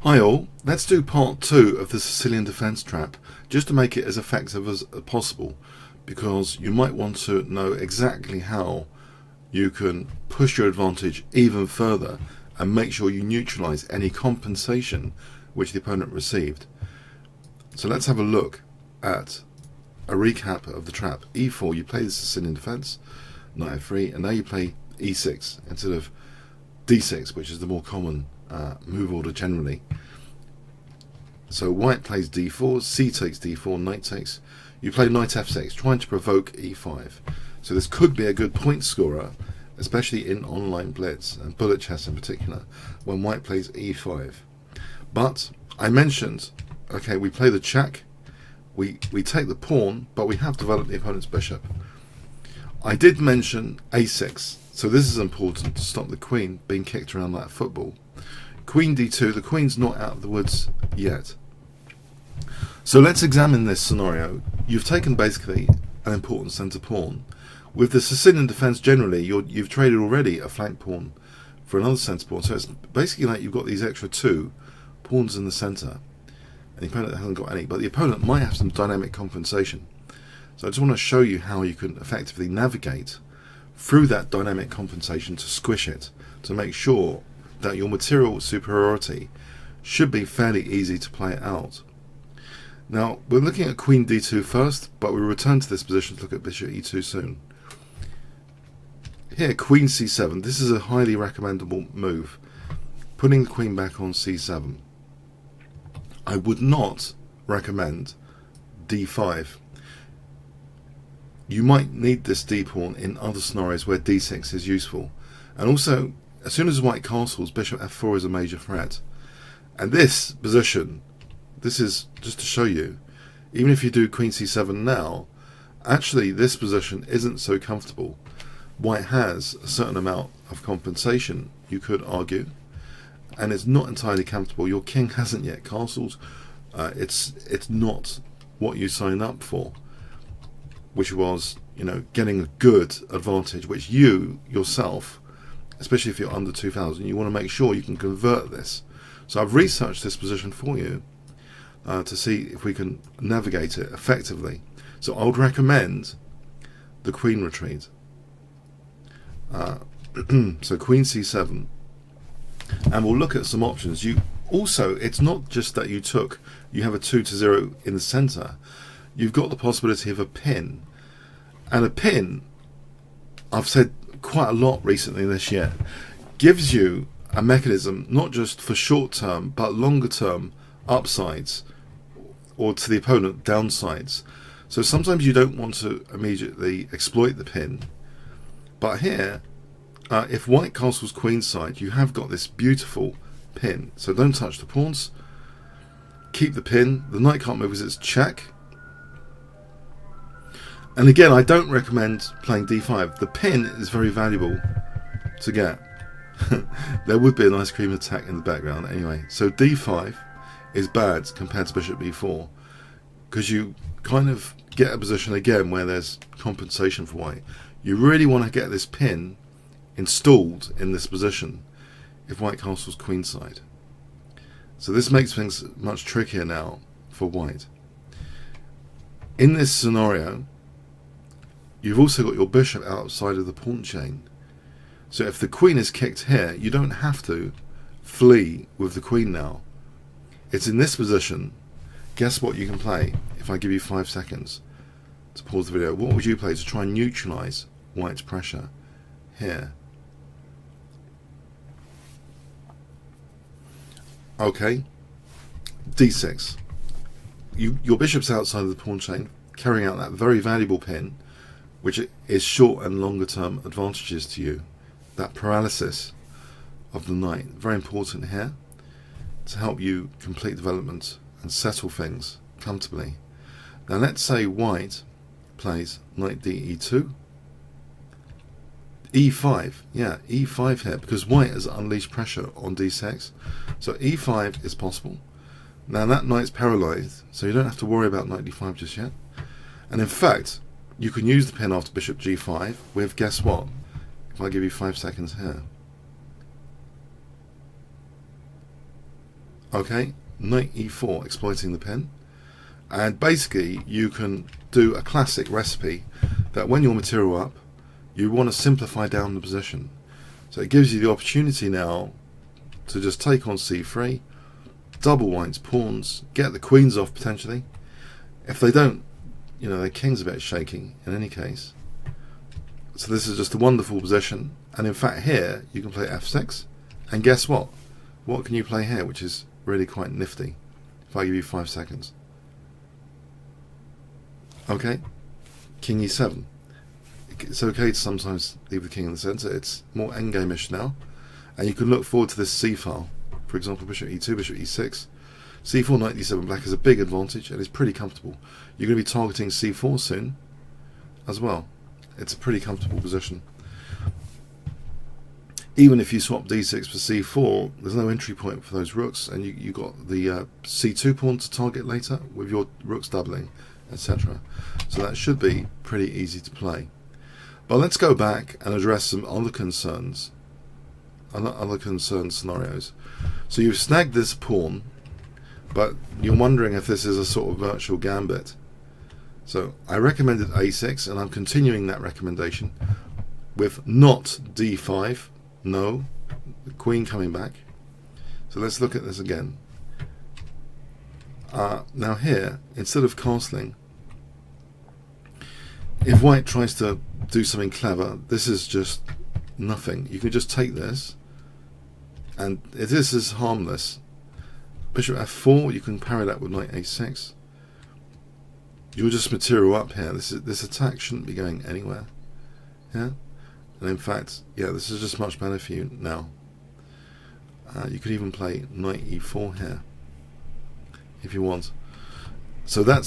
Hi all, let's do part 2 of the Sicilian defence trap, just to make it as effective as possible, because you might want to know exactly how you can push your advantage even further and make sure you neutralise any compensation which the opponent received. So let's have a look at a recap of the trap. E4, you play the Sicilian defence, knight f3, and now you play e6 instead of d6, which is the more common move order generally. So white plays d4, c takes d4, knight takes. You play knight f6, trying to provoke e5. So this could be a good point scorer, especially in online blitz and bullet chess in particular, when white plays e5. But I mentioned, okay, we play the check, we take the pawn, but we have developed the opponent's bishop. I did mention a6, so this is important to stop the queen being kicked around like a football. Queen d2, the queen's not out of the woods yet. So let's examine this scenario. You've taken basically an important centre pawn. With the Sicilian defence generally, you've traded already a flank pawn for another centre pawn. So it's basically like you've got these extra two pawns in the centre, and the opponent hasn't got any, but the opponent might have some dynamic compensation. So I just want to show you how you can effectively navigate through that dynamic compensation to squish it, to make sure that your material superiority should be fairly easy to play out. Now, we're looking at queen d2 first, but we'll return to this position to look at bishop e2 soon. Here, queen c7, this is a highly recommendable move, putting the queen back on c7. I would not recommend d5. You might need this d-pawn in other scenarios where d6 is useful. And also, as soon as white castles, bishop f4 is a major threat. And this position, this is just to show you, even if you do queen c7 now, actually this position isn't so comfortable. White has a certain amount of compensation, you could argue, and it's not entirely comfortable. Your king hasn't yet castled. It's not what you signed up for, which was, getting a good advantage, which you yourself, especially if you're under 2000, you want to make sure you can convert this. So I've researched this position for you to see if we can navigate it effectively. So I would recommend the queen retreat. So queen c7, and we'll look at some options. It's not just that you have a 2-0 in the center. You've got the possibility of a pin, and a pin, I've said quite a lot recently this year, gives you a mechanism not just for short term but longer term upsides, or to the opponent downsides. So sometimes you don't want to immediately exploit the pin, but here if white castles queenside, you have got this beautiful pin. So don't touch the pawns, keep the pin, the knight can't move as it's check. And again, I don't recommend playing d5. The pin is very valuable to get. There would be an ice cream attack in the background anyway. So d5 is bad compared to bishop b4, because you kind of get a position again where there's compensation for white. You really want to get this pin installed in this position if white castles queenside. So this makes things much trickier now for white. In this scenario, you've also got your bishop outside of the pawn chain. So if the queen is kicked here, you don't have to flee with the queen now. It's in this position. Guess what you can play if I give you 5 seconds to pause the video. What would you play to try and neutralize white's pressure here? Okay, d6. Your bishop's outside of the pawn chain, carrying out that very valuable pin, which is short and longer term advantages to you. That paralysis of the knight, very important here to help you complete development and settle things comfortably. Now let's say white plays knight d e2, e5, yeah, e5 here, because white has unleashed pressure on d6. So e5 is possible. Now that knight's paralyzed, so you don't have to worry about knight d5 just yet. And in fact, you can use the pin after bishop g5 with, guess what, if I give you 5 seconds here. Okay, knight e4, exploiting the pin. And basically you can do a classic recipe that when your material up, you want to simplify down the position. So it gives you the opportunity now to just take on c3, double white's pawns, get the queens off potentially. If they don't, you know, their king's a bit shaky in any case. So this is just a wonderful position. And in fact here you can play f6, and guess what? What can you play here, which is really quite nifty? If I give you 5 seconds. Okay, king e7. It's okay to sometimes leave the king in the centre. It's more endgame-ish now. And you can look forward to this c file. For example, bishop e2, bishop e6. c4, knight d7 black is a big advantage and it's pretty comfortable. You're going to be targeting c4 soon as well. It's a pretty comfortable position. Even if you swap d6 for c4, there's no entry point for those rooks, and you got the c2 pawn to target later with your rooks doubling, etc. So that should be pretty easy to play. But let's go back and address some other concerns, scenarios. So you've snagged this pawn, but you're wondering if this is a sort of virtual gambit. So I recommended a6, and I'm continuing that recommendation with not d5. No, the queen coming back. So let's look at this again. Now here, instead of castling, if white tries to do something clever, this is just nothing. You can just take this, and this is harmless. Bishop f4, you can parry that with knight a6. You'll just material up here. This attack shouldn't be going anywhere. Yeah. And in fact, yeah, this is just much better for you now. You could even play knight e4 here if you want. So that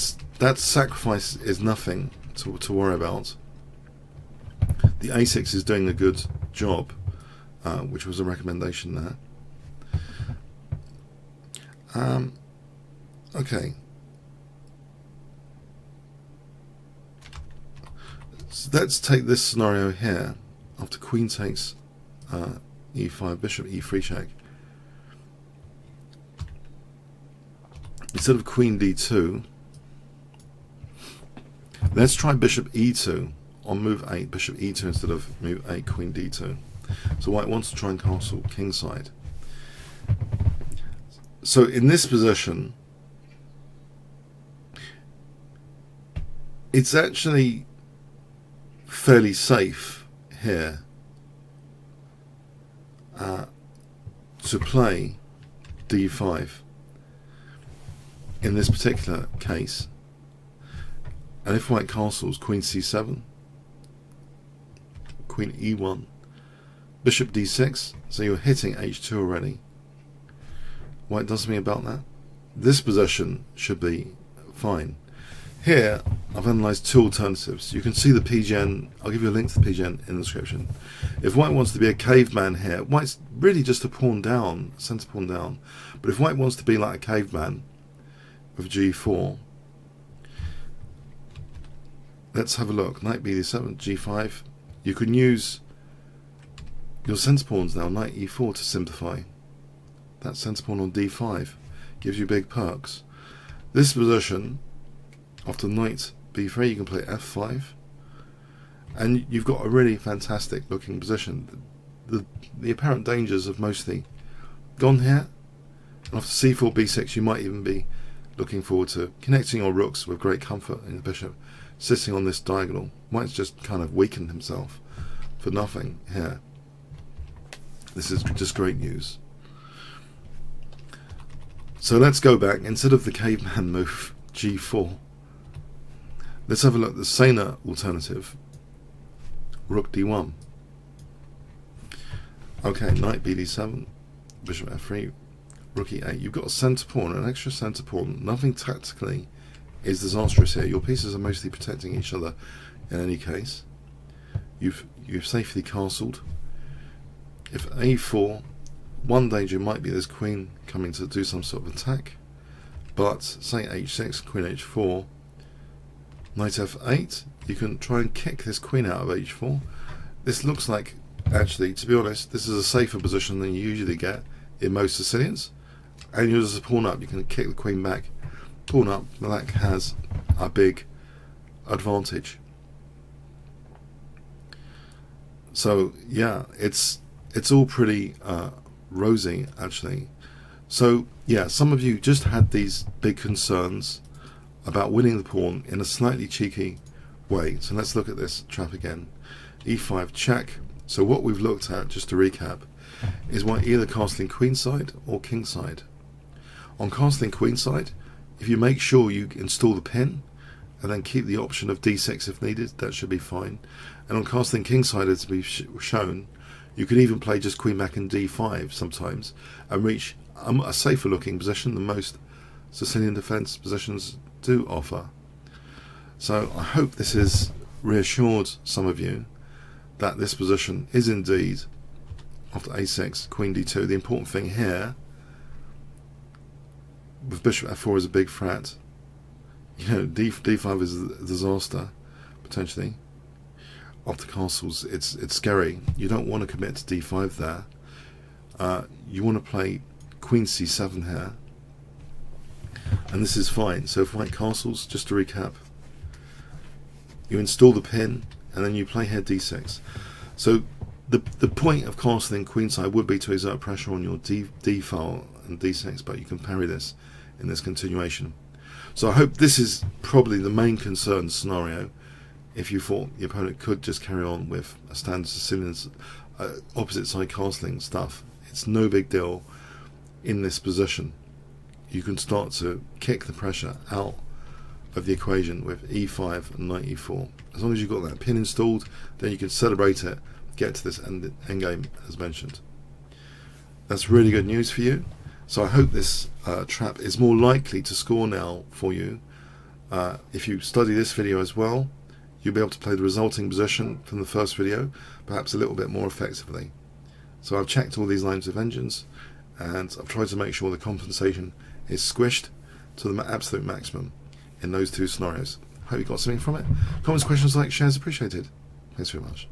sacrifice is nothing to worry about. The a6 is doing a good job, which was a recommendation there. Okay. So let's take this scenario here. After queen takes e5, bishop e3 check. Instead of queen d2, let's try bishop e2 on move 8, bishop e2 instead of move 8, queen d2. So white wants to try and castle kingside. So in this position, it's actually fairly safe here to play d5 in this particular case. And if white castles, queen c7, queen e1, bishop d6, so you're hitting h2 already. White does something about that. This position should be fine. Here, I've analysed two alternatives. You can see the PGN. I'll give you a link to the PGN in the description. If white wants to be a caveman here, white's really just a pawn down, centre pawn down. But if white wants to be like a caveman with g4, let's have a look. Knight bd7, g5. You can use your centre pawns now, knight e4, to simplify. That centre pawn on d5 gives you big perks. This position, after knight b3, you can play f5, and you've got a really fantastic looking position. The apparent dangers have mostly gone here, and after c4, b6, you might even be looking forward to connecting your rooks with great comfort in the bishop, sitting on this diagonal. White's just kind of weakened himself for nothing here. This is just great news. So let's go back. Instead of the caveman move, g4, let's have a look at the saner alternative, rook d1. Okay, knight bd7, bishop f3, rook e8. You've got a centre pawn, an extra centre pawn. Nothing tactically is disastrous here. Your pieces are mostly protecting each other in any case. You've safely castled. If a4, one danger might be this queen coming to do some sort of attack, but say h6, queen h4, knight f8, you can try and kick this queen out of h4. This looks like, actually, to be honest, this is a safer position than you usually get in most Sicilians. and you're just a pawn up, you can kick the queen back, pawn up. Black has a big advantage. So yeah, it's all pretty rosy actually. So yeah, some of you just had these big concerns about winning the pawn in a slightly cheeky way. So let's look at this trap again. E5 check. So what we've looked at, just to recap, is white either castling queenside or kingside. On castling queenside, if you make sure you install the pin and then keep the option of d6 if needed, that should be fine. And on castling kingside, as we've shown, you can even play just queen back and d5 sometimes and reach a safer looking position than most Sicilian defence positions do offer. So I hope this has reassured some of you that this position is indeed, after a6, queen d2. The important thing here with bishop f4 is a big threat. You know, d5 is a disaster potentially. After castles, it's scary. You don't want to commit to d5 there. You want to play queen c7 here, and this is fine. So if white castles, just to recap, you install the pin and then you play here d6. So the point of castling queenside would be to exert pressure on your d file and d6, but you can parry this in this continuation. So I hope this is probably the main concern scenario. If you thought the opponent could just carry on with a standard Sicilian opposite side castling stuff, it's no big deal in this position. You can start to kick the pressure out of the equation with e5 and knight e4. As long as you've got that pin installed, then you can celebrate it, get to this endgame as mentioned. That's really good news for you. So I hope this trap is more likely to score now for you. If you study this video as well, you'll be able to play the resulting position from the first video, perhaps a little bit more effectively. So I've checked all these lines of engines, and I've tried to make sure the compensation is squished to the absolute maximum in those two scenarios. Hope you got something from it. Comments, questions, likes, shares appreciated. Thanks very much.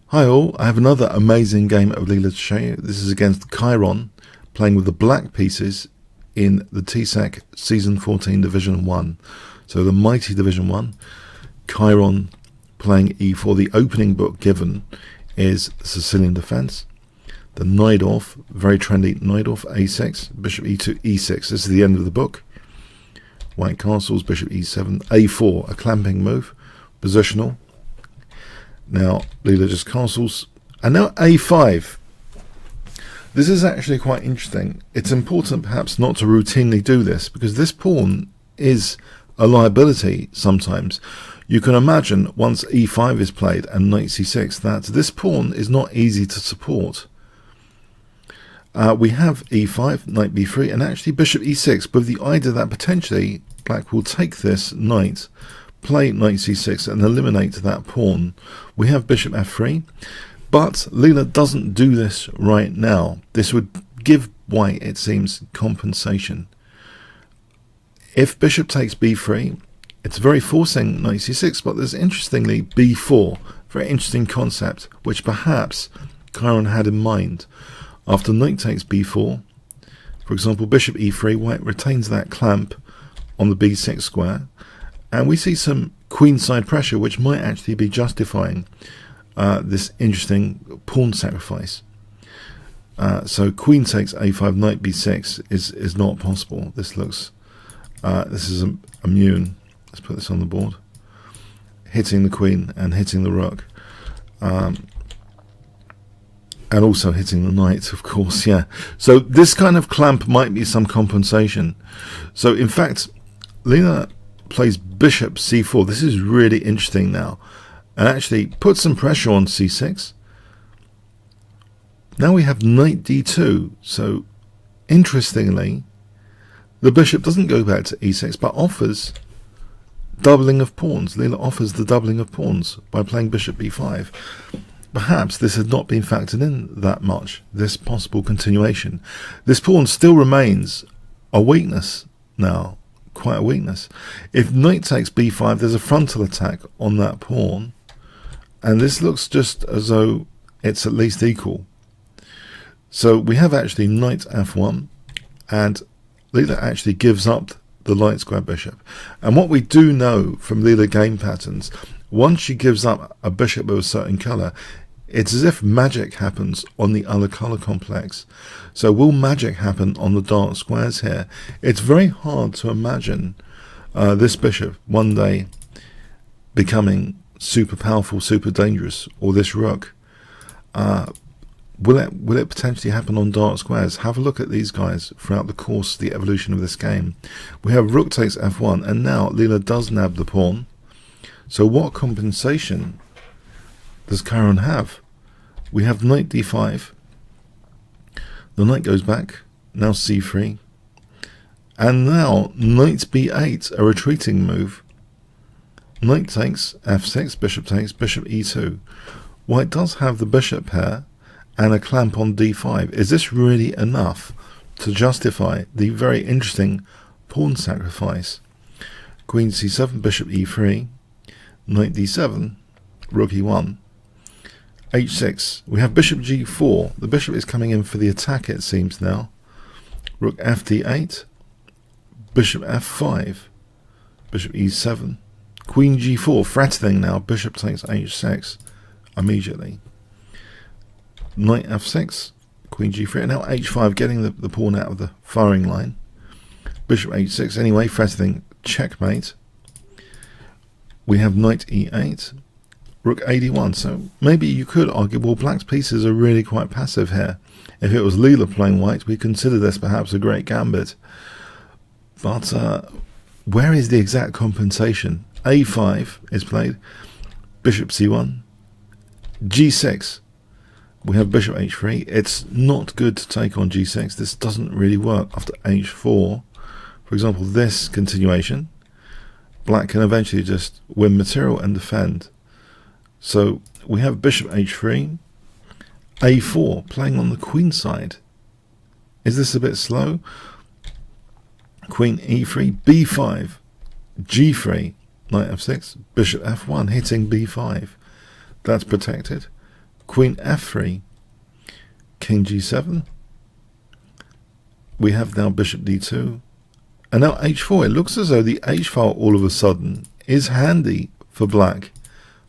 Hi all, I have another amazing game of Leela to show you. This is against Chiron, playing with the black pieces in the TSAC Season 14 Division 1. So the mighty Division 1, Chiron playing e4. The opening book given is Sicilian Defence. The Najdorf, very trendy Najdorf, a6, bishop e2, e6. This is the end of the book. White castles, bishop e7, a4, a clamping move, positional. Now Leela just castles, and now a5. This is actually quite interesting. It's important perhaps not to routinely do this, because this pawn is a liability sometimes. You can imagine once e5 is played and knight c6 that this pawn is not easy to support. We have e5, knight b3, and actually bishop e6, with the idea that potentially black will take this knight, play knight c6 and eliminate that pawn. We have bishop f3, but Leela doesn't do this right now. This would give white, it seems, compensation. If bishop takes b3, it's very forcing knight c6, but there's interestingly b4, very interesting concept, which perhaps Chiron had in mind. After knight takes b4, for example, bishop e3, white retains that clamp on the b6 square, and we see some queenside pressure, which might actually be justifying this interesting pawn sacrifice. So queen takes a5, knight b6 is not possible. This looks, this is immune. Let's put this on the board. Hitting the queen and hitting the rook. And also hitting the knight, of course, yeah. So this kind of clamp might be some compensation. So in fact, Leela plays bishop c4. This is really interesting now, and actually puts some pressure on c6. Now we have knight d2. So interestingly, the bishop doesn't go back to e6, but offers doubling of pawns. Leela offers the doubling of pawns by playing bishop b5. Perhaps this had not been factored in that much, this possible continuation. This pawn still remains a weakness now, quite a weakness. If knight takes b5, there's a frontal attack on that pawn, and this looks just as though it's at least equal. So we have actually knight f1, and Leela actually gives up the light square bishop. And what we do know from Leela game patterns, once she gives up a bishop of a certain colour, it's as if magic happens on the other colour complex. So will magic happen on the dark squares here? It's very hard to imagine this bishop one day becoming super powerful, super dangerous, or this rook. Will it potentially happen on dark squares? Have a look at these guys throughout the course of the evolution of this game. We have rook takes f1, and now Leela does nab the pawn. So what compensation does Karen have? We have knight d5. The knight goes back. Now c3. And now knight b8, a retreating move. Knight takes f6, bishop takes, bishop e2. White does have the bishop pair and a clamp on d5. Is this really enough to justify the very interesting pawn sacrifice? Queen c7, bishop e3, knight d7, rook e1, h6. We have bishop g4. The bishop is coming in for the attack, it seems now. Rook f d8, bishop f5, bishop e7, queen g4, threatening now, bishop takes h6 immediately. Knight f6, queen g3, and now h5, getting the pawn out of the firing line. Bishop h6 anyway, threatening checkmate. We have knight e8, rook a1. So maybe you could argue, well, black's pieces are really quite passive here. If it was Leela playing white, we consider this perhaps a great gambit. But where is the exact compensation? a5 is played, bishop c1, g6. We have bishop h3. It's not good to take on g6. This doesn't really work after h4. For example, this continuation, black can eventually just win material and defend. So we have bishop h3, a4, playing on the queen side. Is this a bit slow? Queen e3, b5, g3, knight f6, bishop f1, hitting b5. That's protected. Queen f3, king g7. We have now bishop d2. And now h4. It looks as though the h file all of a sudden is handy for black.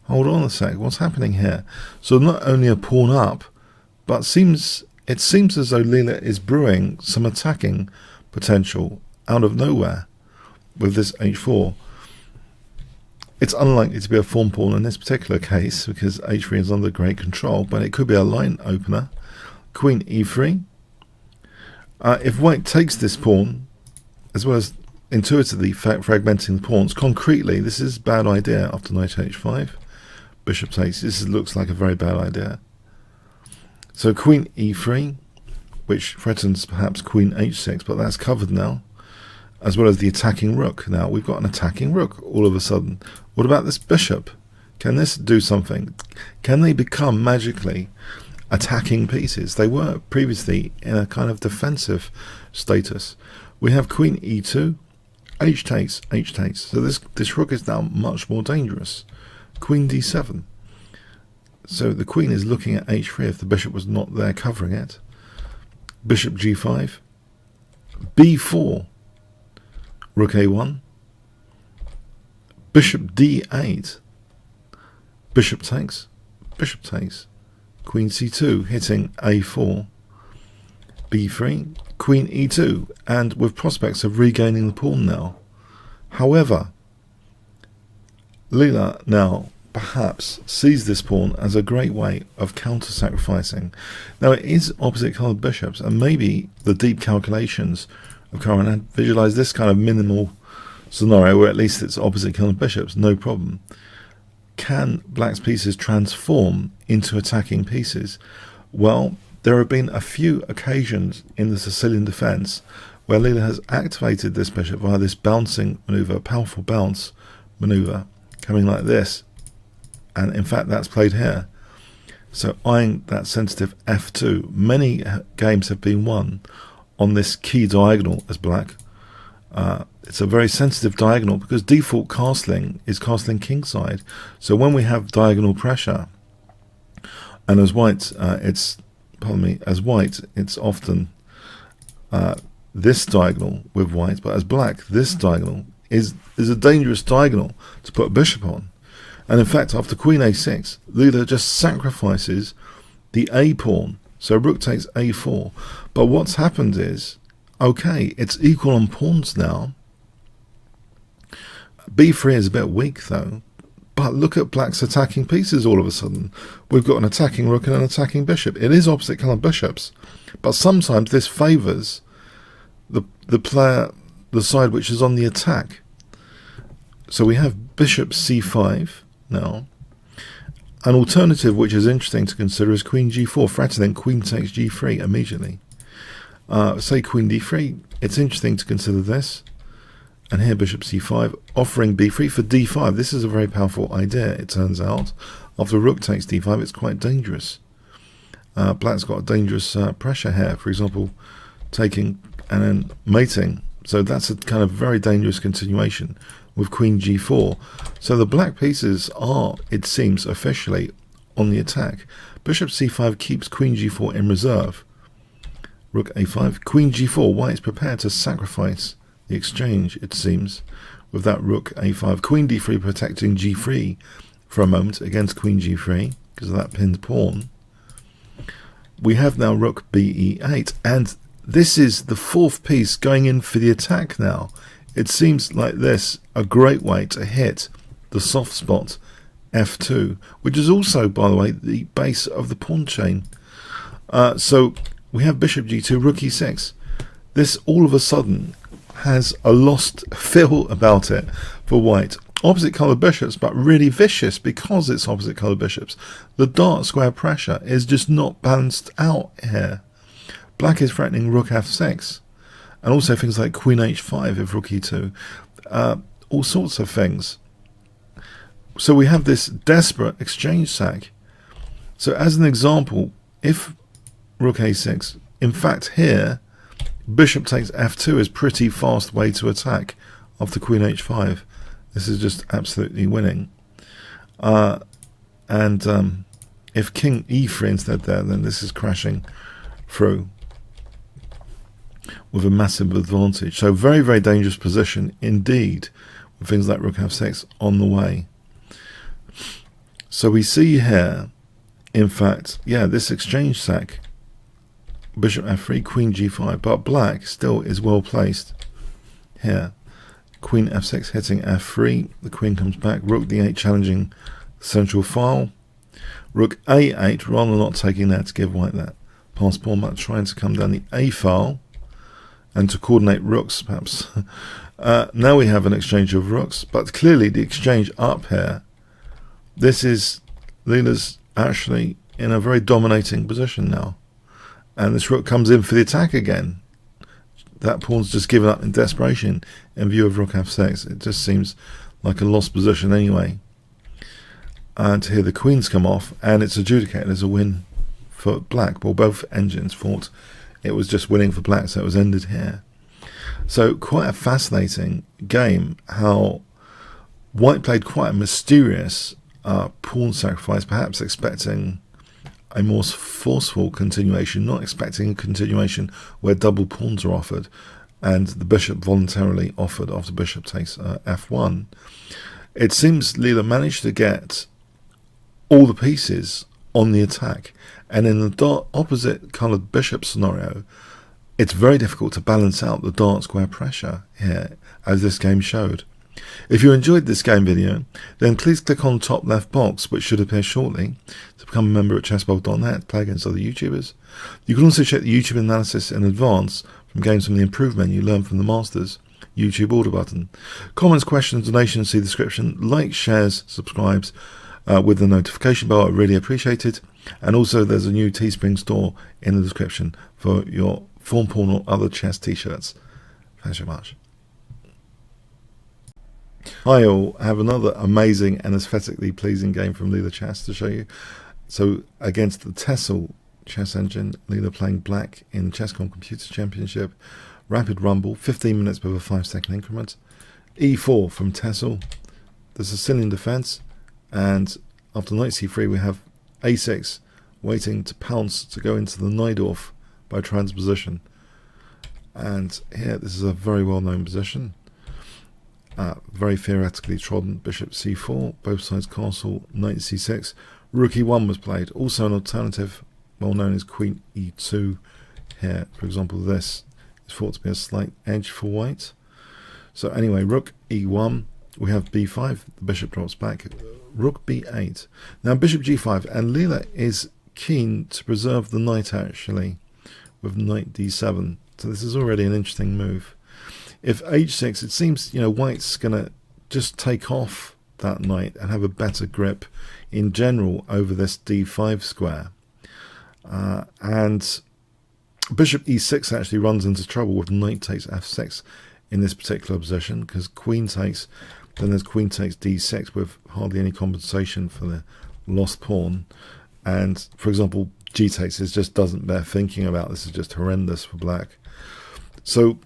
Hold on a sec. What's happening here? So not only a pawn up, but it seems as though Leela is brewing some attacking potential out of nowhere with this h4. It's unlikely to be a form pawn in this particular case because h3 is under great control, but it could be a line opener. Queen e3. If white takes this pawn, as well as intuitively fragmenting the pawns, concretely, this is a bad idea after knight h5. Bishop takes. This looks like a very bad idea. So queen e3, which threatens perhaps queen h6, but that's covered now, as well as the attacking rook. Now we've got an attacking rook all of a sudden. What about this bishop? Can this do something? Can they become magically attacking pieces? They were previously in a kind of defensive status. We have queen e2, h takes, h takes. So this rook is now much more dangerous. Queen d7. So the queen is looking at h3 if the bishop was not there covering it. Bishop g5, b4, rook a1, bishop d8, bishop takes, queen c2 hitting a4, b3, queen e2, and with prospects of regaining the pawn now. However, Leela now perhaps sees this pawn as a great way of counter-sacrificing. Now it is opposite coloured bishops, and maybe the deep calculations of Karen had visualised this kind of minimal scenario where at least it's opposite coloured bishops, no problem. Can black's pieces transform into attacking pieces? Well, there have been a few occasions in the Sicilian defence where Leela has activated this bishop via this bouncing manoeuvre, powerful bounce manoeuvre, coming like this. And in fact that's played here. So eyeing that sensitive f2. Many games have been won on this key diagonal as black. It's a very sensitive diagonal because default castling is castling kingside. So when we have diagonal pressure, and as white it's pardon me, as white, it's often this diagonal with white, but as black, this diagonal is a dangerous diagonal to put a bishop on. And in fact, after queen a6, Leela just sacrifices the a pawn. So rook takes a4. But what's happened is, okay, it's equal on pawns now. b3 is a bit weak though. But look at black's attacking pieces all of a sudden. We've got an attacking rook and an attacking bishop. It is opposite coloured bishops. But sometimes this favours the player, the side which is on the attack. So we have bishop c5 now. An alternative which is interesting to consider is queen g4, threatening queen takes g3 immediately. Say queen d3, it's interesting to consider this. And here bishop c5, offering b3 for d5. This is a very powerful idea, it turns out. After rook takes d5, it's quite dangerous. Black's got a dangerous pressure here, for example, taking and then mating. So that's a kind of very dangerous continuation with queen g4. So the black pieces are, it seems, officially on the attack. Bishop c5 keeps queen g4 in reserve. Rook a5, queen g4. White is prepared to sacrifice the exchange, it seems, with that rook a5. Queen d3 protecting g3 for a moment against queen g3 because of that pinned pawn. We have now rook be8, and this is the fourth piece going in for the attack now. It seems like this a great way to hit the soft spot f2, which is also, by the way, the base of the pawn chain. So we have bishop g2, rook e6. This all of a sudden has a lost feel about it for white. Opposite coloured bishops, but really vicious because it's opposite coloured bishops. The dark square pressure is just not balanced out here. Black is threatening rook f6, and also things like queen h5 if rook e2, all sorts of things. So we have this desperate exchange sack. So as an example, if rook a6, in fact here, bishop takes f2 is pretty fast way to attack after queen h5. This is just absolutely winning. If king e3 instead there, then this is crashing through with a massive advantage. So very, very dangerous position indeed with things like rook f6 on the way. So we see here, in fact, yeah, this exchange sack, bishop f3, queen g5, but black still is well placed here. Queen f6 hitting f3, the queen comes back, rook d8 challenging central file, rook a8, rather than not taking that to give white that pass pawn, but trying to come down the a file and to coordinate rooks perhaps. Now we have an exchange of rooks, but clearly the exchange up here, this is Leela's actually in a very dominating position now, and this rook comes in for the attack again. That pawn's just given up in desperation in view of rook f6. It just seems like a lost position anyway. And here the queens come off, and it's adjudicated as a win for black. Well, both engines thought it was just winning for black, so it was ended here. So quite a fascinating game, how white played quite a mysterious pawn sacrifice, perhaps expecting a more forceful continuation, not expecting a continuation where double pawns are offered, and the bishop voluntarily offered after bishop takes f1. It seems Leela managed to get all the pieces on the attack, and in the dark opposite coloured bishop scenario, it's very difficult to balance out the dark square pressure here, as this game showed. If you enjoyed this game video, then please click on the top left box, which should appear shortly, to become a member at chessbowl.net, play against other YouTubers. You can also check the YouTube analysis in advance from games from the improved menu, learn from the masters, YouTube order button. Comments, questions, donations, see the description. Like, shares, subscribes with the notification bell, I really appreciate it. And also there's a new Teespring store in the description for your form porn or other chess t-shirts. Thanks so much. I all have another amazing and aesthetically pleasing game from Leela Chess to show you. So against the Tessel chess engine, Leela playing black in Chess.com Computer Championship. Rapid rumble, 15 minutes with a 5-second increment. E4 from Tessel, the Sicilian defense, and after knight c3 we have a6 waiting to pounce to go into the Najdorf by transposition. And here, this is a very well-known position. Very theoretically trodden. Bishop c4, both sides castle, knight c6. Rook e1 was played. Also an alternative, well known as queen e2 here. For example, this is thought to be a slight edge for white. So anyway, rook e1, we have b5, the bishop drops back, rook b8. Now bishop g5, and Leela is keen to preserve the knight actually, with knight d7. So this is already an interesting move. If h6, it seems, white's going to just take off that knight and have a better grip in general over this d5 square. And bishop e6 actually runs into trouble with knight takes f6 in this particular position, because queen takes, then there's queen takes d6 with hardly any compensation for the lost pawn. And for example, g takes just doesn't bear thinking about. This is just horrendous for black. So,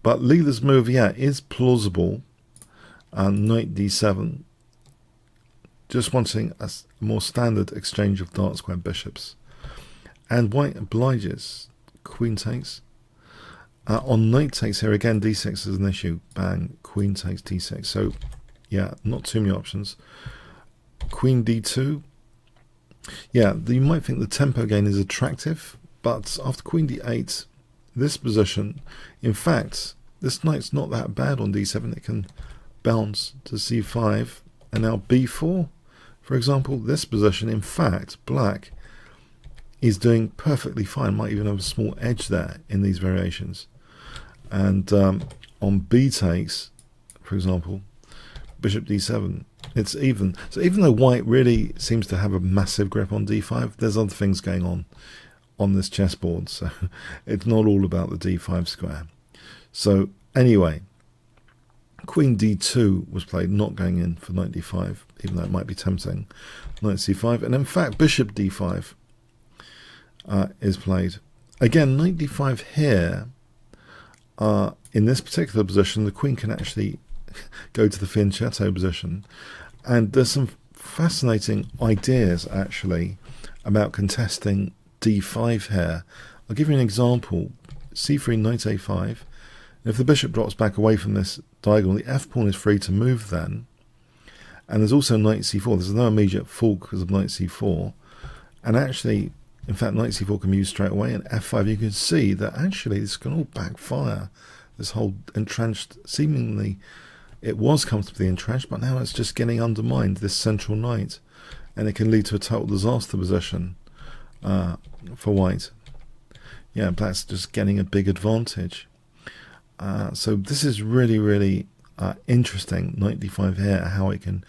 but Leela's move, is plausible. Knight d7, just wanting a more standard exchange of dark square bishops. And white obliges. Queen takes. On knight takes here again, d6 is an issue. Bang, queen takes d6. So, not too many options. Queen d2. You might think the tempo gain is attractive, but after queen d8, this position, in fact, this knight's not that bad on d7. It can bounce to c5, and now b4. For example, this position, in fact, black is doing perfectly fine. Might even have a small edge there in these variations. And on b takes, for example, bishop d7, it's even. So even though white really seems to have a massive grip on d5, there's other things going on this chessboard. So it's not all about the d5 square. So anyway, queen d2 was played, not going in for knight d5, even though it might be tempting. Knight c5, and in fact bishop d5 is played. Again, knight d5 here, in this particular position, the queen can actually go to the fianchetto position. And there's some fascinating ideas, actually, about contesting d5 here. I'll give you an example. c3, knight a5. And if the bishop drops back away from this diagonal, the f-pawn is free to move then. And there's also knight c4. There's no immediate fault because of knight c4. And actually, in fact, knight c4 can be used straight away. And f5, you can see that actually this can all backfire. This whole entrenched, seemingly it was comfortably entrenched, but now it's just getting undermined, this central knight. And it can lead to a total disaster position for white. Black's just getting a big advantage. So this is really, really interesting, knight d5 here, how it can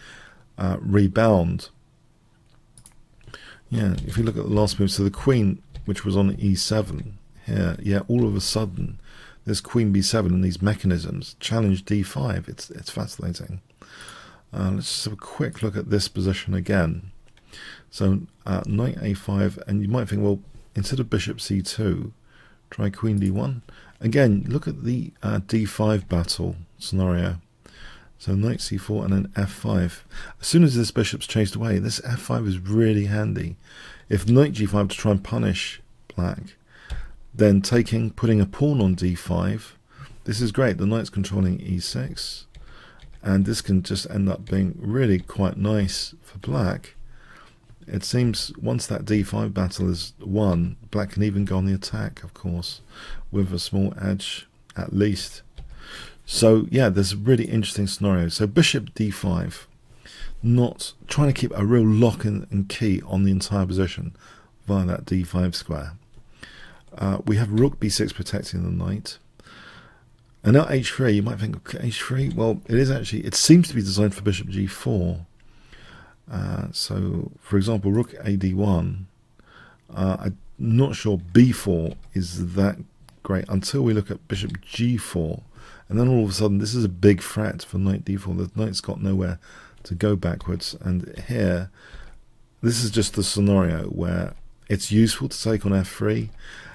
rebound. If you look at the last move, so the queen, which was on e7 here, all of a sudden, this queen b7 and these mechanisms challenge d5. It's fascinating. Let's just have a quick look at this position again. So knight a5, and you might think, well, instead of bishop c2, try queen d1. Again, look at the d5 battle scenario. So knight c4 and then f5. As soon as this bishop's chased away, this f5 is really handy. If knight g5 to try and punish black, then putting a pawn on d5, this is great. The knight's controlling e6, and this can just end up being really quite nice for black. It seems once that d5 battle is won, black can even go on the attack, of course, with a small edge at least. So there's a really interesting scenario. So bishop d5, not trying to keep a real lock and key on the entire position via that d5 square. We have rook b6 protecting the knight. And now h3, you might think, okay, h3, well, it seems to be designed for bishop g4. So, for example, rook ad1, I'm not sure b4 is that great until we look at bishop g4. And then all of a sudden, this is a big threat for knight d4. The knight's got nowhere to go backwards. And here, this is just the scenario where it's useful to take on f3,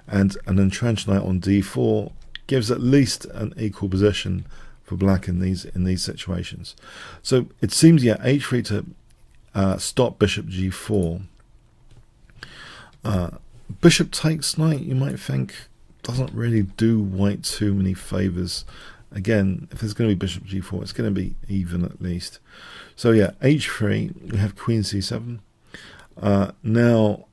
and an entrenched knight on d4 gives at least an equal position for black in these situations. So it seems, h3 to stop bishop g4. Bishop takes knight, you might think, doesn't really do white too many favours. Again, if there's going to be bishop g4, it's going to be even at least. So yeah, h3, we have queen c7. Now,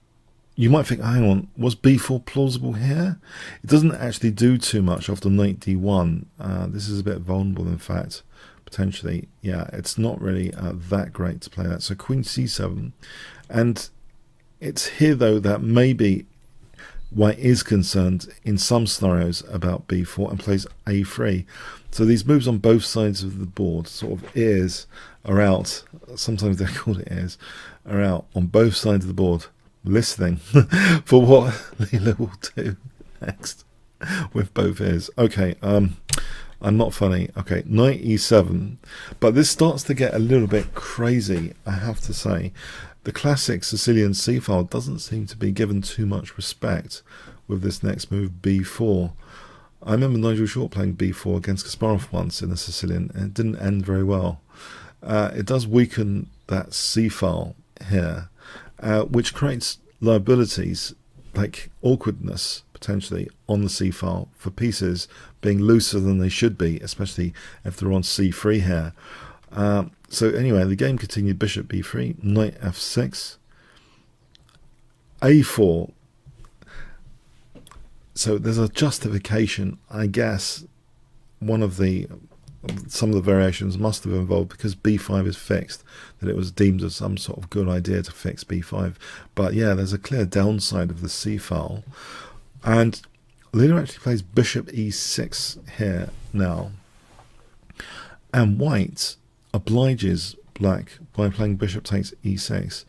you might think, hang on, was b4 plausible here? It doesn't actually do too much after knight d1. This is a bit vulnerable, in fact, potentially. Yeah, it's not really that great to play that. So queen c7. And it's here, though, that maybe white is concerned in some scenarios about b4 and plays a3. So these moves on both sides of the board, sort of ears, are out. Sometimes they're called ears, are out on both sides of the board, listening for what Leela will do next with both ears. Okay, I'm not funny. Okay, knight e7, but this starts to get a little bit crazy, I have to say. The classic Sicilian c-file doesn't seem to be given too much respect with this next move, b4. I remember Nigel Short playing b4 against Kasparov once in the Sicilian, and it didn't end very well. It does weaken that c-file here, which creates liabilities like awkwardness potentially on the c-file for pieces being looser than they should be, especially if they're on c3 here. So anyway, the game continued. Bishop b3, knight f6, a4. So there's a justification, I guess. Some of the variations must have involved, because b5 is fixed, that it was deemed as some sort of good idea to fix b5. But yeah, there's a clear downside of the c-file. And Leela actually plays bishop e6 here now. And white obliges black by playing bishop takes e6.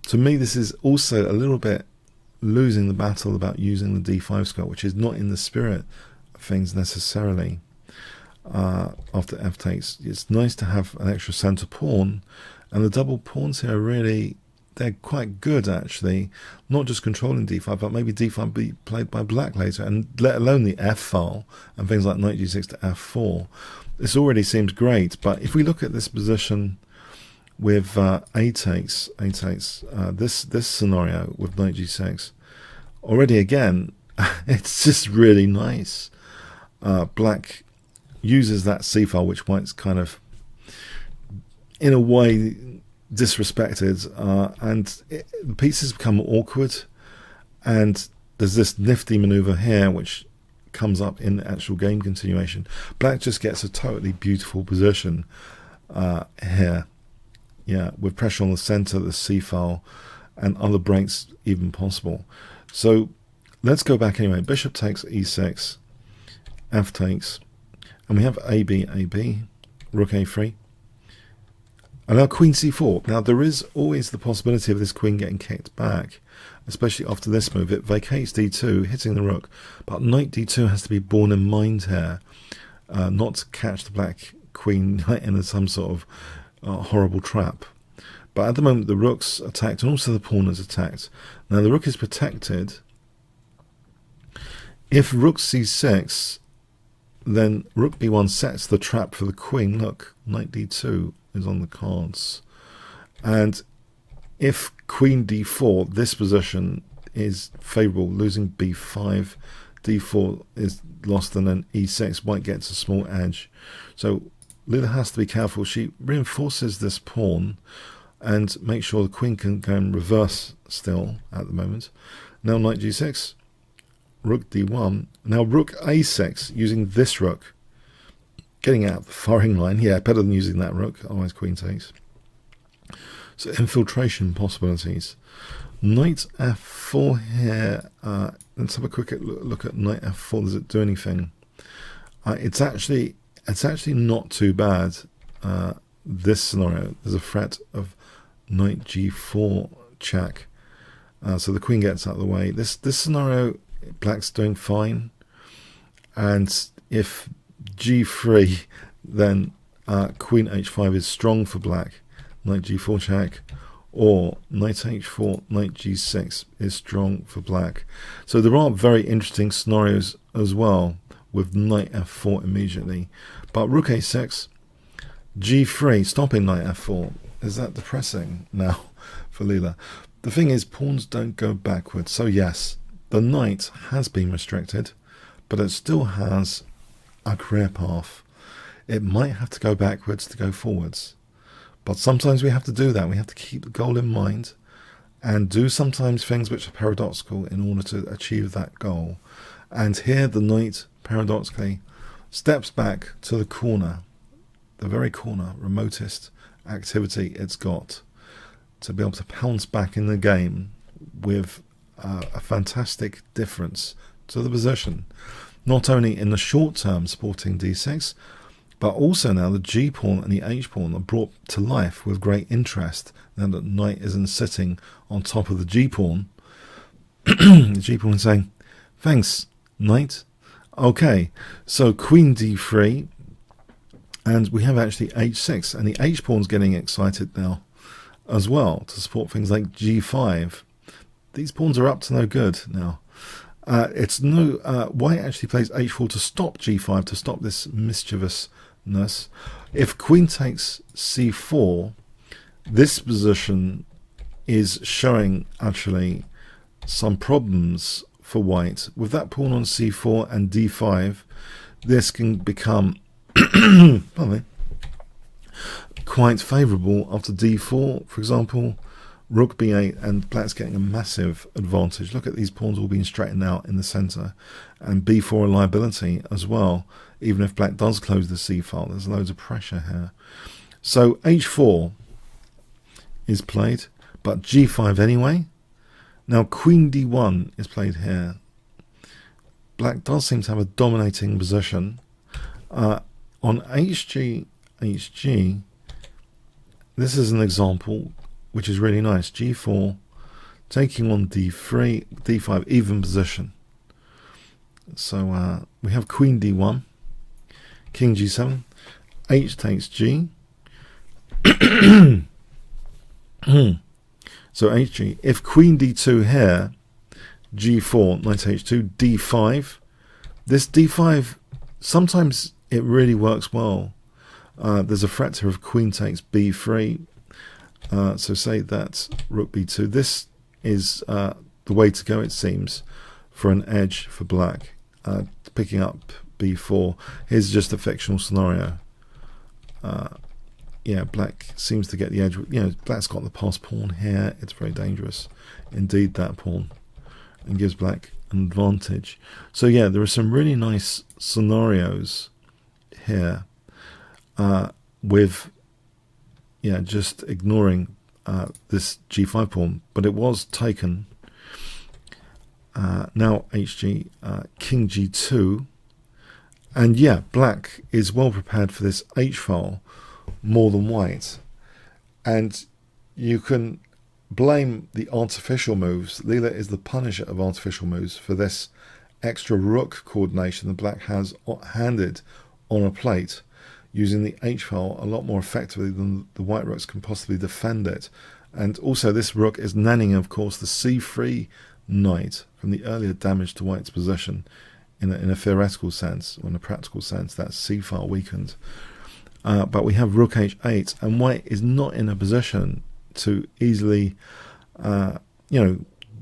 To me, this is also a little bit losing the battle about using the d5 square, which is not in the spirit of things necessarily. After f takes, it's nice to have an extra center pawn, and the double pawns here are really, they're quite good actually, not just controlling d5, but maybe d5 be played by black later, and let alone the f file and things like knight g6 to f4. This already seems great, but if we look at this position with a takes, this scenario with knight g6, already again, it's just really nice. Black uses that c-file, which white's kind of, in a way, disrespected, and the pieces become awkward, and there's this nifty maneuver here, which comes up in the actual game continuation. Black just gets a totally beautiful position here, yeah, with pressure on the center, the c-file, and other breaks even possible. So let's go back anyway. Bishop takes e6, f takes, and we have ab, rook a3, and now queen c4. Now there is always the possibility of this queen getting kicked back, especially after this move. It vacates d2, hitting the rook, but knight d2 has to be borne in mind here, not to catch the black queen in some sort of horrible trap. But at the moment the rook's attacked, and also the pawn is attacked. Now the rook is protected. If rook c6, then rook b1 sets the trap for the queen. Look, knight d2 is on the cards. And if queen d4, this position is favourable, losing b5, d4 is lost, and then e6, white gets a small edge. So Leela has to be careful. She reinforces this pawn and makes sure the queen can go in reverse still at the moment. Now knight g6, rook d1. Now rook a6, using this rook, getting out the firing line. Yeah, better than using that rook, otherwise queen takes. So infiltration possibilities. Knight f4 here. Let's have a quick look at knight f4. Does it do anything? It's actually not too bad. This scenario, there's a threat of knight g4 check. So the queen gets out of the way. This scenario, black's doing fine. And if g3, then queen h5 is strong for black. Knight g4 check, or knight h4, knight g6 is strong for black. So there are very interesting scenarios as well with knight f4 immediately. But rook a6, g3, stopping knight f4. Is that depressing now for Leela? the thing is, pawns don't go backwards. So yes, the knight has been restricted, but it still has a career path. It might have to go backwards to go forwards. But sometimes we have to do that. We have to keep the goal in mind and do sometimes things which are paradoxical in order to achieve that goal. And here the knight, paradoxically, steps back to the corner, the very corner, remotest activity it's got, to be able to pounce back in the game with a fantastic difference to the position. Not only in the short term supporting d6, but also now the g-pawn and the h-pawn are brought to life with great interest now that knight isn't sitting on top of the g-pawn. The g-pawn is saying, thanks, knight. Okay, so queen d3, and we have actually h6, and the h-pawn's getting excited now as well to support things like g5. These pawns are up to no good now. White actually plays h4 to stop g5, to stop this mischievousness. If queen takes c4, this position is showing actually some problems for white. With that pawn on c4 and d5, this can become quite favourable after d4, for example. Rook b8, and black's getting a massive advantage. Look at these pawns all being straightened out in the centre, and b4 a liability as well. Even if black does close the c file, there's loads of pressure here. So h4 is played, but g5 anyway. Now queen d1 is played here. Black does seem to have a dominating position. On hg, this is an example which is really nice. g4 taking on d3, d5 even position. So we have queen d1, king g7, h takes g. So hg. If queen d2 here, g4, knight h2, d5. This d5, sometimes it really works well. There's a threat here of queen takes b3. So say that rook b2. This is the way to go, it seems, for an edge for black. Picking up b4. Here's just a fictional scenario. Yeah, black seems to get the edge. You know, black's got the passed pawn here. It's very dangerous indeed, that pawn, and gives black an advantage. So yeah, there are some really nice scenarios here with just ignoring this g5 pawn, but it was taken. Now hg, king g2, and yeah, black is well prepared for this h-file more than white, and you can blame the artificial moves. Leela is the punisher of artificial moves for this extra rook coordination that black has handed on a plate, using the h-file a lot more effectively than the white rooks can possibly defend it. And also this rook is nannying, of course, the c3 knight from the earlier damage to white's position in a theoretical sense, or in a practical sense. That's c-file weakened. But we have rook h8, and white is not in a position to easily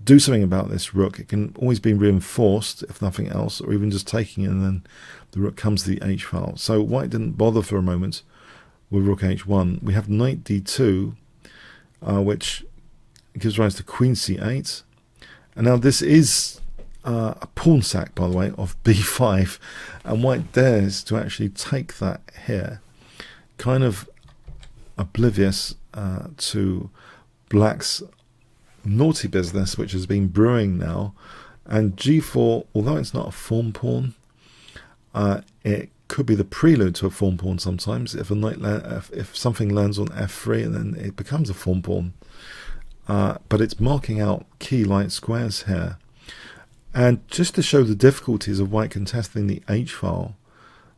do something about this rook. It can always be reinforced, if nothing else, or even just taking it, and then the rook comes to the h-file. So white didn't bother for a moment with rook h1. We have knight d2, which gives rise to queen c8. And now this is a pawn sack, by the way, of b5, and white dares to actually take that here, kind of oblivious to black's naughty business, which has been brewing now. And g4, although it's not a form pawn, it could be the prelude to a form pawn sometimes. If if something lands on f3, and then it becomes a form pawn. But it's marking out key light squares here. And just to show the difficulties of white contesting the h-file,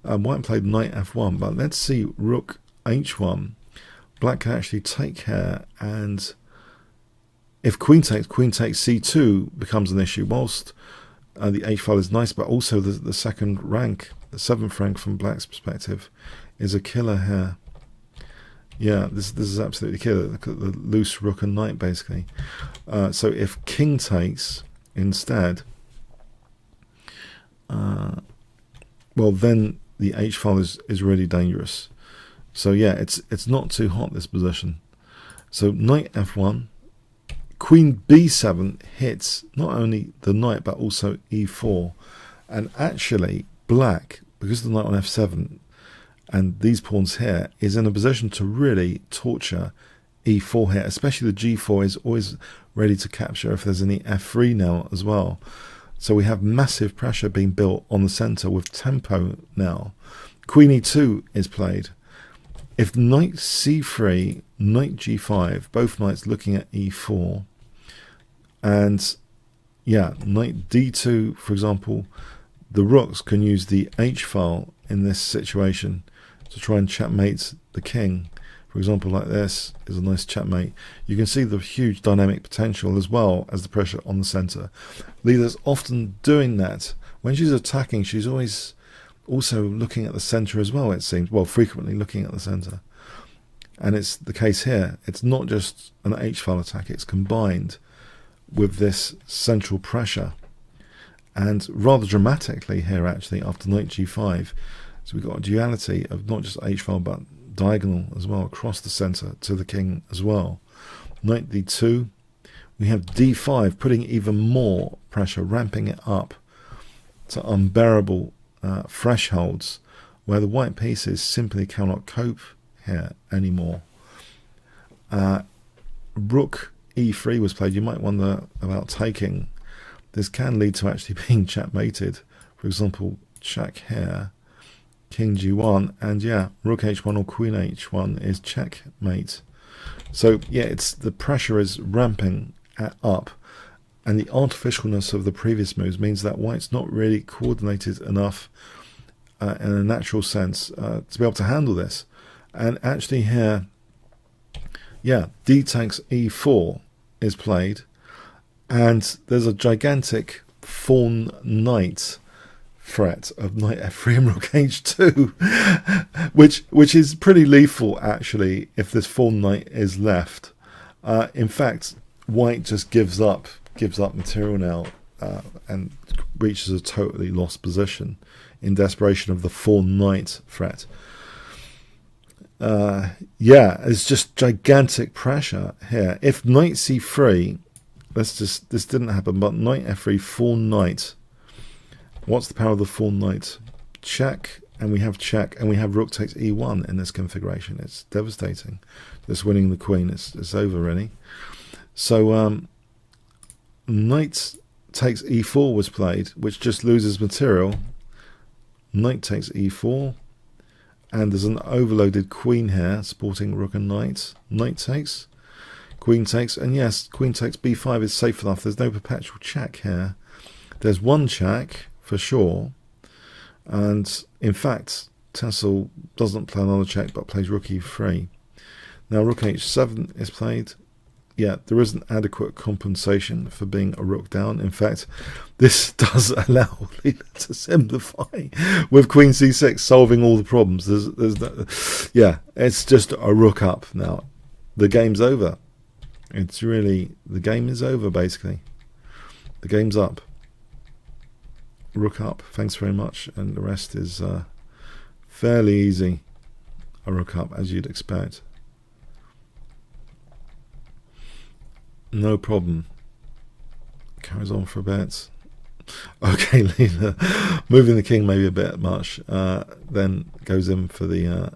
white played knight f1, but let's see rook h1. Black can actually take here, and if queen takes c2 becomes an issue, whilst the h-file is nice, but also the second rank, the 7th rank from black's perspective, is a killer here. Yeah, this is absolutely key. Look at the loose rook and knight, basically. So if king takes instead, well, then the h-file is really dangerous. So yeah, it's not too hot, this position. So knight f1, queen b7 hits not only the knight but also e4, and actually black, because the knight on f7 and these pawns here, is in a position to really torture e4 here, especially the g4 is always ready to capture if there's any f3 now as well. So we have massive pressure being built on the center with tempo now. Queen e2 is played. If knight c3, knight g5, both knights looking at e4, and yeah, knight d2, for example, the rooks can use the h-file in this situation to try and checkmate the king. For example, like this is a nice checkmate. You can see the huge dynamic potential as well as the pressure on the center. Leela's often doing that. When she's attacking, she's always also looking at the center as well, it seems. Well, frequently looking at the center. And it's the case here. It's not just an h-file attack, it's combined with this central pressure. And rather dramatically here, actually, after knight g5, so we've got a duality of not just h-file but diagonal as well across the center to the king as well. Knight d2, we have d5 putting even more pressure, ramping it up to unbearable thresholds where the white pieces simply cannot cope here anymore. Rook e3 was played. You might wonder about taking. This can lead to actually being checkmated. For example, check here, king g1, and yeah, rook h1 or queen h1 is checkmate. So yeah, it's the pressure is ramping up, and the artificialness of the previous moves means that white's not really coordinated enough in a natural sense to be able to handle this. And actually here, yeah, d takes e4 is played, and there's a gigantic fawn knight threat of knight f3 and rook h2, which is pretty lethal actually if this fawn knight is left. In fact, white just gives up material now and reaches a totally lost position in desperation of the fawn knight threat. Yeah, it's just gigantic pressure here. If knight c3, this didn't happen, but knight f3, fawn knight. What's the power of the fawn knight? Check, and we have check, and we have rook takes e1 in this configuration. It's devastating. Just winning the queen. It's over really. So knight takes e4 was played, which just loses material. Knight takes e4, and there's an overloaded queen here supporting rook and knight. Knight takes, queen takes, and yes, queen takes b5 is safe enough. There's no perpetual check here. There's one check for sure, and in fact Tessel doesn't play another check but plays rook e3. Now rook h7 is played. Yeah, there isn't adequate compensation for being a rook down. In fact, this does allow Leela to simplify with queen c6 solving all the problems. Yeah, it's just a rook up now. The game's over. It's really, the game is over basically. The game's up. Rook up, thanks very much, and the rest is fairly easy. A rook up, as you'd expect. No problem. Carries on for a bit. Okay, Leela, moving the king maybe a bit much, then goes in for the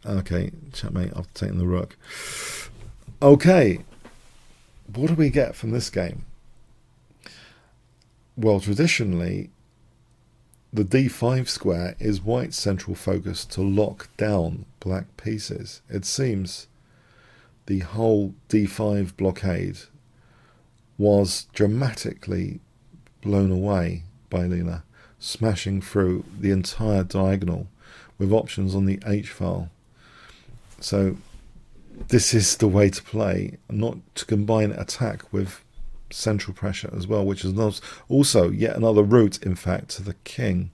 okay, checkmate after taking the rook. Okay, what do we get from this game? Well, traditionally, the d5 square is white's central focus to lock down black pieces. It seems the whole d5 blockade was dramatically blown away by Leela, smashing through the entire diagonal with options on the h-file. So this is the way to play, not to combine attack with central pressure as well, which is also yet another route, in fact, to the king.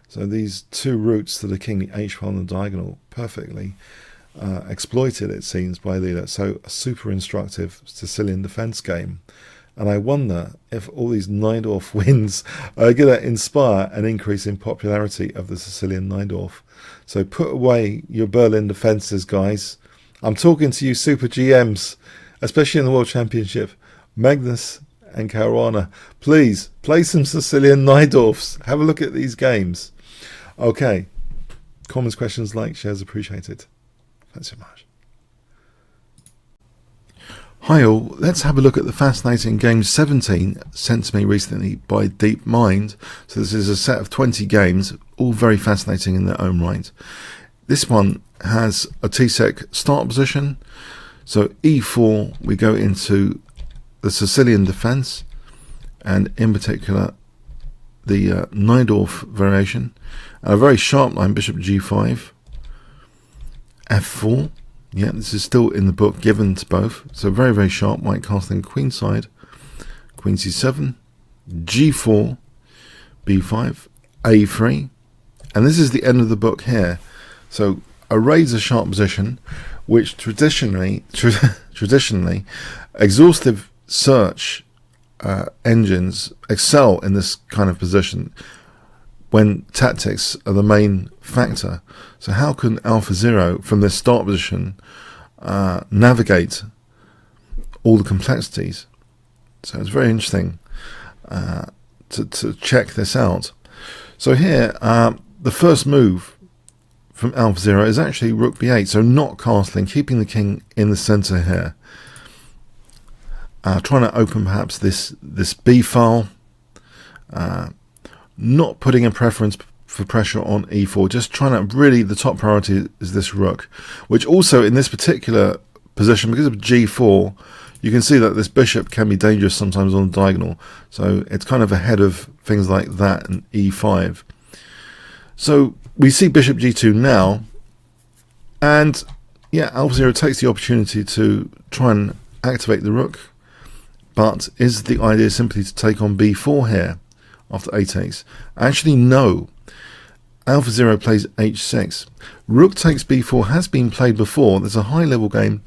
So these two routes to the king, the h-file and the diagonal, perfectly exploited, it seems, by Leela. So a super instructive Sicilian defence game. And I wonder if all these Najdorf wins are going to inspire an increase in popularity of the Sicilian Najdorf. So put away your Berlin defences, guys. I'm talking to you super GMs, especially in the World Championship. Magnus and Caruana, please play some Sicilian Najdorfs. Have a look at these games. Okay. Comments, questions, likes, shares appreciated. Thanks so much. Hi all, let's have a look at the fascinating game 17 sent to me recently by DeepMind. So this is a set of 20 games, all very fascinating in their own right. This one has a T-sec start position. So e4, we go into the Sicilian defence, and in particular the Najdorf variation. A very sharp line, bishop g5, f4. Yeah, this is still in the book, given to both. So very, very sharp. White castling queenside. Queen c7. g4. b5. a3. And this is the end of the book here. So a razor sharp position, which traditionally, exhaustive search engines excel in this kind of position when tactics are the main factor. So how can AlphaZero from this start position navigate all the complexities? So it's very interesting to check this out. So here, the first move from AlphaZero is actually rook b8, so not castling, keeping the king in the center here. Trying to open perhaps this b file. Not putting a preference for pressure on e4, just trying to really, the top priority is this rook, which also in this particular position, because of g4, you can see that this bishop can be dangerous sometimes on the diagonal. So it's kind of ahead of things like that and e5. So we see bishop g2 now, and yeah, AlphaZero takes the opportunity to try and activate the rook, but is the idea simply to take on b4 here? After a takes. Actually, no. AlphaZero plays h6. Rook takes b4 has been played before. There's a high-level game,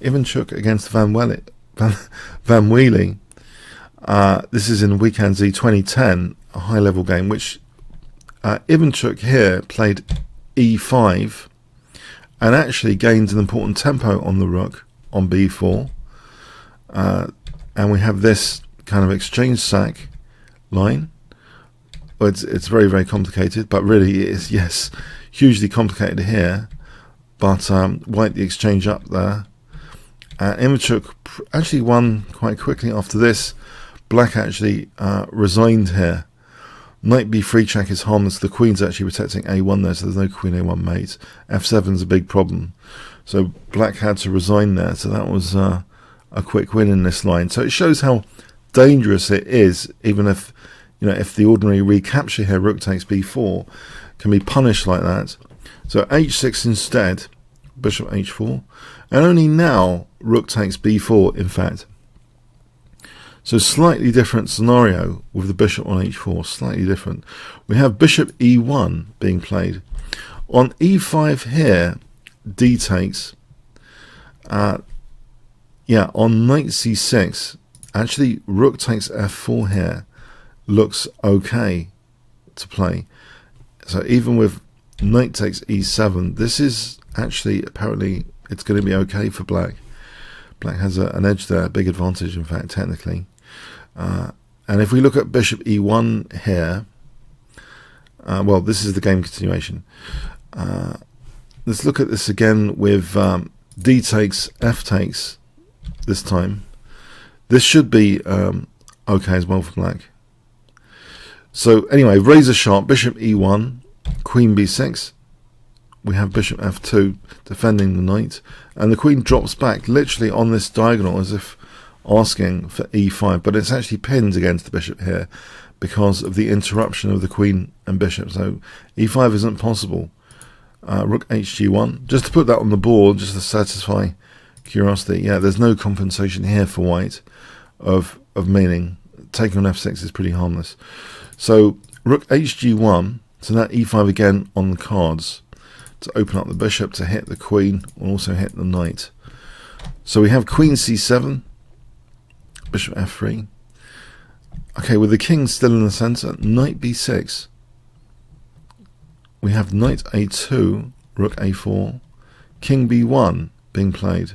Ivanchuk against Van Wheelie. This is in Weekend Z 2010, a high-level game, which Ivanchuk here played e5 and actually gained an important tempo on the rook on b4. And we have this kind of exchange sack line. It's very, very complicated, but really it is, yes, hugely complicated here. But white the exchange up there. Ivanchuk actually won quite quickly after this. Black actually resigned here. Knight b3 check is harmless. The queen's actually protecting a1 there, so there's no queen a1 mate. f7 is a big problem. So black had to resign there, so that was a quick win in this line. So it shows how dangerous it is, even if, you know, if the ordinary recapture here, rook takes b4, can be punished like that. So h6 instead, bishop h4, and only now rook takes b4, in fact. So slightly different scenario with the bishop on h4, slightly different. We have bishop e1 being played. On e5 here, d takes. On knight c6, actually rook takes f4 here looks okay to play. So even with knight takes e7, this is actually, apparently, it's going to be okay for black. Black has an edge there, a big advantage, in fact, technically. And if we look at bishop e1 here, well, this is the game continuation. Let's look at this again with d takes, f takes this time. This should be okay as well for black. So anyway, razor sharp, bishop e1, queen b6. We have bishop f2 defending the knight, and the queen drops back literally on this diagonal as if asking for e5, but it's actually pinned against the bishop here because of the interruption of the queen and bishop. So e5 isn't possible. Rook hg1, just to put that on the board, just to satisfy curiosity. Yeah, there's no compensation here for white of meaning. Taking on f6 is pretty harmless. So rook hg1, so that e5 again on the cards. to open up the bishop to hit the queen and also hit the knight. So we have queen c7, bishop f3. Okay, with the king still in the center, knight b6. We have knight a2, rook a4, king b1 being played.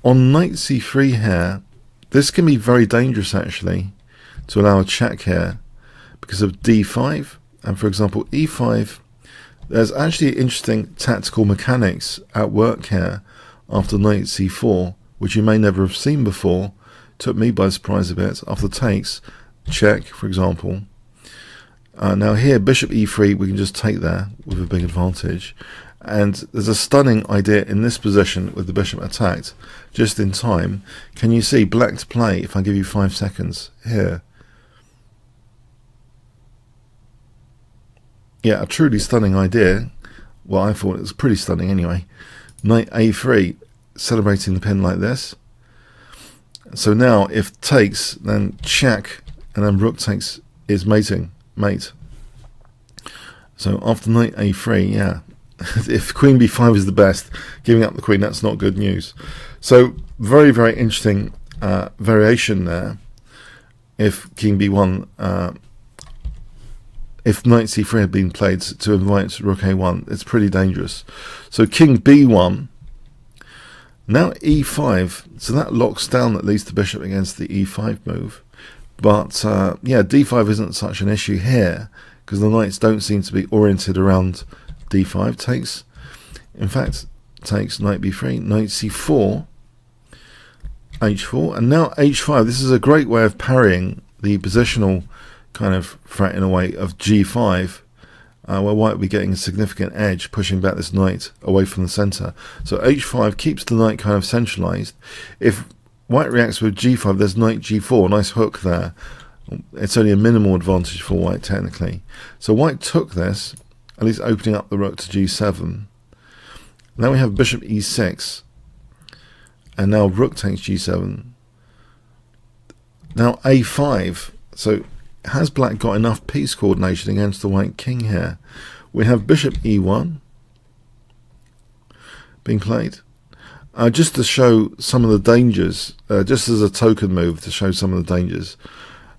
On knight c3 here, this can be very dangerous actually, to allow a check here because of d5 and, for example, e5. There's actually interesting tactical mechanics at work here after knight c4, which you may never have seen before. Took me by surprise a bit. After takes, check, for example. Now here, bishop e3, we can just take there with a big advantage. And there's a stunning idea in this position with the bishop attacked just in time. Can you see black to play if I give you 5 seconds here? Yeah, a truly stunning idea. Well, I thought it was pretty stunning anyway. Knight a3, celebrating the pin like this. So now if takes, then check, and then rook takes is mate. So after knight a3, yeah. If queen b5 is the best, giving up the queen, that's not good news. So very, very interesting variation there. If king b1, if knight c3 had been played to invite rook a1, it's pretty dangerous. So king b1, now e5, so that locks down at least the bishop against the e5 move. But yeah, d5 isn't such an issue here because the knights don't seem to be oriented around d5. Takes, in fact, takes knight b3, knight c4, h4, and now h5. This is a great way of parrying the positional kind of threat in a way of g5, where white will be getting a significant edge, pushing back this knight away from the center. So h5 keeps the knight kind of centralized. If white reacts with g5, there's knight g4, nice hook there. It's only a minimal advantage for white technically. So white took this, at least opening up the rook to g7. Now we have bishop e6, and now rook takes g7. Now a5. So has black got enough piece coordination against the white king here? We have bishop e1 being played. Just to show some of the dangers, just as a token move to show some of the dangers.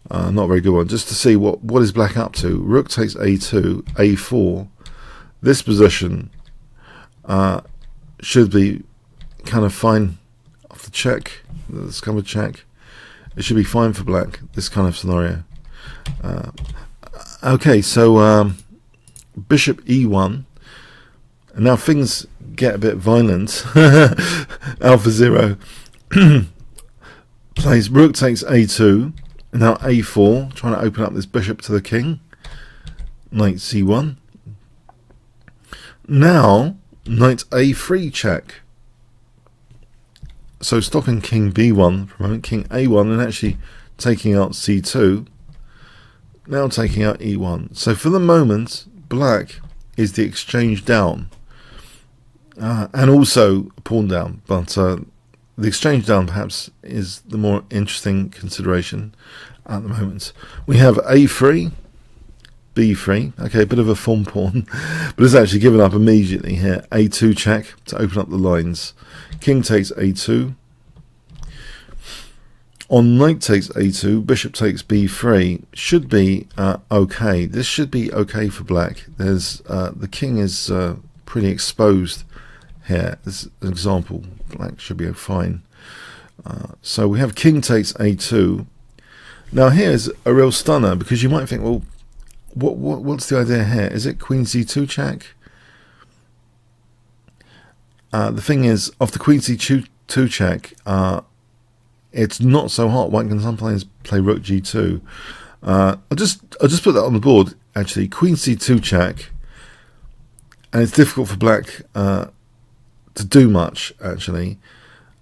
Not a very good one. Just to see what is black up to. Rook takes a2, a4. This position should be kind of fine off the check. This kind of check. It should be fine for black, this kind of scenario. Okay, so bishop e1. And now things get a bit violent. Alpha 0 plays rook takes a2. Now a4, trying to open up this bishop to the king. Knight c1. Now knight a3 check. So stopping king b1 for a moment, king a1, and actually taking out c2. Now taking out e1. So for the moment, black is the exchange down. And also a pawn down. But the exchange down perhaps is the more interesting consideration at the moment. We have a3, b3. Okay, a bit of a form pawn. But it's actually given up immediately here. a2 check to open up the lines. King takes a2. On knight takes a2, bishop takes b3 should be okay. This should be okay for black. There's the king is pretty exposed here. This is an example. Black should be fine. So we have king takes a2. Now here's a real stunner because you might think, well, what's the idea here? Is it queen c2 check? The thing is, after queen c2 check, it's not so hot. White can sometimes play rook g2. I'll just put that on the board. Actually, queen c2 check, and it's difficult for black to do much. Actually,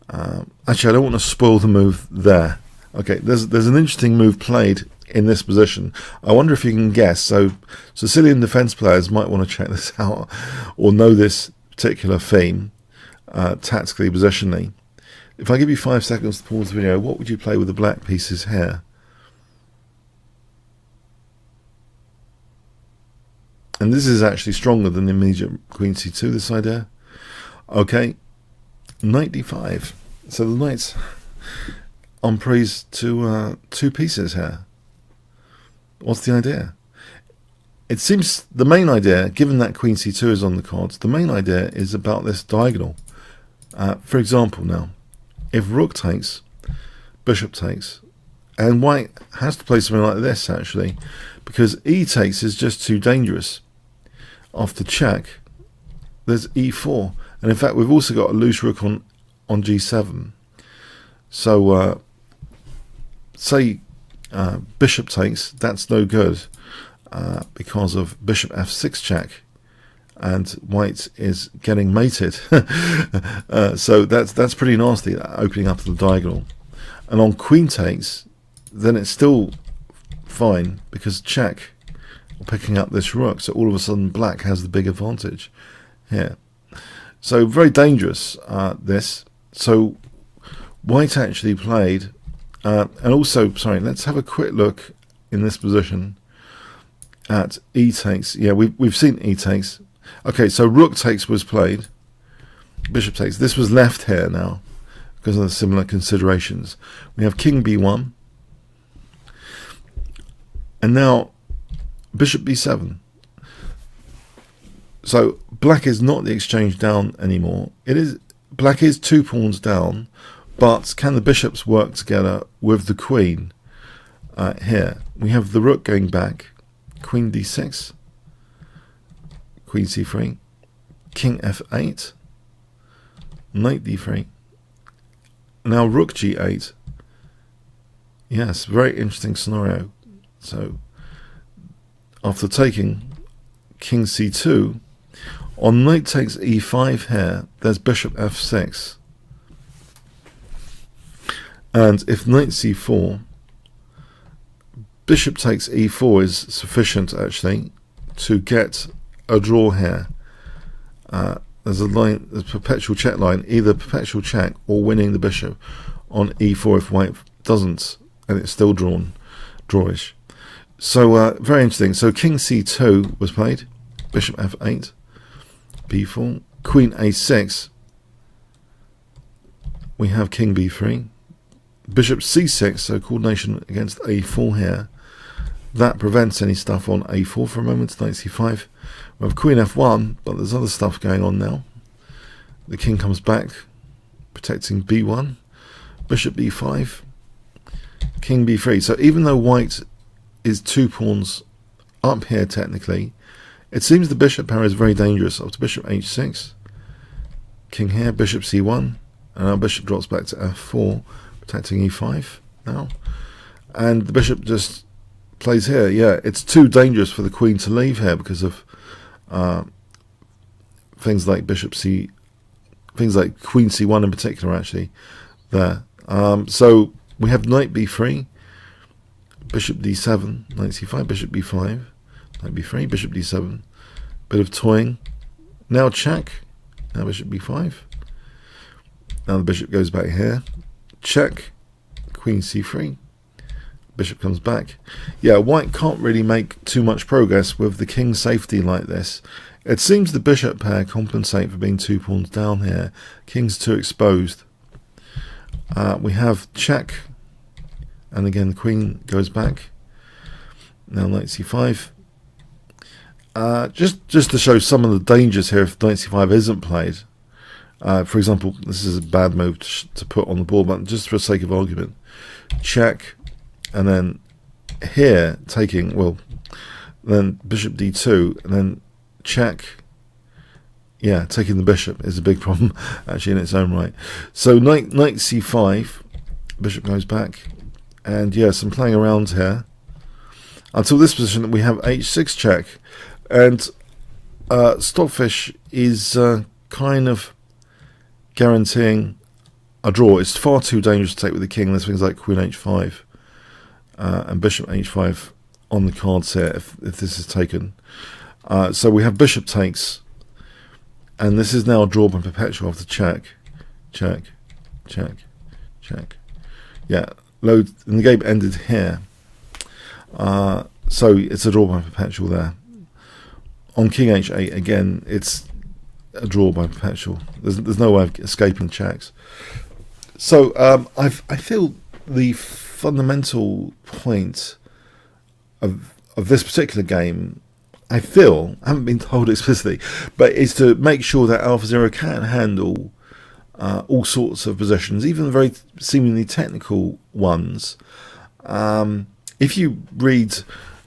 I don't want to spoil the move there. Okay, there's an interesting move played in this position. I wonder if you can guess. So Sicilian defense players might want to check this out or know this particular theme tactically, positionally. If I give you 5 seconds to pause the video, what would you play with the black pieces here? And this is actually stronger than the immediate queen c2, this idea. Okay, knight d5. So the knight's on praise to 2 pieces here. What's the idea? It seems the main idea, given that queen c2 is on the cards, the main idea is about this diagonal. For example now, if rook takes, bishop takes, and white has to play something like this actually, because e takes is just too dangerous. After check, there's e4, and in fact we've also got a loose rook on g7. So say bishop takes, that's no good because of bishop f6 check, and white is getting mated. So that's pretty nasty, opening up the diagonal. And on queen takes, then it's still fine because check, picking up this rook, so all of a sudden black has the big advantage here. So very dangerous, this. So white actually played, and also, sorry, let's have a quick look in this position at e takes. Yeah, we've seen e takes. Okay, so rook takes was played, bishop takes. This was left here now because of the similar considerations. We have king b1, and now bishop b7. So black is not the exchange down anymore. It is, black is 2 pawns down, but can the bishops work together with the queen? Here we have the rook going back, queen d6, queen c3, king f8, knight d3, now rook g8. Yes, very interesting scenario. So after taking king c2, on knight takes e5 here, there's bishop f6. And if knight c4, bishop takes e4 is sufficient actually to get a draw here. There's a line, there's a perpetual check line, either perpetual check or winning the bishop on e4 if white doesn't, and it's still drawish. So very interesting. So king c2 was played, bishop f8, b4, queen a6. We have king b3, bishop c6. So coordination against a4 here. That prevents any stuff on a4 for a moment. Knight c5. We have queen f1, but there's other stuff going on now. The king comes back, protecting b1, bishop b5, king b3. So even though white is 2 pawns up here technically, it seems the bishop pair is very dangerous. After bishop h6, king here, bishop c1, and our bishop drops back to f4, protecting e5 now, and the bishop just plays here. Yeah, it's too dangerous for the queen to leave here because of things like things like queen c1 in particular actually there. So we have knight b3, bishop d7, knight c5, bishop b5, knight b3, bishop d7, bit of toying. Now check, now bishop b5. Now the bishop goes back here, check, queen c3, bishop comes back. Yeah, white can't really make too much progress with the king's safety like this. It seems the bishop pair compensate for being 2 pawns down here. King's too exposed. We have check, and again the queen goes back. Now knight c5. Just to show some of the dangers here if knight c5 isn't played. For example, this is a bad move to put on the board, but just for the sake of argument, check, and then here taking, well, then bishop d2, and then check. Yeah, taking the bishop is a big problem actually in its own right. So knight c5, bishop goes back, and yes, I'm playing around here until this position that we have h6 check, and Stockfish is kind of guaranteeing a draw. It's far too dangerous to take with the king. There's things like queen h5 and bishop h5 on the cards here if this is taken. So we have bishop takes, and this is now a draw by perpetual after check, check, check, check. Yeah, load, and the game ended here. So it's a draw by perpetual there on king h8, again, it's a draw by perpetual. There's no way of escaping checks. So I feel the fundamental point of this particular game, I haven't been told explicitly, but is to make sure that AlphaZero can handle all sorts of positions, even very seemingly technical ones. If you read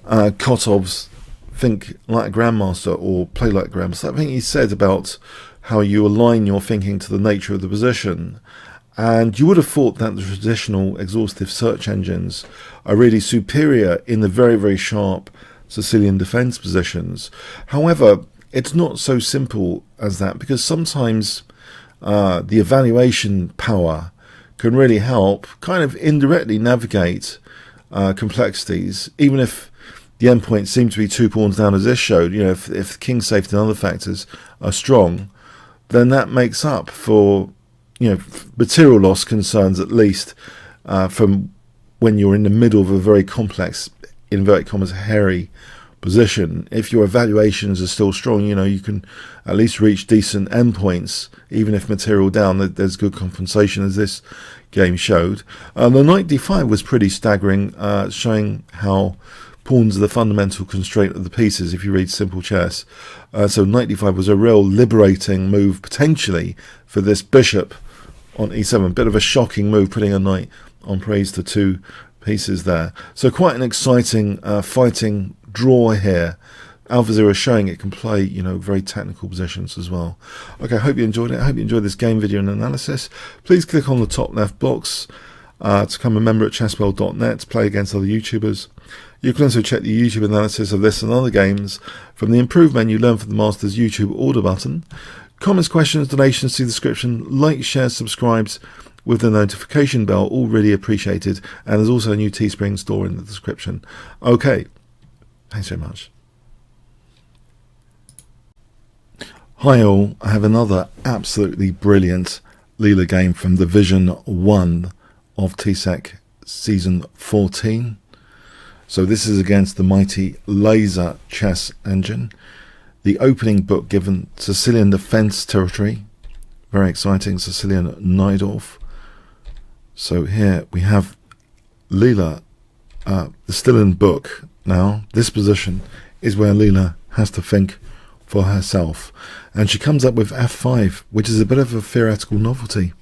Kotov's Think Like a Grandmaster or Play Like a Grandmaster, I think he said about how you align your thinking to the nature of the position. And you would have thought that the traditional exhaustive search engines are really superior in the very, very sharp Sicilian defence positions. However, it's not so simple as that, because sometimes the evaluation power can really help kind of indirectly navigate complexities, even if the endpoint seemed to be 2 pawns down, as this showed. You know, if king safety and other factors are strong, then that makes up for, you know, material loss concerns, at least from when you're in the middle of a very complex, inverted commas, hairy position. If your evaluations are still strong, you know, you can at least reach decent endpoints, even if material down. There's good compensation, as this game showed. The knight d5 was pretty staggering, showing how pawns are the fundamental constraint of the pieces if you read simple chess. So knight d5 was a real liberating move, potentially, for this bishop on e7. Bit of a shocking move, putting a knight on praise to 2 pieces there. So quite an exciting fighting draw here. AlphaZero showing it can play, you know, very technical positions as well. Okay, I hope you enjoyed it. I hope you enjoyed this game video and analysis. Please click on the top left box to become a member at chessworld.net to play against other YouTubers. You can also check the YouTube analysis of this and other games from the Improve menu, Learn from the Masters YouTube order button. Comments, questions, donations, see the description. Like, share, subscribes with the notification bell, all really appreciated. And there's also a new Teespring store in the description. Okay, thanks very much. Hi all, I have another absolutely brilliant Leela game from Division 1 of TSEC Season 14. So this is against the mighty Laser Chess Engine. The opening book given Sicilian Defence Territory. Very exciting, Sicilian Najdorf. So here we have Leela, still in book now. This position is where Leela has to think for herself. And she comes up with f5, which is a bit of a theoretical novelty.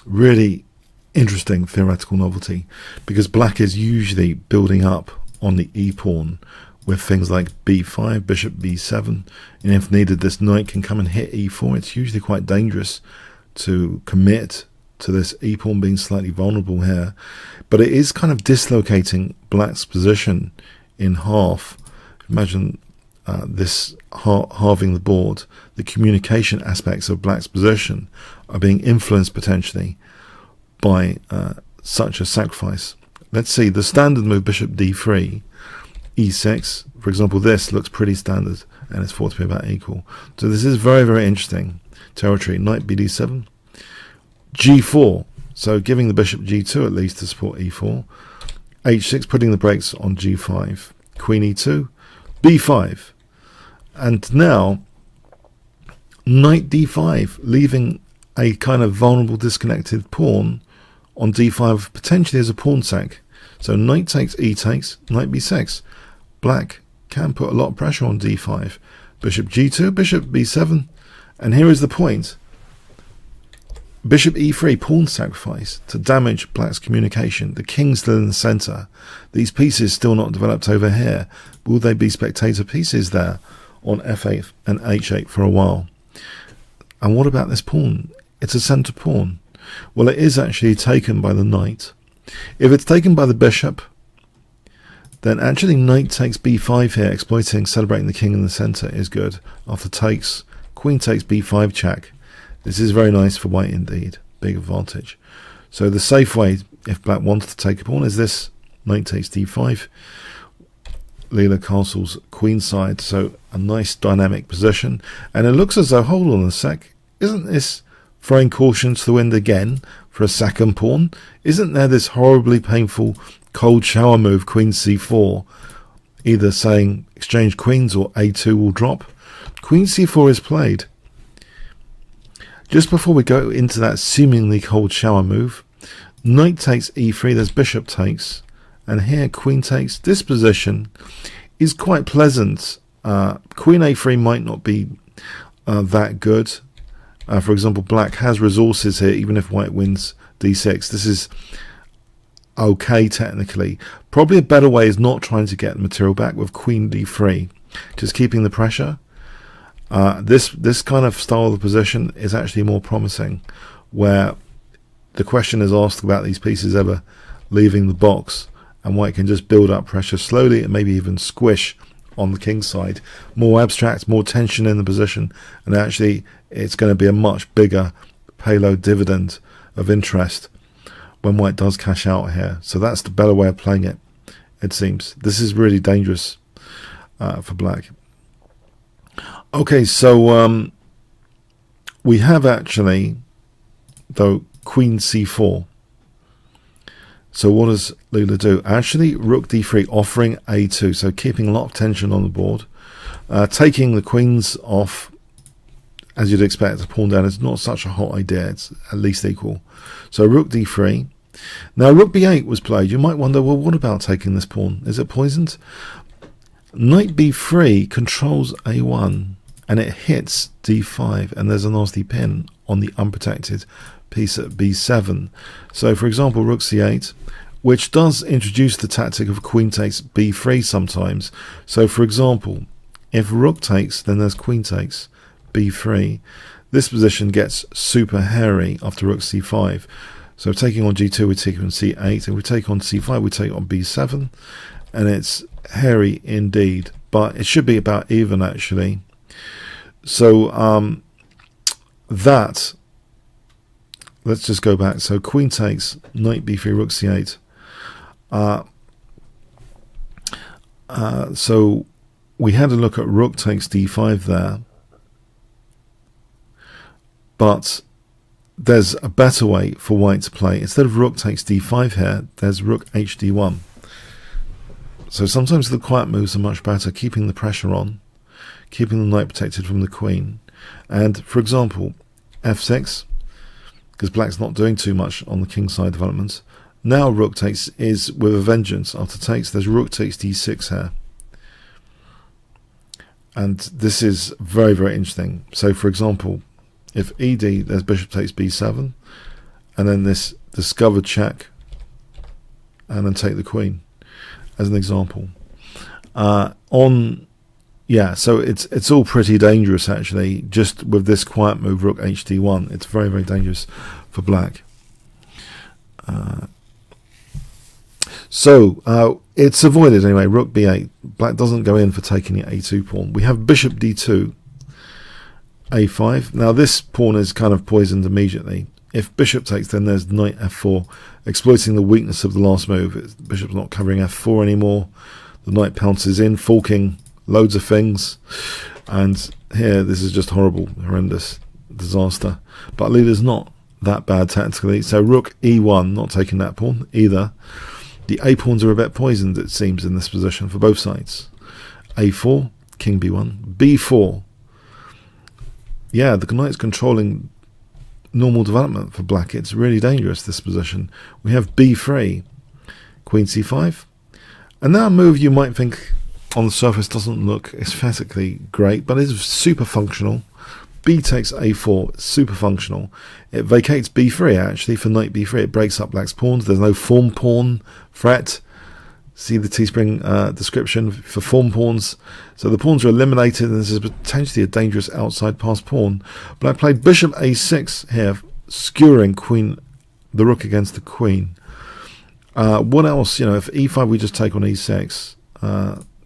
Really interesting theoretical novelty, because black is usually building up on the e-pawn with things like b5, bishop b7, and if needed this knight can come and hit e4. It's usually quite dangerous to commit to this e-pawn being slightly vulnerable here, but it is kind of dislocating black's position in half. Imagine this halving the board. The communication aspects of black's position are being influenced potentially by such a sacrifice. Let's see, the standard move, bishop d3, e6, for example, this looks pretty standard and it's thought to be about equal. So this is very, very interesting territory. Knight bd7, g4, so giving the bishop g2 at least to support e4, h6, putting the brakes on g5, queen e2, b5, and now knight d5, leaving a kind of vulnerable disconnected pawn on d5 potentially as a pawn sack. So knight takes, e takes, knight b6. Black can put a lot of pressure on d5. Bishop g2, bishop b7, and here is the point. Bishop e3, pawn sacrifice to damage black's communication. The king's still in the center. These pieces still not developed over here. Will they be spectator pieces there on f8 and h8 for a while? And what about this pawn? It's a center pawn. Well, it is actually taken by the knight. If it's taken by the bishop, then actually knight takes b5 here, exploiting, celebrating the king in the center is good. After takes, queen takes b5 check. This is very nice for white indeed. Big advantage. So the safe way, if black wants to take a pawn, is this. Knight takes d5. Leela castles queenside, so a nice dynamic position. And it looks as though, hold on a sec, isn't this throwing caution to the wind again for a second pawn? Isn't there this horribly painful cold shower move, queen c4, either saying exchange queens or a2 will drop. Queen c4 is played. Just before we go into that seemingly cold shower move, knight takes e3, there's bishop takes, and here queen takes. This position is quite pleasant. Queen a3 might not be that good. For example, black has resources here, even if white wins d6. This is okay technically. Probably a better way is not trying to get the material back with queen d3, just keeping the pressure. This kind of style of position is actually more promising, where the question is asked about these pieces ever leaving the box, and white can just build up pressure slowly and maybe even squish on the king side. More abstract, more tension in the position, and actually it's going to be a much bigger payload dividend of interest when white does cash out here. So that's the better way of playing it, it seems. This is really dangerous for black. Okay, so we have actually, though, queen c4. So what does Lula do? Actually, rook d3, offering a2, so keeping a lot of tension on the board. Taking the queens off, as you'd expect, a pawn down is not such a hot idea. It's at least equal. So rook d3. Now rook b8 was played. You might wonder, well, what about taking this pawn? Is it poisoned? Knight b3 controls a1, and it hits d5, and there's a nasty pin on the unprotected piece at b7. So for example, rook c8, which does introduce the tactic of queen takes b3 sometimes. So for example, if rook takes, then there's queen takes b3. This position gets super hairy after rook c5. So taking on g2, we take on c8, and we take on c5, we take on b7, and it's hairy indeed, but it should be about even actually. So that, let's just go back. So queen takes, knight b3, rook c8. So we had a look at rook takes d5 there, but there's a better way for white to play. Instead of rook takes d5 here, there's rook hd1. So sometimes the quiet moves are much better, keeping the pressure on, keeping the knight protected from the queen. And for example, f6, because black's not doing too much on the king side developments. Now rook takes is with a vengeance. After takes, there's rook takes d6 here. And this is very, very interesting. So for example, if ed, there's bishop takes b7, and then this discovered check, and then take the queen, as an example. So it's all pretty dangerous actually. Just with this quiet move, rook hd1, it's very, very dangerous for black. So it's avoided anyway. Rook b8. Black doesn't go in for taking the a2 pawn. We have bishop d2, a5. Now this pawn is kind of poisoned immediately. If bishop takes, then there's knight f4, exploiting the weakness of the last move. Bishop's not covering f4 anymore. The knight pounces in, forking loads of things. And here, this is just horrible, horrendous disaster. But Lula's not that bad tactically. So rook e1, not taking that pawn either. The a pawns are a bit poisoned, it seems, in this position for both sides. a4, king b1, b4. Yeah, the knight's controlling normal development for black. It's really dangerous, this position. We have b3, queen c5. And now a move you might think on the surface doesn't look aesthetically great, but is super functional. B takes a4, super functional. It vacates b3 actually for knight b3. It breaks up black's pawns. There's no form pawn threat. See the Teespring description for form pawns. So the pawns are eliminated, and this is potentially a dangerous outside pass pawn. But I played bishop a6 here, skewering the rook against the queen. What else? If e5 we just take on e6.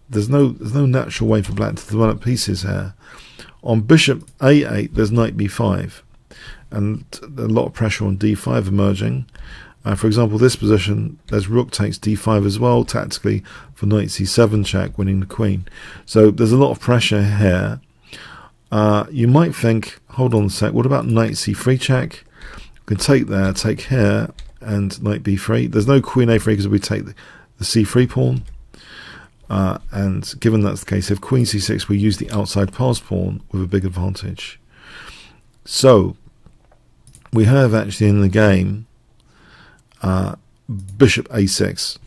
There's no natural way for black to develop pieces here. On bishop a8, there's knight b5, and a lot of pressure on d5 emerging. For example, this position, there's rook takes d5 as well, tactically, for knight c7 check, winning the queen. So there's a lot of pressure here. You might think, hold on a sec, what about knight c3 check? We can take there, take here, and knight b3. There's no queen a3 because we take the c3 pawn. and given that's the case, if queen c6, we use the outside passed pawn with a big advantage. So we have actually in the game bishop a6.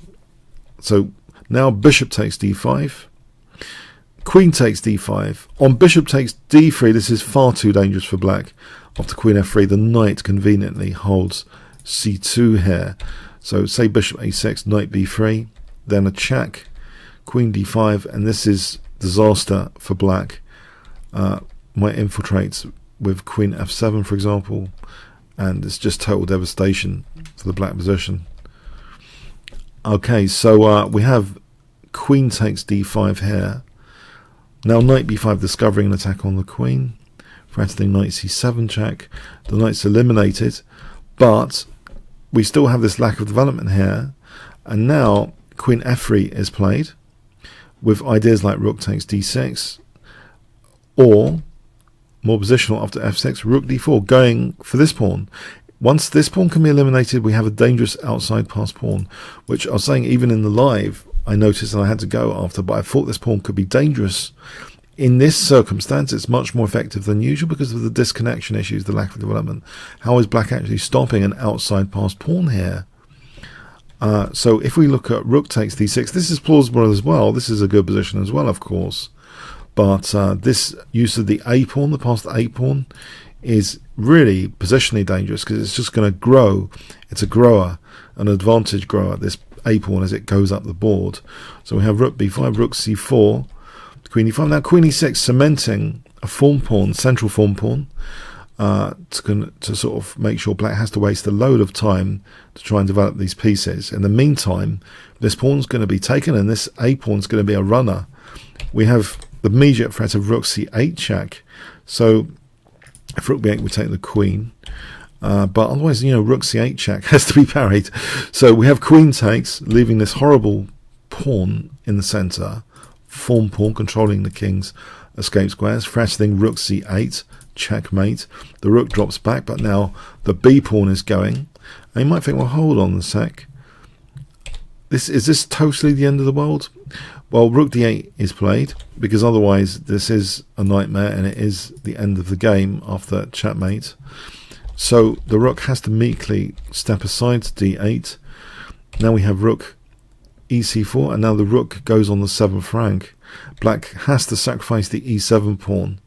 So now bishop takes d5, queen takes d5. On bishop takes d3, this is far too dangerous for black. After queen f3, the knight conveniently holds c2 here. So say bishop a6, knight b3, then a check, queen d5, and this is disaster for black. Might infiltrate with queen f7, for example, and it's just total devastation for the black position. Okay, so we have queen takes d5 here. Now knight b5, discovering an attack on the queen. Threatening knight c7 check. The knight's eliminated, but we still have this lack of development here. And now queen f3 is played with ideas like rook takes d6, or more positional after f6, rook d4, going for this pawn. Once this pawn can be eliminated, we have a dangerous outside pass pawn, which I was saying even in the live, I noticed and I had to go after, but I thought this pawn could be dangerous. In this circumstance, it's much more effective than usual because of the disconnection issues, the lack of development. How is black actually stopping an outside pass pawn here? So if we look at rook takes d6, this is plausible as well. This is a good position as well, of course. But this use of the a pawn, the passed a pawn, is really positionally dangerous because it's just going to grow. It's a grower, an advantage grower, this a pawn, as it goes up the board. So we have rook b5, rook c4, queen e5. Now queen e6, cementing a form pawn, central form pawn, to sort of make sure black has to waste a load of time to try and develop these pieces. In the meantime, this pawn's going to be taken and this a pawn's going to be a runner. We have the immediate threat of rook c8 check. So if rook b8, we take the queen. But otherwise, rook c8 check has to be parried. So we have queen takes, leaving this horrible pawn in the center, form pawn controlling the king's escape squares, threatening rook c8, checkmate. The rook drops back, but now the b pawn is going. And you might think, well, hold on a sec. Is this totally the end of the world? Well, rook d8 is played, because otherwise this is a nightmare and it is the end of the game after checkmate. So the rook has to meekly step aside to d8. Now we have rook ec4, and now the rook goes on the 7th rank. Black has to sacrifice the e7 pawn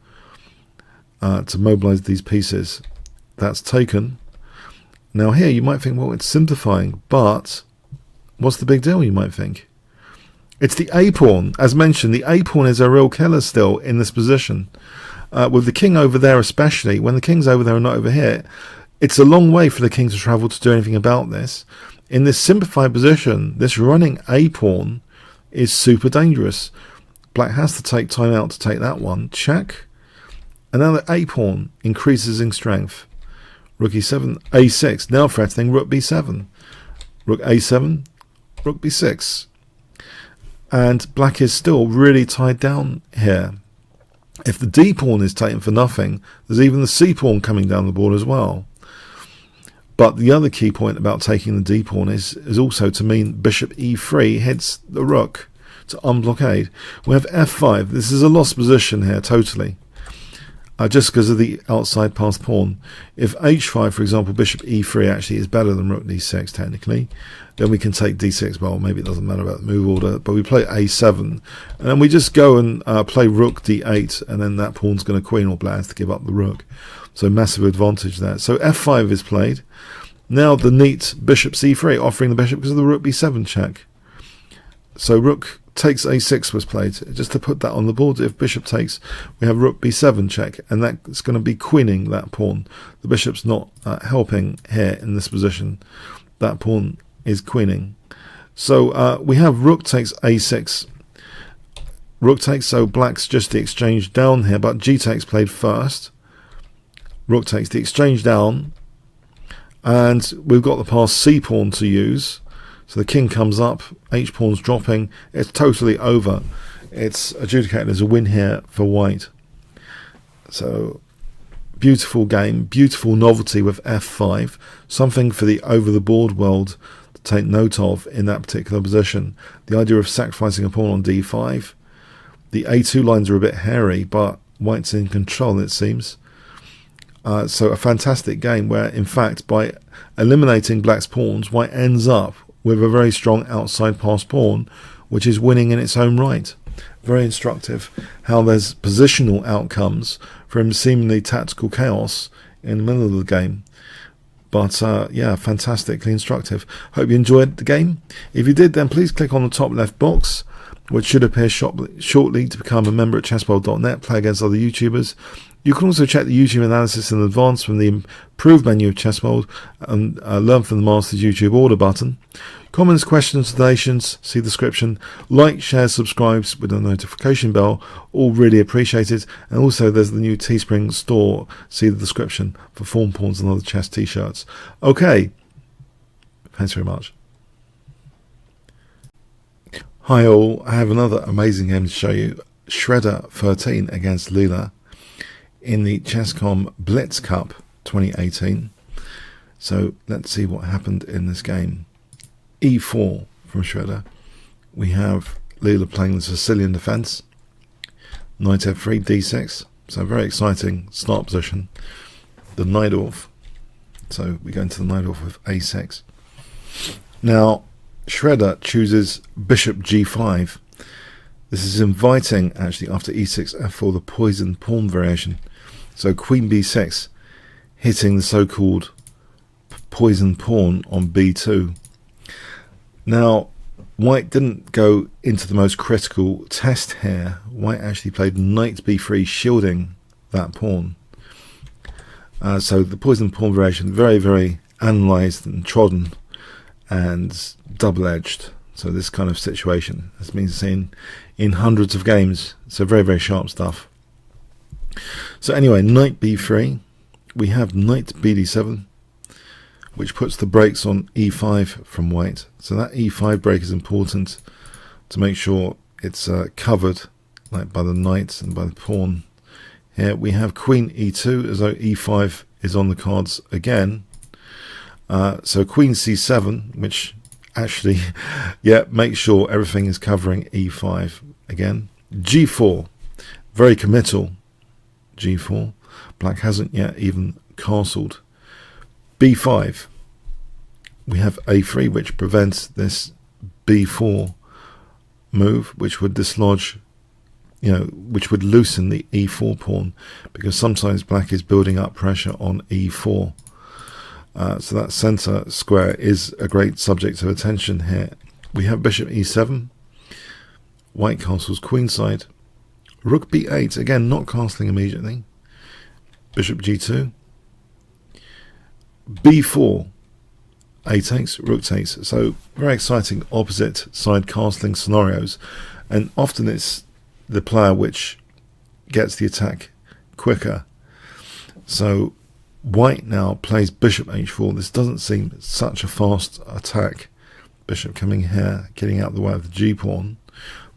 to mobilize these pieces. That's taken. Now here you might think, well, it's simplifying, but what's the big deal, you might think? It's the a pawn. As mentioned, the a pawn is a real killer still in this position. With the king over there especially, when the king's over there and not over here, it's a long way for the king to travel to do anything about this. In this simplified position, this running a pawn is super dangerous. Black has to take time out to take that one. Check. And now the a pawn increases in strength. Rook e7, a6, now threatening rook b7. Rook a7, rook b6. And black is still really tied down here. If the d pawn is taken for nothing, there's even the c pawn coming down the board as well. But the other key point about taking the d pawn is also to mean bishop e3 hits the rook to unblockade. We have f5. This is a lost position here, totally. Just because of the outside passed pawn. If h5, for example, bishop e3 actually is better than rook d6 technically, then we can take d6. Well, maybe it doesn't matter about the move order, but we play a7, and then we just go and play rook d8, and then that pawn's going to queen, or black has to give up the rook. So massive advantage there. So f5 is played. Now the neat bishop c3, offering the bishop because of the rook b7 check. So rook takes a6 was played, just to put that on the board. If bishop takes, we have rook b7 check, and that's going to be queening that pawn. The bishop's not helping here in this position. That pawn is queening. So we have rook takes a6. Rook takes, so black's just the exchange down here, but g takes played first. Rook takes the exchange down, and we've got the passed c pawn to use. So the king comes up, h pawn's dropping, it's totally over. It's adjudicated as a win here for white. So beautiful game, beautiful novelty with f5, something for the over the board world to take note of in that particular position. The idea of sacrificing a pawn on d5. The a2 lines are a bit hairy, but white's in control, it seems. So a fantastic game where, in fact, by eliminating black's pawns, white ends up with a very strong outside pass pawn, which is winning in its own right. Very instructive how there's positional outcomes from seemingly tactical chaos in the middle of the game. But yeah, fantastically instructive. Hope you enjoyed the game. If you did, then please click on the top left box, which should appear shortly, to become a member at chessworld.net, play against other YouTubers. You can also check the YouTube analysis in advance from the improved menu of Chessworld and learn from the Masters YouTube order button. Comments, questions, donations, see the description. Like, share, subscribes with the notification bell, all really appreciated. And also there's the new Teespring store, see the description, for form pawns and other chess t-shirts. Okay, thanks very much. Hi all, I have another amazing game to show you. Shredder 13 against Leela in the Chess.com Blitz Cup 2018. So let's see what happened in this game. E4 from Shredder. We have Leela playing the Sicilian defense. Knight f3, d6. So very exciting start position. The Najdorf. So we go into the Najdorf with a6. Now Shredder chooses bishop g5. This is inviting, actually, after e6, f4, the poison pawn variation. So queen b6, hitting the so-called poison pawn on b2. Now, white didn't go into the most critical test here. White actually played knight b3, shielding that pawn. So the poison pawn variation, very, very analysed and trodden and double-edged. So this kind of situation has been seen in hundreds of games. So very, very sharp stuff. So anyway, knight b3. We have knight bd7, which puts the brakes on e5 from white. So that e5 break is important to make sure it's covered, like by the knight and by the pawn. Here we have queen e2, as though e5 is on the cards again. So queen c7, which actually, yeah, make sure everything is covering e5 again. g4, very committal. g4, black hasn't yet even castled. b5, we have a3, which prevents this b4 move, which would dislodge, which would loosen the e4 pawn, because sometimes black is building up pressure on e4. So that center square is a great subject of attention here. We have bishop e7, white castles queenside, rook b8, again not castling immediately, bishop g2, b4, a takes, rook takes. So very exciting opposite side castling scenarios, and often it's the player which gets the attack quicker. So white now plays bishop h4. This doesn't seem such a fast attack. Bishop coming here, getting out the way of the g-pawn.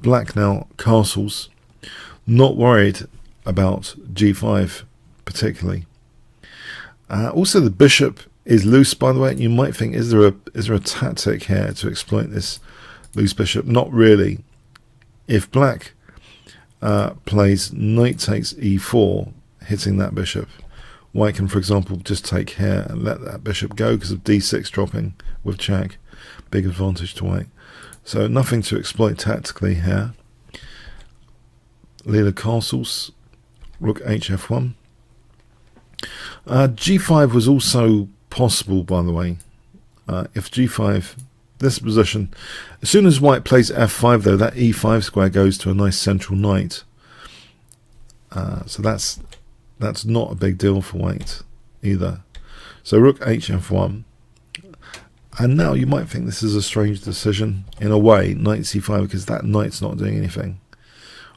Black now castles, not worried about g5 particularly. Also the bishop is loose, by the way. You might think, is there a tactic here to exploit this loose bishop? Not really. If black plays knight takes e4, hitting that bishop, white can, for example, just take here and let that bishop go because of d6 dropping with check. Big advantage to white. So nothing to exploit tactically here. Leela castles, rook hf1. G5 was also possible, by the way. If g5, this position, as soon as white plays f5, though, that e5 square goes to a nice central knight. So that's not a big deal for white either. So rook hf1. And now you might think this is a strange decision in a way, knight c5, because that knight's not doing anything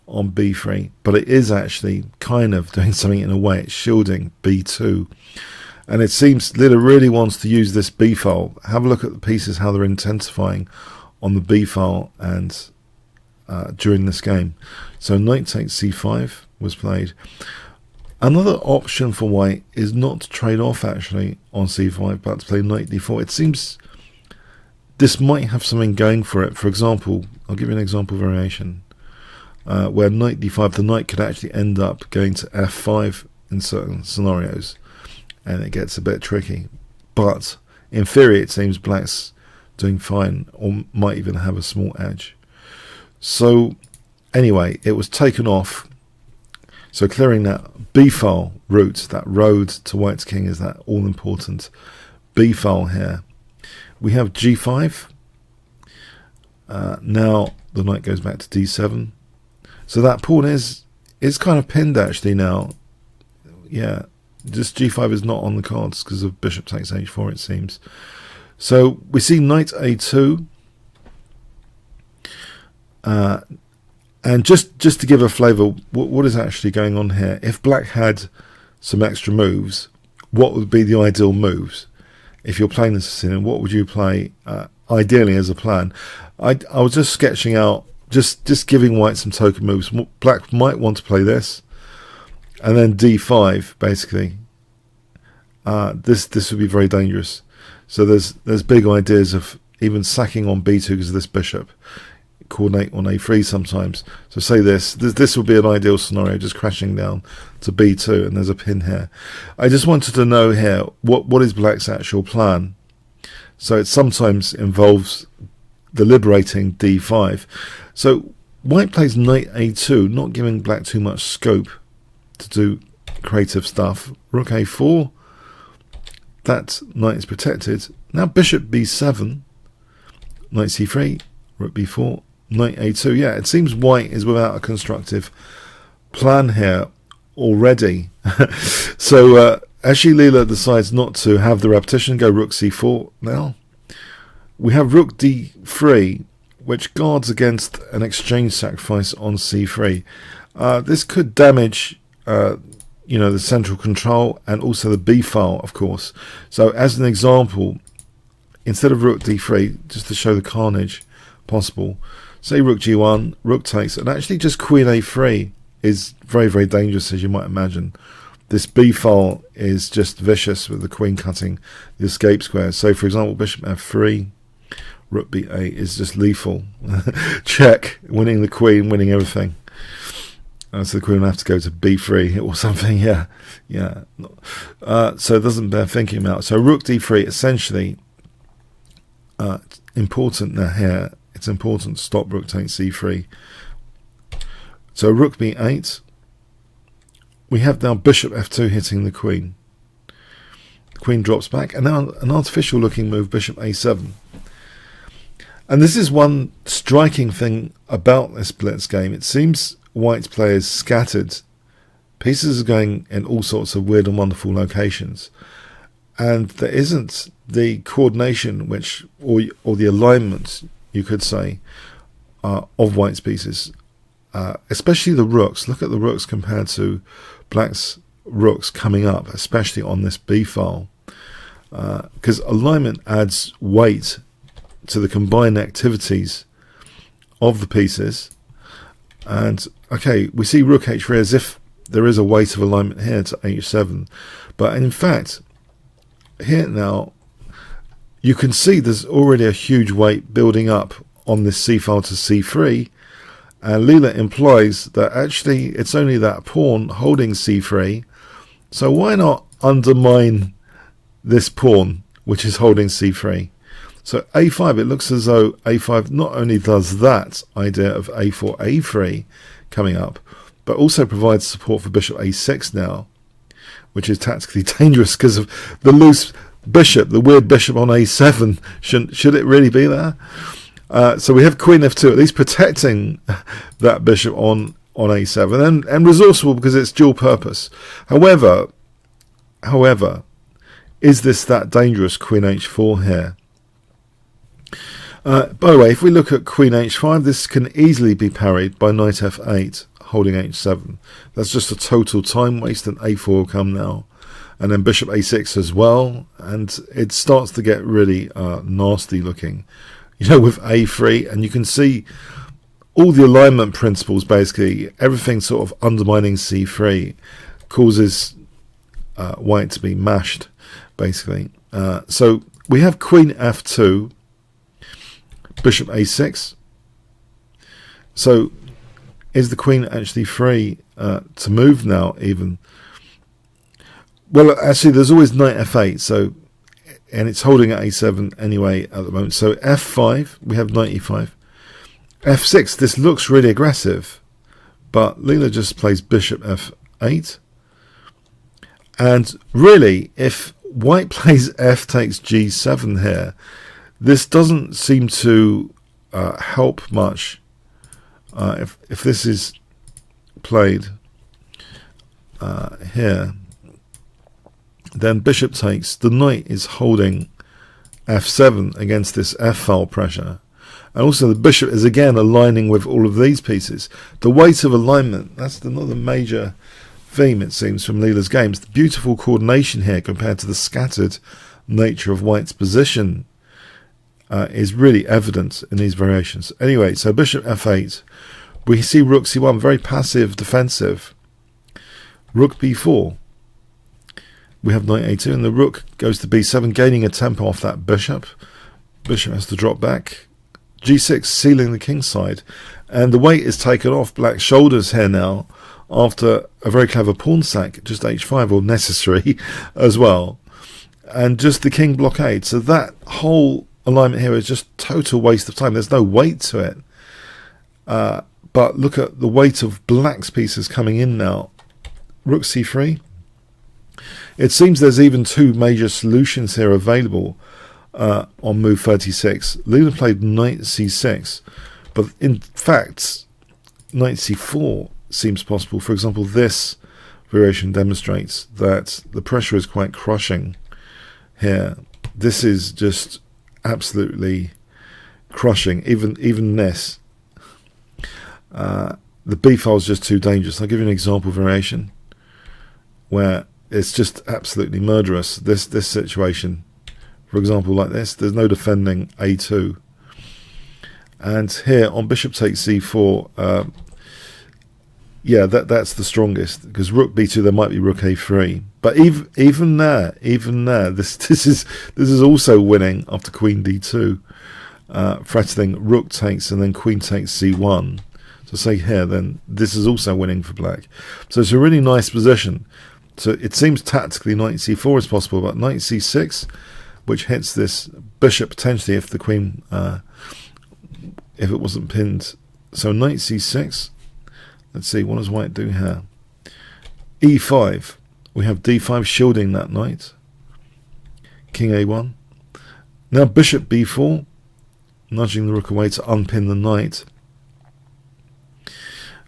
on b3, but it is actually kind of doing something in a way. It's shielding b2, and it seems Leela really wants to use this b file. Have a look at the pieces, how they're intensifying on the b file and during this game. So knight takes c5 was played. Another option for white is not to trade off actually on c5, but to play knight d4. It seems this might have something going for it. For example, I'll give you an example variation where knight d5, the knight could actually end up going to f5 in certain scenarios, and it gets a bit tricky. But in theory, it seems black's doing fine, or might even have a small edge. So anyway, it was taken off. So clearing that b-file route, that road to white's king, is that all-important b-file here. We have g5. Now the knight goes back to d7. So that pawn is kind of pinned actually now. Yeah, just g5 is not on the cards because of bishop takes h4, it seems. So we see knight a2. And just to give a flavour, what is actually going on here? If black had some extra moves, what would be the ideal moves? If you're playing the Sicilian, what would you play ideally as a plan? I was just sketching out, just giving white some token moves. Black might want to play this, and then d5 basically. This would be very dangerous. So there's big ideas of even sacking on b2 because of this bishop. Coordinate on a3 sometimes. So say this would be an ideal scenario, just crashing down to b2, and there's a pin here. I just wanted to know here what is black's actual plan. So it sometimes involves the liberating d5. So white plays knight a2, not giving black too much scope to do creative stuff. Rook a4, that knight is protected. Now bishop b7, knight c3, rook b4, knight a2. Yeah, it seems white is without a constructive plan here already. So actually Leela decides not to have the repetition, go rook c4 now. We have rook d3, which guards against an exchange sacrifice on c3. This could damage the central control and also the b-file, of course. So as an example, instead of rook d3, just to show the carnage possible, say rook g1, rook takes, and actually just queen a3 is very, very dangerous, as you might imagine. This b-file is just vicious with the queen cutting the escape square. So for example, bishop f3, rook b8 is just lethal. Check, winning the queen, winning everything. So the queen will have to go to b3 or something. Yeah. So it doesn't bear thinking about. So rook d3 essentially important now here. It's important to stop rook takes c3. So rook b8. We have now bishop f2 hitting the queen. The queen drops back, and now an artificial looking move, bishop a7. And this is one striking thing about this blitz game. It seems white players scattered. Pieces are going in all sorts of weird and wonderful locations, and there isn't the coordination or the alignment, you could say, of white's pieces, especially the rooks. Look at the rooks compared to black's rooks coming up, especially on this b-file, because alignment adds weight to the combined activities of the pieces. And okay, we see rook h3 as if there is a weight of alignment here to h7, but in fact here now you can see there's already a huge weight building up on this c-file to c3, and Leela implies that actually it's only that pawn holding c3, so why not undermine this pawn which is holding c3? So a5, it looks as though a5 not only does that idea of a4, a3 coming up, but also provides support for bishop a6 now, which is tactically dangerous because of the loose bishop, the weird bishop on a7. Should it really be there? So we have queen f2, at least protecting that bishop on a7, and resourceful because it's dual purpose. However, is this that dangerous queen h4 here? By the way, if we look at queen h5, this can easily be parried by knight f8 holding h7. That's just a total time waste, and a4 will come now, and then bishop a6 as well, and it starts to get really nasty looking, with a3, and you can see all the alignment principles, basically everything sort of undermining c3 causes white to be mashed, basically. So we have queen f2. bishop a6. So is the queen actually free to move now even? Well, actually there's always knight f8, so, and it's holding at a7 anyway at the moment. So f5, we have knight e5. f6, this looks really aggressive, but Leela just plays bishop f8. And really, if white plays f takes g7 here, this doesn't seem to help much. If this is played here, then bishop takes, the knight is holding f7 against this f-file pressure. And also the bishop is again aligning with all of these pieces. The weight of alignment, that's another major theme, it seems, from Leela's games. The beautiful coordination here compared to the scattered nature of white's position is really evident in these variations. Anyway, so bishop f8, we see rook c1, very passive, defensive. Rook b4, we have knight a2, and the rook goes to b7, gaining a tempo off that bishop. Bishop has to drop back. g6, sealing the king side, and the weight is taken off black's shoulders here now, after a very clever pawn sack, just h5, or necessary as well, and just the king blockade. So that whole alignment here is just total waste of time. There's no weight to it. But look at the weight of black's pieces coming in now. Rook c3. It seems there's even two major solutions here available on move 36. Leela played knight c6, but in fact, knight c4 seems possible. For example, this variation demonstrates that the pressure is quite crushing here. This is just absolutely crushing. Even this, the b file is just too dangerous. I'll give you an example variation where it's just absolutely murderous. This situation, for example, like this, there's no defending a2, and here on bishop takes c4. Yeah, that's the strongest, because rook b2, there might be rook a3, but even there, this is also winning after queen d2, threatening rook takes and then queen takes c1. So say here, then this is also winning for black. So it's a really nice position. So it seems tactically knight c4 is possible, but knight c6, which hits this bishop potentially if the queen, if it wasn't pinned. So knight c6. Let's see, what does white do here? e5. We have d5 shielding that knight. King a1. Now bishop b4, nudging the rook away to unpin the knight.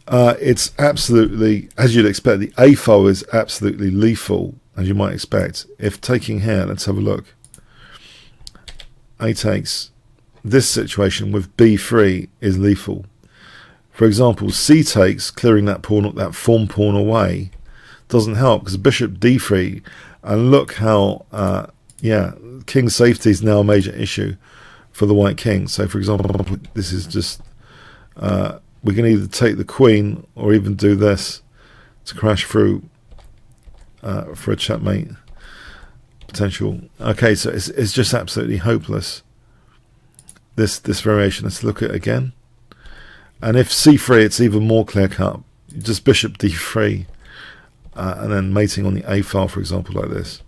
It's absolutely, as you'd expect, the a file is absolutely lethal, as you might expect. If taking here, let's have a look. A takes, this situation with b3 is lethal. For example, c takes, clearing that pawn, that form pawn away, doesn't help, because bishop d3, and look how, king safety is now a major issue for the white king. So for example, this is just, we can either take the queen or even do this to crash through for a checkmate potential. Okay, so it's just absolutely hopeless, this variation. Let's look at it again. And if c3, it's even more clear cut. Just bishop d3, and then mating on the a file, for example, like this.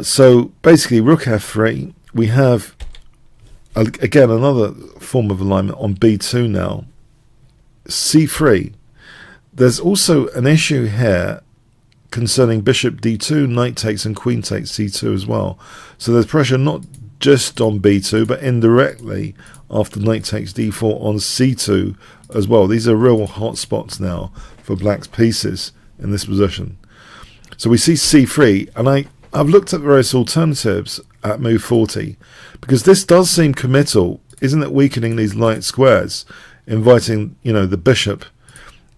So basically, rook f3. We have again another form of alignment on b2 now. c3. There's also an issue here concerning bishop d2, knight takes, and queen takes c2 as well. So there's pressure not just on b2, but indirectly after knight takes d4 on c2 as well. These are real hot spots now for black's pieces in this position. So we see c3, and I've looked at various alternatives at move 40, because this does seem committal. Isn't it weakening these light squares, inviting, the bishop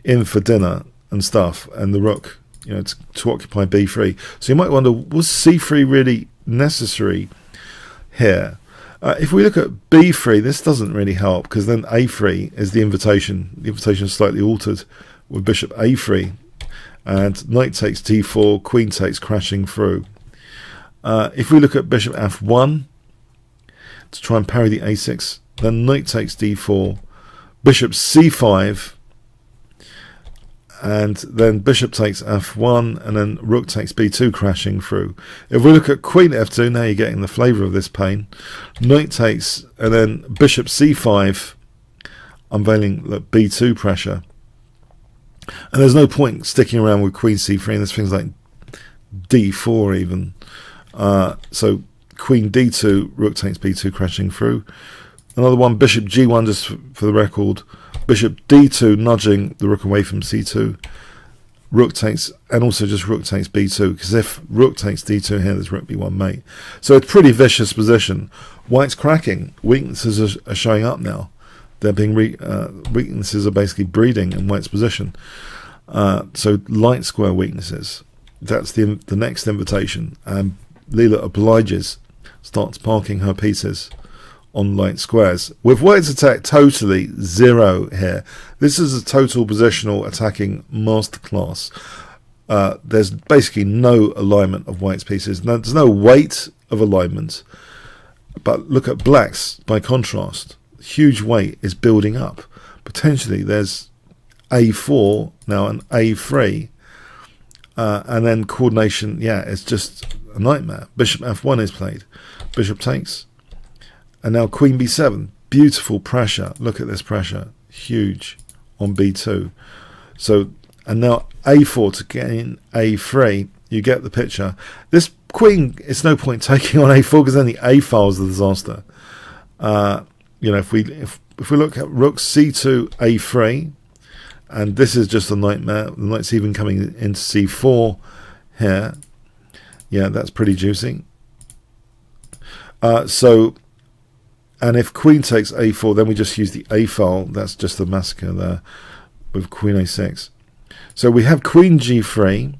in for dinner and stuff, and the rook, to occupy b3. So you might wonder, was c3 really necessary here? If we look at b3, this doesn't really help, because then a3 is the invitation. The invitation is slightly altered with bishop a3, and knight takes d4, queen takes, crashing through. If we look at bishop f1, to try and parry the a6. Then knight takes d4, bishop c5, and then bishop takes f1, and then rook takes b2, crashing through. If we look at queen f2, now you're getting the flavour of this pain. Knight takes, and then bishop c5, unveiling the b2 pressure. And there's no point sticking around with queen c3, and there's things like d4 even. So queen d2, rook takes b2, crashing through. Another one, bishop g1, just for the record. Bishop d2, nudging the rook away from c2. Rook takes, and also just rook takes b2, because if rook takes d2 here, there's rook b1 mate. So it's a pretty vicious position. White's cracking. Weaknesses are showing up now. They're being weaknesses are basically breeding in White's position. So light square weaknesses. That's the next invitation. And Leela obliges, starts parking her pieces on light squares. With White's attack totally zero here. This is a total positional attacking masterclass. There's basically no alignment of White's pieces. There's no weight of alignment. But look at Black's by contrast. Huge weight is building up. Potentially there's a4 now and a3, and then coordination, yeah, it's just a nightmare. Bishop f1 is played, bishop takes, and now queen b7. Beautiful pressure. Look at this pressure, huge on b2. So, and now a4 to gain a3. You get the picture. This queen, it's no point taking on a4, because then the a file is a disaster. You know, if we look at rook c2 a3, and this is just a nightmare. The knight's even coming into c4 here. Yeah, that's pretty juicy. So, and if queen takes a4, then we just use the a file. That's just a massacre there with queen a6. So we have queen g3.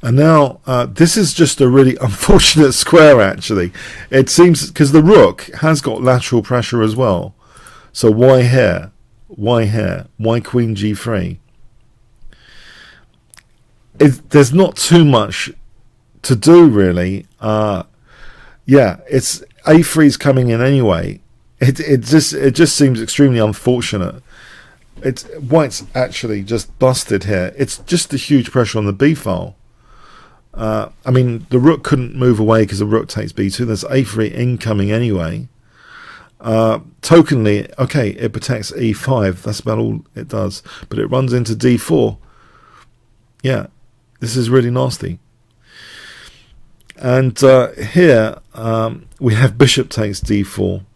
And now, this is just a really unfortunate square, actually. It seems, because the rook has got lateral pressure as well. So why here? Why here? Why queen g3? There's not too much to do, really. Yeah, it's a3's coming in anyway. It just seems extremely unfortunate. White's actually just busted here. It's just a huge pressure on the b file. I mean, the rook couldn't move away because the rook takes b2. There's a3 incoming anyway. Tokenly, okay, it protects e5. That's about all it does. But it runs into d4. Yeah, this is really nasty. And here we have bishop takes d4.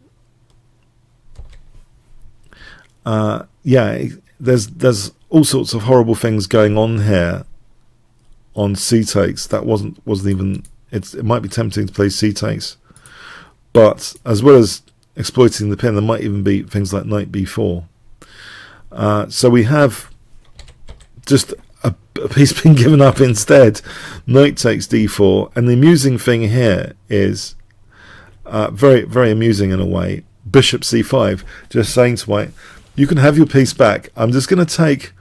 Yeah, there's all sorts of horrible things going on here. On c takes, that wasn't even. It might be tempting to play c takes, but as well as exploiting the pin, there might even be things like knight b4. So we have just a piece being given up instead. Knight takes d4, and the amusing thing here is very, very amusing in a way. Bishop c5, just saying to White, you can have your piece back. I'm just going to take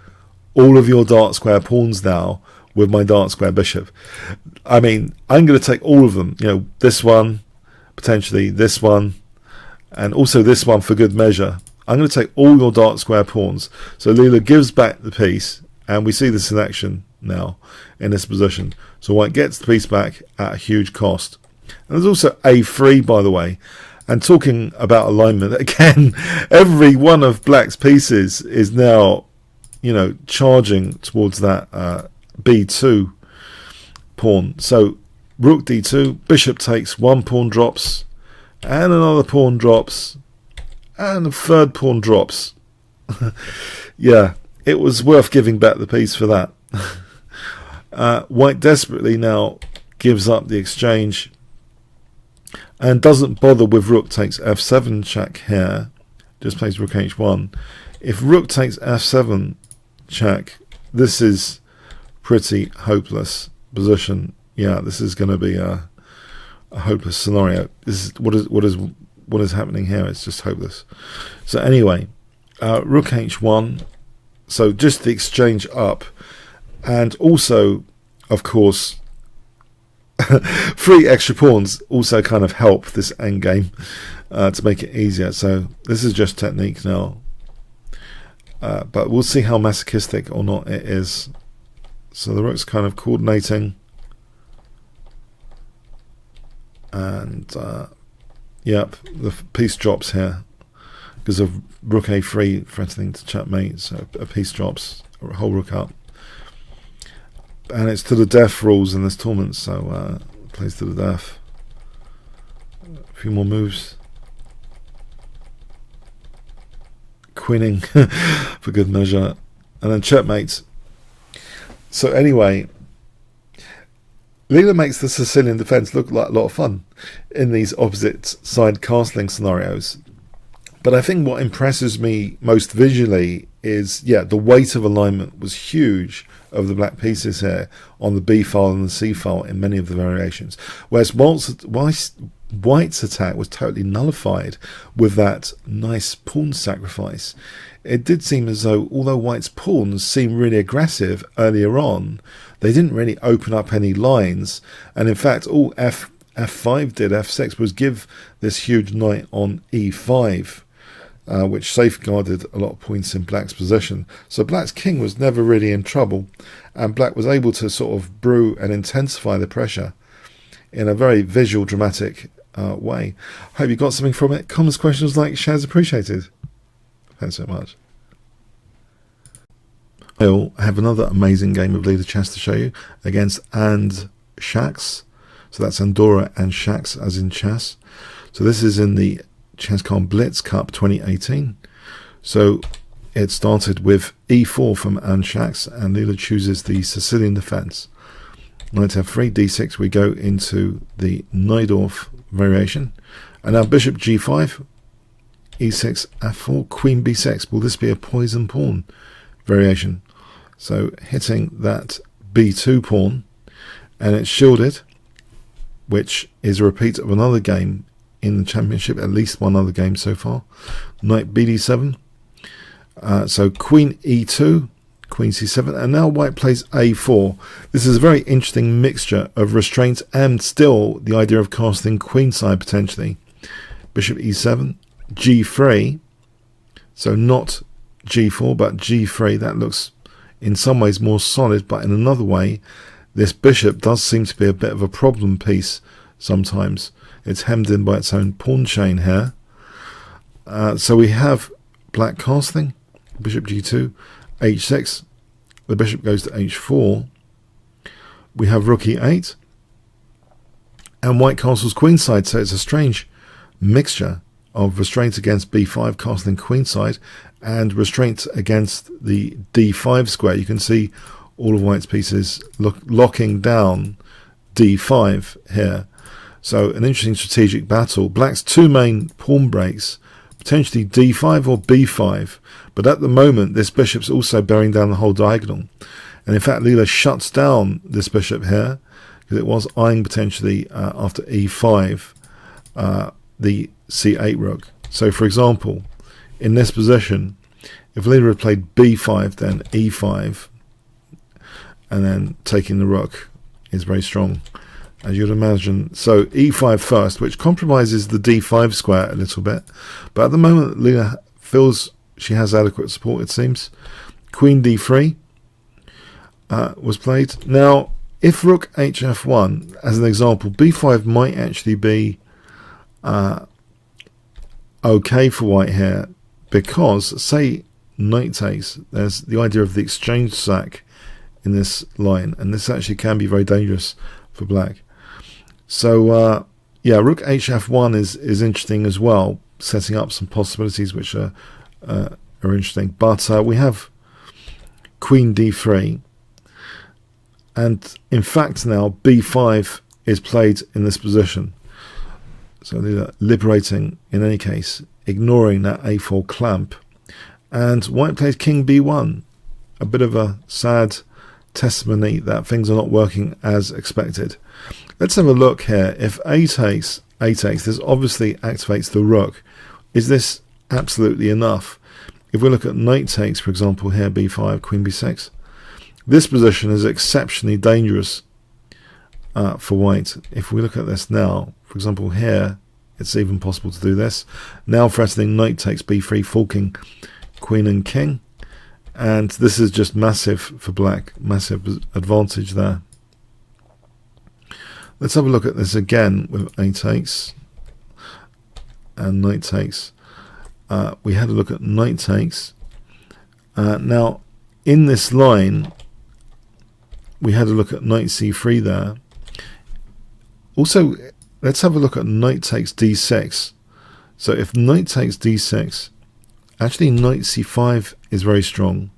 all of your dark square pawns now with my dark square bishop. I mean, I'm going to take all of them. You know, this one, potentially this one, and also this one for good measure. I'm going to take all your dark square pawns. So Leela gives back the piece, and we see this in action now in this position. So White gets the piece back at a huge cost. And there's also a3, by the way. And talking about alignment, again, every one of Black's pieces is now, you know, charging towards that b2 pawn. So rook d2, bishop takes, one pawn drops, and another pawn drops, and a third pawn drops. Yeah, it was worth giving back the piece for that. White desperately now gives up the exchange and doesn't bother with rook takes f7 check here, just plays rook h1. If rook takes f7 check, this is pretty hopeless position. Yeah, this is going to be a hopeless scenario. This is what is happening here. It's just hopeless. So anyway, rook h1. So just the exchange up, and also, of course, 3 extra pawns also kind of help this endgame to make it easier. So this is just technique now, but we'll see how masochistic or not it is. So the rook's kind of coordinating, and yep, the piece drops here because of rook a3 threatening to checkmate, so a piece drops, a whole rook up. And it's to the death rules in this tournament, so plays to the death. A few more moves. Queening for good measure. And then checkmate. So anyway, Leela makes the Sicilian defence look like a lot of fun in these opposite side castling scenarios. But I think what impresses me most visually is, yeah, the weight of alignment was huge of the black pieces here on the B file and the C file in many of the variations. Whereas White's attack was totally nullified with that nice pawn sacrifice. It did seem as though, although White's pawns seemed really aggressive earlier on, they didn't really open up any lines. And in fact, all F5 did, F6, was give this huge knight on E5. Which safeguarded a lot of points in Black's position. So Black's king was never really in trouble, and Black was able to sort of brew and intensify the pressure in a very visual, dramatic way. Hope you got something from it. Comments, questions, like, shares appreciated. Thanks so much. I'll have another amazing game of leader chess to show you against and Shax. So that's Andorra and Shax as in chess. So this is in the ChessCon Blitz Cup 2018. So it started with e4 from Anne Shax, and Leela chooses the Sicilian defense. Knight f3, d6, we go into the Najdorf variation. And now bishop g5, e6, f4, queen b6. Will this be a poison pawn variation? So hitting that b2 pawn, and it's shielded, which is a repeat of another game in the championship, at least one other game so far. Knight bd7, so queen e2, queen c7, and now White plays a4. This is a very interesting mixture of restraint and still the idea of casting queenside potentially. Bishop e7, g3, so not g4 but g3. That looks in some ways more solid, but in another way this bishop does seem to be a bit of a problem piece sometimes. It's hemmed in by its own pawn chain here. So we have Black castling, bishop g2, h6. The bishop goes to h4. We have rook e8. And White castles queenside, so it's a strange mixture of restraint against b5, castling queenside, and restraint against the d5 square. You can see all of White's pieces locking down d5 here. So an interesting strategic battle. Black's two main pawn breaks, potentially d5 or b5, but at the moment this bishop's also bearing down the whole diagonal. And in fact Leela shuts down this bishop here, because it was eyeing potentially after e5 the c8 rook. So for example, in this position, if Leela had played b5 then e5, and then taking the rook is very strong, as you'd imagine. So e5 first, which compromises the d5 square a little bit, but at the moment Leela feels she has adequate support, it seems. Queen d3 was played. Now if rook hf1 as an example, b5 might actually be okay for White here, because say knight takes, there's the idea of the exchange sack in this line, and this actually can be very dangerous for Black. So yeah, rook hf1 is interesting as well, setting up some possibilities which are interesting. But we have queen d3, and in fact now b5 is played in this position. So they're liberating in any case, ignoring that a4 clamp. And White plays king b1, a bit of a sad testimony that things are not working as expected. Let's have a look here. If a takes, this obviously activates the rook. Is this absolutely enough? If we look at knight takes, for example, here b5, queen b6, this position is exceptionally dangerous for white. If we look at this now, for example here, it's even possible to do this. Now threatening knight takes b3, forking queen and king. And this is just massive for black, massive advantage there. Let's have a look at this again with a takes and knight takes. We had a look at knight takes. Now, in this line, we had a look at knight c3 there. Also, let's have a look at knight takes d6. So if knight takes d6, actually knight c5 is very strong.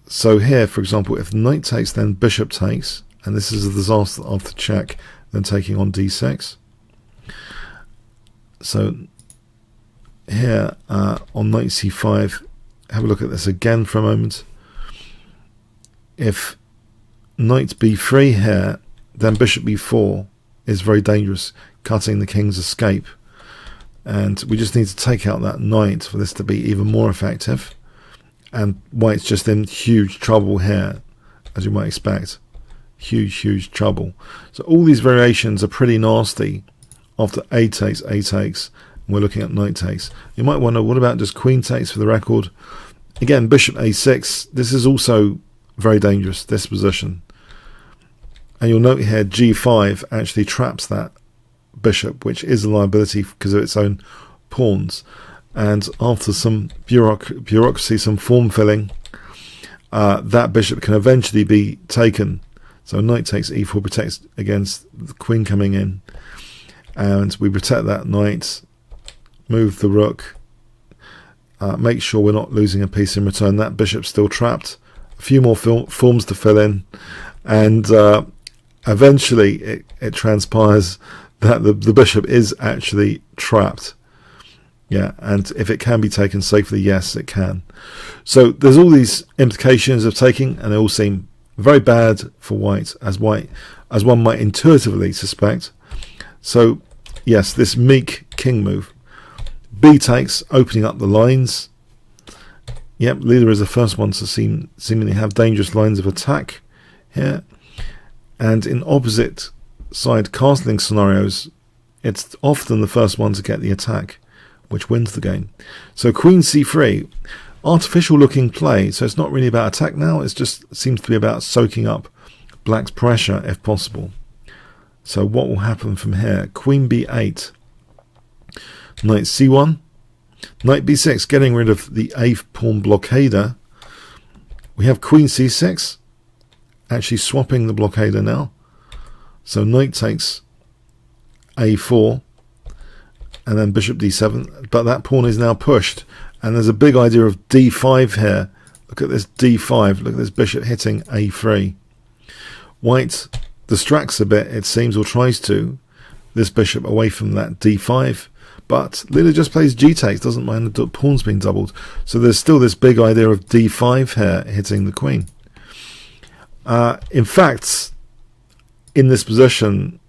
So here, for example, if knight takes, then bishop takes, and this is a disaster after check, then taking on d6. So here on knight c5, have a look at this again for a moment. If knight b3 here, then bishop b4 is very dangerous, cutting the king's escape. And we just need to take out that knight for this to be even more effective. And white's just in huge trouble here, as you might expect. Huge trouble. So all these variations are pretty nasty after a takes, and we're looking at knight takes. You might wonder, what about just queen takes for the record? Again, bishop a6, this is also very dangerous, this position. And you'll note here g5 actually traps that bishop, which is a liability because of its own pawns. And after some bureaucracy, some form filling, that bishop can eventually be taken. So knight takes e4 protects against the queen coming in, and we protect that knight, move the rook, make sure we're not losing a piece in return. That bishop's still trapped, a few more forms to fill in, and eventually it transpires that the bishop is actually trapped. Yeah, and if it can be taken safely, yes, it can. So there's all these implications of taking, and they all seem very bad for white, as one might intuitively suspect. So yes, this meek king move. B takes, opening up the lines. Yep, leader is the first one to seemingly have dangerous lines of attack here. And in opposite side castling scenarios, it's often the first one to get the attack, which wins the game. So queen c3, artificial looking play, so it's not really about attack now, it just seems to be about soaking up black's pressure if possible. So what will happen from here? Queen b8, knight c1, knight b6, getting rid of the a pawn blockader. We have queen c6, actually swapping the blockader now. So knight takes a4, and then bishop d7, but that pawn is now pushed, and there's a big idea of d5 here. Look at this d5, look at this bishop hitting a3. White distracts a bit, it seems, or tries to, this bishop away from that d5, but Lila just plays g takes, doesn't mind the pawns being doubled. So there's still this big idea of d5 here hitting the queen. In fact, in this position,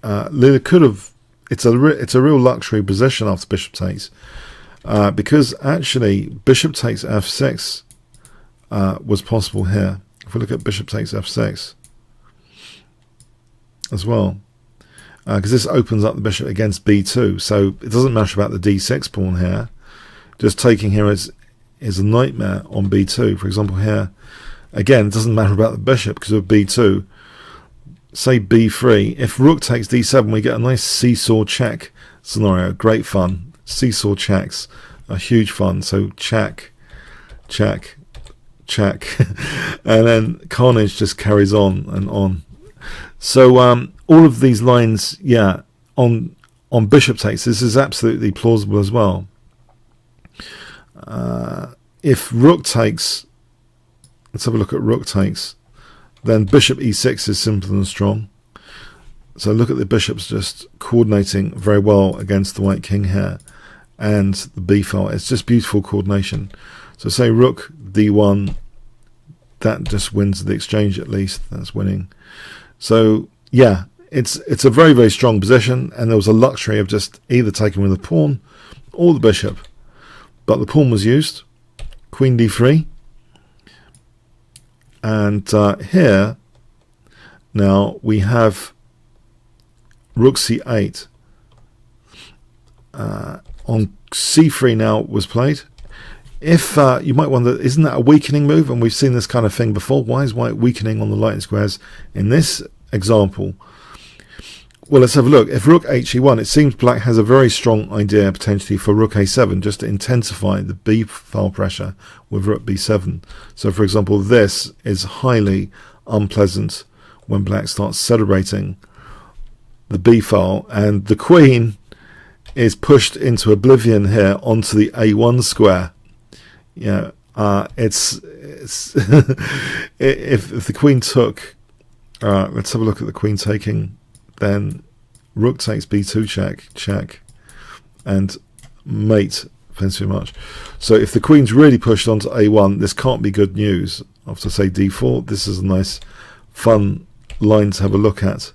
Lila could have, it's a real luxury position after bishop takes, because actually bishop takes f6 was possible here. If we look at bishop takes f6 as well, because this opens up the bishop against b2, so it doesn't matter about the d6 pawn here. Just taking here is a nightmare on b2. For example here, again, it doesn't matter about the bishop because of b2. Say b3, if rook takes d7, we get a nice seesaw check scenario. Great fun. Seesaw checks are huge fun. So check, check, check, and then carnage just carries on and on. So all of these lines, yeah, on bishop takes, this is absolutely plausible as well. If rook takes, let's have a look at rook takes. Then bishop e6 is simple and strong. So look at the bishops just coordinating very well against the white king here and the b file. It's just beautiful coordination. So say rook d1, that just wins the exchange at least. That's winning. So yeah, it's a very, very strong position, and there was a luxury of just either taking with the pawn or the bishop. But the pawn was used. Queen d3. And here, now we have rook c8. On c3 now was played. If you might wonder, isn't that a weakening move? And we've seen this kind of thing before. Why is white weakening on the light squares in this example? Well, let's have a look. If rook he1, it seems black has a very strong idea potentially for rook a7, just to intensify the b file pressure with rook b7. So for example, this is highly unpleasant when black starts celebrating the b file, and the queen is pushed into oblivion here onto the a1 square. It's if the queen took, let's have a look at the queen taking, then rook takes b2 check, and mate, thanks very much. So if the queen's really pushed onto a1, this can't be good news. I have to say d4. This is a nice, fun line to have a look at.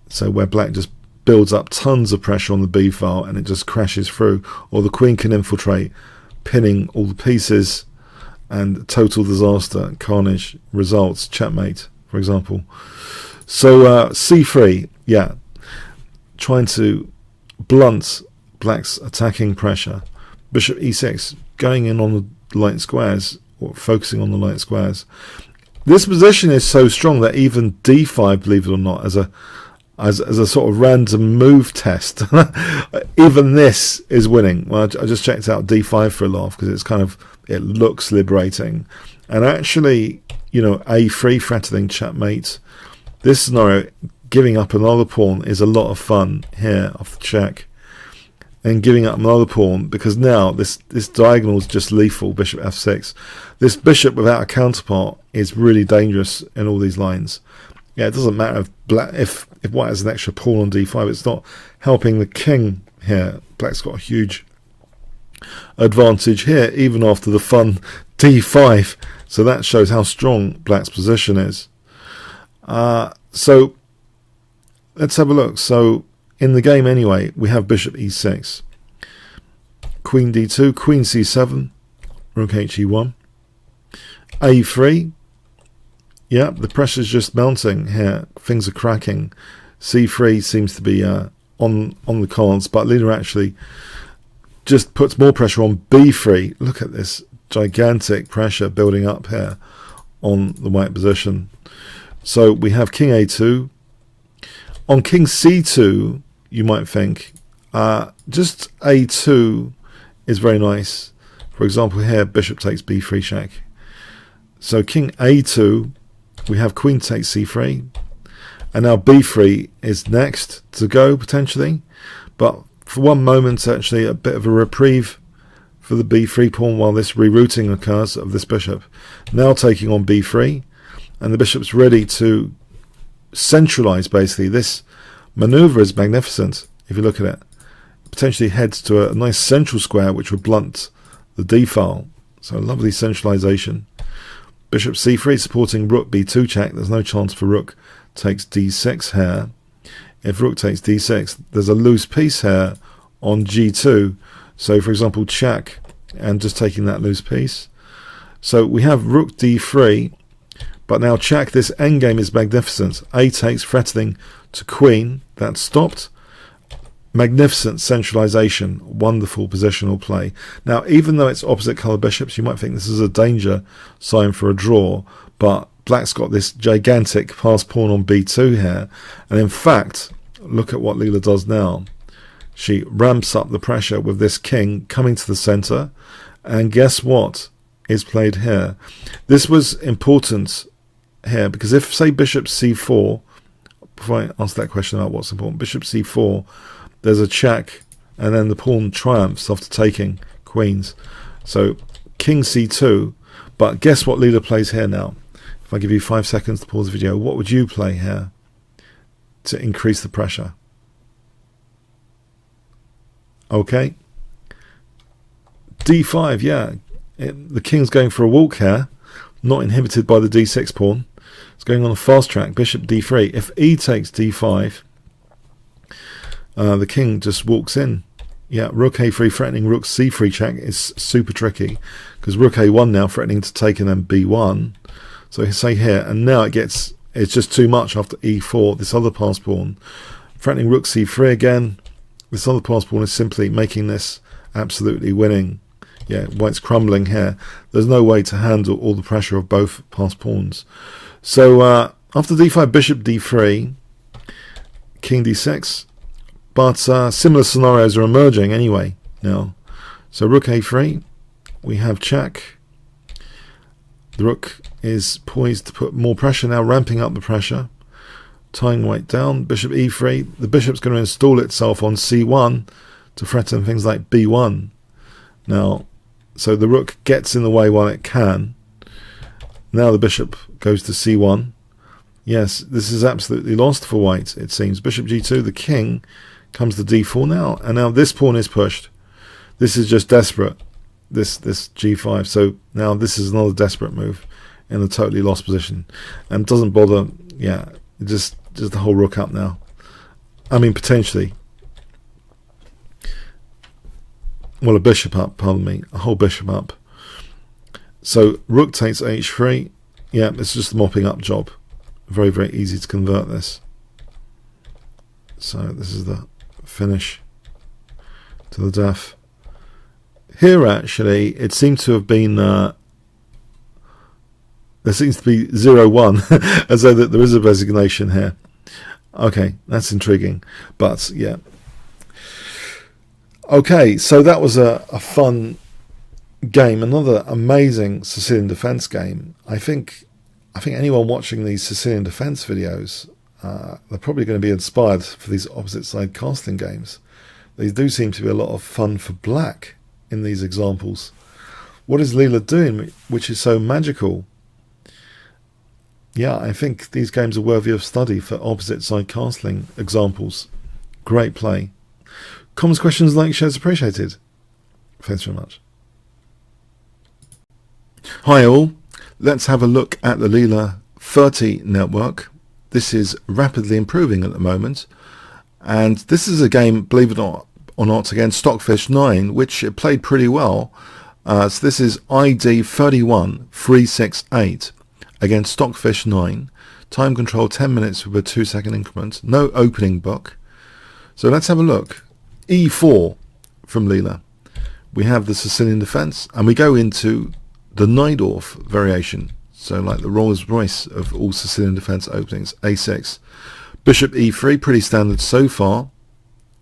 So where black just builds up tons of pressure on the b file and it just crashes through, or the queen can infiltrate, pinning all the pieces, and total disaster, carnage, results, checkmate, for example. So c3, yeah, trying to blunt black's attacking pressure. Bishop e6, going in on the light squares, or focusing on the light squares. This position is so strong that even d5, believe it or not, as a sort of random move test, even this is winning. Well, I just checked out d5 for a laugh because it looks liberating, and actually, a3 threatening checkmate. This scenario, giving up another pawn, is a lot of fun here off the check, and giving up another pawn because now this diagonal is just lethal. Bishop f6. This bishop without a counterpart is really dangerous in all these lines. Yeah, it doesn't matter if white has an extra pawn on d5, it's not helping the king here. Black's got a huge advantage here, even after the fun d5. So that shows how strong black's position is. So let's have a look. So in the game anyway, we have bishop e6, queen d2, queen c7, rook he1, a3. Yeah, the pressure's just mounting here. Things are cracking. c3 seems to be on the cards, but Lila actually just puts more pressure on b3. Look at this gigantic pressure building up here on the white position. So we have king a2. On king c2, you might think just a2 is very nice. For example, here bishop takes b3 check. So king a2. We have queen takes c3, and now b3 is next to go potentially, but for one moment actually a bit of a reprieve for the b3 pawn while this rerouting occurs of this bishop. Now taking on b3, and the bishop's ready to centralize. Basically, this maneuver is magnificent. If you look at it, potentially heads to a nice central square which would blunt the d file. So lovely centralization. Bishop c3 supporting rook b2 check. There's no chance for rook takes d6 here. If rook takes d6, there's a loose piece here on g2. So for example, check, and just taking that loose piece. So we have rook d3, but now check. This endgame is magnificent. A takes, threatening to queen. That's stopped. Magnificent centralization, wonderful positional play. Now, even though it's opposite colour bishops, you might think this is a danger sign for a draw, but black's got this gigantic passed pawn on b2 here, and in fact, look at what Lila does now. She ramps up the pressure with this king coming to the centre, and guess what is played here? This was important here, because if, say, bishop c4, before I answer that question about what's important, bishop c4, there's a check, and then the pawn triumphs after taking queens. So king c2, but guess what Lila plays here now? If I give you 5 seconds to pause the video, what would you play here to increase the pressure? Okay. d5, yeah. The king's going for a walk here, not inhibited by the d6 pawn. It's going on a fast track, bishop d3. If e takes d5, the king just walks in. Yeah, rook a3 threatening rook c3 check is super tricky, because rook a1 now threatening to take and then b1. So say here, and now it gets it's just too much after e4. This other pass pawn, threatening rook c3 again. This other pass pawn is simply making this absolutely winning. Yeah, white's crumbling here. There's no way to handle all the pressure of both pass pawns. So after d5, bishop d3, king d6. But similar scenarios are emerging anyway now. So rook a3, we have check. The rook is poised to put more pressure now, ramping up the pressure, tying white down. Bishop e3, the bishop's going to install itself on c1 to threaten things like b1. Now, so the rook gets in the way while it can. Now the bishop goes to c1. Yes, this is absolutely lost for white, it seems. Bishop g2, the king comes to d4 now, and now this pawn is pushed. This is just desperate, this g5. So now this is another desperate move in a totally lost position, and doesn't bother. Yeah, just the whole rook up now. I mean, potentially, well, a bishop up, pardon me, a whole bishop up. So rook takes h3. Yeah, it's just a mopping up job. Very, very easy to convert this. So this is the finish to the death. Here, actually, it seems to have been there seems to be 0-1 as though that there is a resignation here. Okay, that's intriguing, but yeah. Okay, so that was a fun game, another amazing Sicilian defense game. I think anyone watching these Sicilian defense videos, they're probably going to be inspired for these opposite side castling games. They do seem to be a lot of fun for black in these examples. What is Leela doing which is so magical? Yeah, I think these games are worthy of study for opposite side castling examples. Great play. Comments, questions, likes, shares appreciated. Thanks very much. Hi all. Let's have a look at the Leela 30 network. This is rapidly improving at the moment. And this is a game, believe it or not, against Stockfish 9, which it played pretty well. So this is ID 31368 against Stockfish 9. Time control 10 minutes with a 2-second increment. No opening book. So let's have a look. E4 from Leela. We have the Sicilian defense, and we go into the Najdorf variation. So like the Rolls Royce of all Sicilian defense openings. A6. Bishop e3, pretty standard so far.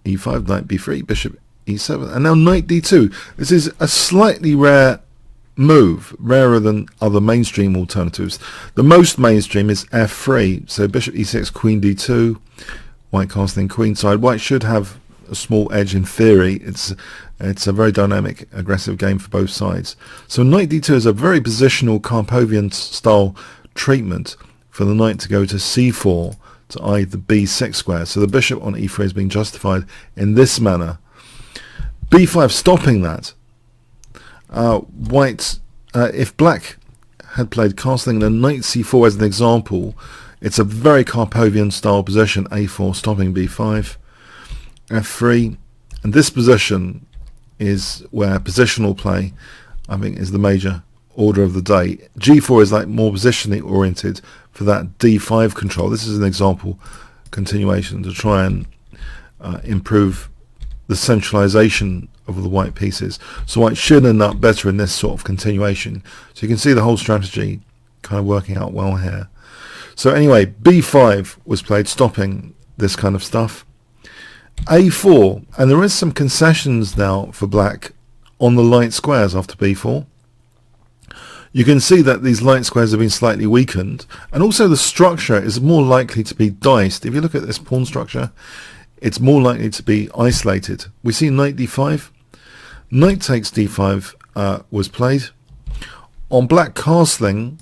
E5, knight b3, bishop e7, and now knight d2. This is a slightly rare move, rarer than other mainstream alternatives. The most mainstream is f3, so bishop e6, queen d2, white castling queenside. White should have a small edge in theory. It's a very dynamic, aggressive game for both sides. So knight d2 is a very positional Karpovian style treatment for the knight to go to c4 to eye the b6 square. So the bishop on e3 is being justified in this manner. b5 stopping that. White, if black had played castling and knight c4 as an example, it's a very Karpovian style position. a4 stopping b5, f3, and this position is where positional play, I think, is the major order of the day. g4 is like more positionally oriented for that d5 control. This is an example continuation to try and improve the centralization of the white pieces. So white should end up better in this sort of continuation. So you can see the whole strategy kind of working out well here. So anyway, b5 was played, stopping this kind of stuff. a4, and there is some concessions now for black on the light squares after b4. You can see that these light squares have been slightly weakened, and also the structure is more likely to be diced. If you look at this pawn structure, it's more likely to be isolated. We see knight d5. Knight takes d5 was played. On black castling,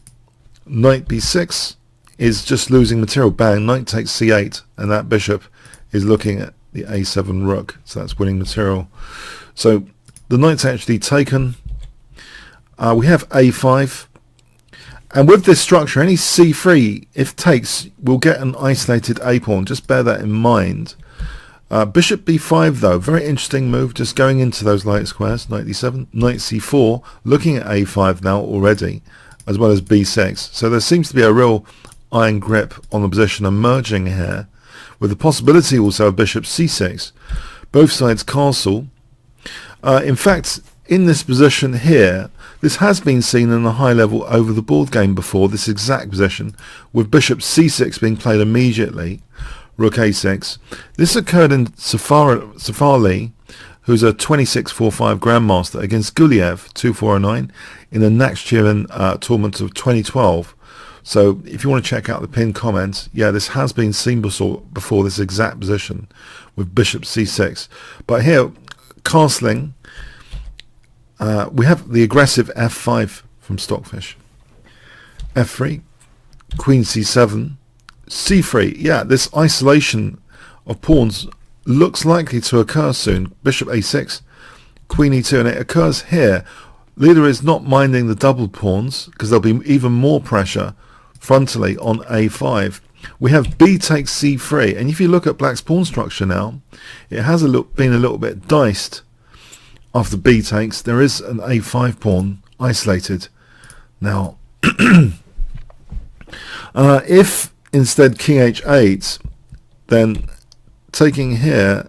knight b6 is just losing material. Bang, knight takes c8, and that bishop is looking at the a7 rook, so that's winning material. So the knight's actually taken. We have a5, and with this structure, any c3, if takes, we'll get an isolated a pawn. Just bear that in mind. Bishop b5 though, very interesting move, just going into those light squares. Knight d7, knight c4, looking at a5 now already, as well as b6. So there seems to be a real iron grip on the position emerging here, with the possibility also of bishop c6. Both sides castle. In fact, in this position here, this has been seen in a high level over the board game before, this exact position, with bishop c6 being played immediately, rook a6. This occurred in Safarli, who's a 26-4-5 grandmaster, against Guliev 2409 in the Najdorf tournament of 2012. So if you want to check out the pinned comment, yeah, this has been seen before, this exact position with bishop c6. But here, castling, we have the aggressive f5 from Stockfish. f3, queen c7, c3. Yeah, this isolation of pawns looks likely to occur soon. Bishop a6, queen e2, and it occurs here. Leader is not minding the doubled pawns because there'll be even more pressure frontally on a5. We have b takes c3, and if you look at black's pawn structure now, it has been a little bit diced. After b takes, there is an a5 pawn isolated. Now, if instead king h8, then taking here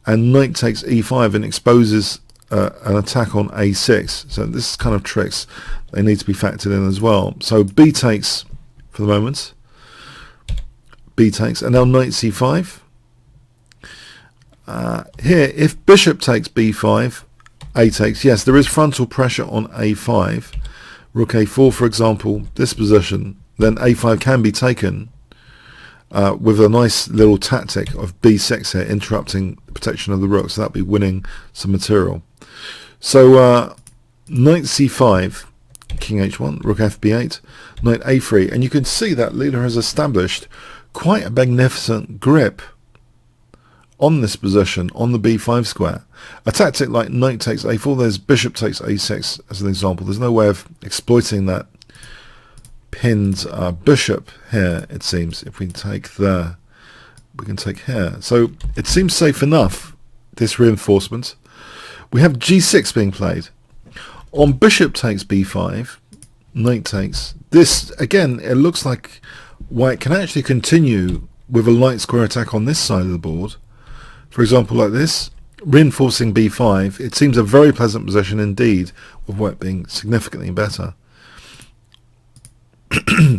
and knight takes e5 and exposes an attack on a6. So this is kind of tricks they need to be factored in as well. So b takes for the moment. B takes, and now knight c5. Here, if bishop takes b5, a takes. Yes, there is frontal pressure on a5. Rook a4, for example, this position. Then a5 can be taken with a nice little tactic of b6 here, interrupting the protection of the rook. So that'd be winning some material. So knight c5, king h1, rook fb8, knight a3, and you can see that leader has established quite a magnificent grip on this position, on the b5 square. A tactic like knight takes a4, there's bishop takes a6 as an example. There's no way of exploiting that pinned bishop here, it seems. If we take there, we can take here. So it seems safe enough, this reinforcement. We have g6 being played. On bishop takes b5, knight takes. This, again, it looks like white can actually continue with a light square attack on this side of the board. For example, like this, reinforcing b5. It seems a very pleasant position indeed, with white being significantly better.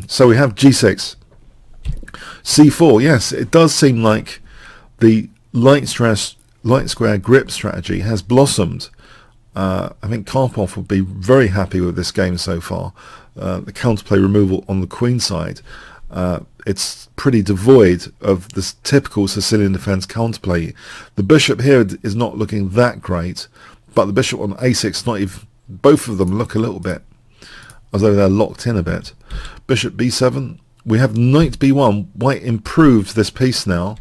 So we have g6. c4, yes, it does seem like the light square grip strategy has blossomed. I think Karpov would be very happy with this game so far. The counterplay removal on the queen side, it's pretty devoid of this typical Sicilian defense counterplay. The bishop here is not looking that great, but the bishop on a6, not even, both of them look a little bit as though they're locked in a bit. Bishop b7, we have knight b1. White improved this piece now.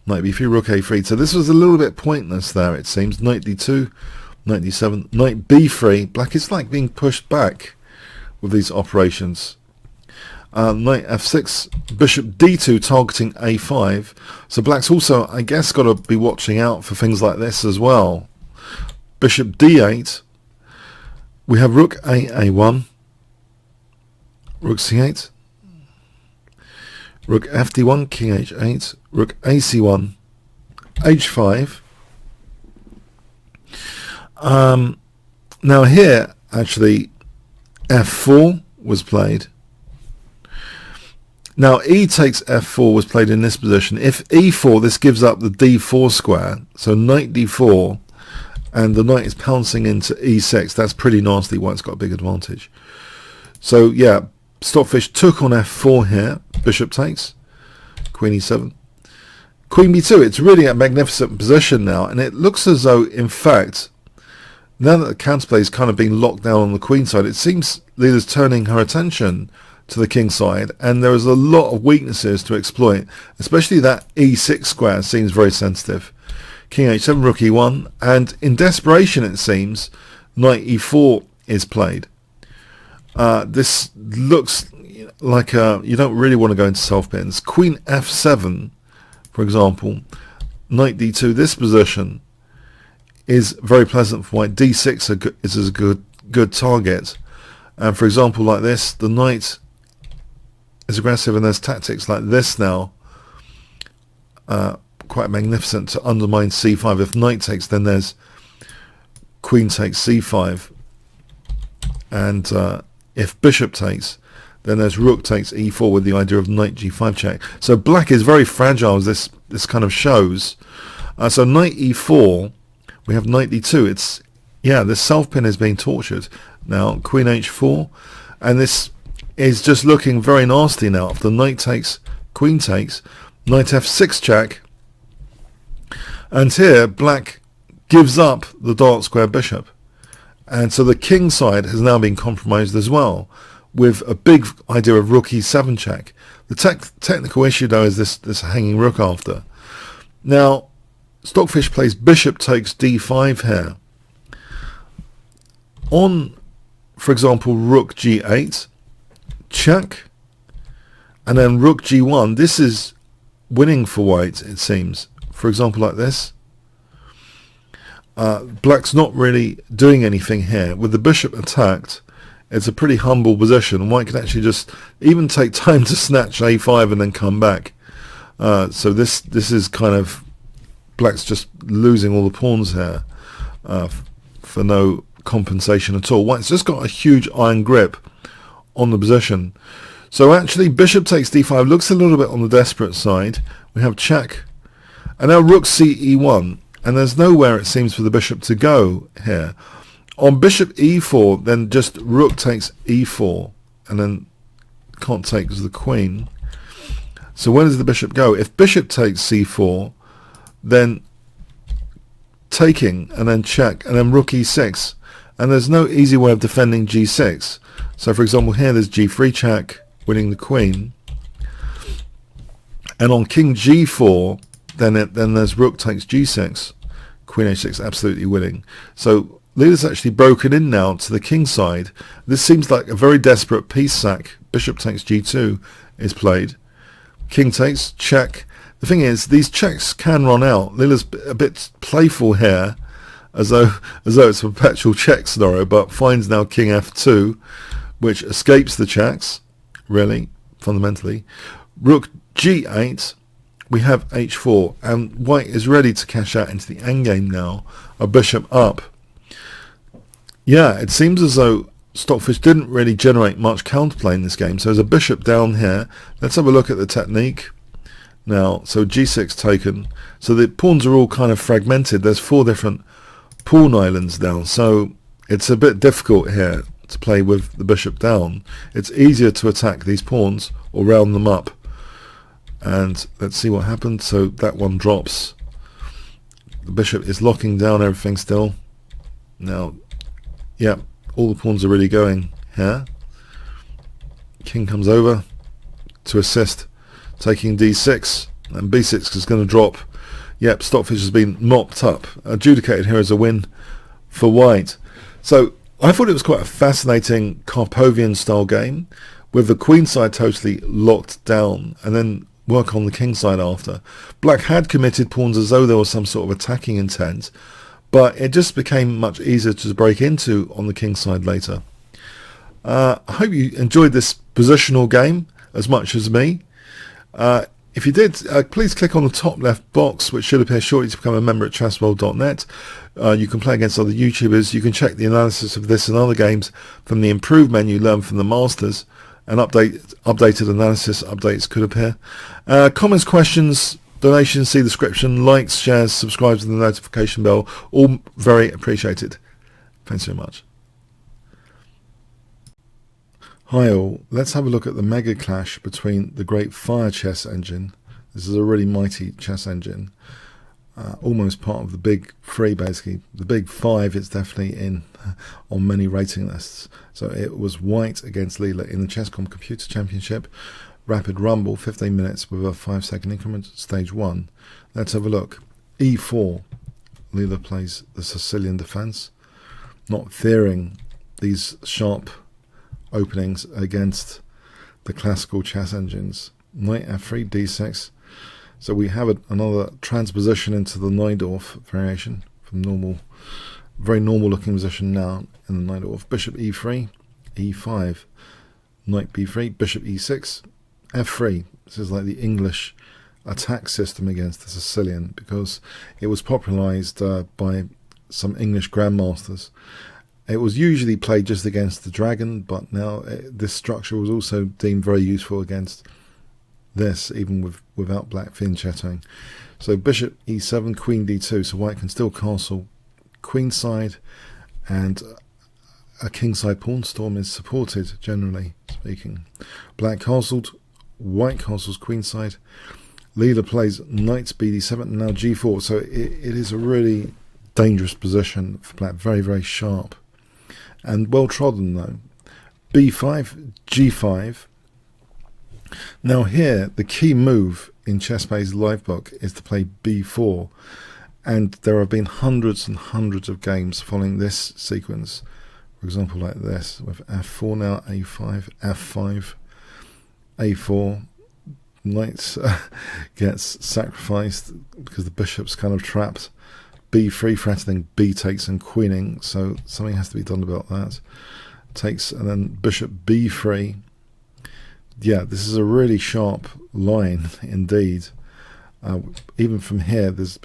Knight b3, rook a3. So this was a little bit pointless there, it seems. Knight d2, knight d7, knight b3. Black is like being pushed back with these operations. Knight f6, bishop d2 targeting a5. So black's also, I guess, got to be watching out for things like this as well. Bishop d8. We have rook a1, rook c8, rook fd1, king h8, rook ac1, h5. Now here, actually, f4 was played. Now e takes f4 was played in this position. If e4, this gives up the d4 square, so knight d4, and the knight is pouncing into e6. That's pretty nasty. White's got a big advantage. So yeah, Stockfish took on f4 here. Bishop takes, queen e7, queen b2. It's really a magnificent position now, and it looks as though, in fact, now that the counterplay is kind of being locked down on the queen side, it seems leader's turning her attention to the king side, and there is a lot of weaknesses to exploit, especially that e6 square seems very sensitive. King h7, rook e1, and in desperation, it seems, knight e4 is played. This looks like you don't really want to go into self-pins. Queen f7, for example, knight d2, this position is very pleasant for white. d6 is a good target. And for example, like this, the knight is aggressive, and there's tactics like this now, quite magnificent, to undermine c5. If knight takes, then there's queen takes c5, and if bishop takes, then there's rook takes e4 with the idea of knight g5 check. So black is very fragile, as this kind of shows. So knight e4, we have knight d2. It's, yeah, this self pin is being tortured now. Queen h4, and this is just looking very nasty now. After knight takes, queen takes, knight f6 check, and here black gives up the dark square bishop, and so the king side has now been compromised as well, with a big idea of rook e7 check. The technical issue though is this hanging rook after. Now Stockfish plays bishop takes d5 here. On, for example, rook g8, check, and then rook g1. This is winning for white, it seems. For example, like this. Black's not really doing anything here. With the bishop attacked, it's a pretty humble position. White can actually just even take time to snatch a5 and then come back. So this is kind of, black's just losing all the pawns here for no compensation at all. White's just got a huge iron grip on the position. So actually bishop takes d5 looks a little bit on the desperate side. We have check, and now rook c e1, and there's nowhere, it seems, for the bishop to go here. On bishop e4, then just rook takes e4, and then can't take because of the queen. So where does the bishop go? If bishop takes c4, then taking, and then check, and then rook e6, and there's no easy way of defending g6. So for example here there's g3 check, winning the queen, and on king g4 then there's rook takes g6, queen h6, absolutely winning. So Leela's actually broken in now to the king side. This seems like a very desperate piece sack. Bishop takes g2 is played, king takes, check. The thing is, these checks can run out. Leela's a bit playful here, as though it's a perpetual check scenario, but finds now king f2, which escapes the checks, really, fundamentally. Rook g8, we have h4, and white is ready to cash out into the endgame now, a bishop up. Yeah, it seems as though Stockfish didn't really generate much counterplay in this game. So there's a bishop down here. Let's have a look at the technique now. So g6 taken. So the pawns are all kind of fragmented. There's 4 different pawn islands down. So it's a bit difficult here to play with the bishop down. It's easier to attack these pawns or round them up. And let's see what happens. So that one drops. The bishop is locking down everything still. Now, yeah, all the pawns are really going here. King comes over to assist, taking d6, and b6 is going to drop. Yep, Stockfish has been mopped up. Adjudicated here as a win for white. So I thought it was quite a fascinating Karpovian style game, with the queen side totally locked down, and then work on the king side after. Black had committed pawns as though there was some sort of attacking intent, but it just became much easier to break into on the king side later. I hope you enjoyed this positional game as much as me. If you did, please click on the top left box, which should appear shortly, to become a member at chessworld.net. You can play against other YouTubers. You can check the analysis of this and other games from the improved menu, learn from the masters, and updated analysis updates could appear. Comments, questions, donations, see the description. Likes, shares, subscribe to the notification bell, all very appreciated. Thanks very much. Hi all, let's have a look at the mega clash between the Great Fire chess engine. This is a really mighty chess engine, almost part of the big 3 basically. The big 5 is definitely in on many rating lists. So it was white against Leela in the Chess.com Computer Championship. Rapid Rumble, 15 minutes with a 5-second increment, stage 1. Let's have a look. e4, Leela plays the Sicilian defense, not fearing these sharp openings against the classical chess engines. Knight f3, d6. So we have another transposition into the Najdorf variation from normal, very normal looking position now in the Najdorf. Bishop e3, e5, knight b3, bishop e6, f3. This is like the English attack system against the Sicilian, because it was popularized by some English grandmasters. It was usually played just against the dragon, but now this structure was also deemed very useful against this, even without black fianchettoing. So bishop e7, queen d2, so white can still castle queenside, and a kingside pawn storm is supported, generally speaking. Black castled, white castles queenside. Leader plays knight bd7, and now g4, so it is a really dangerous position for black, very, very sharp. And well trodden though. b5, g5. Now here, the key move in ChessBase Livebook is to play b4. And there have been hundreds and hundreds of games following this sequence. For example, like this, with f4 now, a5, f5, a4. Knight gets sacrificed because the bishop's kind of trapped. b3 threatening b takes and queening, so something has to be done about that. Takes, and then bishop b3. Yeah, this is a really sharp line indeed. Even from here, there's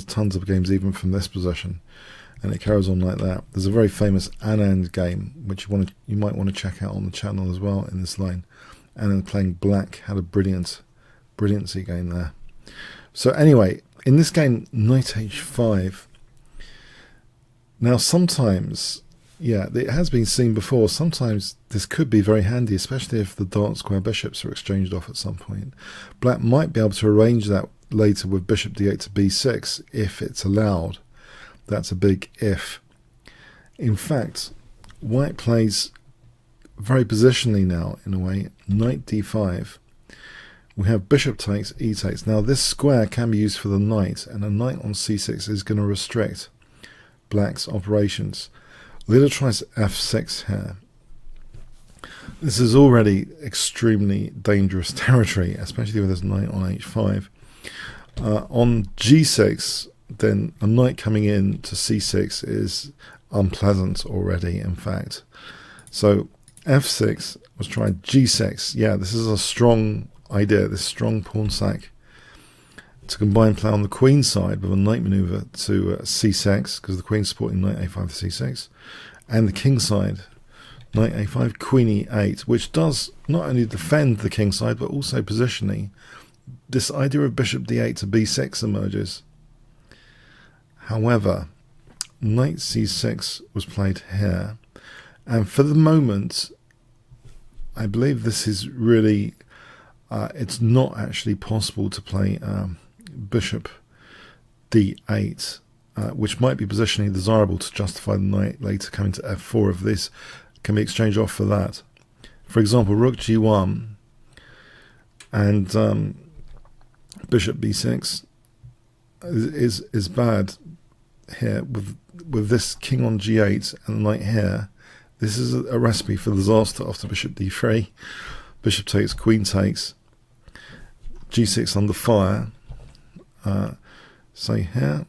tons of games even from this position, and it carries on like that. There's a very famous Anand game which you might want to check out on the channel as well in this line. And then playing black had a brilliancy game there. So anyway, in this game, knight h5. Now sometimes, yeah, it has been seen before, sometimes this could be very handy, especially if the dark square bishops are exchanged off at some point. Black might be able to arrange that later with bishop d8 to b6 if it's allowed. That's a big if. In fact, white plays very positionally now, in a way, knight d5. We have bishop takes, e takes. Now this square can be used for the knight, and a knight on c6 is going to restrict black's operations. Leader tries f6 here. This is already extremely dangerous territory, especially with this knight on h5. On g6, then a knight coming in to c6 is unpleasant already, in fact. So f6 was tried, g6. Yeah, this is a strong idea, this strong pawn sack to combine play on the queen side with a knight maneuver to c6, because the queen's supporting knight a5 to c6, and the king side, knight a5, queen e8, which does not only defend the king side but also positionally. This idea of bishop d8 to b6 emerges. However, knight c6 was played here, and for the moment I believe this is really it's not actually possible to play bishop d8, which might be positionally desirable to justify the knight later coming to f4 if this can be exchanged off for that. For example, rook g1 and bishop b6 is bad here with this king on g8 and the knight here. This is a recipe for disaster after bishop d3. Bishop takes, queen takes, g6 under fire. Say here,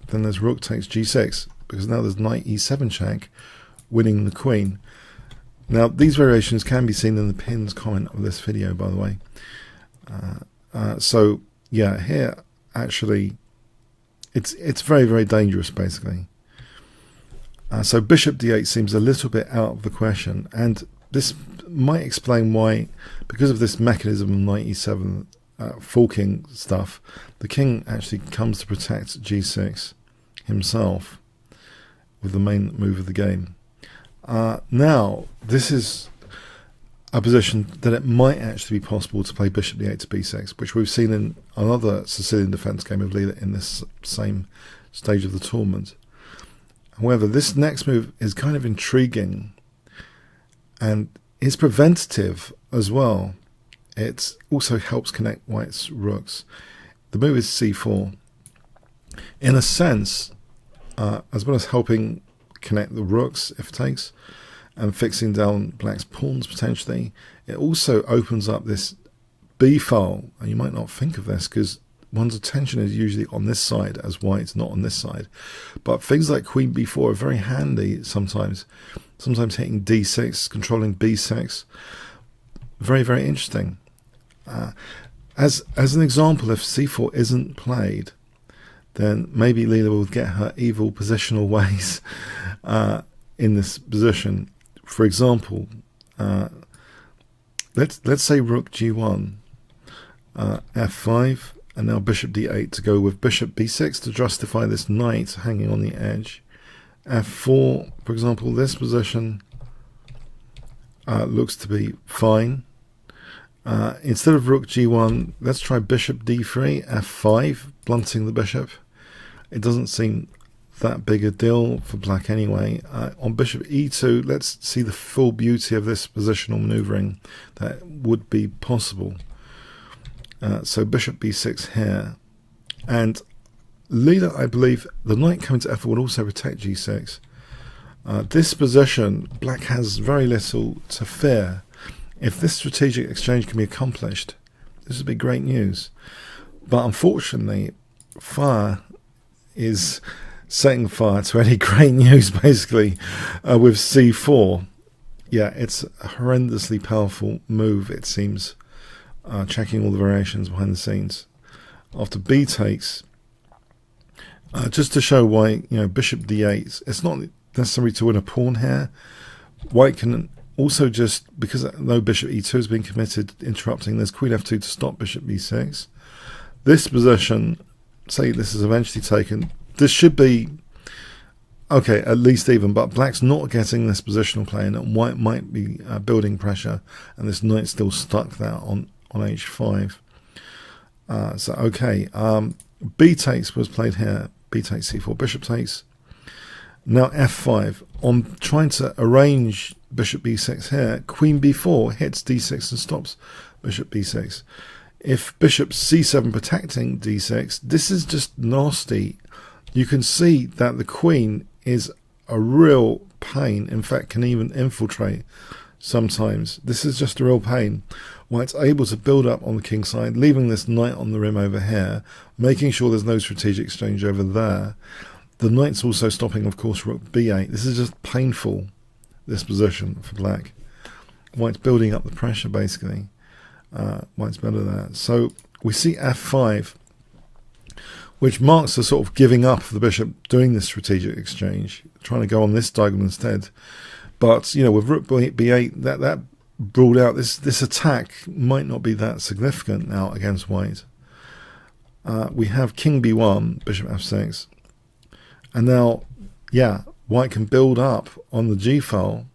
then there's rook takes g6, because now there's knight e7 check, winning the queen. Now these variations can be seen in the pinned comment of this video, by the way. So yeah, here actually it's very, very dangerous basically. So bishop d8 seems a little bit out of the question, and this might explain why, because of this mechanism of knight e7 forking stuff, the king actually comes to protect g6 himself with the main move of the game. Now this is a position that it might actually be possible to play bishop d8 to b6, which we've seen in another Sicilian defense game of Leader in this same stage of the tournament. However, this next move is kind of intriguing and is preventative as well. It also helps connect white's rooks. The move is c4. In a sense, as well as helping connect the rooks if takes and fixing down black's pawns potentially, it also opens up this b file. And you might not think of this because one's attention is usually on this side as white's not on this side. But things like queen b4 are very handy sometimes. Sometimes hitting d6, controlling b6. Very, very interesting. As an example, if c4 isn't played, then maybe Leela will get her evil positional ways in this position. For example, let's say rook g1, f5, and now bishop d8 to go with bishop b6 to justify this knight hanging on the edge. f4, for example, this position looks to be fine. Instead of rook g1, let's try bishop d3, f5, blunting the bishop. It doesn't seem that big a deal for black anyway. On bishop e2, let's see the full beauty of this positional maneuvering that would be possible. So bishop b6 here. And Leela, I believe, the knight coming to f4 would also protect g6. This position, black has very little to fear. If this strategic exchange can be accomplished, this would be great news. But unfortunately, fire is setting fire to any great news, basically, with c4. Yeah, it's a horrendously powerful move, it seems, checking all the variations behind the scenes. After b takes, just to show why, bishop d8, it's not necessary to win a pawn here. White can also just, because no bishop e2 has been committed, interrupting, there's queen f2 to stop bishop b6. This position, say this is eventually taken, this should be okay, at least even, but black's not getting this positional play, and white might be building pressure, and this knight's still stuck there on h5. So okay, b takes was played here, b takes c4, bishop takes. Now f5, on trying to arrange bishop b6 here, queen b4 hits d6 and stops bishop b6. If bishop c7 protecting d6, this is just nasty. You can see that the queen is a real pain, in fact can even infiltrate sometimes. This is just a real pain. White's able to build up on the king side, leaving this knight on the rim over here, making sure there's no strategic exchange over there. The knight's also stopping, of course, rook b8. This is just painful, this position for black. White's building up the pressure, basically. White's better there. So we see f5, which marks a sort of giving up of the bishop doing this strategic exchange, trying to go on this diagonal instead. But, with rook b8, that ruled out, this attack might not be that significant now against white. We have king b1, bishop f6. And now, white can build up on the g file.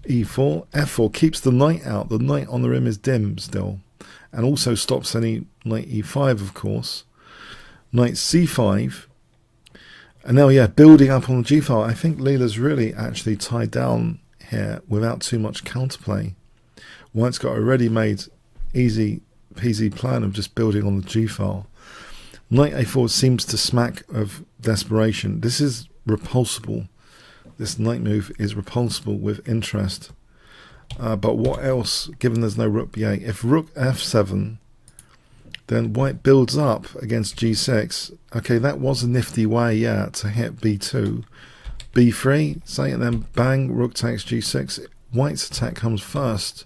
e4, f4 keeps the knight out. The knight on the rim is dim still. And also stops any knight e5, of course. Knight c5. And now, building up on the g file. I think Leela's really actually tied down here without too much counterplay. White's got a ready-made, easy peasy plan of just building on the g file. Knight a4 seems to smack of desperation. This is repulsible. This knight move is repulsible with interest. But what else, given there's no rook b8? If rook f7, then white builds up against g6. Okay, that was a nifty way, to hit b2. b3, say, and then bang, rook takes g6. White's attack comes first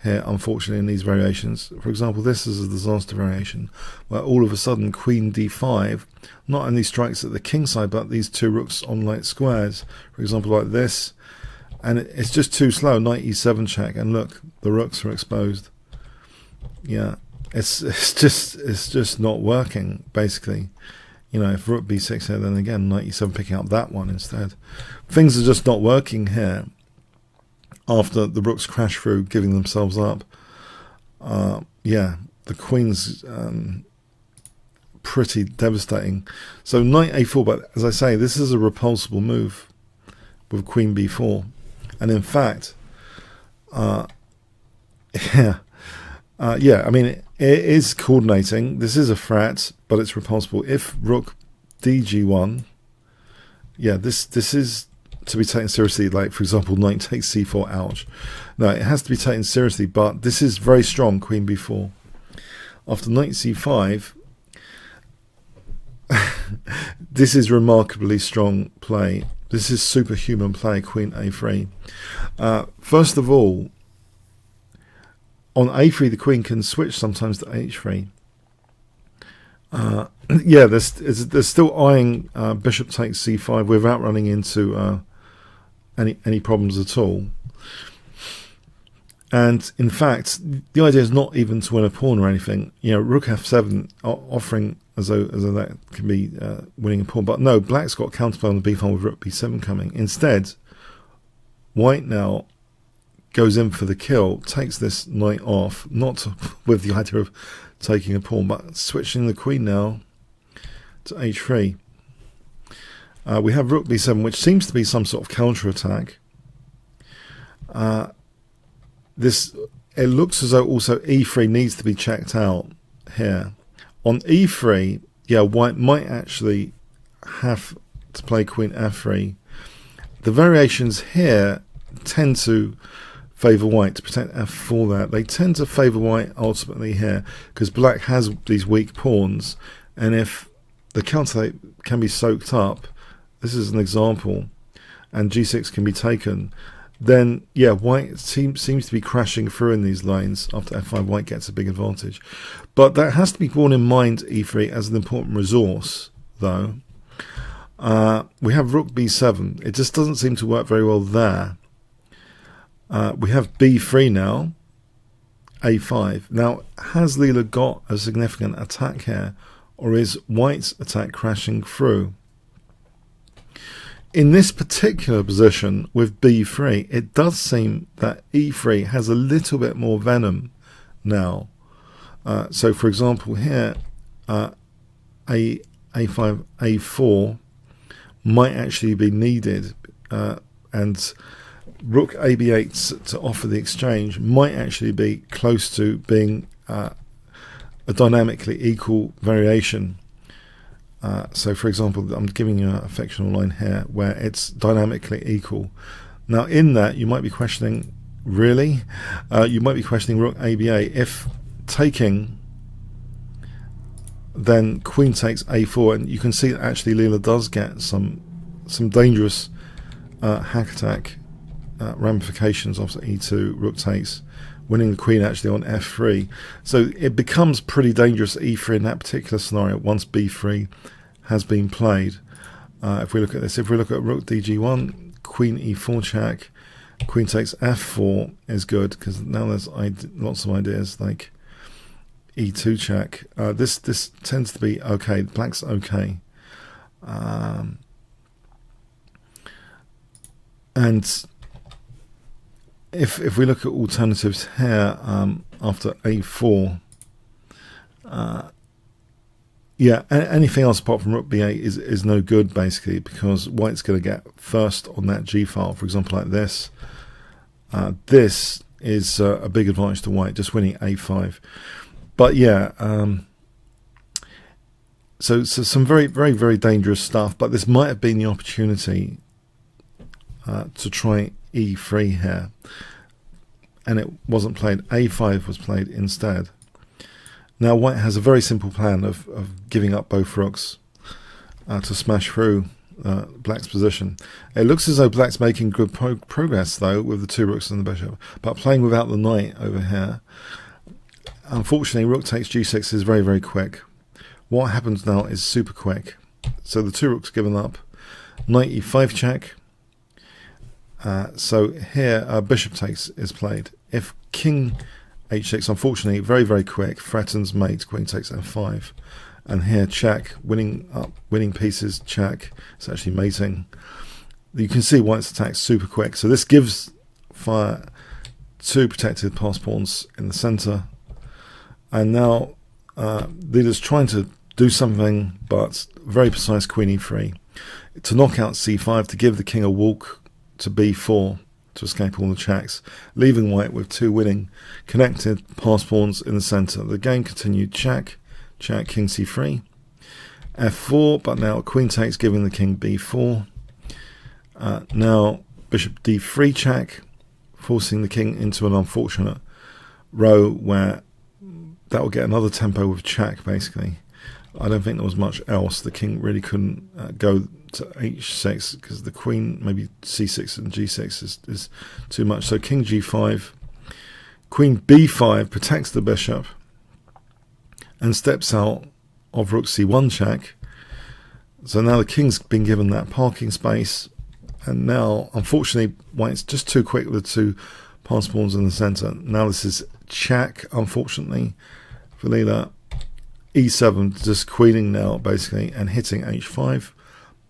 here, unfortunately, in these variations. For example, this is a disaster variation where all of a sudden queen d5 not only strikes at the king side, but these two rooks on light squares, for example, like this, and it's just too slow. Knight e7 check, and look, the rooks are exposed. It's just not working, basically. If rook b6 here, then again knight e7 picking up that one instead. Things are just not working here after the rooks crash through, giving themselves up. The queen's pretty devastating. So knight a4, but as I say, this is a repulsible move with queen b4. And in fact, I mean, it is coordinating. This is a threat, but it's repulsible. If rook dg1, this is to be taken seriously. Like, for example, knight takes c4, ouch. No, it has to be taken seriously, but this is very strong, queen b4. After knight c5, this is remarkably strong play. This is superhuman play, queen a3. First of all, on a3, the queen can switch sometimes to h3. Yeah, they're still eyeing bishop takes c5 without running into any problems at all. And in fact, the idea is not even to win a pawn or anything. Rook f7 offering as though that can be winning a pawn. But no, black's got counterplay on the b file with rook b7 coming. Instead, white now goes in for the kill, takes this knight off, not with the idea of taking a pawn, but switching the queen now to h3. We have rook b7, which seems to be some sort of counter-attack. It looks as though also e3 needs to be checked out here. On e3, yeah, white might actually have to play queen f3. The variations here tend to favour white to protect f4 there. They tend to favour white ultimately here because black has these weak pawns, and if the counter can be soaked up, this is an example, and g6 can be taken, then yeah, white seems to be crashing through in these lines. After f5, white gets a big advantage. But that has to be borne in mind, e3, as an important resource, though. We have rook b7. It just doesn't seem to work very well there. We have b3 now, a5. Now, has Leela got a significant attack here, or is white's attack crashing through? In this particular position with b3, it does seem that e3 has a little bit more venom now. So, for example, here, a5, a4 might actually be needed, and rook ab8 to offer the exchange might actually be close to being a dynamically equal variation. So, for example, I'm giving you a fictional line here where it's dynamically equal. Now, in that, you might be questioning, really? You might be questioning rook aba. If taking, then queen takes a4, and you can see that actually Leela does get some dangerous hack attack ramifications after e2, rook takes, winning the queen actually on f3. So it becomes pretty dangerous e3 in that particular scenario once b3 has been played. If we look at this, if we look at rook dg1, queen e4 check, queen takes f4 is good, because now there's lots of ideas like e2 check. This tends to be okay. Black's okay. And if we look at alternatives here, after a4, yeah, anything else apart from rook b8 is no good, basically, because white's going to get first on that g file. For example, like this. This is a big advantage to white, just winning a5. But yeah, so some very, very, very dangerous stuff. But this might have been the opportunity to try e3 here, and it wasn't played. a5 was played instead. Now white has a very simple plan of giving up both rooks to smash through black's position. It looks as though black's making good progress though with the two rooks and the bishop, but playing without the knight over here. Unfortunately, rook takes g6 is very, very quick. What happens now is super quick. So the two rooks given up. Knight e5 check. So here bishop takes is played. If king h6, unfortunately, very, very quick, threatens mate, queen takes f5. And here check, winning pieces, check. It's actually mating. You can see white's attack super quick. So this gives fire two protected pass pawns in the center. And now Leela's trying to do something, but very precise queen e3 to knock out c5, to give the king a walk to b4 to escape all the checks, leaving white with two winning connected pass pawns in the center. The game continued. Check, check, king c3, f4, but now queen takes, giving the king b4. Now bishop d3 check, forcing the king into an unfortunate row where that will get another tempo with check, basically. I don't think there was much else. The king really couldn't go to h6 because the queen, maybe c6 and g6 is too much. So king g5, Queen b5 protects the bishop and steps out of rook c1 check. So now the king's been given that parking space, and now unfortunately white's just too quick with the two pass pawns in the centre. Now this is check, unfortunately for Leela. e7, just queening now basically and hitting h5.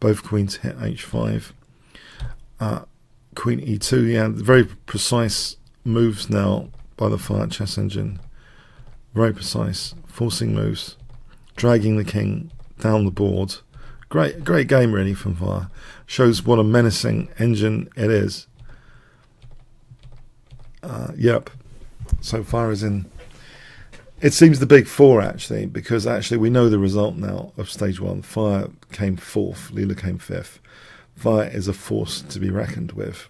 Both queens hit h5. Queen e2, yeah, very precise moves now by the Fire chess engine. Very precise, forcing moves, dragging the king down the board. Great game really from Fire. Shows what a menacing engine it is. Yep. So Fire is in. It seems the big four actually, because actually we know the result now of stage one. Fire came fourth, Leela came fifth. Fire is a force to be reckoned with.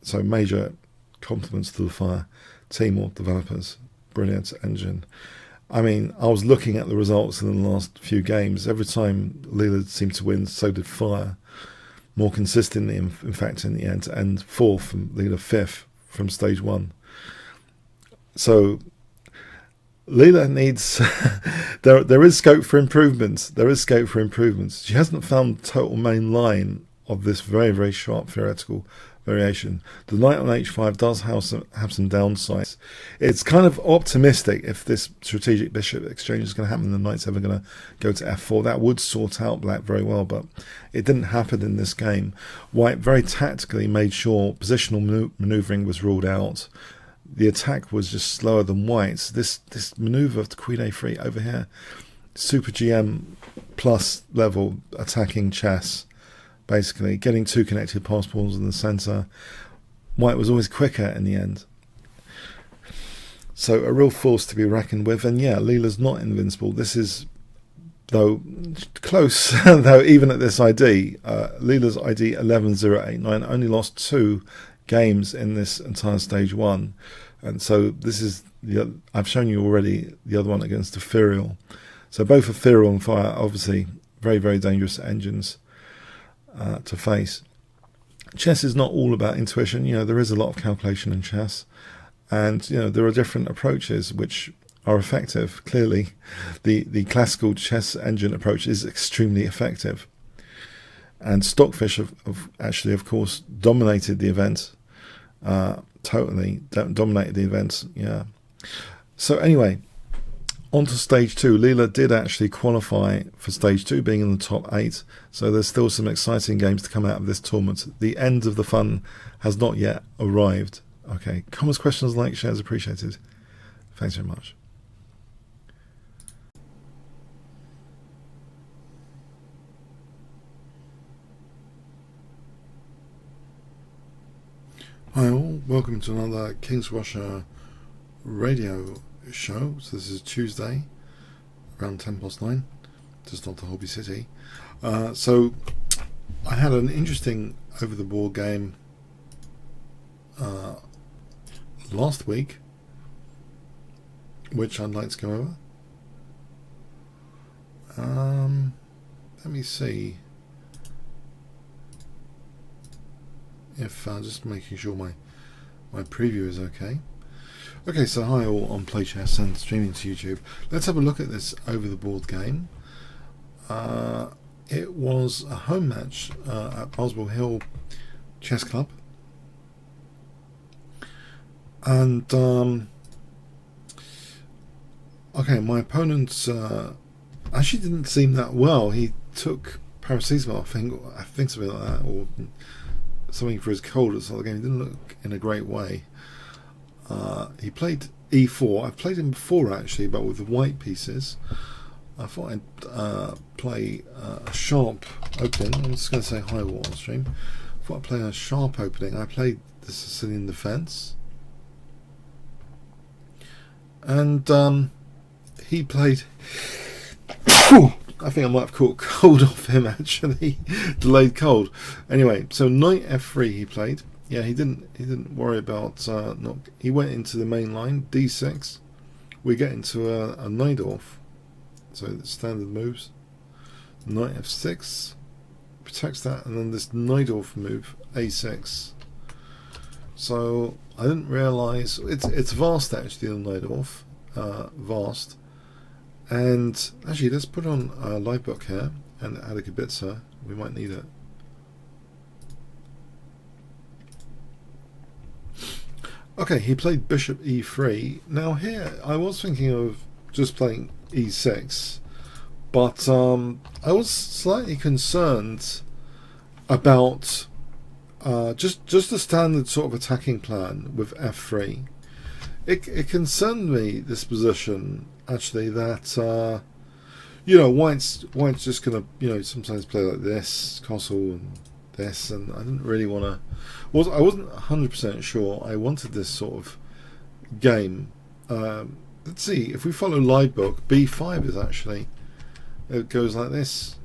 So major compliments to the Fire team or developers. Brilliant engine. I mean, I was looking at the results in the last few games. Every time Leela seemed to win, so did Fire. More consistently, in fact, in the end. And fourth and Leela fifth from stage one. So Leela needs there is scope for improvements. There is scope for improvements. She hasn't found the total main line of this very, very sharp theoretical variation. The knight on h5 does have some downsides. It's kind of optimistic if this strategic bishop exchange is going to happen, the knight's ever going to go to f4. That would sort out black very well, but it didn't happen in this game. White very tactically made sure positional maneuvering was ruled out. The attack was just slower than white's. This maneuver of the queen a3 over here, super GM plus level attacking chess, basically getting two connected pass pawns in the centre. White was always quicker in the end. So a real force to be reckoned with. And yeah, Leela's not invincible. This is, though, close, though even at this ID, Leela's ID 11089 only lost 2 games in this entire stage one. And so this is, I've shown you already the other one against Ethereal. So both Ethereal and Fire, obviously very, very dangerous engines to face. Chess is not all about intuition. You know, there is a lot of calculation in chess, and you know there are different approaches which are effective. Clearly, the classical chess engine approach is extremely effective, and Stockfish actually, of course, dominated the event. Totally dominated the event. Yeah. So anyway, on to stage 2. Leela did actually qualify for stage 2, being in the top 8. So there's still some exciting games to come out of this tournament. The end of the fun has not yet arrived. Okay, comments, questions, likes, shares appreciated. Thanks very much. Hi all, welcome to another King's Russia radio show. So this is Tuesday, around 9:10, just off the Hobby City. So I had an interesting over-the-board game last week, which I'd like to go over. Let me see if just making sure my preview is okay. Okay, so hi all on PlayChess and streaming to YouTube. Let's have a look at this over-the-board game. It was a home match at Boswell Hill Chess Club, and okay, my opponent actually didn't seem that well. He took Parasismo, I think something like that, or something for his cold at the start of the game. He didn't look in a great way. He played e4. I've played him before actually, but with the white pieces. I thought I'd play a sharp opening. I'm just going to say hi all on stream. I thought I'd play a sharp opening. I played the Sicilian defence, and he played. I think I might have caught cold off him actually. Delayed cold. Anyway, so knight f3 he played. Yeah, he didn't worry about not. He went into the main line d6. We get into a Najdorf. So the standard moves. Knight f6 protects that, and then this Najdorf move a6. So I didn't realise it's vast actually on Najdorf, vast. And actually, let's put on a live book here and add a kibitzer. We might need it. Okay, he played bishop e3. Now here, I was thinking of just playing e6, but I was slightly concerned about just the standard sort of attacking plan with f3. It concerned me, this position, actually, that you know, white's just gonna, you know, sometimes play like this, castle and this, and I didn't really want to. I wasn't 100% sure I wanted this sort of game. Let's see, if we follow live book, b5 is actually, it goes like this.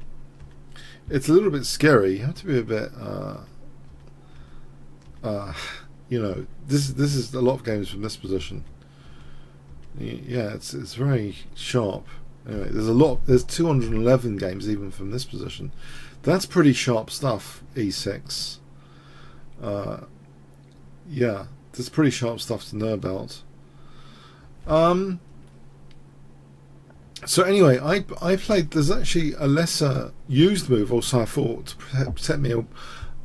It's a little bit scary. You have to be a bit you know, this is a lot of games from this position. Yeah, it's very sharp. Anyway, there's 211 games even from this position. That's pretty sharp stuff, e6. Yeah, that's pretty sharp stuff to know about. So anyway, I played, there's actually a lesser used move also, I thought, to protect me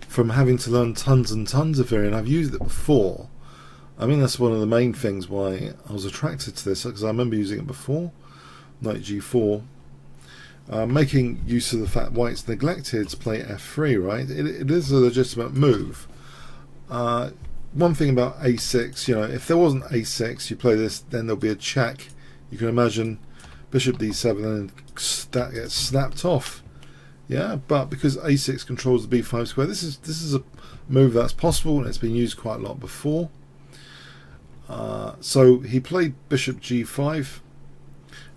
from having to learn tons and tons of theory, and I've used it before. I mean, that's one of the main things why I was attracted to this, because I remember using it before. Knight g4, making use of the fact white's neglected to play f3, right? It is a legitimate move. One thing about a6, you know, if there wasn't a6, you play this, then there'll be a check. You can imagine bishop d7 and that gets snapped off. Yeah, but because a6 controls the b5 square, this is a move that's possible, and it's been used quite a lot before. So he played bishop g5,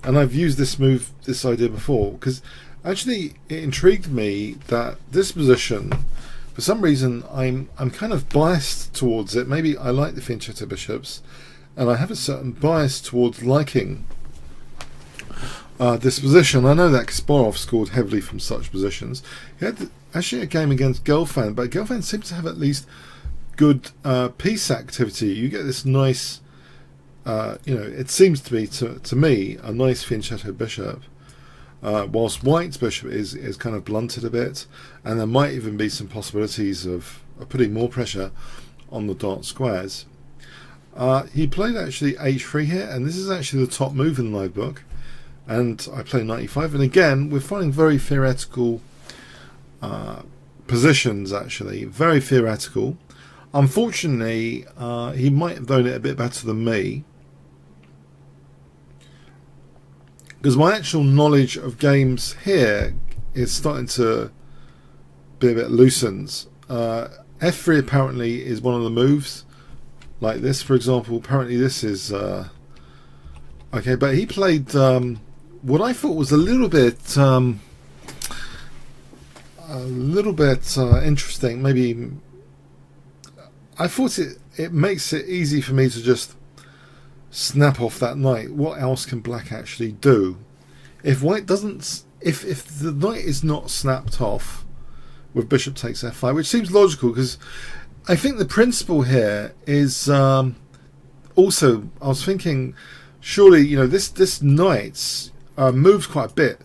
and I've used this idea before, because actually it intrigued me that this position, for some reason, I'm kind of biased towards it. Maybe I like the fianchetto bishops, and I have a certain bias towards liking this position. I know that Kasparov scored heavily from such positions. He had actually a game against Gelfand, but Gelfand seems to have at least good piece activity. You get this nice, you know, it seems to be to me a nice fianchetto bishop, whilst white's bishop is kind of blunted a bit, and there might even be some possibilities of putting more pressure on the dark squares. He played actually h3 here, and this is actually the top move in the live book. And I play 95, and again we're finding very theoretical positions, actually very theoretical. Unfortunately, he might have done it a bit better than me, because my actual knowledge of games here is starting to be a bit loosened. F3 apparently is one of the moves, like this, for example. Apparently this is okay, but he played what I thought was a little bit interesting. Maybe I thought it makes it easy for me to just snap off that knight. What else can black actually do? If white doesn't, if the knight is not snapped off with bishop takes f5, which seems logical, because I think the principle here is also, I was thinking, surely, you know, this knight moves quite a bit.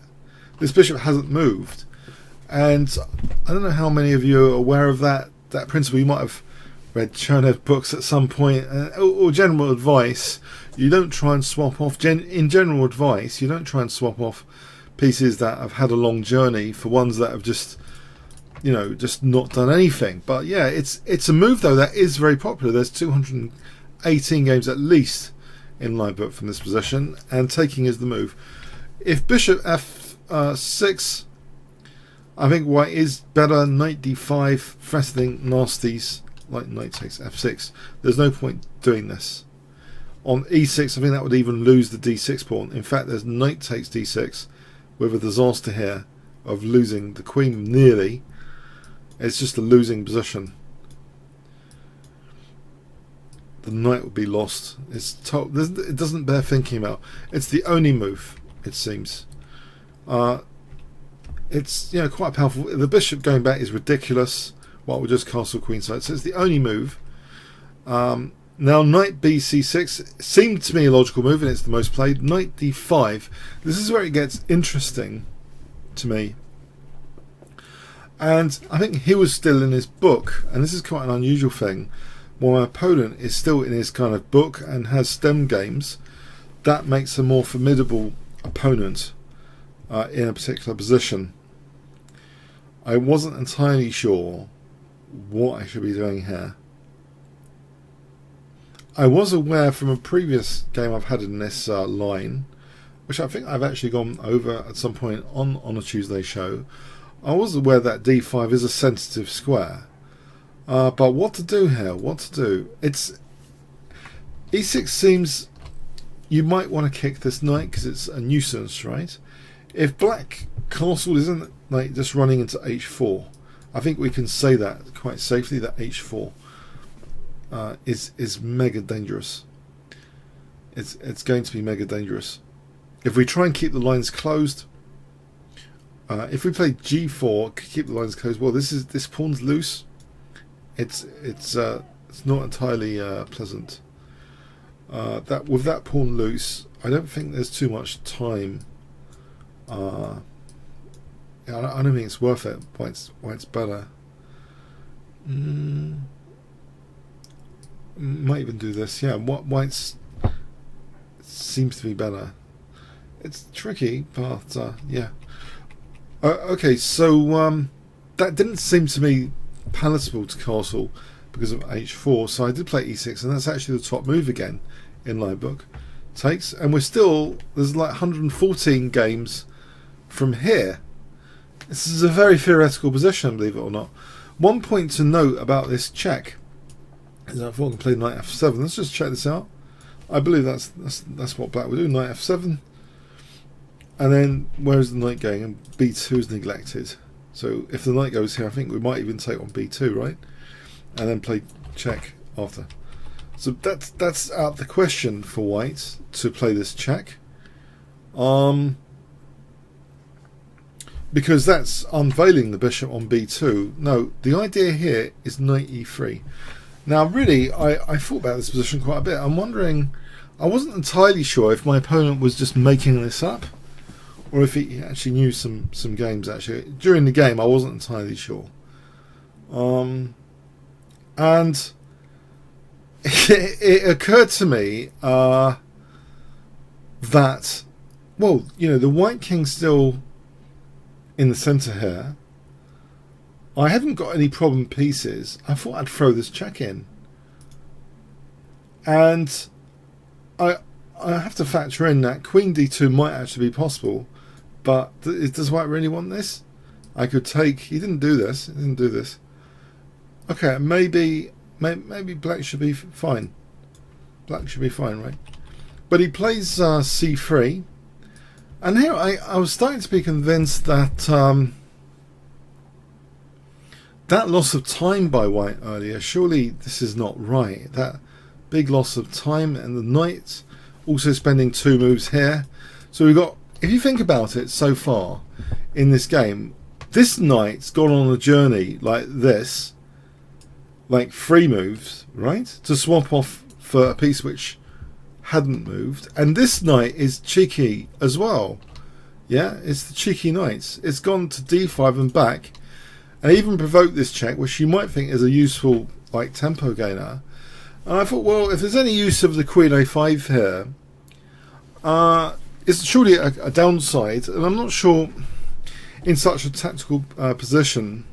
This bishop hasn't moved, and I don't know how many of you are aware of that principle. You might have read Chernev books at some point, or general advice. You don't try and swap off. In general advice, you don't try and swap off pieces that have had a long journey for ones that have just, you know, just not done anything. But yeah, it's a move though that is very popular. There's 218 games at least in live book from this position, and taking is the move. If bishop f6, I think white is better. Knight d5, threatening nasties like knight takes f6. There's no point doing this. On e6, I think that would even lose the d6 pawn. In fact, there's knight takes d6 with a disaster here of losing the queen nearly. It's just a losing position. The knight would be lost. It doesn't bear thinking about. It's the only move, it seems. It's, you know, quite powerful. The bishop going back is ridiculous. White will just castle queenside. So it's the only move. Now knight bc6 seemed to me a logical move, and it's the most played. Knight d5. This is where it gets interesting to me. And I think he was still in his book, and this is quite an unusual thing. While my opponent is still in his kind of book and has stem games, that makes a more formidable opponent in a particular position. I wasn't entirely sure what I should be doing here. I was aware from a previous game I've had in this line, which I think I've actually gone over at some point on a Tuesday show. I was aware that d5 is a sensitive square. But what to do here? What to do? It's e6 seems you might want to kick this knight because it's a nuisance, right? If black castle isn't like just running into h4, I think we can say that quite safely that h4 is mega dangerous. It's going to be mega dangerous. If we try and keep the lines closed, if we play g4, keep the lines closed. Well, this pawn's loose. It's not entirely pleasant. That with that pawn loose, I don't think there's too much time. I don't think it's worth it. Why it's better. Might even do this. Yeah, white's seems to be better. It's tricky, but yeah. Okay, so that didn't seem to me palatable to castle because of h4, so I did play e6, and that's actually the top move again in my book. Takes, and there's like 114 games from here. This is a very theoretical position, believe it or not. One point to note about this check is that if I can play knight f7, let's just check this out. I believe that's what black will do, knight f7, and then where is the knight going? And b2 is neglected. So if the knight goes here, I think we might even take on b2, right? And then play check after. So that's out the question for white to play this check. Because that's unveiling the bishop on b2. No, the idea here is knight e3. Now really, I thought about this position quite a bit. I'm wondering, I wasn't entirely sure if my opponent was just making this up, or if he actually knew some games. Actually, during the game, I wasn't entirely sure. And it occurred to me that, well, you know, the white king's still in the centre here. I haven't got any problem pieces. I thought I'd throw this check in, and I have to factor in that queen d2 might actually be possible. But does white really want this? I could take. He didn't do this. He didn't do this. Okay, maybe black should be fine. Black should be fine, right? But he plays c3, and here I was starting to be convinced that that loss of time by white earlier. Surely this is not right. That big loss of time, and the knight also spending 2 moves here. So we've got. If you think about it so far in this game, this knight's gone on a journey like this, like 3 moves, right? To swap off for a piece which hadn't moved. And this knight is cheeky as well. Yeah, it's the cheeky knight. It's gone to d5 and back, and even provoked this check, which you might think is a useful like tempo gainer. And I thought, well, if there's any use of the queen a5 here, it's surely a downside, and I'm not sure in such a tactical position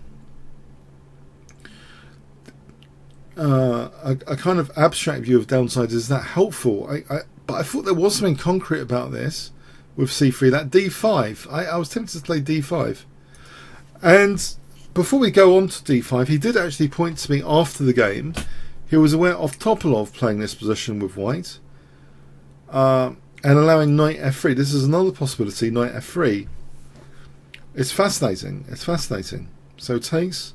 a kind of abstract view of downsides is that helpful. But I thought there was something concrete about this with c3, that d5. I was tempted to play d5, and before we go on to d5, he did actually point to me after the game. He was aware of Topalov playing this position with white, and allowing knight f3. This is another possibility, knight f3. It's fascinating. It's fascinating. So takes.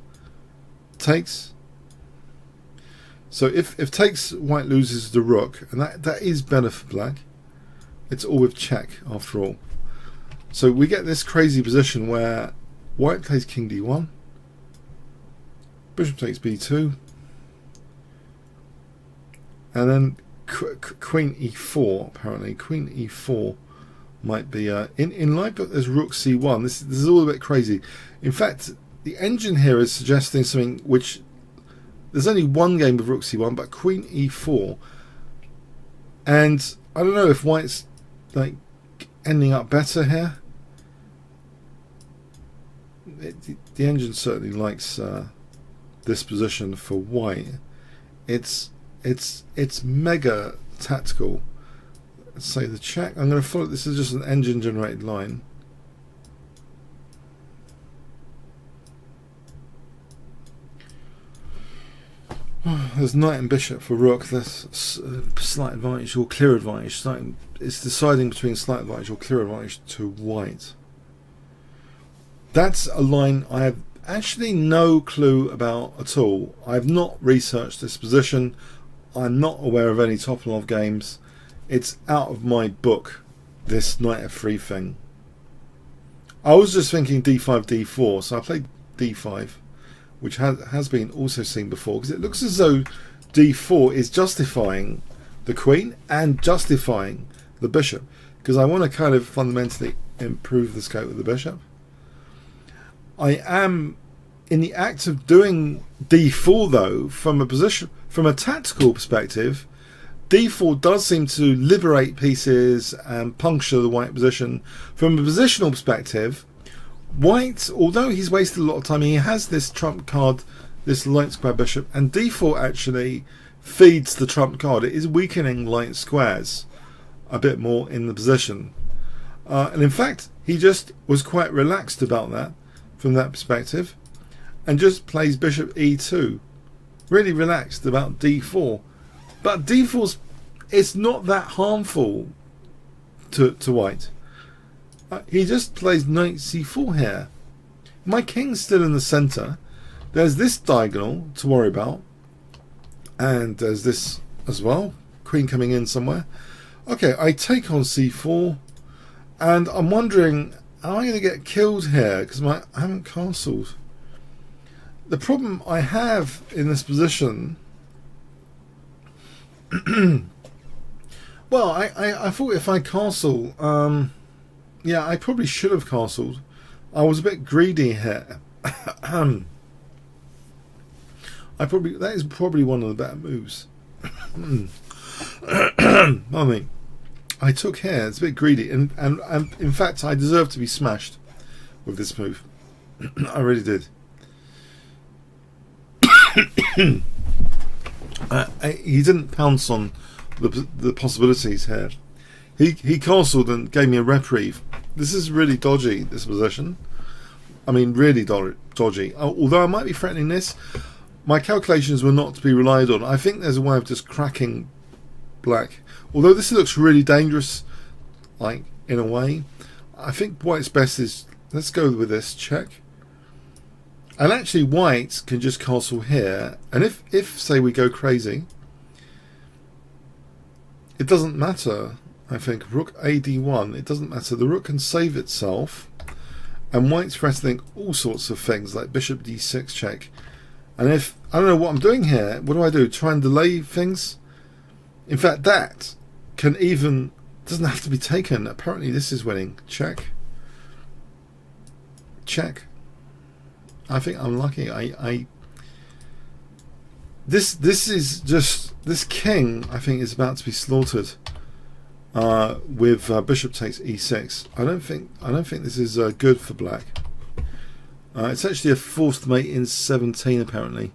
So if takes, white loses the rook, and that is better for black. It's all with check after all. So we get this crazy position where white plays king d1, bishop takes b2, And then queen e4, apparently. Queen e4 might be... in live book, there's rook c1. This is all a bit crazy. In fact, the engine here is suggesting something which... There's only one game of rook c1, but queen e4. And I don't know if white's like ending up better here. The engine certainly likes this position for white. It's mega tactical. Let's say the check. I'm going to follow. This is just an engine generated line. There's knight and bishop for rook. There's slight advantage or clear advantage. It's deciding between slight advantage or clear advantage to white. That's a line I have actually no clue about at all. I've not researched this position. I'm not aware of any Topalov games. It's out of my book, this knight f3 thing. I was just thinking d5, d4, so I played d5, which has been also seen before, because it looks as though d4 is justifying the queen and justifying the bishop, because I want to kind of fundamentally improve the scope of the bishop. I am in the act of doing d4 though, from a tactical perspective. D4 does seem to liberate pieces and puncture the white position. From a positional perspective, white, although he's wasted a lot of time, he has this trump card, this light square bishop, and d4 actually feeds the trump card. It is weakening light squares a bit more in the position. And in fact, he just was quite relaxed about that from that perspective, and just plays bishop e2. Really relaxed about d4. But d4's, it's not that harmful to white. He just plays knight c4 here. My king's still in the centre. There's this diagonal to worry about, and there's this as well. Queen coming in somewhere. Okay, I take on c4, and I'm wondering, am I going to get killed here because I haven't castled? The problem I have in this position. Well, I thought if I castle, yeah, I probably should have castled. I was a bit greedy here. That is probably one of the better moves. I mean, I took here. It's a bit greedy, and in fact, I deserve to be smashed with this move. I really did. He didn't pounce on the possibilities here. He castled and gave me a reprieve. This is really dodgy, this position. I mean, really dodgy. Although I might be threatening this, my calculations were not to be relied on. I think there's a way of just cracking black. Although this looks really dangerous, like, in a way, I think white's best is, let's go with this, check. And actually white can just castle here, and if say we go crazy, it doesn't matter. I think rook ad1, it doesn't matter. The rook can save itself, and white's threatening all sorts of things like bishop d6 check. And if I don't know what I'm doing here, what do? Try and delay things? In fact, that can even, doesn't have to be taken. Apparently this is winning. Check. Check. I think I'm lucky. This is just, this king I think is about to be slaughtered with bishop takes e6. I don't think this is good for black. It's actually a forced mate in 17 apparently.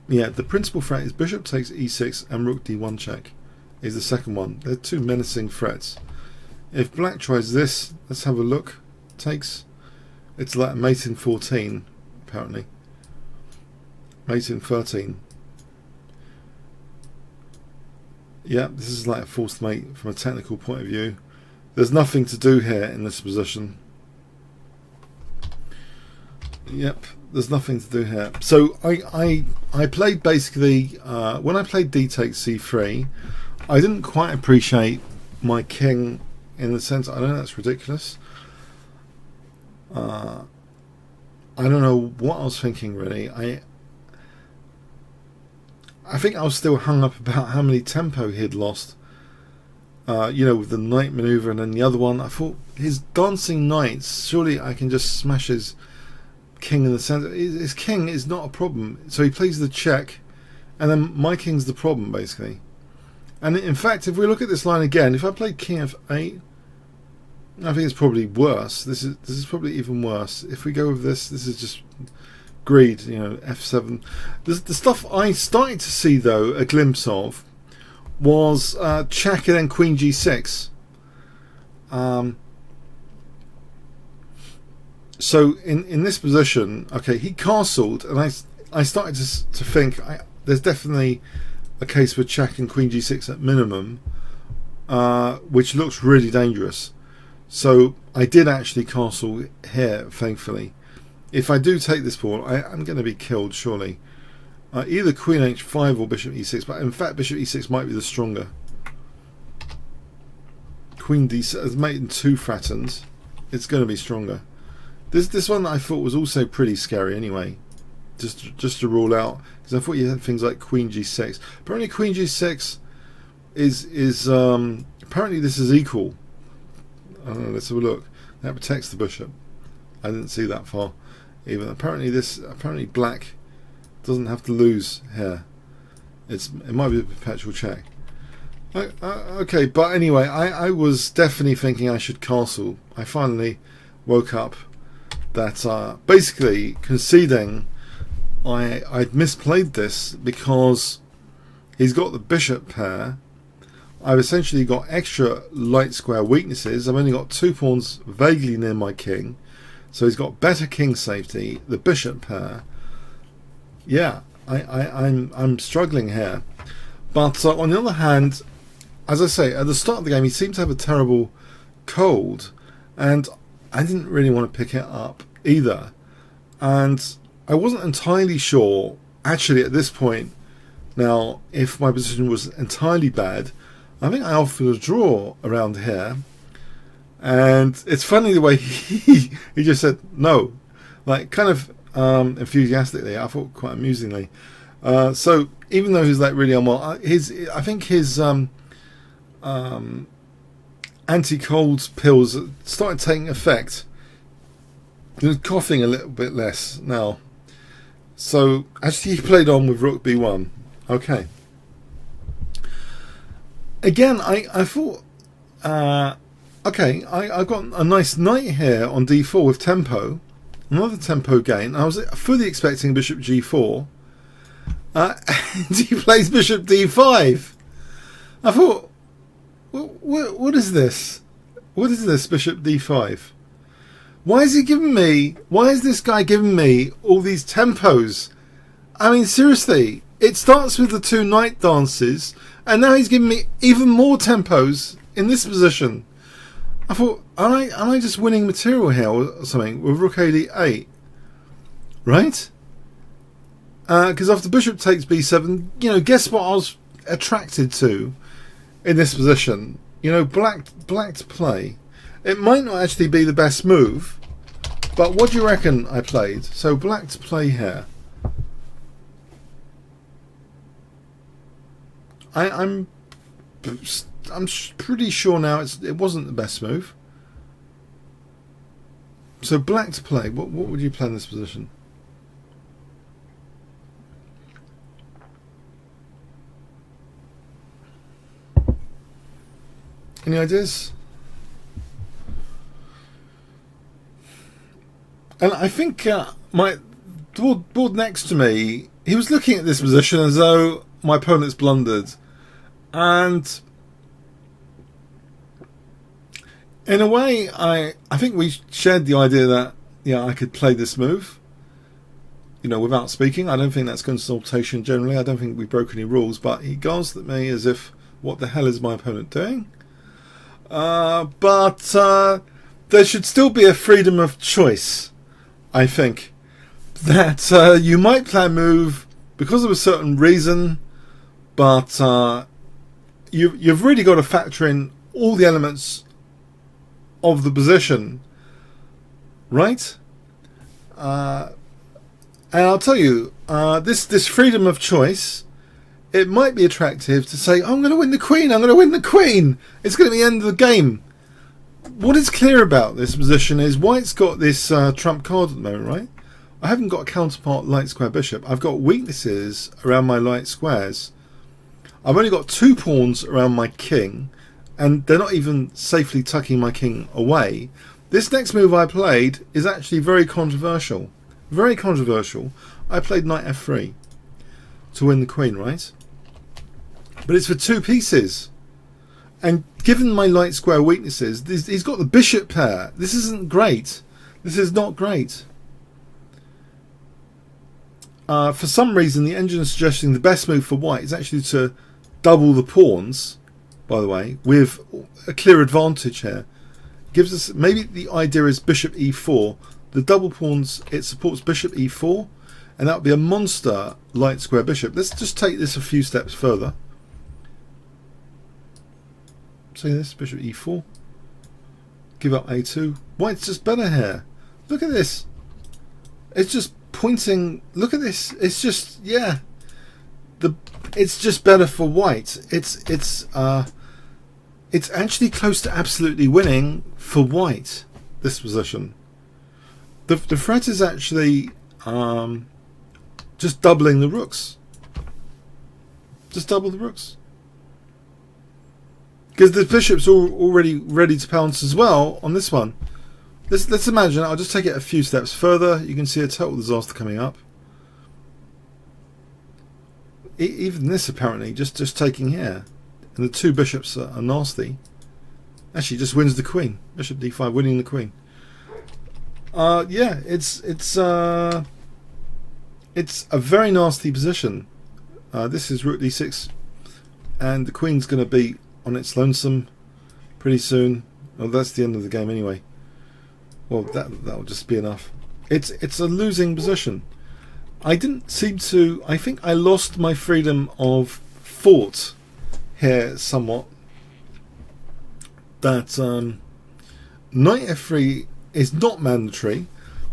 Yeah, the principal threat is bishop takes e6 and rook d1 check is the second one. They're two menacing threats. If black tries this, let's have a look. Takes, it's like mate in 14 apparently. Mate in 13. Yeah, this is like a forced mate from a technical point of view. There's nothing to do here in this position. Yep, there's nothing to do here. So I played basically, when I played d takes c3, I didn't quite appreciate my king in the sense, I know that's ridiculous. I don't know what I was thinking really. I think I was still hung up about how many tempo he'd lost. With the knight maneuver, and then the other one. I thought his dancing knights. Surely I can just smash his king in the center. His king is not a problem. So he plays the check, and then my king's the problem basically. And in fact, if we look at this line again, if I play king f8, I think it's probably worse. This is probably even worse. If we go with this is just greed. F7. The stuff I started to see though a glimpse of was check and then queen g6. So in this position, okay, he castled, and I started to think there's definitely a case for check and queen g6 at minimum, which looks really dangerous. So I did actually castle here, thankfully. If I do take this pawn, I'm going to be killed surely. Either queen h5 or bishop e6, but in fact bishop e6 might be the stronger. Queen d6 has made in 2 threatened. It's going to be stronger. This one I thought was also pretty scary anyway. Just to rule out, because I thought you had things like queen g6. Apparently queen g6 is apparently this is equal. Let's have a look. That protects the bishop. I didn't see that far. Even apparently black doesn't have to lose here. It might be a perpetual check. Okay, but anyway, I was definitely thinking I should castle. I finally woke up that basically conceding I'd misplayed this because he's got the bishop pair. I've essentially got extra light square weaknesses. I've only got 2 pawns vaguely near my king, so he's got better king safety, the bishop pair. Yeah, I'm struggling here, but on the other hand, as I say, at the start of the game he seemed to have a terrible cold, and I didn't really want to pick it up either, and I wasn't entirely sure actually at this point now if my position was entirely bad. I think I offered a draw around here, and it's funny the way he just said no, like kind of enthusiastically. I thought quite amusingly. So even though he's like really unwell, I think his anti-cold pills started taking effect. He was coughing a little bit less now. So actually he played on with rook b1. Okay. Again, I thought, okay, I got a nice knight here on d4 with tempo. Another tempo gain. I was fully expecting bishop g4. And he plays bishop d5. I thought, what is this? What is this bishop d5? Why is this guy giving me all these tempos? I mean, seriously, it starts with the 2 knight dances, and now he's giving me even more tempos in this position. I thought, aren't I just winning material here or something with rook a8? Right? Because after bishop takes b7, guess what I was attracted to in this position? Black to play. It might not actually be the best move, but what do you reckon I played? So black to play here. I'm pretty sure now it wasn't the best move. So black to play. What would you play in this position? Any ideas? And I think my board next to me, he was looking at this position as though my opponent's blundered. And in a way, I think we shared the idea that I could play this move, without speaking. I don't think that's consultation generally. I don't think we broke any rules, but he glanced at me as if, what the hell is my opponent doing? But there should still be a freedom of choice, I think. That you might play a move because of a certain reason, but you've really got to factor in all the elements of the position, right? And I'll tell you, this freedom of choice it might be attractive to say, I'm going to win the queen, I'm going to win the queen. It's going to be the end of the game. What is clear about this position is white's got this trump card at the moment, right? I haven't got a counterpart light square bishop. I've got weaknesses around my light squares. I've only got 2 pawns around my king, and they're not even safely tucking my king away. This next move I played is actually very controversial. Very controversial. I played knight f3 to win the queen, right? But it's for 2 pieces. And given my light square weaknesses, he's got the bishop pair. This isn't great. This is not great. For some reason, the engine is suggesting the best move for white is actually to double the pawns, by the way, with a clear advantage here. Gives us, maybe the idea is bishop e4. The double pawns, it supports bishop e4, and that would be a monster light square bishop. Let's just take this a few steps further. Say this, bishop e4. Give up a2. White's just better here. Look at this. It's just pointing. Look at this. It's just, yeah. It's just better for white. It's actually close to absolutely winning for white, this position. The threat is actually just doubling the rooks. Just double the rooks. Because the bishop's already ready to pounce as well on this one. Let's imagine, I'll just take it a few steps further. You can see a total disaster coming up. Even this apparently, just taking here. And the 2 bishops are nasty. Actually just wins the queen. Bishop d5 winning the queen. Yeah, it's a very nasty position. This is rook d6. And the queen's going to be on its lonesome pretty soon. Well, that's the end of the game anyway. Well, that'll just be enough. It's a losing position. I didn't seem to. I think I lost my freedom of thought here somewhat. That knight f3 is not mandatory.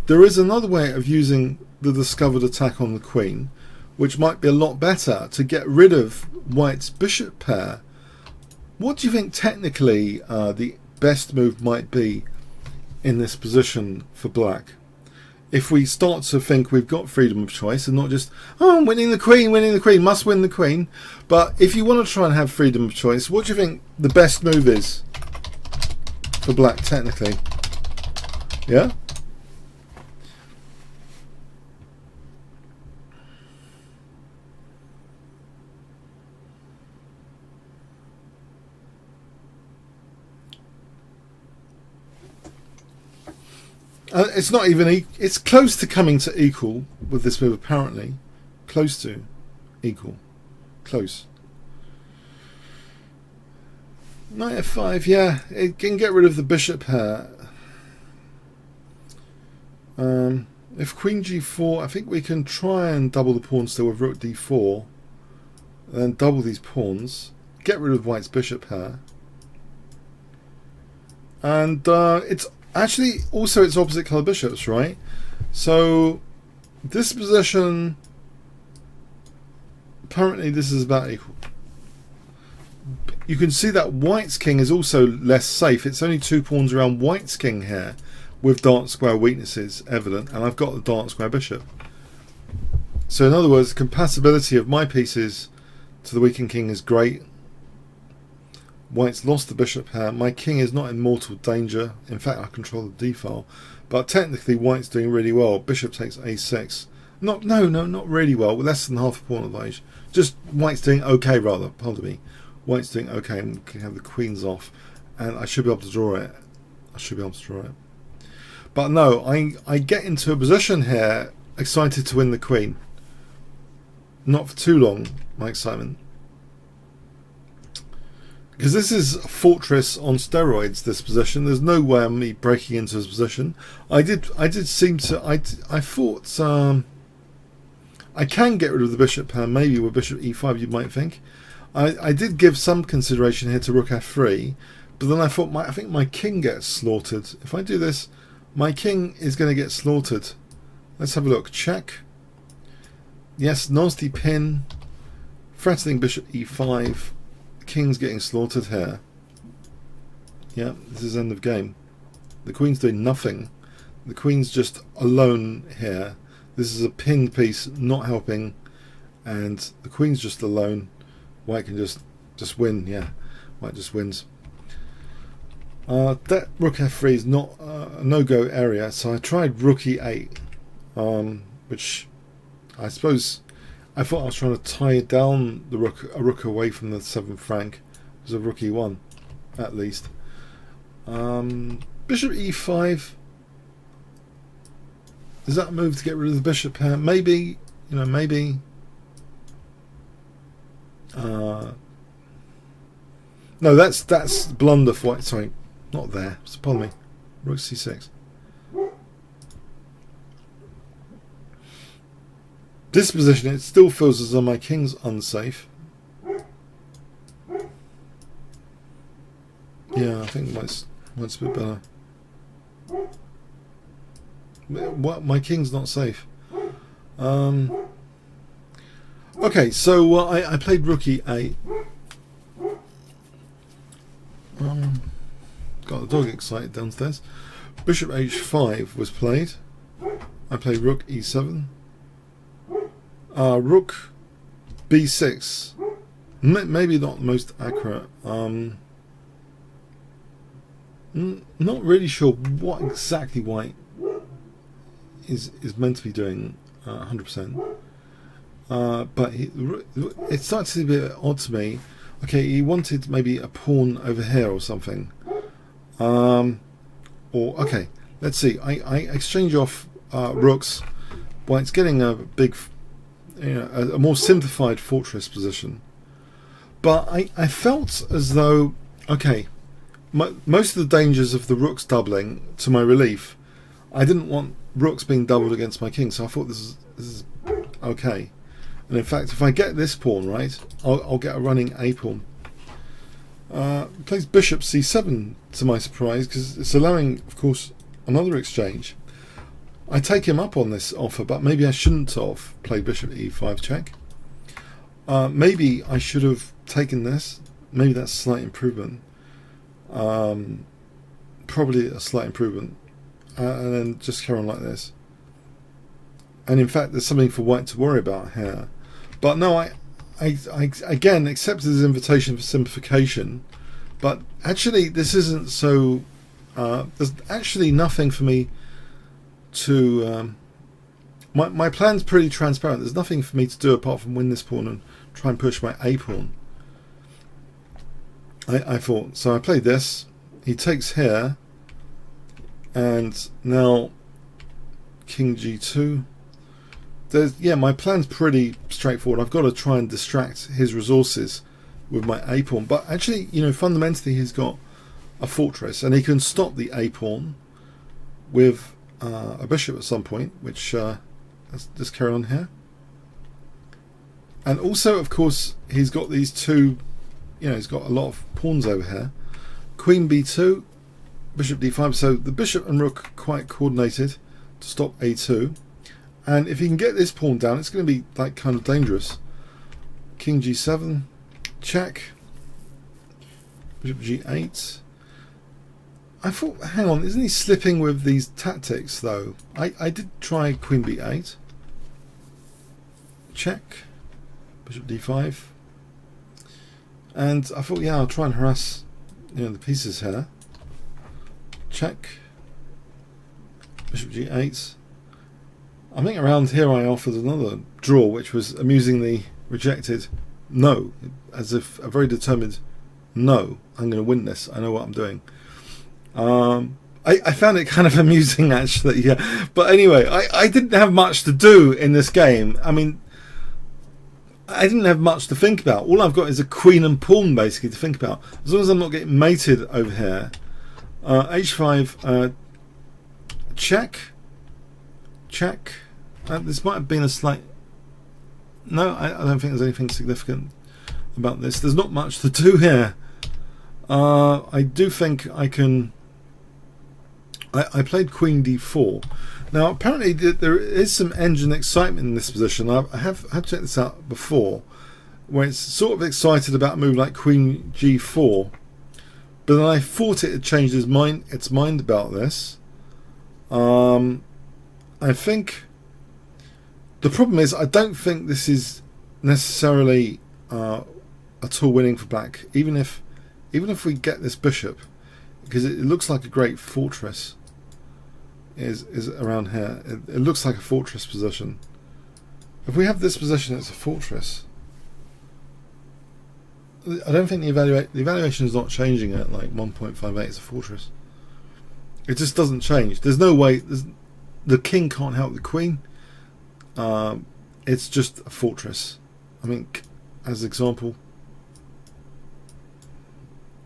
There is another way of using the discovered attack on the queen, which might be a lot better to get rid of white's bishop pair. What do you think technically the best move might be in this position for black? If we start to think we've got freedom of choice and not just, oh, I'm winning the queen, must win the queen. But if you want to try and have freedom of choice, what do you think the best move is for black technically? Yeah? It's not even. It's close to coming to equal with this move, apparently. Close to equal. Close. Knight f5, yeah. It can get rid of the bishop pair. If queen g4, I think we can try and double the pawns still with rook d4. And then double these pawns. Get rid of white's bishop pair. And it's actually also it's opposite colour bishops, right? So this position, apparently this is about equal. You can see that white's king is also less safe. It's only 2 pawns around white's king here, with dark square weaknesses evident, and I've got the dark square bishop. So in other words, the compatibility of my pieces to the weakened king is great. White's lost the bishop pair. My king is not in mortal danger. In fact, I control the d-file. But technically, white's doing really well. Bishop takes a6. No, not really well. Less than half a pawn advantage. Just white's doing okay, rather. Pardon me. White's doing okay, and we can have the queens off, and I should be able to draw it. But no, I get into a position here, excited to win the queen. Not for too long, my excitement. Because this is a fortress on steroids, this position. There's no way of me breaking into this position. I did seem to. I thought I can get rid of the bishop pair, maybe with bishop e5. You might think. I did give some consideration here to rook f3, but then I thought I think my king gets slaughtered. If I do this, my king is going to get slaughtered. Let's have a look. Check. Yes, nasty pin. threatening bishop e5. King's getting slaughtered here. Yeah, this is end of game. The queen's doing nothing. The queen's just alone here. This is a pinned piece, not helping, and the queen's just alone. White can just win. Yeah, white just wins. That rook f3 is not a no-go area, so I tried rook e8, which I suppose I thought I was trying to tie down the a rook away from the 7th rank. It was a rook e1 at least. Bishop e5. Is that a move to get rid of the bishop here? Maybe, maybe. No, that's blunder for white. Sorry, not there. Pardon me. Rook c6. This position, it still feels as though my king's unsafe. Yeah, I think white's a bit better. What? My king's not safe. Okay, so I played rook e8. Got the dog excited downstairs. Bishop h5 was played. I played rook e7. Rook b6. Maybe not the most accurate. Not really sure what exactly white is meant to be doing 100%. But it starts to be a bit odd to me. Okay, he wanted maybe a pawn over here or something. Or okay, let's see. I exchange off rooks. White's getting a big, a more simplified fortress position. But I felt as though, okay, most of the dangers of the rooks doubling, to my relief, I didn't want rooks being doubled against my king, so I thought this is okay. And in fact, if I get this pawn right, I'll get a running a pawn. Plays bishop c7 to my surprise, because it's allowing, of course, another exchange. I take him up on this offer, but maybe I shouldn't have played bishop e5 check. Maybe I should have taken this. Maybe that's a slight improvement. Probably a slight improvement. And then just carry on like this. And in fact, there's something for white to worry about here. But no, I again accepted his invitation for simplification. But actually, this isn't so. There's actually nothing for me to. My plan's pretty transparent. There's nothing for me to do apart from win this pawn and try and push my a pawn. I thought so. I played this. He takes here, and now king g2. My plan's pretty straightforward. I've got to try and distract his resources with my a pawn, but actually, fundamentally, he's got a fortress, and he can stop the a pawn with a bishop at some point. Which let's just carry on here. And also, of course, he's got these two. He's got a lot of pawns over here. Queen b2, bishop d5. So the bishop and rook quite coordinated to stop a2. And if he can get this pawn down, it's going to be like kind of dangerous. King g7, check. Bishop g8. I thought, hang on, isn't he slipping with these tactics though? I did try queen b8. Check. Bishop d5. And I thought, yeah, I'll try and harass, the pieces here. Check. Bishop g8. I think around here I offered another draw, which was amusingly rejected. No, as if a very determined no. I'm going to win this. I know what I'm doing. I found it kind of amusing actually. Yeah, but anyway, I didn't have much to do in this game. I mean, I didn't have much to think about. All I've got is a queen and pawn basically to think about. As long as I'm not getting mated over here. H5, check. Check. This might have been a slight. No, I don't think there's anything significant about this. There's not much to do here. I do think I can. I played queen d4. Now apparently there is some engine excitement in this position. I have checked this out before. where it's sort of excited about a move like Queen G4, but then I thought it had changed its mind about this. I think the problem is I don't think this is necessarily at all winning for black, even if we get this bishop, because it looks like a great fortress is around here. It looks like a fortress position. If we have this position, it's a fortress. I don't think the evaluation is not changing at like 1.58. It's a fortress. It just doesn't change. There's no way. The king can't help the queen. It's just a fortress. I mean, as an example,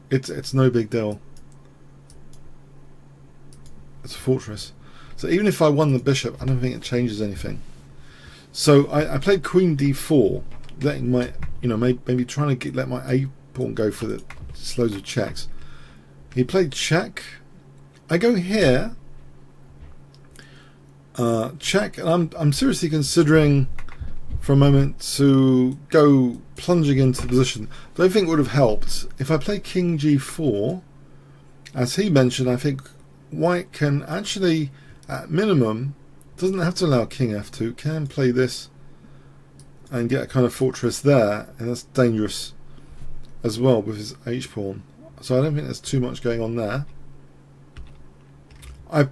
it's no big deal. It's a fortress. So even if I won the bishop, I don't think it changes anything. So I played Queen D4, letting my, maybe trying to let my A pawn go for the loads of checks. He played check. I go here, check, and I'm seriously considering for a moment to go plunging into the position. I don't think it would have helped if I play King G4. As he mentioned, I think White can actually, at minimum, doesn't have to allow King F2, can play this and get a kind of fortress there, and that's dangerous as well with his H pawn. So I don't think there's too much going on there. I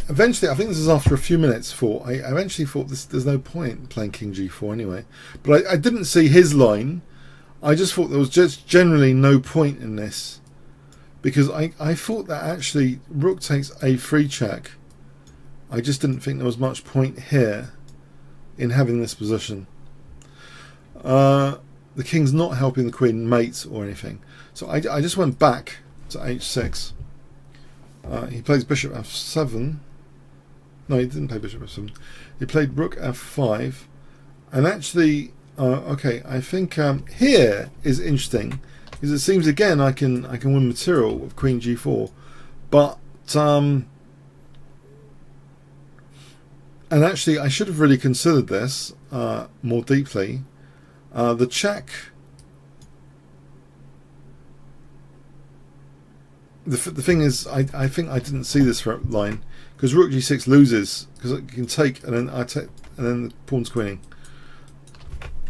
eventually, I think this is after a few minutes, I eventually thought there's no point playing King G4 anyway. But I didn't see his line. I just thought there was just generally no point in this, because I thought that actually Rook takes A3 check. I just didn't think there was much point here in having this position. The king's not helping the queen mate or anything. So I just went back to H6. He plays bishop F7. No, he didn't play bishop F7. He played rook F5. And actually, okay, I think here is interesting, because it seems again I can win material with Queen G4, but and actually I should have really considered this more deeply. The check. The thing is, I think I didn't see this line, because Rook G6 loses because it can take, and then the pawn's queening.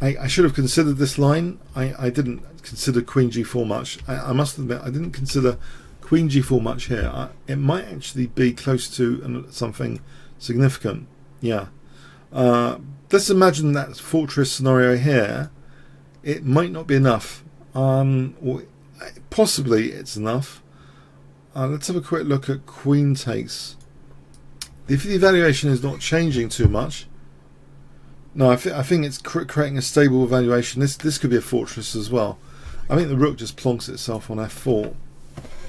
I should have considered this line. I didn't consider Queen G4 much. I must admit I didn't consider Queen G4 much here. It might actually be close to something significant. Yeah. Let's imagine that fortress scenario here. It might not be enough. Or possibly it's enough. Let's have a quick look at queen takes. If the evaluation is not changing too much, no, I think it's creating a stable evaluation. This could be a fortress as well. I think the rook just plonks itself on F4,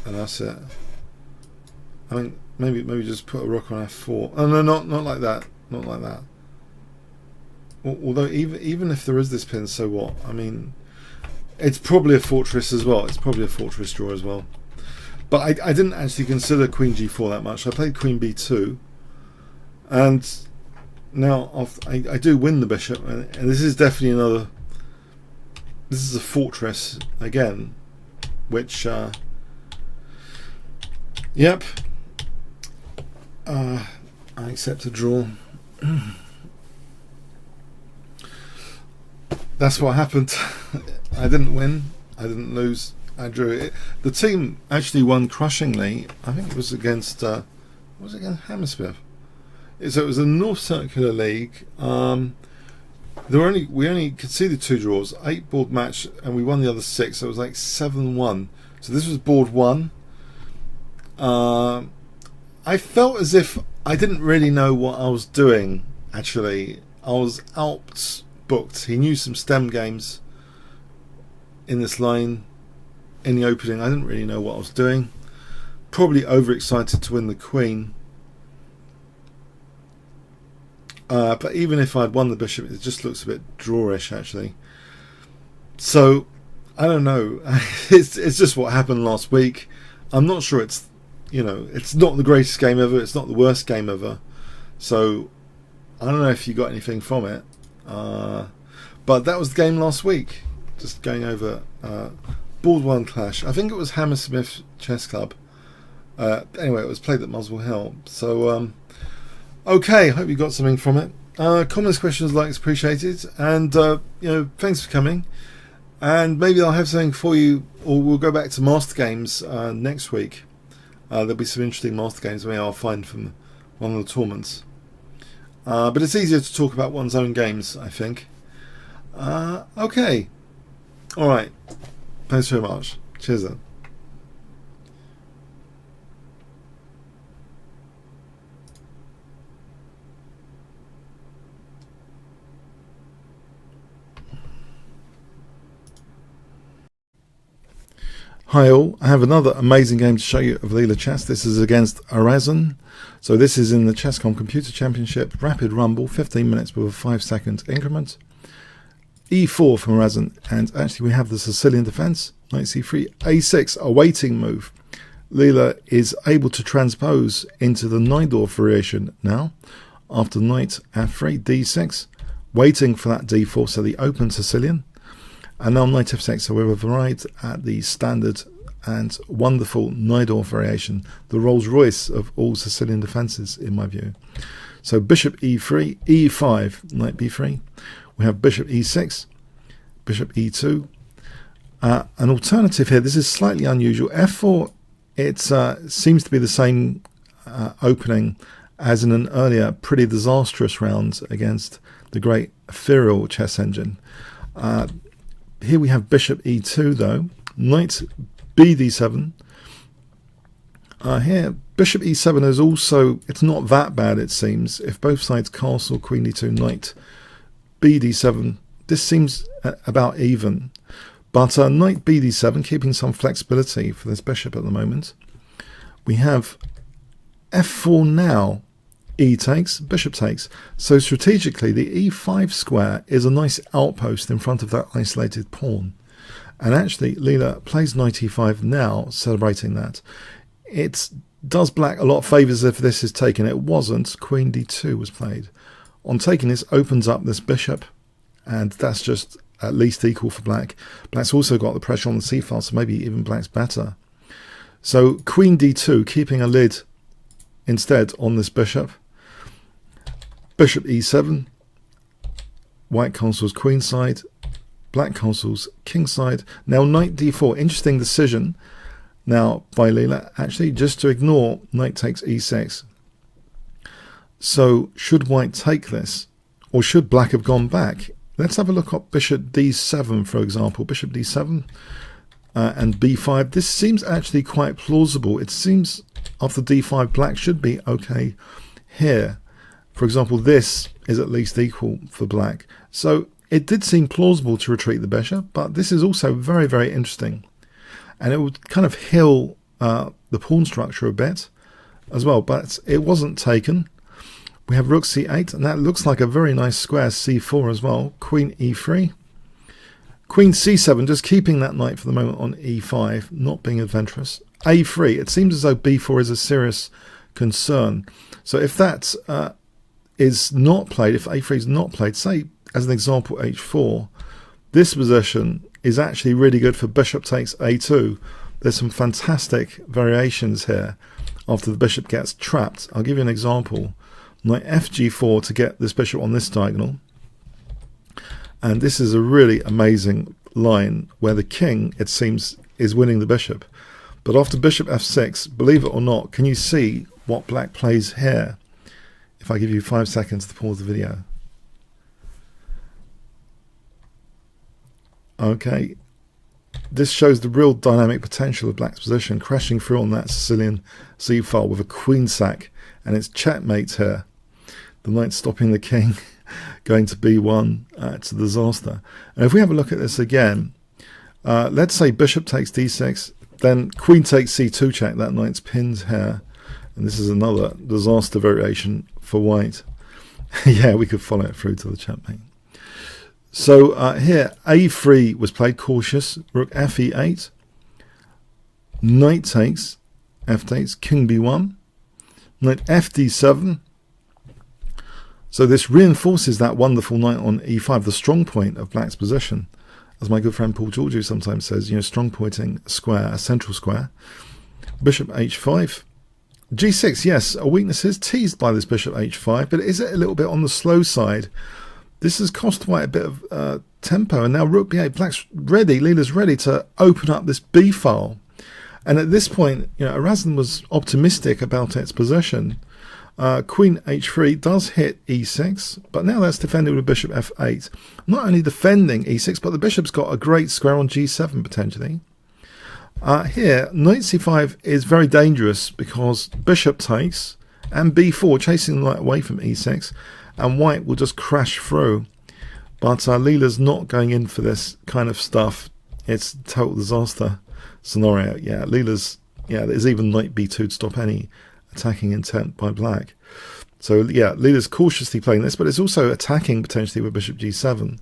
and that's it. I mean, maybe just put a rook on F4. Oh no, not like that. Not like that. Although even if there is this pin, so what? I mean, it's probably a fortress as well. It's probably a fortress draw as well. But I didn't actually consider Queen G4 that much. I played Queen B2, and now I do win the bishop, and this is definitely another. This is a fortress again, which yep. I accept a draw. That's what happened. I didn't win. I didn't lose. I drew it. The team actually won crushingly. I think it was against was it against Hammersmith? So it was a North Circular League. We only conceded 2 draws, 8 board match, and we won the other 6. So it was like 7-1. So this was board 1. I felt as if I didn't really know what I was doing. Actually, I was outbooked. He knew some stem games in this line. In the opening, I didn't really know what I was doing. Probably overexcited to win the queen. But even if I'd won the bishop, it just looks a bit drawish actually. So I don't know. It's just what happened last week. I'm not sure it's not the greatest game ever. It's not the worst game ever. So I don't know if you got anything from it. But But that was the game last week. Just going over Board 1 Clash. I think it was Hammersmith Chess Club. Anyway, it was played at Muswell Hill. So, okay, hope you got something from it. Comments, questions, likes appreciated. And, thanks for coming. And maybe I'll have something for you, or we'll go back to Master Games next week. There'll be some interesting Master Games maybe I'll find from one of the tournaments. But it's easier to talk about one's own games, I think. Okay. Alright. Thanks very much. Cheers then. Hi all, I have another amazing game to show you of Leela Chess. This is against Arazan. So this is in the Chess.com Computer Championship, Rapid Rumble, 15 minutes with a 5-second increment. E4 from Arazan, and actually we have the Sicilian defense, knight c3, a6, a waiting move. Leela is able to transpose into the Najdorf variation now, after knight f3, d6, waiting for that d4, so the open Sicilian. And now knight f6, so we've arrived at the standard and wonderful Najdorf variation, the Rolls Royce of all Sicilian defences, in my view. So bishop e3, e5, knight b3. We have bishop e6, bishop e2. An alternative here, this is slightly unusual. f4, it seems to be the same opening as in an earlier pretty disastrous round against the great ethereal chess engine. Here we have bishop e2 though, knight bd7. Here bishop e7 is also, it's not that bad it seems. If both sides castle, queen d2, knight bd7, this seems about even. But knight bd7, keeping some flexibility for this bishop at the moment. We have f4 now, e takes, bishop takes. So strategically, the e5 square is a nice outpost in front of that isolated pawn. And actually, Leela plays knight e5 now, celebrating that. It does black a lot of favours if this is taken. It wasn't. Queen d2 was played. On taking this, opens up this bishop, and that's just at least equal for black. Black's also got the pressure on the c-file, so maybe even black's better. So queen d2, keeping a lid instead on this bishop. Bishop e7, white castles queenside, black castles kingside. Now knight d4, interesting decision now by Leela, actually just to ignore knight takes e6. So should white take this, or should black have gone back? Let's have a look at bishop d7, for example. Bishop d7 and b5. This seems actually quite plausible. It seems after d5 black should be okay here. For example, this is at least equal for black. So it did seem plausible to retreat the bishop, but this is also very, very interesting. And it would kind of heal the pawn structure a bit as well, but it wasn't taken. We have rook c8, and that looks like a very nice square c4 as well. Queen e3. Queen c7, just keeping that knight for the moment on e5, not being adventurous. a3, it seems as though b4 is a serious concern. So if that is not played, if a3 is not played, say as an example h4, this position is actually really good for bishop takes a2. There's some fantastic variations here after the bishop gets trapped. I'll give you an example. Knight fg4 to get this bishop on this diagonal, and this is a really amazing line where the king, it seems, is winning the bishop. But after bishop f6, believe it or not, can you see what black plays here? If I give you 5 seconds to pause the video. Okay, this shows the real dynamic potential of black's position, crashing through on that Sicilian c-file with a queen sack, and it's checkmate here. The knight stopping the king, going to b1, it's a disaster. And if we have a look at this again, let's say bishop takes d6, then queen takes c2 check, that knight's pinned here, and this is another disaster variation for white. Yeah, we could follow it through to the checkmate. So here, a3 was played, cautious, rook fe8, knight takes, f takes, king b1, knight fd7, So this reinforces that wonderful knight on e5, the strong point of black's position. As my good friend Paul Georgiou sometimes says, strong pointing a square, a central square. Bishop h5. g6, yes, a weakness is teased by this bishop h5, but is it a little bit on the slow side? This has cost White a bit of tempo, and now rook b8, black's ready, Leela's ready to open up this b file. And at this point, Erasmus was optimistic about its position. Queen h3 does hit e6, but now that's defended with bishop f8. Not only defending e6, but the bishop's got a great square on g7 potentially. Here, knight c5 is very dangerous because bishop takes and b4, chasing the knight away from e6, and White will just crash through. But Leela's not going in for this kind of stuff. It's a total disaster scenario. Yeah, there's even knight b2 to stop any attacking intent by black. So yeah, Leela's cautiously playing this, but it's also attacking potentially with bishop g7.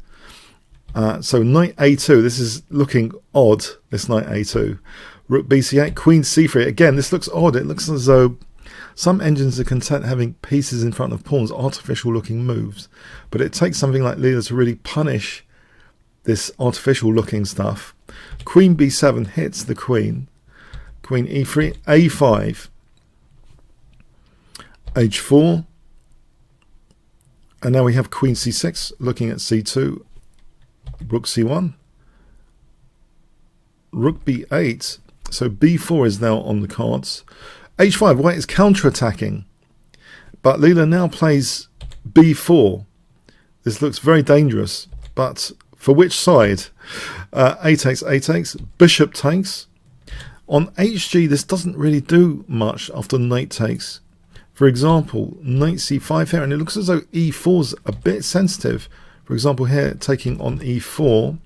So knight a2, this is looking odd, this knight a2. Rook bc8, queen c3. Again, this looks odd. It looks as though some engines are content having pieces in front of pawns, artificial looking moves. But it takes something like Leela to really punish this artificial looking stuff. Queen b7 hits the queen. Queen e3, a5, h4. And now we have queen c6 looking at c2. Rook c1, rook b8, so b4 is now on the cards. h5, White is counter-attacking, but Leela now plays b4. This looks very dangerous, but for which side? A takes, bishop takes. On hg, this doesn't really do much after knight takes. For example, knight c5 here, and it looks as though e4's a bit sensitive. For example, here taking on e4,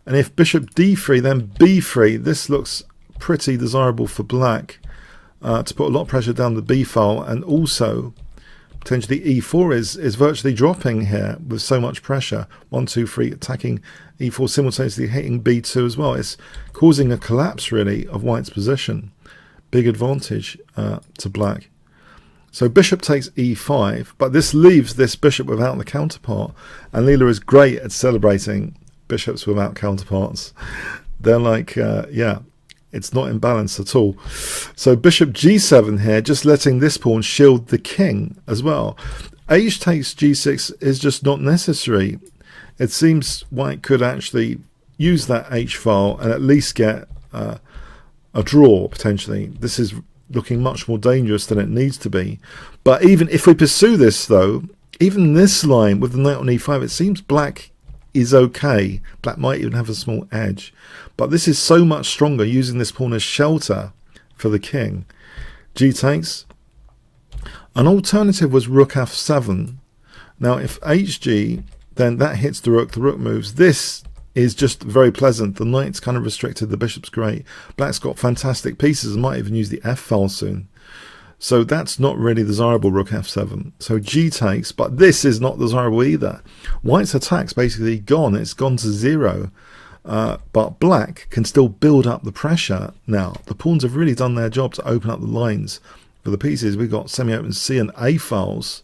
and if bishop d3, then b3. This looks pretty desirable for black to put a lot of pressure down the b file, and also potentially e4 is virtually dropping here with so much pressure. 1, 2, 3, attacking e4 simultaneously, hitting b2 as well. It's causing a collapse really of White's position. Big advantage to black. So bishop takes e5, but this leaves this bishop without the counterpart, and Leela is great at celebrating bishops without counterparts. They're like, yeah, it's not in balance at all. So bishop g7 here, just letting this pawn shield the king as well. H takes g6 is just not necessary. It seems White could actually use that h file and at least get a draw potentially. This is looking much more dangerous than it needs to be. But even if we pursue this though, even this line with the knight on e5, it seems black is okay. Black might even have a small edge, but this is so much stronger, using this pawn as shelter for the king. G takes. An alternative was rook f7. Now if hg, then that hits the rook moves. This is just very pleasant. The knight's kind of restricted, the bishop's great. Black's got fantastic pieces and might even use the f file soon. So that's not really desirable, rook f7. So g takes, but this is not desirable either. White's attack's basically gone. It's gone to 0. But black can still build up the pressure now. The pawns have really done their job to open up the lines for the pieces. We've got semi-open c and a files.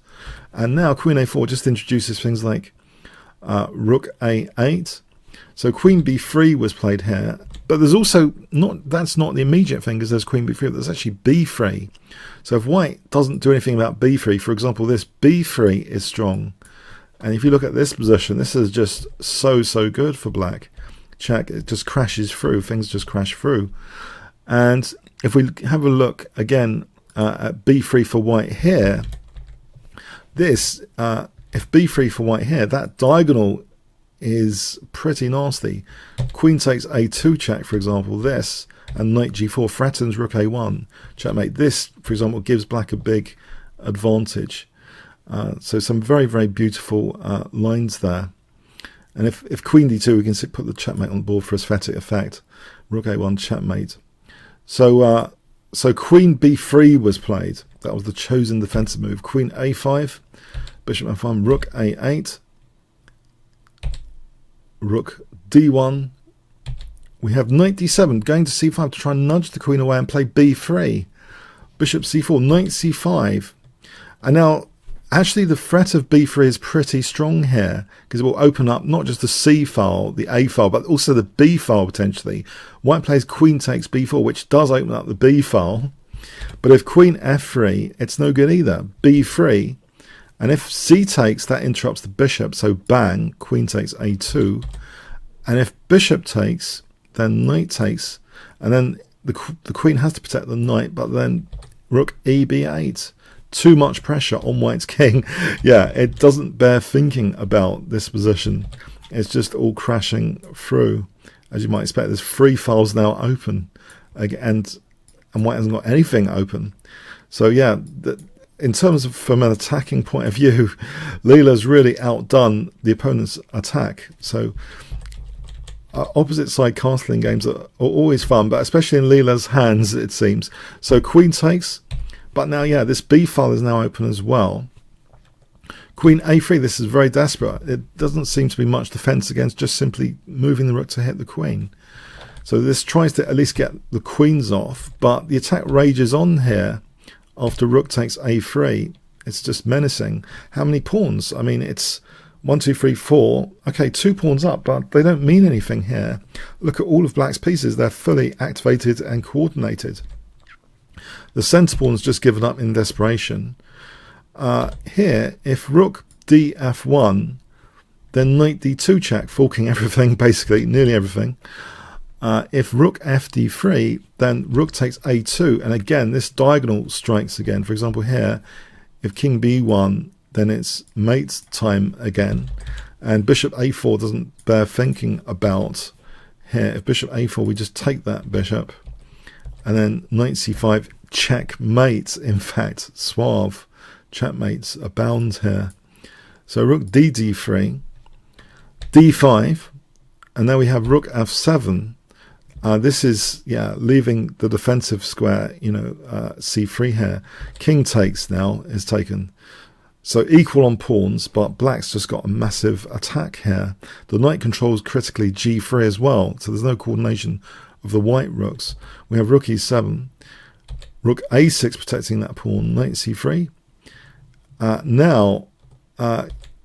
And now queen a4 just introduces things like rook a8. So queen b3 was played here, but there's also that's not the immediate thing, because there's queen b3, but there's actually b3. So if White doesn't do anything about b3, for example, this b3 is strong. And if you look at this position, this is just so good for black. Check, it just crashes through, things just crash through. And if we have a look again at b3 for White here, this, if b3 for White here, that diagonal is pretty nasty. Queen takes a2 check, for example, this, and knight g4 threatens rook a1 checkmate. This, for example, gives black a big advantage. So some very beautiful lines there. And if queen d2, we can put the checkmate on the board for aesthetic effect. Rook a1 checkmate. So so queen b3 was played. That was the chosen defensive move. Queen a5, bishop f1, rook a8, rook d1. We have knight d7 going to c5 to try and nudge the queen away and play b3. Bishop c4, knight c5. And now Actually, the threat of b3 is pretty strong here, because it will open up not just the c file, the a file, but also the b file potentially. White plays queen takes b4, which does open up the b file. But if queen f3, it's no good either. b3, and if c takes, that interrupts the bishop, so bang, queen takes a2. And if bishop takes, then knight takes, and then the queen has to protect the knight, but then rook e b8. Too much pressure on white's king. Yeah, it doesn't bear thinking about this position. It's just all crashing through. As you might expect, there's 3 files now open, and white hasn't got anything open. So yeah, in terms of from an attacking point of view, Leela's really outdone the opponent's attack. So opposite side castling games are always fun, but especially in Leela's hands, it seems. So queen takes. But now, yeah, this b file is now open as well. Queen a3, this is very desperate. It doesn't seem to be much defense against just simply moving the rook to hit the queen. So this tries to at least get the queens off, but the attack rages on here after rook takes a3. It's just menacing. How many pawns? I mean, it's 1, 2, 3, 4. Okay, 2 pawns up, but they don't mean anything here. Look at all of black's pieces. They're fully activated and coordinated. The centre pawn's just given up in desperation. Here, if rook df1, then knight d2 check, forking everything, basically, nearly everything. If rook fd3, then rook takes a2, and again, this diagonal strikes again. For example, here, if king b1, then it's mate time again. And bishop a4 doesn't bear thinking about here. If bishop a4, we just take that bishop. And then knight c5, checkmate, in fact, suave. Checkmates abound here. So rook d3, d5, and now we have rook f7. This is, yeah, leaving the defensive square, c3 here. King takes now is taken. So equal on pawns, but black's just got a massive attack here. The knight controls critically g3 as well, so there's no coordination of the white rooks. We have rook e7, rook a6 protecting that pawn, knight c3. Now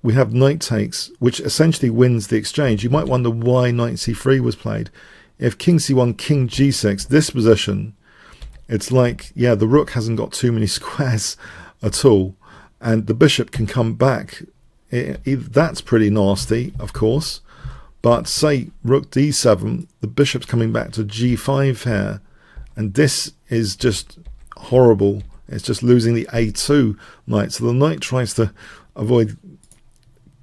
we have knight takes, which essentially wins the exchange. You might wonder why knight c3 was played. If king c1, king g6, this position, it's like, yeah, the rook hasn't got too many squares at all, and the bishop can come back. That's pretty nasty, of course. But say rook d7, the bishop's coming back to g5 here, and this is just horrible. It's just losing the a2 knight. So the knight tries to avoid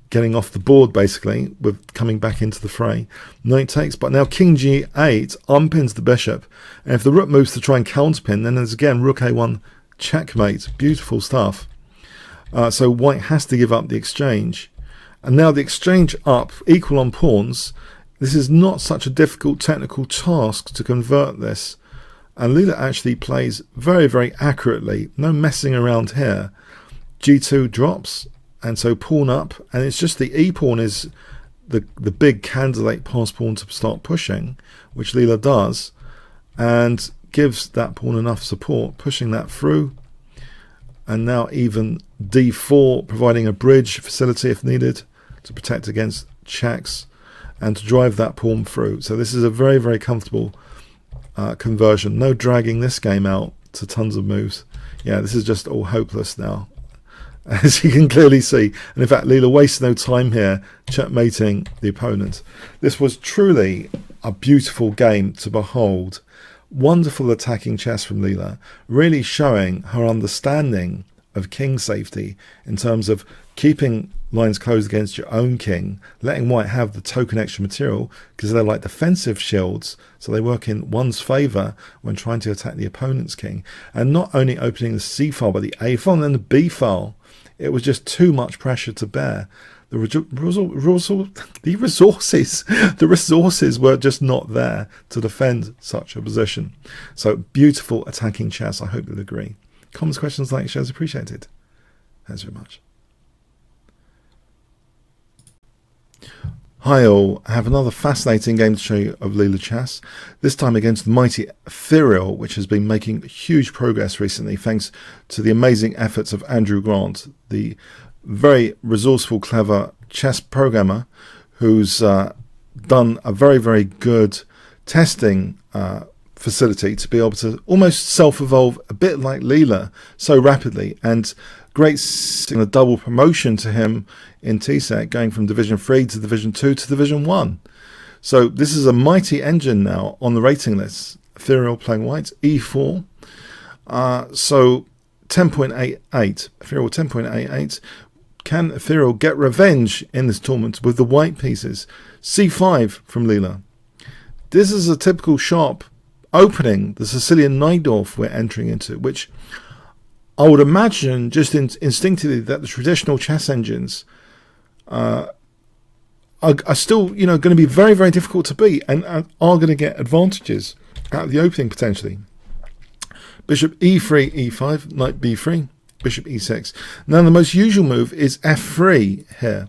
getting off the board, basically, with coming back into the fray. Knight takes, but now king g8 unpins the bishop. And if the rook moves to try and counterpin, then there's again rook a1 checkmate. Beautiful stuff. So white has to give up the exchange. And now the exchange up, equal on pawns. This is not such a difficult technical task to convert this. And Leela actually plays very, very accurately. No messing around here. G2 drops, and so pawn up. And it's just the e pawn is the big candidate pass pawn to start pushing, which Leela does, and gives that pawn enough support, pushing that through. And now even d4, providing a bridge facility if needed to protect against checks and to drive that pawn through. So this is a very, very comfortable conversion. No dragging this game out to tons of moves. Yeah, this is just all hopeless now, as you can clearly see. And in fact, Leela wastes no time here checkmating the opponent. This was truly a beautiful game to behold. Wonderful attacking chess from Leela, really showing her understanding of king safety in terms of keeping lines closed against your own king, letting white have the token extra material because they're like defensive shields, so they work in one's favour when trying to attack the opponent's king, and not only opening the c file but the a file and then the b file. It was just too much pressure to bear. The resources were just not there to defend such a position. So beautiful attacking chess. I hope you'll agree. Comments, questions, likes, shares appreciated. Thanks very much. Hi all, I have another fascinating game to show you of Leela chess, this time against the mighty Ethereal, which has been making huge progress recently thanks to the amazing efforts of Andrew Grant, the very resourceful, clever chess programmer who's done a very, very good testing facility to be able to almost self-evolve a bit like Leela so rapidly, and great a double promotion to him in TSEC, going from Division 3 to Division 2 to Division 1. So this is a mighty engine now on the rating list. Ethereal playing white, e4. So 10.88. Ethereal 10.88. Can Ethereal get revenge in this tournament with the white pieces? c5 from Leela. This is a typical sharp opening, the Sicilian Najdorf we're entering into, which I would imagine just instinctively that the traditional chess engines are still, going to be very, very difficult to beat and are going to get advantages out of the opening potentially. Bishop e3, e5, knight b3, bishop e6. Now the most usual move is f3 here.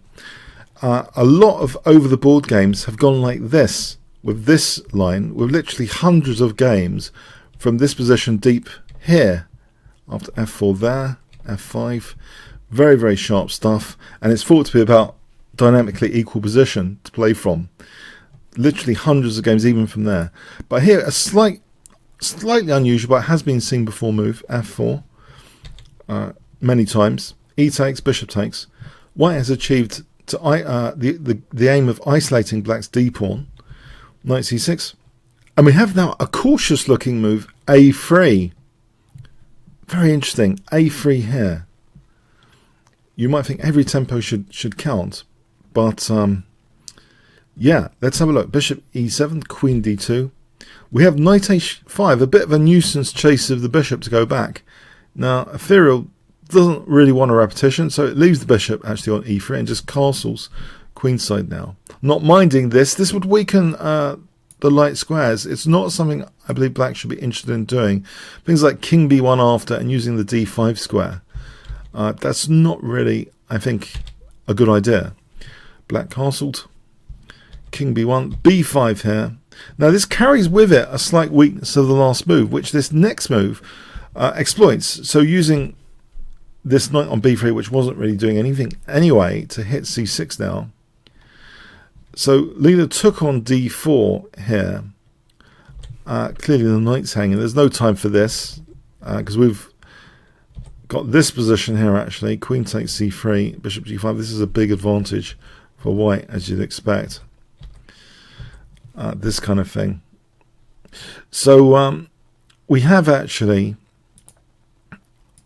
A lot of over-the-board games have gone like this, with this line, with literally hundreds of games from this position deep here. After f4 there, f5, very, very sharp stuff, and it's thought to be about dynamically equal position to play from. Literally hundreds of games even from there. But here, a slightly unusual, but has been seen before move, f4, many times. E takes, bishop takes. White has achieved the aim of isolating black's d-pawn. Knight c6. And we have now a cautious looking move, a3. Very interesting, a3 here. You might think every tempo should count, but yeah, let's have a look. Bishop e7, queen d2. We have knight h5, a bit of a nuisance chase of the bishop to go back. Now, Ethereal doesn't really want a repetition, so it leaves the bishop actually on e3 and just castles queenside now. Not minding this. This would weaken the light squares. It's not something I believe black should be interested in doing. Things like king b1 after and using the d5 square. That's not really, I think, a good idea. Black castled. King b1, b5 here. Now this carries with it a slight weakness of the last move, which this next move exploits. So using this knight on b3, which wasn't really doing anything anyway, to hit c6 now. So Leela took on d4 here. Clearly the knight's hanging. There's no time for this because we've got this position here actually. Queen takes c3, bishop g5. This is a big advantage for white, as you'd expect. This kind of thing. So we have actually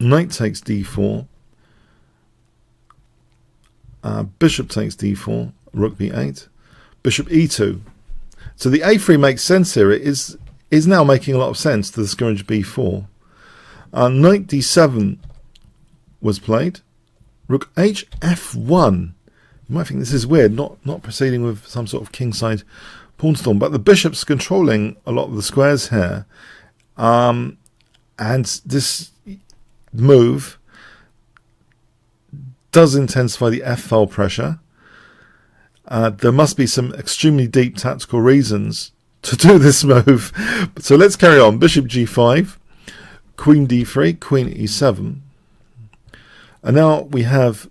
knight takes d4, bishop takes d4, rook b8, bishop e2. So the a3 makes sense here. It is now making a lot of sense to the scrimmage b4. Knight d7 was played. Rook h f1. You might think this is weird, not proceeding with some sort of kingside pawn storm, but the bishop's controlling a lot of the squares here, and this move does intensify the f-file pressure. There must be some extremely deep tactical reasons to do this move. So let's carry on. Bishop g5, queen d3, queen e7. And now we have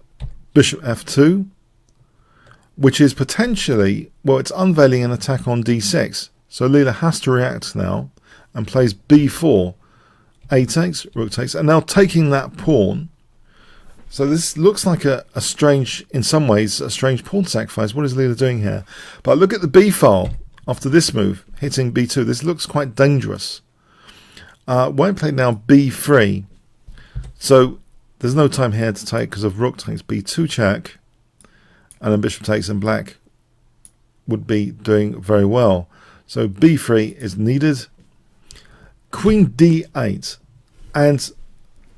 bishop f2, which is potentially, well, it's unveiling an attack on d6. So Leela has to react now and plays b4. A takes, rook takes, and now taking that pawn. So this looks like a strange, in some ways, a strange pawn sacrifice. What is Leela doing here? But look at the b file after this move, hitting b2. This looks quite dangerous. White played now b3. So there's no time here to take because of rook takes b2 check. And then bishop takes, and black would be doing very well. So b3 is needed. Queen d8. And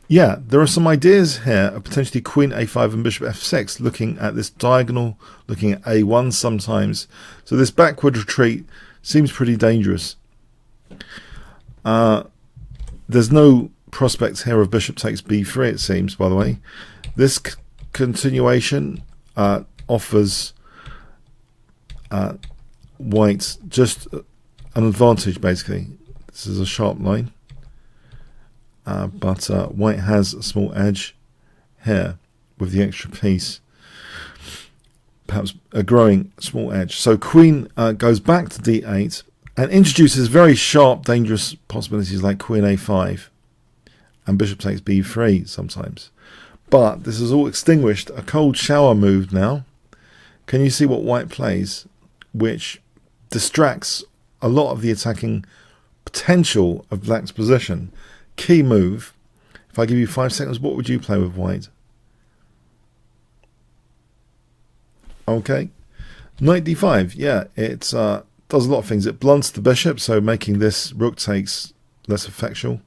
yeah, there are some ideas here of potentially queen a5 and bishop f6, looking at this diagonal, looking at a1 sometimes. So this backward retreat seems pretty dangerous. There's no prospects here of bishop takes b3, it seems, by the way. This continuation offers white just an advantage basically. This is a sharp line, but white has a small edge here with the extra piece, perhaps a growing small edge. So queen goes back to d8 and introduces very sharp, dangerous possibilities like queen a5 and bishop takes b3 sometimes. But this is all extinguished. A cold shower move now. Can you see what white plays, which distracts a lot of the attacking potential of black's position? Key move. If I give you 5 seconds, what would you play with white? Okay, knight d5. Yeah, it does a lot of things. It blunts the bishop, so making this rook takes less effectual.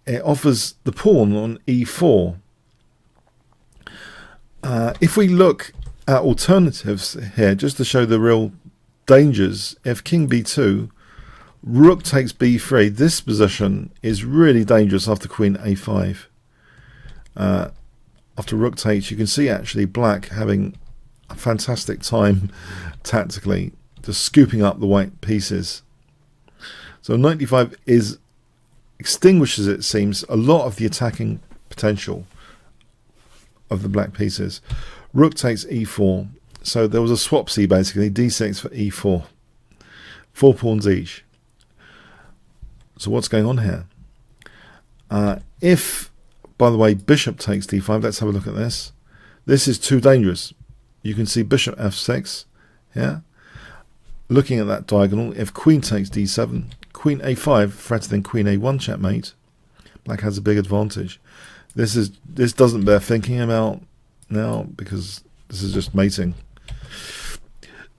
It offers the pawn on e4. If we look at alternatives here, just to show the real dangers, if king b2, rook takes b3, this position is really dangerous after queen a5. After rook takes, you can see actually black having a fantastic time tactically, just scooping up the white pieces. So knight d5 extinguishes, it seems, a lot of the attacking potential of the black pieces. Rook takes e4. So there was a swapsy basically, d6 for e4. 4 pawns each. So what's going on here? If, by the way, bishop takes d5, let's have a look at this. This is too dangerous. You can see bishop f6 here. Looking at that diagonal, if queen takes d7, queen a5 threatening queen a1 checkmate, black has a big advantage. This doesn't bear thinking about now because this is just mating.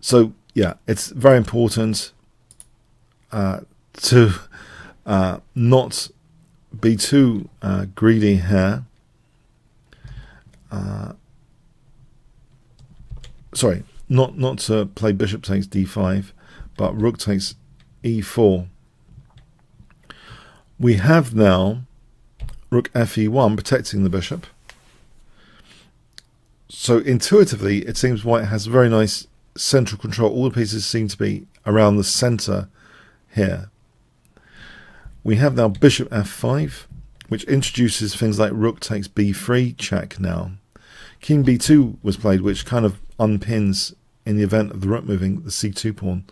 So yeah, it's very important to not be too greedy here. Sorry, not to play bishop takes d5, but rook takes e4. We have now rook fe1 protecting the bishop. So intuitively, it seems white has very nice central control. All the pieces seem to be around the center here. We have now bishop f5, which introduces things like rook takes b3 check now. King b2 was played, which kind of unpins in the event of the rook moving the c2 pawn.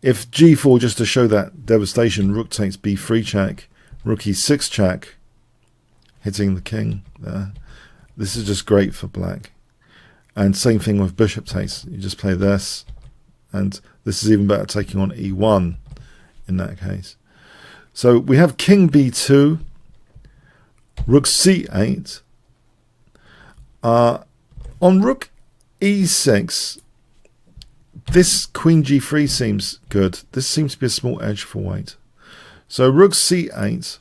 If g4, just to show that devastation, rook takes b3 check, rook e6 check, hitting the king there. This is just great for black. And same thing with bishop takes. You just play this, and this is even better taking on e1 in that case. So we have king b2, rook c8. On rook e6, this queen g3 seems good. This seems to be a small edge for white. So rook c8,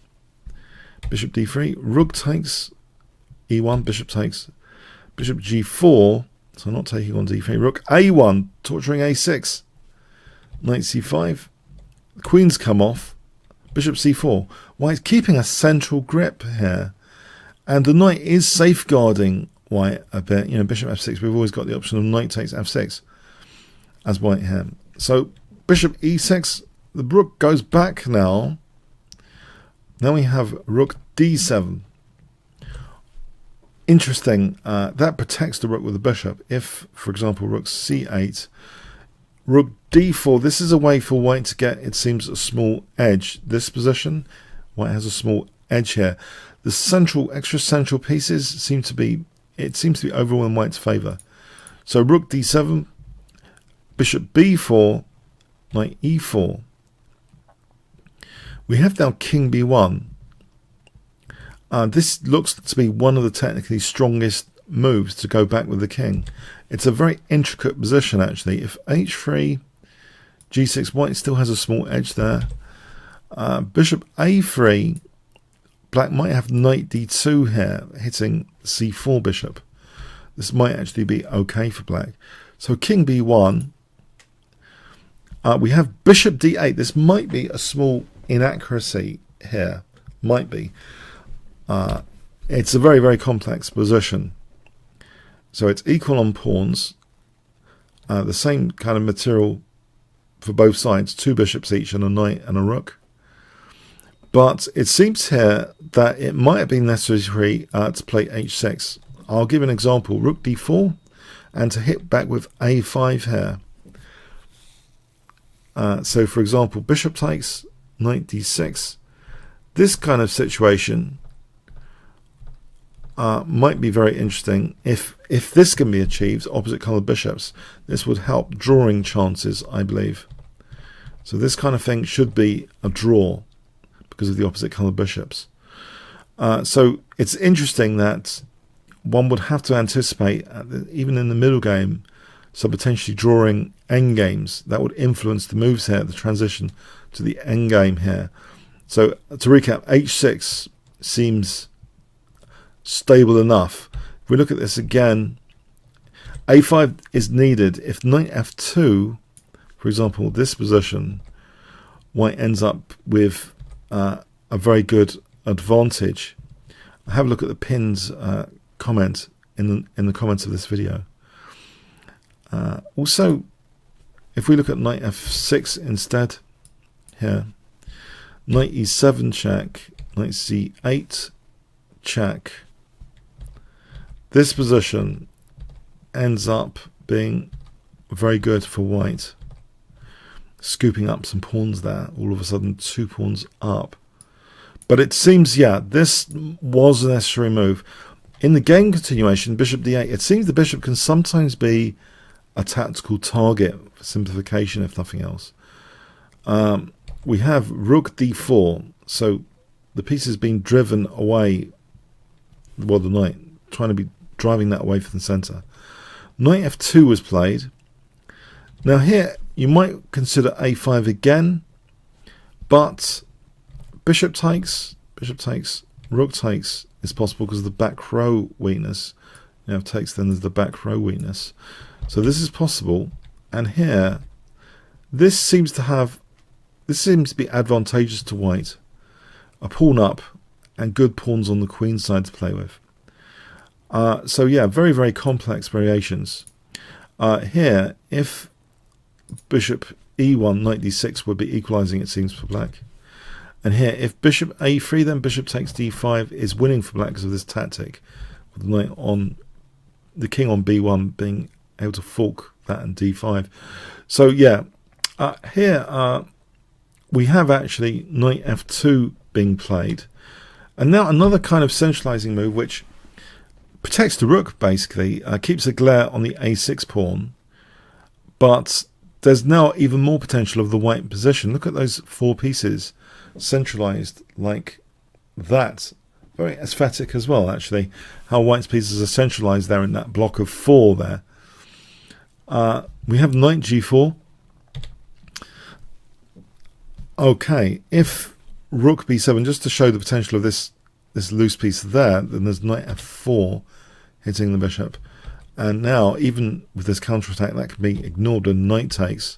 bishop d3, rook takes e1, bishop takes, bishop g4, so not taking on d3, rook a1, torturing a6, knight c5, the queen's come off, bishop c4. White's keeping a central grip here, and the knight is safeguarding white a bit. You know, bishop f6, we've always got the option of knight takes f6 as white here. So bishop e6, the rook goes back now. Now we have rook d7. Interesting, that protects the rook with the bishop. If, for example, rook c8, rook d4, this is a way for white to get, it seems, a small edge. This position, white has a small edge here. The central, extra central pieces seem to be, it seems to be overall in white's favour. So rook d7, bishop b4, knight e4. We have now king b1. This looks to be one of the technically strongest moves to go back with the king. It's a very intricate position actually. If h3, g6, white still has a small edge there. Bishop a3, black might have knight d2 here, hitting c4 bishop. This might actually be okay for black. So king b1. We have bishop d8. This might be a small inaccuracy here. Might be. It's a very, very complex position. So it's equal on pawns. the same kind of material for both sides, 2 bishops each and a knight and a rook. But it seems here that it might have been necessary to play h6. I'll give an example. Rook d4, and to hit back with a5 here. So for example, bishop takes, knight d6. This kind of situation might be very interesting. If this can be achieved, opposite coloured bishops, this would help drawing chances, I believe. So this kind of thing should be a draw because of the opposite coloured bishops. So it's interesting that one would have to anticipate, even in the middle game, some potentially drawing endgames that would influence the moves here, the transition to the endgame here. So to recap, h6 seems stable enough. If we look at this again, a5 is needed. If knight f2, for example, this position, white ends up with a very good advantage. Have a look at the pins comment in the comments of this video. Also, if we look at knight f6 instead, here, knight e7 check, knight c8 check, this position ends up being very good for white, scooping up some pawns there, all of a sudden 2 pawns up. But it seems, yeah, this was a necessary move. In the game continuation, bishop d8, it seems the bishop can sometimes be a tactical target for simplification, if nothing else. We have rook d4, so the piece is being driven away, well, the knight, trying to be driving that away from the centre. Knight f2 was played. Now here, you might consider a5 again, but bishop takes, rook takes is possible because of the back row weakness. Now if takes, then there's the back row weakness. So this is possible, and here, this seems to be advantageous to white. A pawn up, and good pawns on the queen side to play with. So yeah, very, very complex variations. Here, if bishop e1, knight d6 would be equalizing, it seems, for black. And here, if bishop a3, then bishop takes d5 is winning for black because of this tactic, with the knight on, the king on b1 being able to fork that and d5. So yeah, here we have actually knight f2 being played, and now another kind of centralizing move which protects the rook, basically keeps a glare on the a6 pawn, but there's now even more potential of the white position. Look at those 4 pieces centralized like that. Very aesthetic as well, actually, how white's pieces are centralized there in that block of 4 there. We have knight g4. Okay, if rook b7, just to show the potential of this loose piece there, then there's knight f4 hitting the bishop. And now, even with this counterattack, that can be ignored, and knight takes.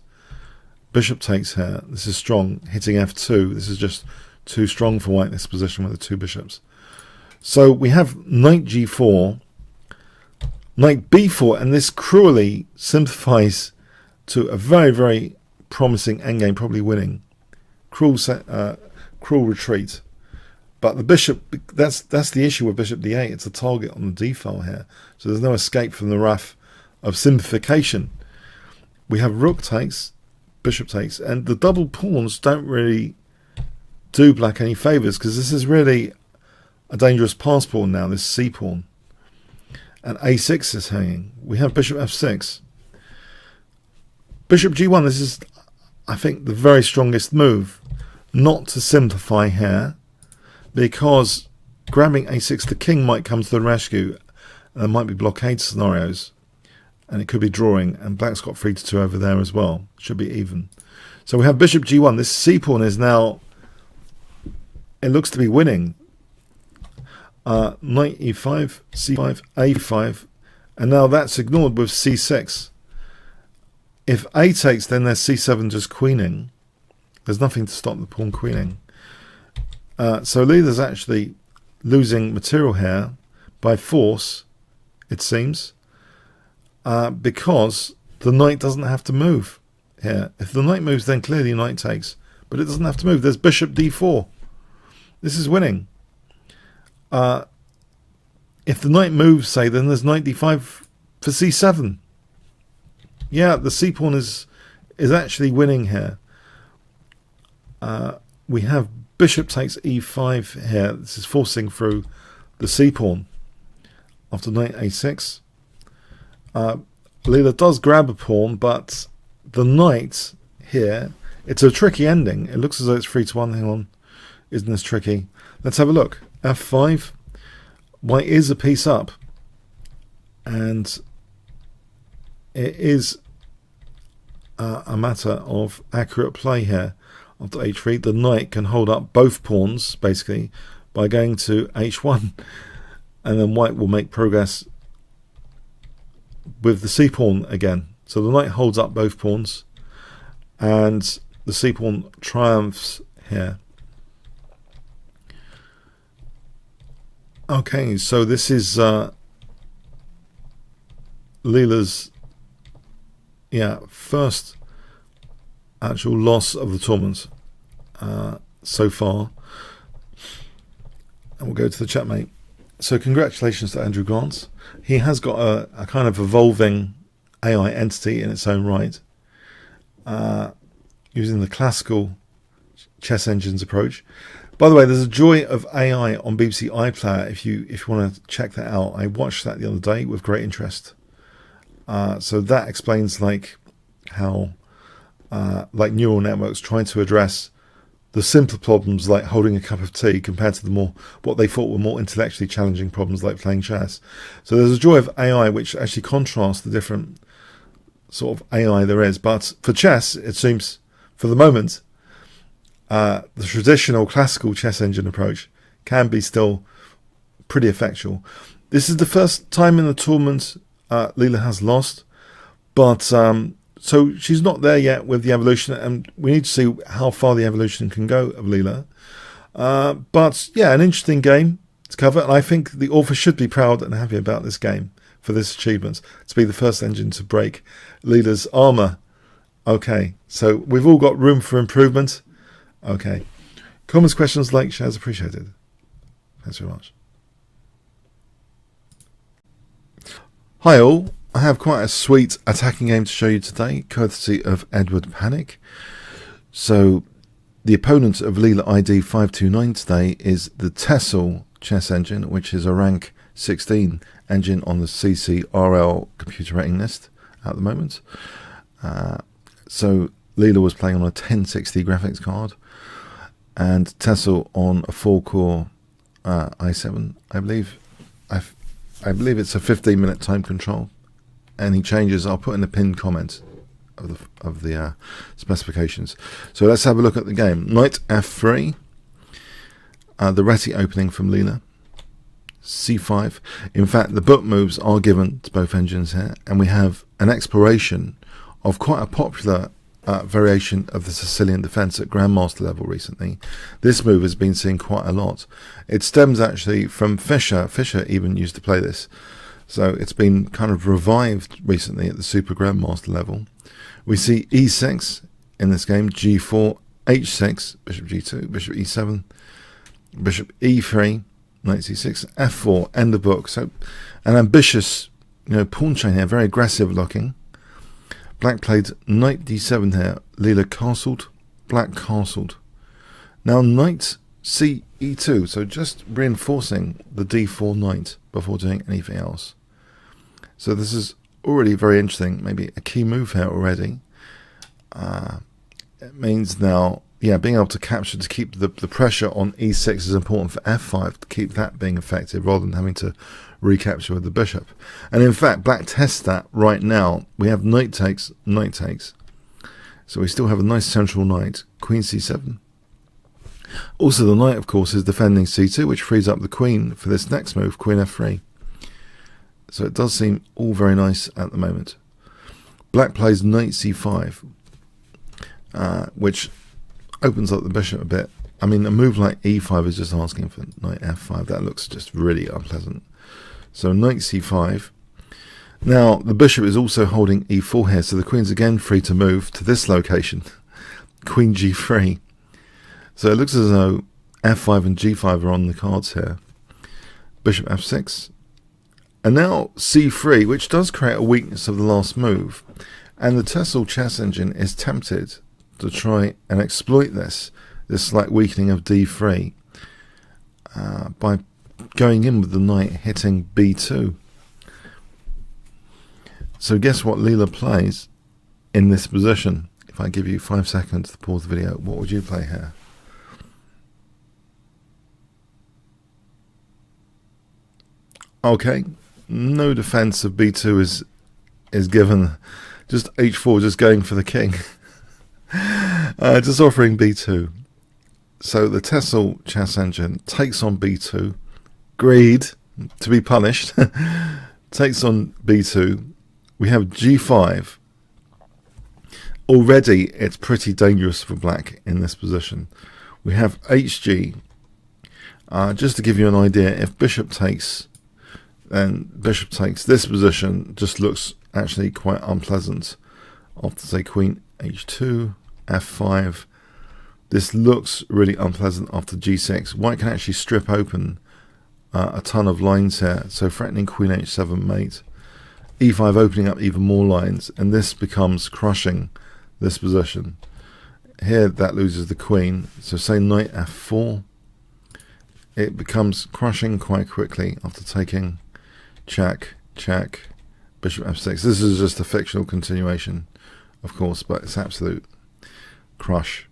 Bishop takes here. This is strong, hitting f2. This is just too strong for white, this position with the 2 bishops. So we have knight g4, knight b4, and this cruelly simplifies to a very, very promising endgame, probably winning. Cruel retreat. But the bishop, that's the issue with bishop d8. It's a target on the d file here. So there's no escape from the wrath of simplification. We have rook takes, bishop takes, and the double pawns don't really do black any favours, because this is really a dangerous pass pawn now, this c pawn. And a6 is hanging. We have bishop f6. Bishop g1, this is, I think, the very strongest move. Not to simplify here, because grabbing a6, the king might come to the rescue, and there might be blockade scenarios, and it could be drawing, and black's got 3-2 over there as well. Should be even. So we have bishop g1. This c pawn is now, it looks to be winning. Knight e5, c5, a5, and now that's ignored with c6. If a takes, then there's c7 just queening. There's nothing to stop the pawn queening. So Leader's actually losing material here by force, it seems, because the knight doesn't have to move here. If the knight moves, then clearly knight takes, but it doesn't have to move. There's bishop d4. This is winning. If the knight moves, say, then there's knight d5 for c7. Yeah, the c pawn is actually winning here. We have bishop takes e5 here. This is forcing through the c pawn after knight a6. Leela does grab a pawn, but the knight here, it's a tricky ending. It looks as though it's 3-1. Hang on, isn't this tricky? Let's have a look. f5. White is a piece up, and it is a matter of accurate play here. After h3, the knight can hold up both pawns basically by going to h1, and then white will make progress with the c pawn again. So the knight holds up both pawns, and the c pawn triumphs here. Okay, so this is Leela's first actual loss of the tournament so far. And we'll go to the checkmate. So congratulations to Andrew Grant. He has got a kind of evolving AI entity in its own right, using the classical chess engines approach. By the way, there's a Joy of AI on BBC iPlayer if you want to check that out. I watched that the other day with great interest. So that explains how neural networks trying to address the simpler problems like holding a cup of tea compared to what they thought were more intellectually challenging problems like playing chess. So there's a Joy of AI which actually contrasts the different sort of AI there is. But for chess, it seems, for the moment, the traditional classical chess engine approach can be still pretty effectual. This is the first time in the tournament Leela has lost, but so she's not there yet with the evolution, and we need to see how far the evolution can go of Leela. But yeah, an interesting game to cover, and I think the author should be proud and happy about this game for this achievement, to be the first engine to break Leela's armour. Okay, so we've all got room for improvement. Okay. Comments, questions, likes, shares appreciated. Thanks very much. Hi all. I have quite a sweet attacking game to show you today, courtesy of Edward Panic. So the opponent of Leela ID 529 today is the Tessel chess engine, which is a rank 16 engine on the CCRL computer rating list at the moment. So Leela was playing on a 1060 graphics card, and Tessel on a 4-core i7. I believe it's a 15-minute time control. Any changes I'll put in the pinned comment of the specifications. So let's have a look at the game. Knight f3, the Reti opening from Leela. c5. In fact, the book moves are given to both engines here, and we have an exploration of quite a popular variation of the Sicilian defence at Grandmaster level recently. This move has been seen quite a lot. It stems actually from Fischer. Fischer even used to play this. So it's been kind of revived recently at the Super Grandmaster level. We see e6 in this game, g4, h6, bishop g2, bishop e7, bishop e3, knight c6, f4, end of book. So an ambitious, pawn chain here, very aggressive looking. Black played knight d7 here. Leela castled. Black castled. Now knight c e2. So just reinforcing the d4 knight before doing anything else. So this is already very interesting. Maybe a key move here already. It means now, being able to capture, to keep the pressure on e6 is important for f5, to keep that being effective rather than having to recapture with the bishop. And in fact, black tests that right now. We have knight takes, knight takes. So we still have a nice central knight, queen c7. Also the knight, of course, is defending c2, which frees up the queen for this next move, queen f3. So it does seem all very nice at the moment. Black plays knight c5, which opens up the bishop a bit. I mean, a move like e5 is just asking for knight f5. That looks just really unpleasant. So knight c5. Now the bishop is also holding e4 here, so the queen's again free to move to this location, queen g3. So it looks as though f5 and g5 are on the cards here. Bishop f6, and now c3, which does create a weakness of the last move, and the Tessel chess engine is tempted to try and exploit this slight weakening of d3 by going in with the knight hitting b2. So guess what Leela plays in this position? If I give you 5 seconds to pause the video, what would you play here? Okay, no defense of b2 is given. Just h4, just going for the king. Just offering b2. So the Tessel chess engine takes on b2. Greed to be punished. Takes on b2. We have g5. Already it's pretty dangerous for black in this position. We have hg. Just to give you an idea, if bishop takes, then bishop takes, this position just looks actually quite unpleasant. After, say, queen h2, f5, this looks really unpleasant after g6. White can actually strip open a ton of lines here, so threatening queen h7 mate, e5 opening up even more lines, and this becomes crushing this position. Here that loses the queen, so say knight f4, it becomes crushing quite quickly after taking check, check, bishop f6. This is just a fictional continuation, of course, but it's absolute crush.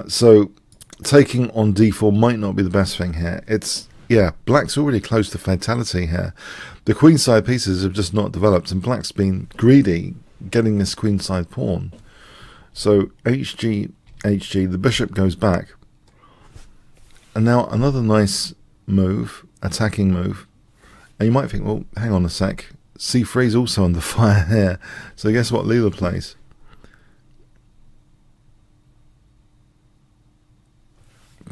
So taking on d4 might not be the best thing here. Yeah, black's already close to fatality here. The queenside pieces have just not developed, and black's been greedy getting this queenside pawn. So hg, hg, the bishop goes back. And now another nice move, attacking move. And you might think, well, hang on a sec, c3 is also under fire here. So guess what Leela plays?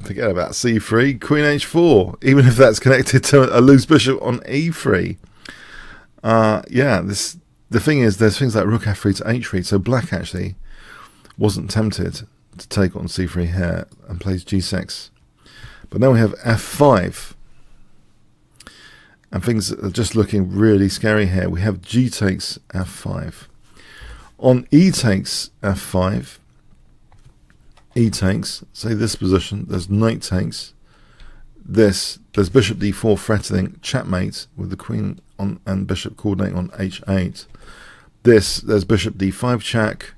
Forget about c3, queen h4, even if that's connected to a loose bishop on e3. Yeah, the thing is, there's things like rook f3 to h3, so black actually wasn't tempted to take on c3 here and plays g6. But now we have f5, and things are just looking really scary here. We have g takes f5. On e takes f5, e takes, say this position, there's knight takes, there's bishop d4 threatening checkmate with the queen on and bishop coordinating on h8. There's bishop d5 check,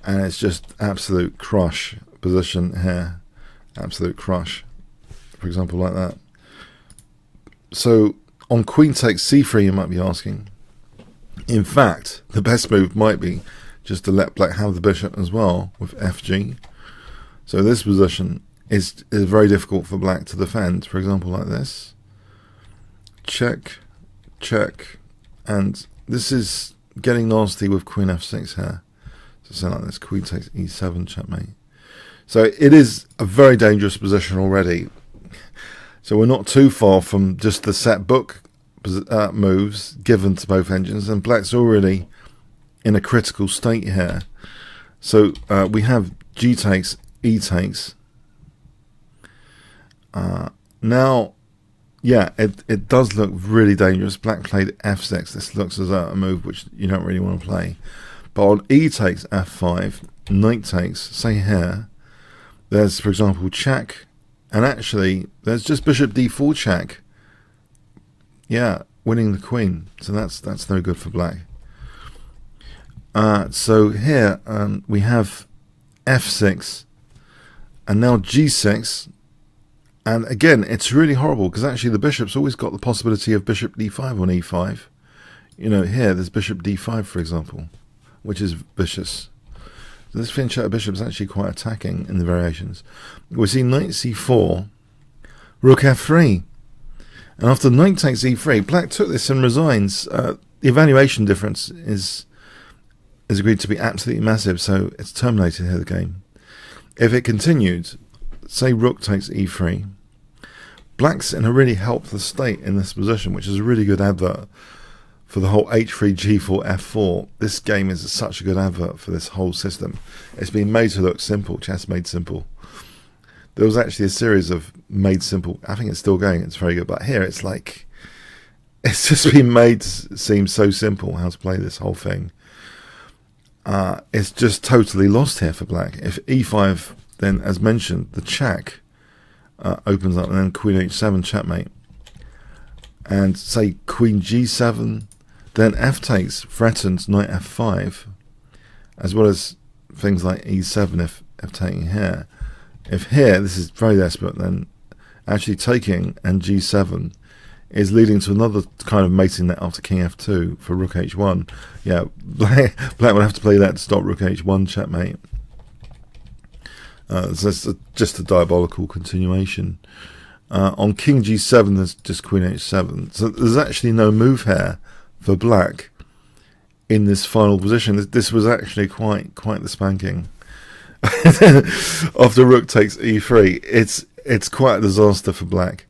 and it's just absolute crush position here, absolute crush, for example, like that. So on queen takes c3, you might be asking, in fact the best move might be just to let black have the bishop as well with fg. So this position is very difficult for black to defend, for example like this. Check, check, and this is getting nasty with queen f6 here. So something like this, queen takes e7 checkmate. So it is a very dangerous position already. So we're not too far from just the set book moves given to both engines, and black's already in a critical state here. So we have g takes, e takes. Now, yeah, it does look really dangerous. Black played f6. This looks as a move which you don't really want to play. But on e takes f5, knight takes, say here, there's, for example, check, and actually there's just bishop d4 check. Yeah, winning the queen. So that's no good for black. So here we have f6, and now g6, and again it's really horrible because actually the bishop's always got the possibility of bishop d5 on e5. You know, here there's bishop d5, for example, which is vicious. So this Finch bishop is actually quite attacking in the variations. We see knight c4, rook f3, and after knight takes e3, black took this and resigns. The evaluation difference is agreed to be absolutely massive, so it's terminated here, the game. If it continued, say rook takes e3, black's in a really helpless state in this position, which is a really good advert for the whole h3, g4, f4. This game is such a good advert for this whole system. It's been made to look simple, chess made simple. There was actually a series of made simple. I think it's still going. It's very good. But here it's like, it's just been made to seem so simple how to play this whole thing. It's just totally lost here for black. If e5, then as mentioned, the check opens up, and then queen h7 checkmate. And say queen g7, then f takes threatens knight f5, as well as things like e7 if taking here. If here, this is very desperate, then actually taking and g7 is leading to another kind of mating net after king f2 for rook h1. Yeah, black would have to play that to stop rook h1 checkmate. So it's just a diabolical continuation. On king g7, there's just queen h7. So there's actually no move here for black in this final position. This was actually quite the spanking. After rook takes e3, it's quite a disaster for black.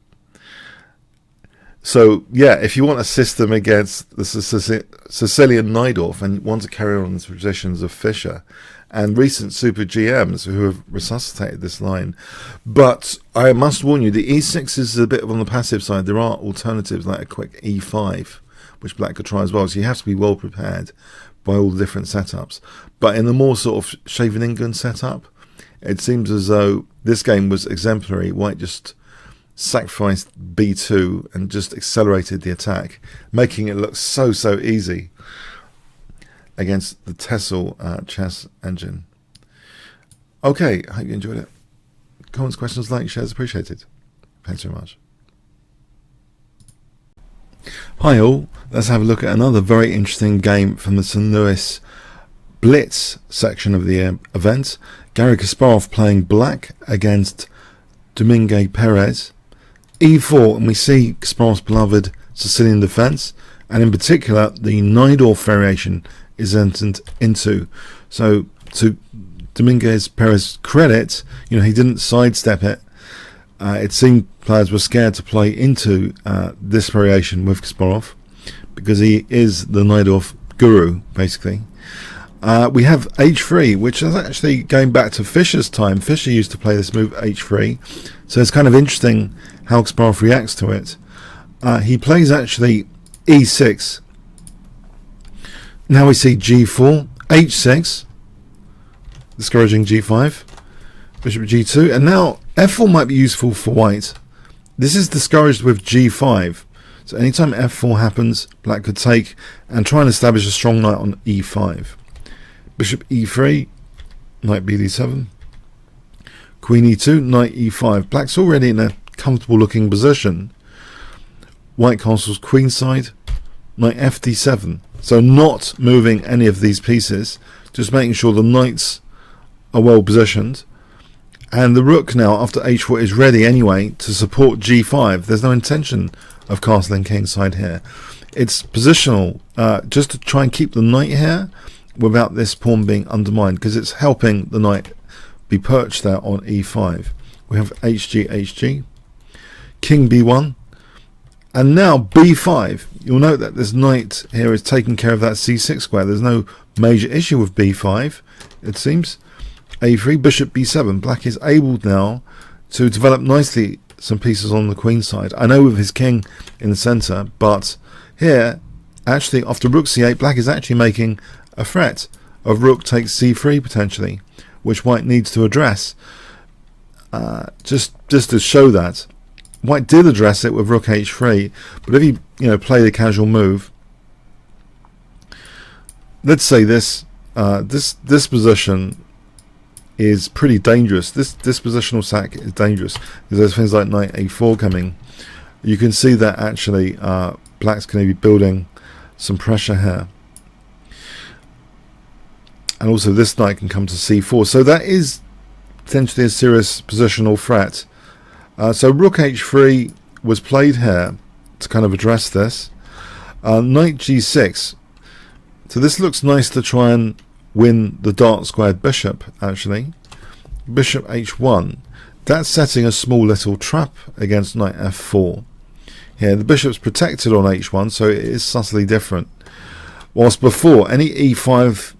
So yeah, if you want a system against the Sicilian Najdorf and want to carry on the traditions of Fischer and recent super GMs who have resuscitated this line, but I must warn you, the e6 is a bit on the passive side. There are alternatives like a quick e5, which black could try as well. So you have to be well prepared by all the different setups. But in the more sort of shaven England setup, it seems as though this game was exemplary. White just sacrificed b2 and just accelerated the attack, making it look so easy against the Tessel chess engine. Okay, I hope you enjoyed it. Comments, questions, likes, shares appreciated. Thanks very much. Hi all, let's have a look at another very interesting game from the St. Louis Blitz section of the event. Garry Kasparov playing black against Domingue Perez. e4, and we see Kasparov's beloved Sicilian defense, and in particular the Najdorf variation is entered into. So to Dominguez Perez's credit, he didn't sidestep it. It seemed players were scared to play into this variation with Kasparov because he is the Najdorf guru, basically. We have h3, which is actually going back to Fischer's time. Fischer used to play this move h3, so it's kind of interesting how Kasparov reacts to it. He plays actually e6. Now we see g4, h6, discouraging g5, bishop g2, and now f4 might be useful for white. This is discouraged with g5, so anytime f4 happens, black could take and try and establish a strong knight on e5. Bishop e3, knight bd7, queen e2, knight e5. Black's already in a comfortable looking position. White castles queenside, knight fd7. So not moving any of these pieces, just making sure the knights are well positioned. And the rook now, after h4, is ready anyway to support g5. There's no intention of castling kingside here. It's positional, just to try and keep the knight here without this pawn being undermined, because it's helping the knight be perched there on e5. We have hg, hg, king b1, and now b5. You'll note that this knight here is taking care of that c6 square. There's no major issue with b5, it seems. a3, bishop b7. Black is able now to develop nicely some pieces on the queen side. I know with his king in the center, but here, actually, after rook c8, black is actually making a threat of rook takes c3 potentially, which white needs to address. Just to show that white did address it with rook h3, but if you play the casual move, let's say this position is pretty dangerous. This positional sack is dangerous because there's things like knight a4 coming. You can see that actually black's going to be building some pressure here. And also this knight can come to c4. So that is potentially a serious positional threat. So rook h3 was played here to kind of address this. Knight g6. So this looks nice to try and win the dark squared bishop, actually. Bishop h1. That's setting a small little trap against knight f4. Here, the bishop's protected on h1, so it is subtly different. Whilst before, any e5,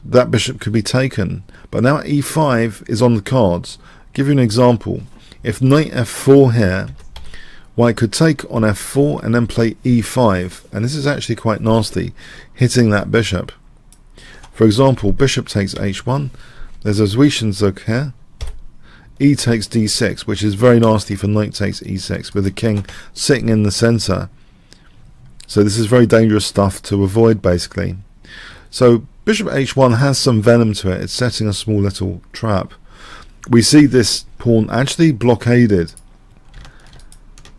that bishop could be taken. But now e5 is on the cards. Give you an example. If knight f4 here, white could take on f4 and then play e5. And this is actually quite nasty, hitting that bishop. For example, bishop takes h1. There's a Zwischenzug here. E takes d6, which is very nasty for knight takes e6, with the king sitting in the center. So this is very dangerous stuff to avoid, basically. So bishop h1 has some venom to it. It's setting a small little trap. We see this pawn actually blockaded,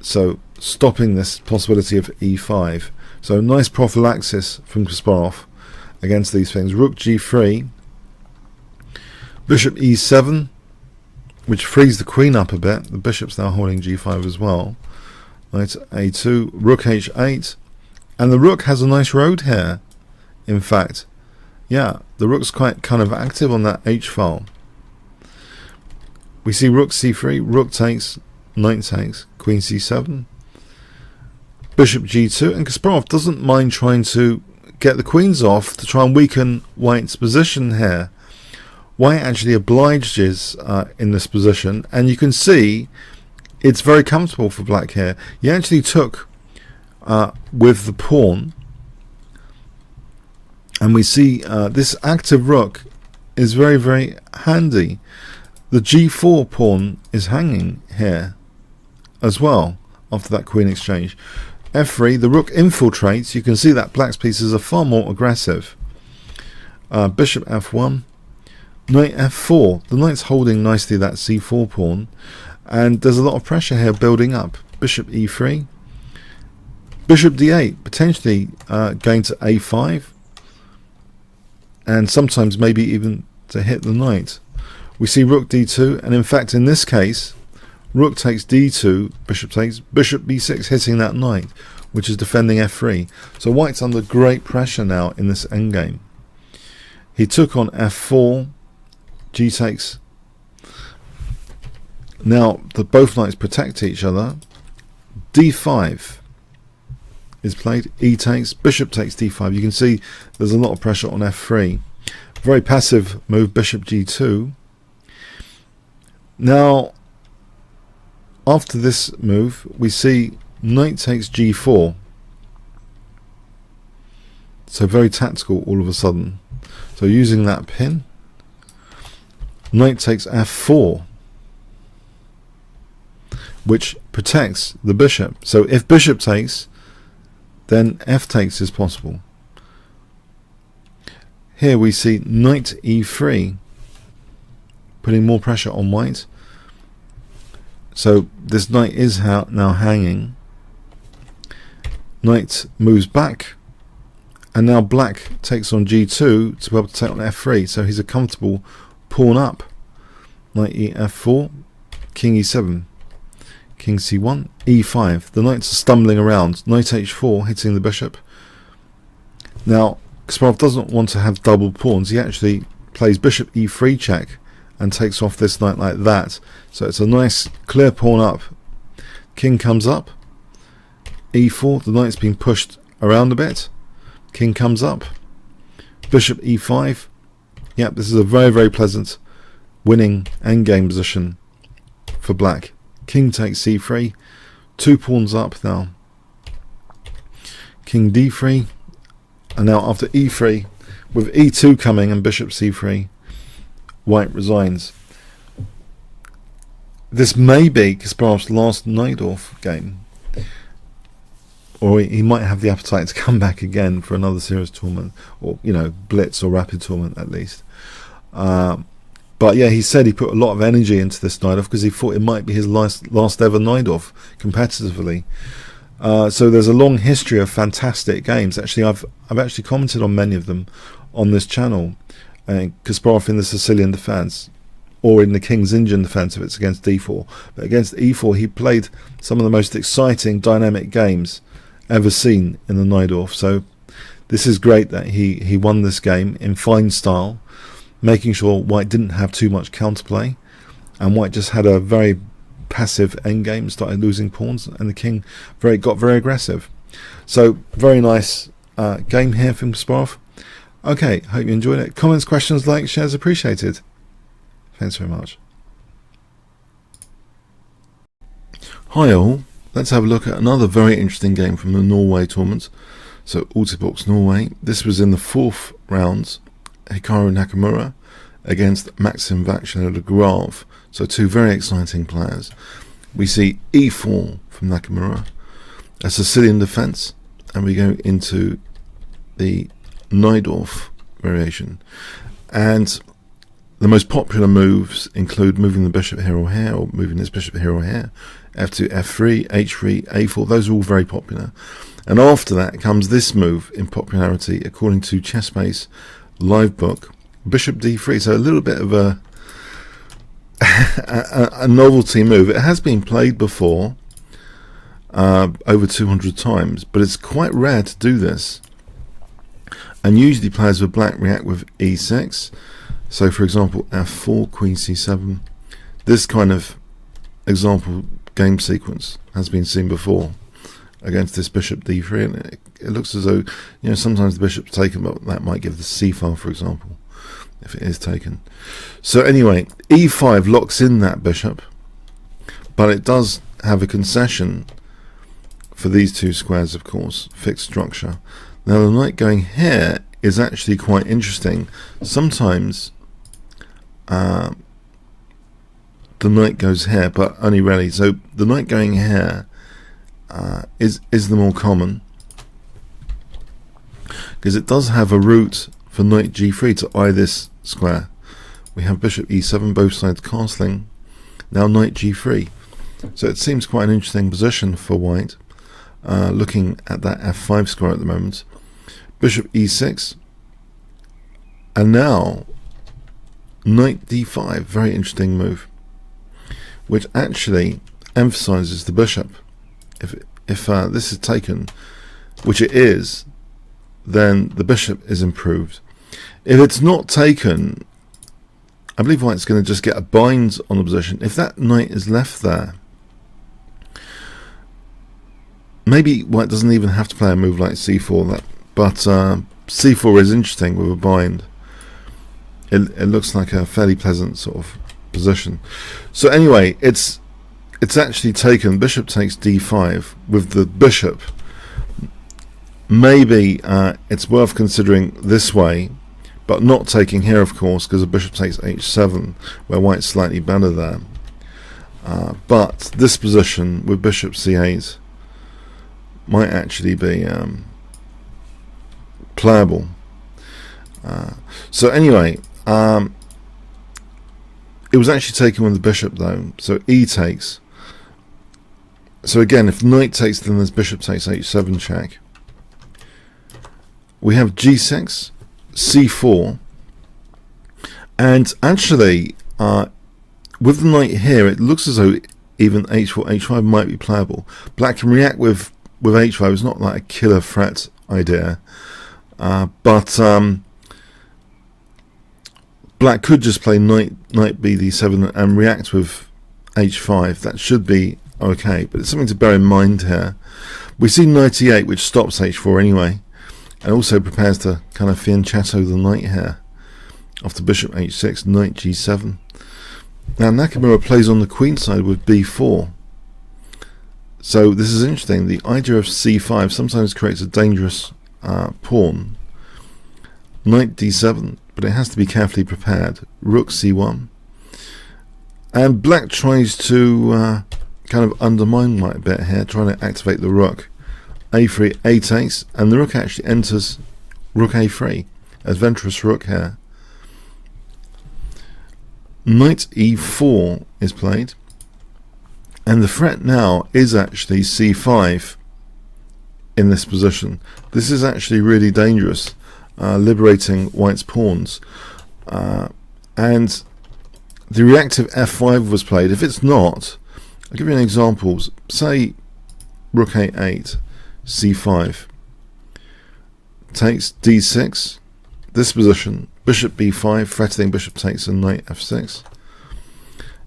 so stopping this possibility of e5. So nice prophylaxis from Kasparov against these things. Rook g3, bishop e7, which frees the queen up a bit. The bishop's now holding g5 as well. Knight a2, rook h8, and the rook has a nice road here. In fact, yeah, the rook's quite kind of active on that h file. We see rook c3, rook takes, knight takes, queen c7, bishop g2, and Kasparov doesn't mind trying to get the queens off to try and weaken white's position here. White actually obliges in this position, and you can see it's very comfortable for black here. He actually took with the pawn, and we see this active rook is very, very handy. The g4 pawn is hanging here as well after that queen exchange. f3, the rook infiltrates. You can see that black's pieces are far more aggressive. Bishop f1, knight f4. The knight's holding nicely that c4 pawn, and there's a lot of pressure here building up. Bishop e3, bishop d8, potentially going to a5, and sometimes maybe even to hit the knight. We see rook d2, and in fact in this case rook takes d2, bishop takes, bishop b6, hitting that knight, which is defending f3. So white's under great pressure now in this endgame. He took on f4, g takes. Now both knights protect each other. d5 is played, e takes, bishop takes d5. You can see there's a lot of pressure on f3. Very passive move, bishop g2. Now after this move we see knight takes g4. So very tactical all of a sudden. So using that pin, knight takes f4, which protects the bishop. So if bishop takes, then f takes is possible. Here we see knight e3, putting more pressure on white. So this knight is now hanging. Knight moves back, and now black takes on g2 to be able to take on f3. So he's a comfortable pawn up. Knight e4, king e7, king c1, e5. The knights are stumbling around. Knight h4, hitting the bishop. Now Kasparov doesn't want to have double pawns. He actually plays bishop e3 check and takes off this knight like that. So it's a nice clear pawn up. King comes up, e4. The knight's been pushed around a bit. King comes up, bishop e5. Yep, this is a very, very pleasant winning endgame position for black. King takes c3, 2 pawns up now. King d3, and now after e3, with e2 coming and bishop c3, white resigns. This may be Kasparov's last Najdorf game, or he might have the appetite to come back again for another serious tournament, or blitz or rapid tournament at least. But yeah, he said he put a lot of energy into this Najdorf because he thought it might be his last ever Najdorf competitively. So there's a long history of fantastic games. Actually, I've actually commented on many of them on this channel. Kasparov in the Sicilian defence, or in the King's Indian defence if it's against d4. But against e4, he played some of the most exciting, dynamic games ever seen in the Najdorf. So this is great that he won this game in fine style, making sure white didn't have too much counterplay, and white just had a very passive endgame, started losing pawns, and the king got very aggressive. So very nice game here from Kasparov. Okay, hope you enjoyed it. Comments, questions, likes, shares appreciated. Thanks very much. Hi all, let's have a look at another very interesting game from the Norway tournament. So Altibox Norway. This was in the 4th round. Hikaru Nakamura against Maxim Vakchin de Grave. So two very exciting players. We see e4 from Nakamura, a Sicilian defence, and we go into the Najdorf variation. And the most popular moves include moving the bishop here or here, or moving this bishop here or here, f2, f3, h3, a4. Those are all very popular. And after that comes this move in popularity, according to ChessBase live book, bishop d3. So a little bit of a novelty move. It has been played before, over 200 times, but it's quite rare to do this. And usually players with black react with e6. So for example, f4, queen c7. This kind of example game sequence has been seen before against this bishop d3, and it looks as though, you know, sometimes the bishop's taken, but that might give the c file, for example, if it is taken. So anyway, e5 locks in that bishop, but it does have a concession for these two squares, of course, fixed structure. Now the knight going here is actually quite interesting. Sometimes the knight goes here, but only rarely. So the knight going here is the more common, because it does have a route for knight g3 to eye this square. We have bishop e7, both sides castling. Now knight g3. So it seems quite an interesting position for white, looking at that f5 square at the moment. Bishop e6, and now knight d5, very interesting move, which actually emphasizes the bishop. If this is taken, which it is, then the bishop is improved. If it's not taken, I believe white's going to just get a bind on the position. If that knight is left there, maybe white doesn't even have to play a move like c4, but c4 is interesting with a bind. It looks like a fairly pleasant sort of position. So anyway, it's actually taken. Bishop takes d5 with the bishop. Maybe it's worth considering this way, but not taking here, of course, because the bishop takes h7, where white's slightly better there. But this position with bishop c8 might actually be playable. So anyway, it was actually taken with the bishop though, so e takes. So again, if knight takes, then this bishop takes h7 check. We have g6, c4, and actually with the knight here, it looks as though even h4, h5 might be playable. Black can react with h5. It's not like a killer threat idea, but black could just play knight bd7 and react with h5. That should be okay, but it's something to bear in mind here. We see knight e8, which stops h4 anyway, and also prepares to kind of fianchetto the knight here. After bishop h6, knight g7. Now Nakamura plays on the queen side with b4. So this is interesting. The idea of c5 sometimes creates a dangerous pawn. Knight d7, but it has to be carefully prepared. Rook c1. And black tries to kind of undermine white a bit here, trying to activate the rook. a3, a takes, and the rook actually enters rook a3. Adventurous rook here. Knight e4 is played, and the threat now is actually c5 in this position. This is actually really dangerous, liberating white's pawns, and the reactive f5 was played. If it's not, I'll give you an example. Say rook a8, c5 takes d6, this position, bishop b5, threatening bishop takes, and knight f6.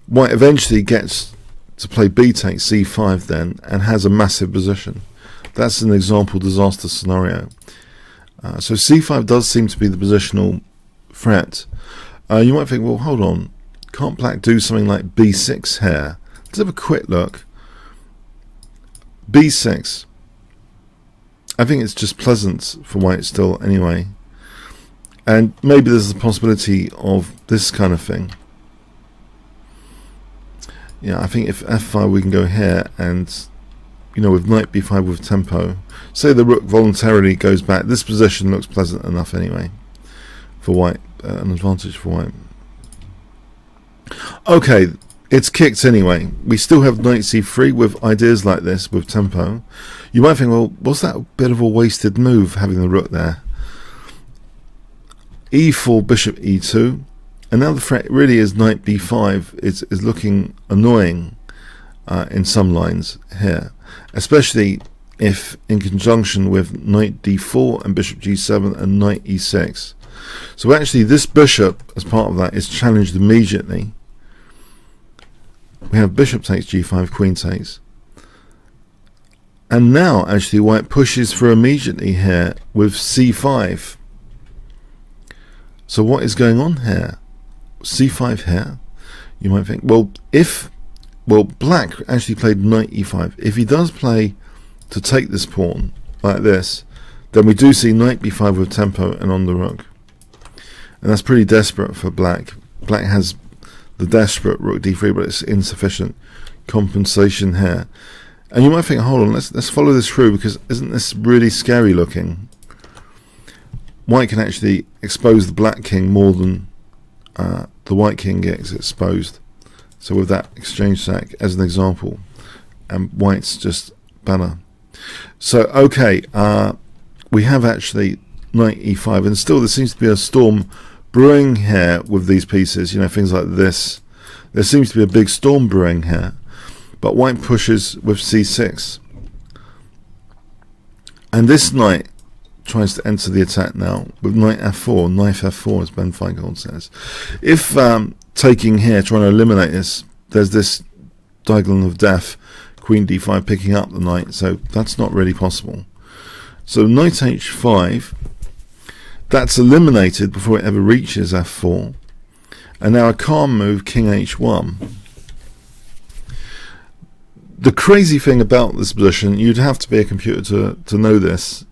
White eventually gets to play b takes c5 then, and has a massive position. That's an example disaster scenario. So c5 does seem to be the positional threat. You might think, well, hold on, can't black do something like b6 here? Let's have a quick look. b6. I think it's just pleasant for white still anyway. And maybe there's a possibility of this kind of thing. Yeah, I think if f5 we can go here and, you know, with knight b5 with tempo, say the rook voluntarily goes back, this position looks pleasant enough anyway for white, an advantage for white. Okay, it's kicked anyway. We still have knight c3 with ideas like this with tempo. You might think, well, was that a bit of a wasted move having the rook there? e4, bishop e2, and now the threat really is knight b5 is looking annoying in some lines here, especially if in conjunction with knight d4 and bishop g7 and knight e6. So actually this bishop as part of that is challenged immediately. We have bishop takes g5, queen takes, and now actually white pushes through immediately here with c5. So what is going on here? c5 here. You might think, well, black actually played knight e5. If he does play to take this pawn like this, then we do see knight b5 with tempo and on the rook, and that's pretty desperate for black. Black has the desperate rook d3, but it's insufficient compensation here. And you might think, hold on, let's follow this through, because isn't this really scary looking? White can actually expose the black king more than the white king gets exposed. So with that exchange sack as an example, and white's just better. So okay, we have actually knight e5, and still there seems to be a storm brewing here with these pieces, you know, things like this. There seems to be a big storm brewing here, but white pushes with c6, and this knight tries to enter the attack now with knight f4, knife f4, as Ben Feingold says. If taking here, trying to eliminate this, there's this diagonal of death, queen d5 picking up the knight, so that's not really possible. So knight h5, that's eliminated before it ever reaches f4, and now a calm move, king h1. The crazy thing about this position, you'd have to be a computer to know this,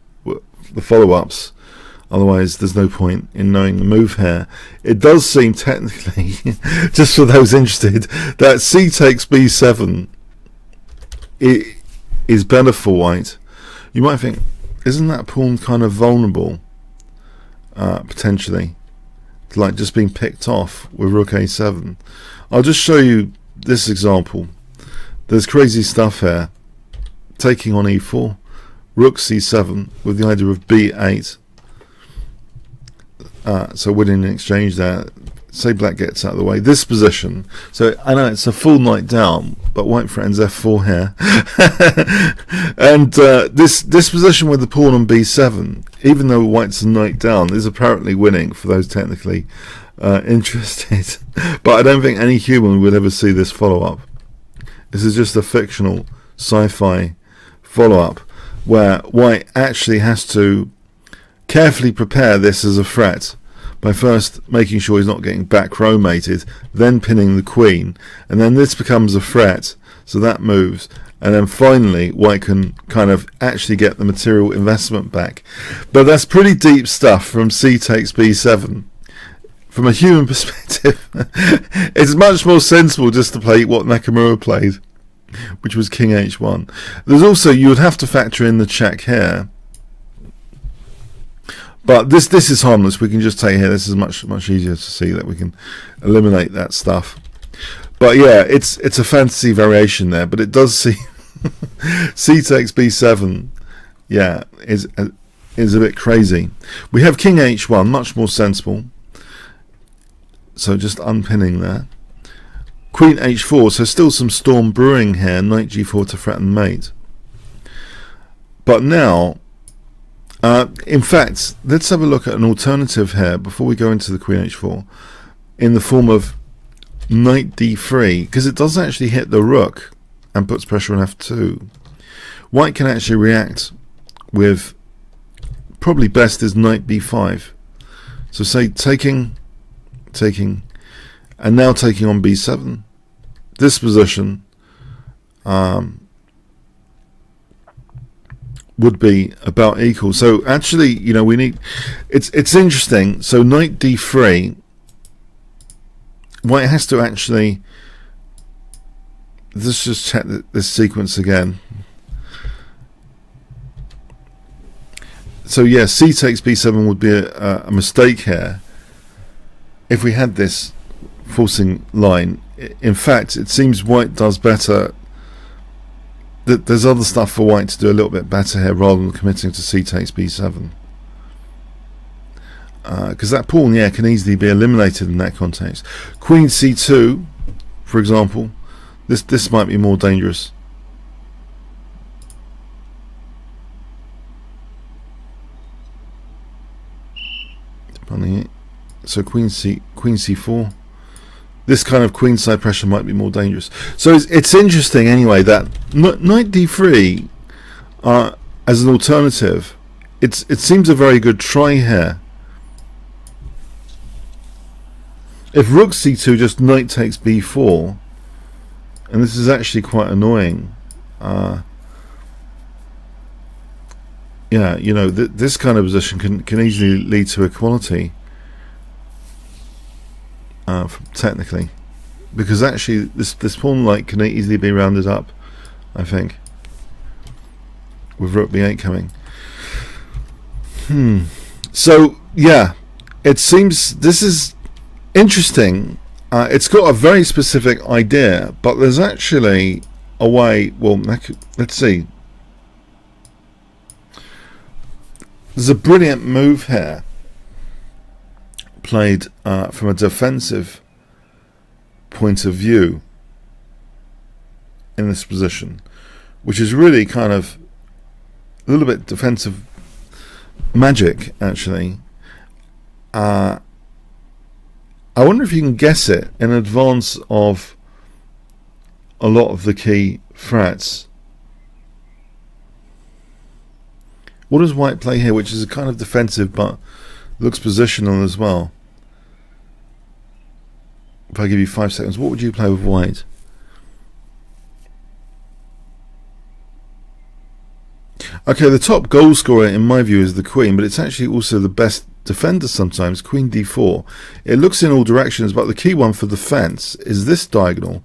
the follow-ups, otherwise there's no point in knowing the move here. It does seem technically, just for those interested, that c takes b7 is better for white. You might think, isn't that pawn kind of vulnerable, potentially, like just being picked off with rook a7? I'll just show you this example. There's crazy stuff here. Taking on e4, rook c7 with the idea of b8. So winning an exchange there. Say black gets out of the way. This position. So I know it's a full knight down, but white threatens f4 here. And this position with the pawn on b7, even though white's a knight down, is apparently winning for those technically interested. But I don't think any human would ever see this follow-up. This is just a fictional sci-fi follow-up where white actually has to carefully prepare this as a threat by first making sure he's not getting back row mated, then pinning the queen, and then this becomes a threat, so that moves, and then finally white can kind of actually get the material investment back. But that's pretty deep stuff from c takes b7. From a human perspective, it's much more sensible just to play what Nakamura played, which was king h1. There's also, you would have to factor in the check here, but this is harmless. We can just take here. This is much easier to see that we can eliminate that stuff. But yeah, it's a fantasy variation there, but it does see c takes b7. Yeah, is a bit crazy. We have king h1, much more sensible. So just unpinning there. Queen h4, so still some storm brewing here. Knight g4 to threaten mate. But now, in fact, let's have a look at an alternative here before we go into the queen h4, in the form of knight d3, because it does actually hit the rook and puts pressure on f2. White can actually react with probably best is knight b5. So say taking, and now taking on b7. This position would be about equal. So actually, you know, we need, it's interesting. So knight d3, white has to actually, let's just check this sequence again. So yeah, c takes b7 would be a mistake here if we had this forcing line. In fact, it seems white does better. There's other stuff for white to do a little bit better here rather than committing to c takes b7. Because that pawn, yeah, can easily be eliminated in that context. Queen c2, for example, this might be more dangerous. So queen c4. This kind of queenside pressure might be more dangerous. So it's interesting anyway that knight d3 as an alternative, it seems a very good try here. If rook c2, just knight takes b4, and this is actually quite annoying. Yeah, you know, this kind of position can easily lead to equality, technically, because actually this pawn like can easily be rounded up, I think, with rook b8 coming. So yeah, it seems this is interesting. It's got a very specific idea, but there's actually a way. Well, let's see. There's a brilliant move here played from a defensive point of view in this position, which is really kind of a little bit defensive magic, actually. I wonder if you can guess it in advance of a lot of the key threats. What does white play here, which is a kind of defensive but looks positional as well? If I give you 5 seconds, what would you play with white? Okay, the top goal scorer in my view is the queen, but it's actually also the best defender sometimes. Queen d4. It looks in all directions, but the key one for defense is this diagonal.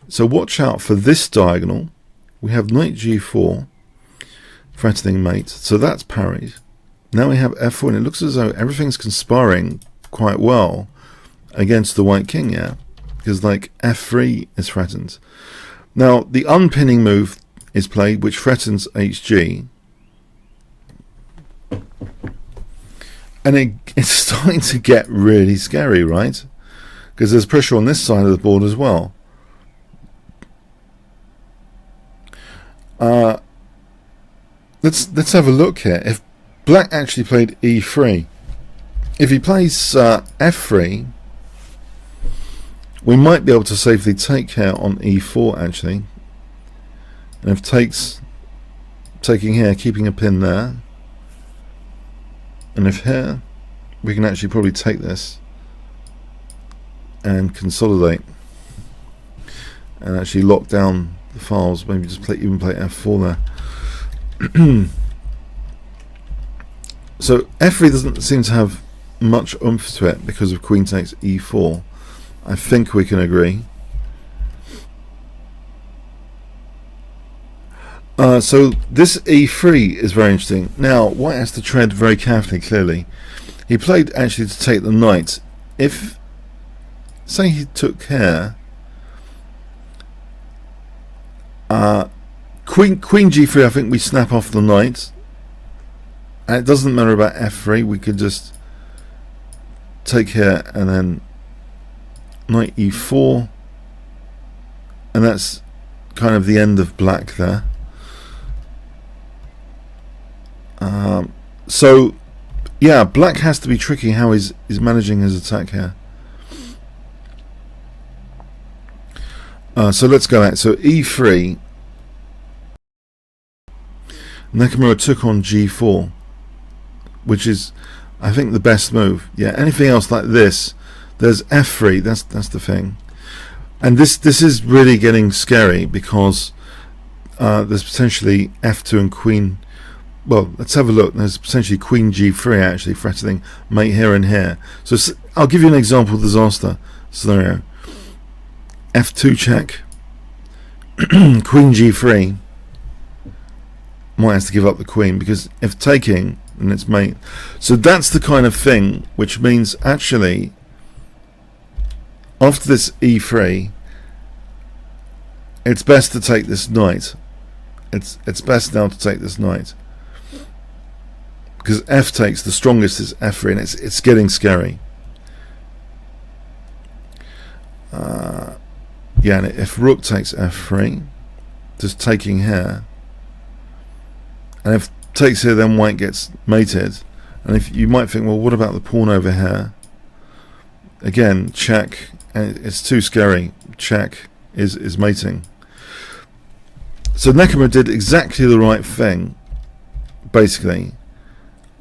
So watch out for this diagonal. We have knight g4. Threatening mate, so that's parried. Now we have f4, and it looks as though everything's conspiring quite well against the white king, yeah, because like f3 is threatened. Now the unpinning move is played, which threatens hg, and it's starting to get really scary, right? Because there's pressure on this side of the board as well. Let's have a look here. If black actually played e3, if he plays f3, we might be able to safely take here on e4 actually. And if taking here, keeping a pin there, and if here, we can actually probably take this and consolidate and actually lock down the files. Maybe just even play f4 there. So f3 doesn't seem to have much oomph to it because of queen takes e4. I think we can agree. So this e3 is very interesting. Now white has to tread very carefully. Clearly he played actually to take the knight. If say he took here, Queen g3, I think we snap off the knight. And it doesn't matter about f3, we could just take here and then knight e4, and that's kind of the end of black there. So yeah, black has to be tricky how he's managing his attack here. So let's go at so e3. Nakamura took on g4. which is, I think, the best move. Yeah, anything else like this, there's f3. That's the thing, and this is really getting scary because there's potentially f2 and queen. Well, let's have a look. There's potentially queen g3 actually threatening mate here and here. So I'll give you an example of disaster scenario. f2 check, queen g3. Might have to give up the queen, because if taking, then it's mate. So that's the kind of thing which means actually after this e3 it's best to take this knight. It's best now to take this knight, because f takes, the strongest is f3, and it's getting scary. Yeah, and if rook takes f3, just taking here, and if takes here, then white gets mated. And if you might think, well, what about the pawn over here? Again, check, and it's too scary. Check is mating. So Nakamura did exactly the right thing, basically.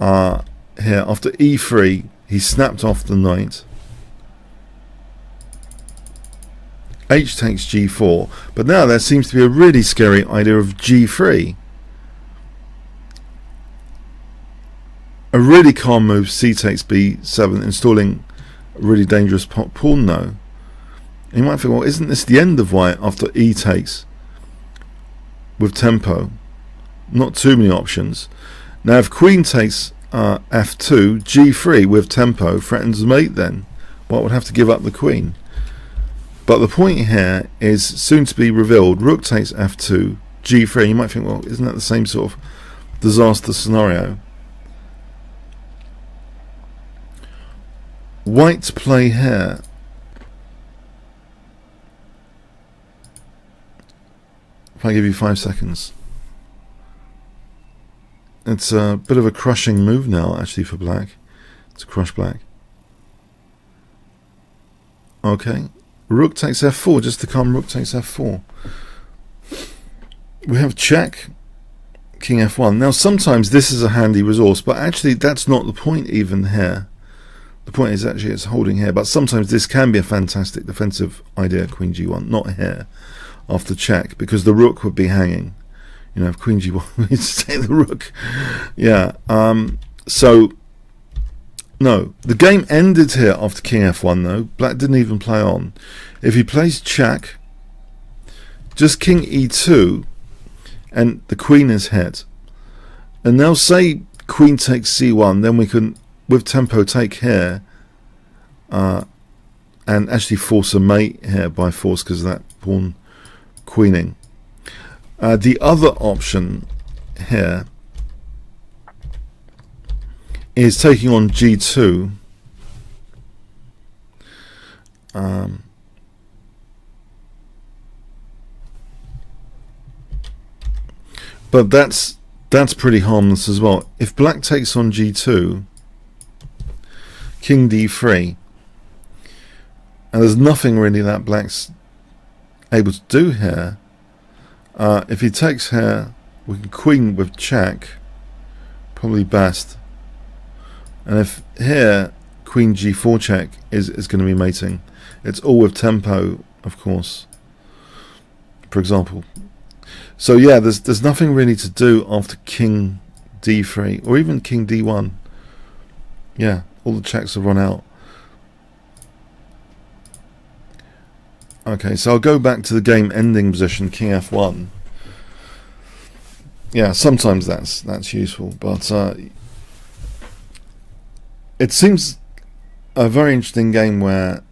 Here, after e3, he snapped off the knight. H takes g4, but now there seems to be a really scary idea of g3. A really calm move, c takes b7, installing a really dangerous pawn though. And you might think, well, isn't this the end of white after e takes with tempo? Not too many options. Now if queen takes f2, g3 with tempo threatens mate, then white would have to give up the queen. But the point here is soon to be revealed. Rook takes f2, g3. You might think, well, isn't that the same sort of disaster scenario? White to play here. If I give you 5 seconds. It's a bit of a crushing move now, actually, for black. To crush black. Okay. Rook takes f4, just to come, rook takes f4. We have check, king f1. Now sometimes this is a handy resource, but actually that's not the point even here. The point is actually it's holding here, but sometimes this can be a fantastic defensive idea, queen g1, not here, after check, because the rook would be hanging. You know, if queen g1, we need to take the rook. Yeah, so, no, the game ended here after king f1 though. Black didn't even play on. If he plays check, just king e2, and the queen is hit. And now say queen takes c1, then we can, with tempo, take here, and actually force a mate here by force because of that pawn queening. The other option here is taking on g2. But that's pretty harmless as well. If black takes on g2, king d3, and there's nothing really that black's able to do here. If he takes here, we can queen with check, probably best. And if here, queen g4 check is going to be mating. It's all with tempo, of course, for example. So yeah, there's nothing really to do after king d3 or even king d1. Yeah, all the checks have run out. Okay, so I'll go back to the game ending position, king f1. Yeah, sometimes that's useful, but it seems a very interesting game where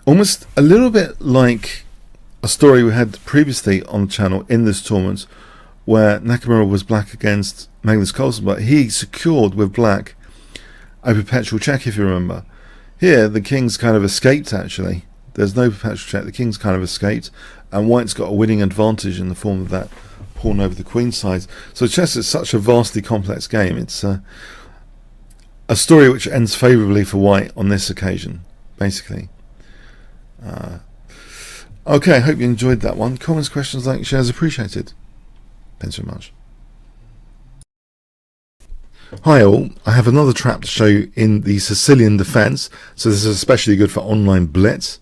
almost a little bit like a story we had previously on the channel in this tournament where Nakamura was black against Magnus Carlsen, but he secured with black a perpetual check, if you remember. Here the king's kind of escaped actually. There's no perpetual check, the king's kind of escaped, and white's got a winning advantage in the form of that pawn over the queen side. So chess is such a vastly complex game. It's a story which ends favourably for white on this occasion, basically. Okay, I hope you enjoyed that one. Comments, questions, likes, shares appreciated. Thanks very much. Hi all, I have another trap to show you in the Sicilian defence, so this is especially good for online blitz.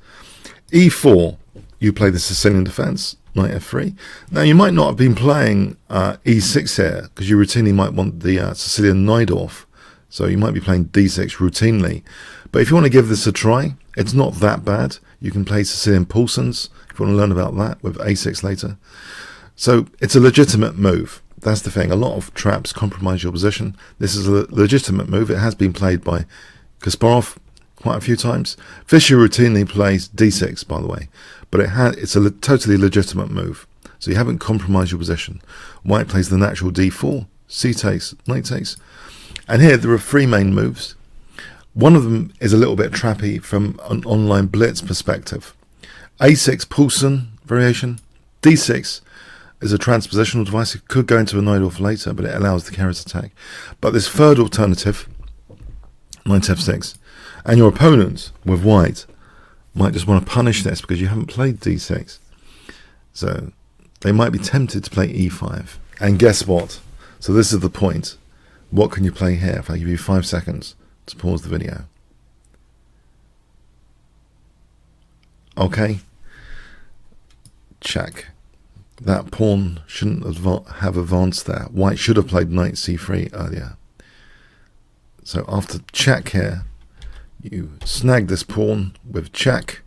E4, you play the Sicilian defence, knight f3. Now you might not have been playing e6 here, because you routinely might want the Sicilian Najdorf, so you might be playing d6 routinely. But if you want to give this a try, it's not that bad. You can play Sicilian Pulsons, if you want to learn about that, with a6 later. So it's a legitimate move. That's the thing. A lot of traps compromise your position. This is a legitimate move. It has been played by Kasparov quite a few times. Fischer routinely plays d6, by the way, but it's a totally legitimate move. So you haven't compromised your position. White plays the natural d4, c takes, knight takes, and here there are three main moves. One of them is a little bit trappy from an online blitz perspective. a6 Poulsen variation, d6 is a transpositional device. It could go into a Najdorf later, but it allows the carrot attack. But this third alternative, knight f6, and your opponent with white might just want to punish this because you haven't played d6. So they might be tempted to play e5. And guess what? So this is the point. What can you play here? If I give you 5 seconds to pause the video. Okay. Check. That pawn shouldn't have advanced there. White should have played knight c3 earlier. So after check here, you snag this pawn with check,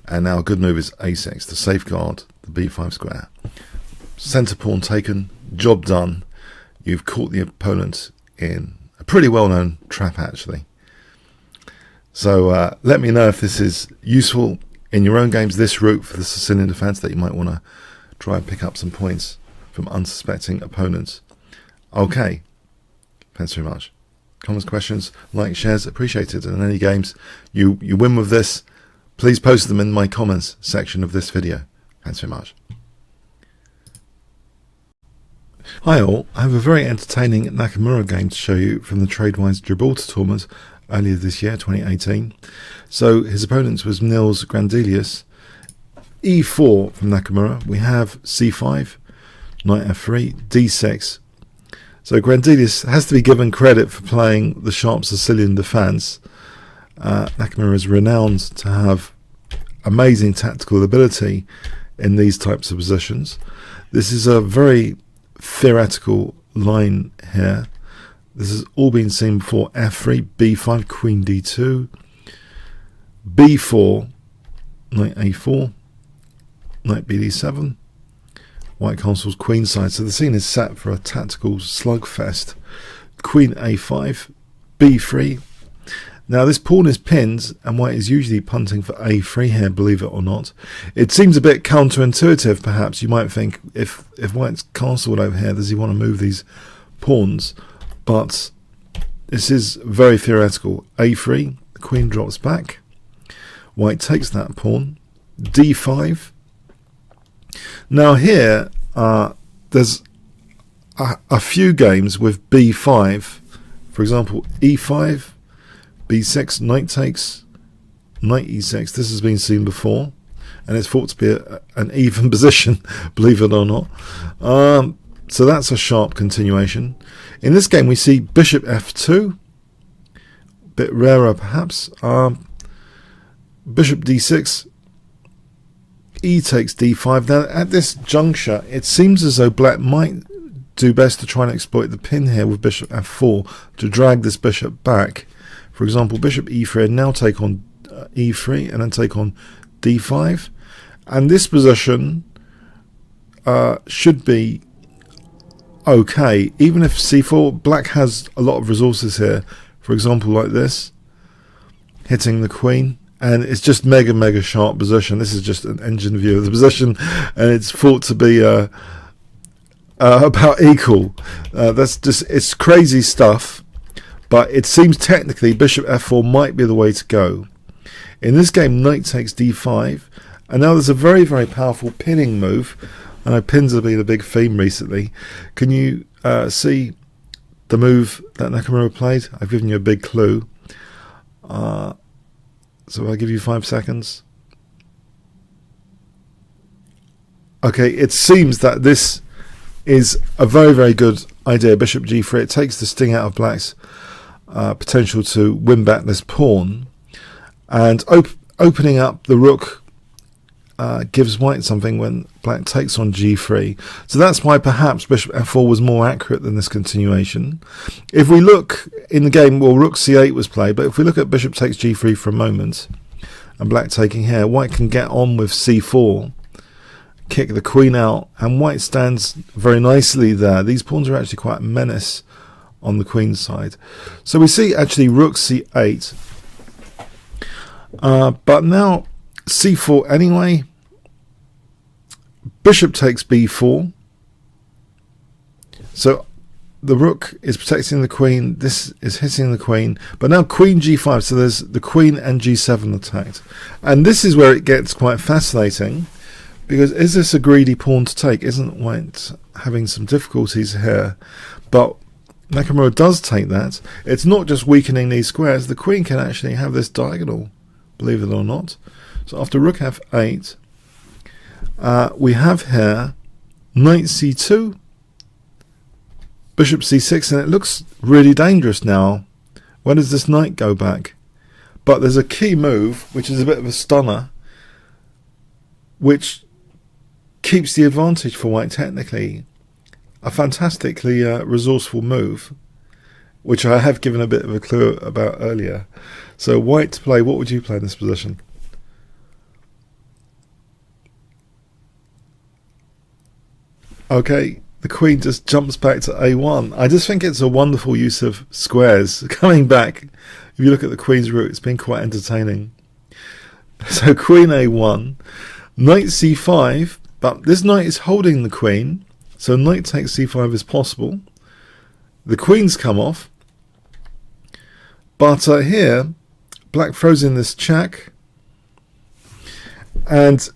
and now a good move is a6 to safeguard the b5 square. Center pawn taken, job done. You've caught the opponent in a pretty well-known trap, actually. So let me know if this is useful in your own games, this route for the Sicilian defense, that you might want to try and pick up some points from unsuspecting opponents. Okay, thanks very much. Comments, questions, like, shares, appreciated. And in any games you win with this, please post them in my comments section of this video. Thanks very much. Hi all, I have a very entertaining Nakamura game to show you from the TradeWise Gibraltar tournament earlier this year, 2018. So his opponent was Nils Grandelius. e4 from Nakamura, we have c5, knight f3, d6. So Grandelius has to be given credit for playing the sharp Sicilian defense. Nakamura is renowned to have amazing tactical ability in these types of positions. This is a very theoretical line here. This has all been seen before. f3, b5, queen d2, b4, knight a4, knight bd7, white castles queenside. So the scene is set for a tactical slugfest. Queen a5, b3. Now this pawn is pinned, and white is usually punting for a3 here, believe it or not. It seems a bit counterintuitive, perhaps. You might think, if white's castled over here, does he want to move these pawns? But this is very theoretical. a3, the queen drops back, white takes that pawn, d5. Now here, there's a few games with b5. For example, e5, b6, knight takes, knight e6. This has been seen before, and it's thought to be an even position, believe it or not. So that's a sharp continuation. In this game, we see bishop f2, bit rarer perhaps. Bishop d6, e takes d5. Now at this juncture, it seems as though black might do best to try and exploit the pin here with bishop f4 to drag this bishop back. For example, bishop e3, and now take on e3 and then take on d5. And this position should be okay, even if c4. Black has a lot of resources here, for example like this, hitting the queen. And it's just mega sharp position. This is just an engine view of the position, and it's thought to be about equal. That's just, it's crazy stuff, but it seems technically bishop f4 might be the way to go. In this game, knight takes d5, and now there's a very powerful pinning move. I know pins have been a big theme recently. Can you see the move that Nakamura played? I've given you a big clue. So I'll give you 5 seconds. Okay, it seems that this is a very, very good idea. Bishop g3. It takes the sting out of black's potential to win back this pawn, and opening up the rook gives white something when black takes on g3. So that's why perhaps bishop f4 was more accurate than this continuation. If we look in the game, well, rook c8 was played, but if we look at bishop takes g3 for a moment, and black taking here, white can get on with c4, kick the queen out, and white stands very nicely there. These pawns are actually quite a menace on the queen's side. So we see actually rook c8, but now c4 anyway. Bishop takes b4. So the rook is protecting the queen. This is hitting the queen. But now queen g5. So there's the queen and g7 attacked. And this is where it gets quite fascinating. Because is this a greedy pawn to take? Isn't white having some difficulties here? But Nakamura does take that. It's not just weakening these squares. The queen can actually have this diagonal, believe it or not. So after rook f8, we have here knight c2, bishop c6, and it looks really dangerous now. Where does this knight go back? But there's a key move, which is a bit of a stunner, which keeps the advantage for white technically. A fantastically resourceful move, which I have given a bit of a clue about earlier. So white to play, what would you play in this position? Okay, the queen just jumps back to a1. I just think it's a wonderful use of squares. Coming back, if you look at the queen's route, it's been quite entertaining. So queen a1, knight c5, but this knight is holding the queen, so knight takes c5 is possible. The queen's come off, but here, black throws in this check, and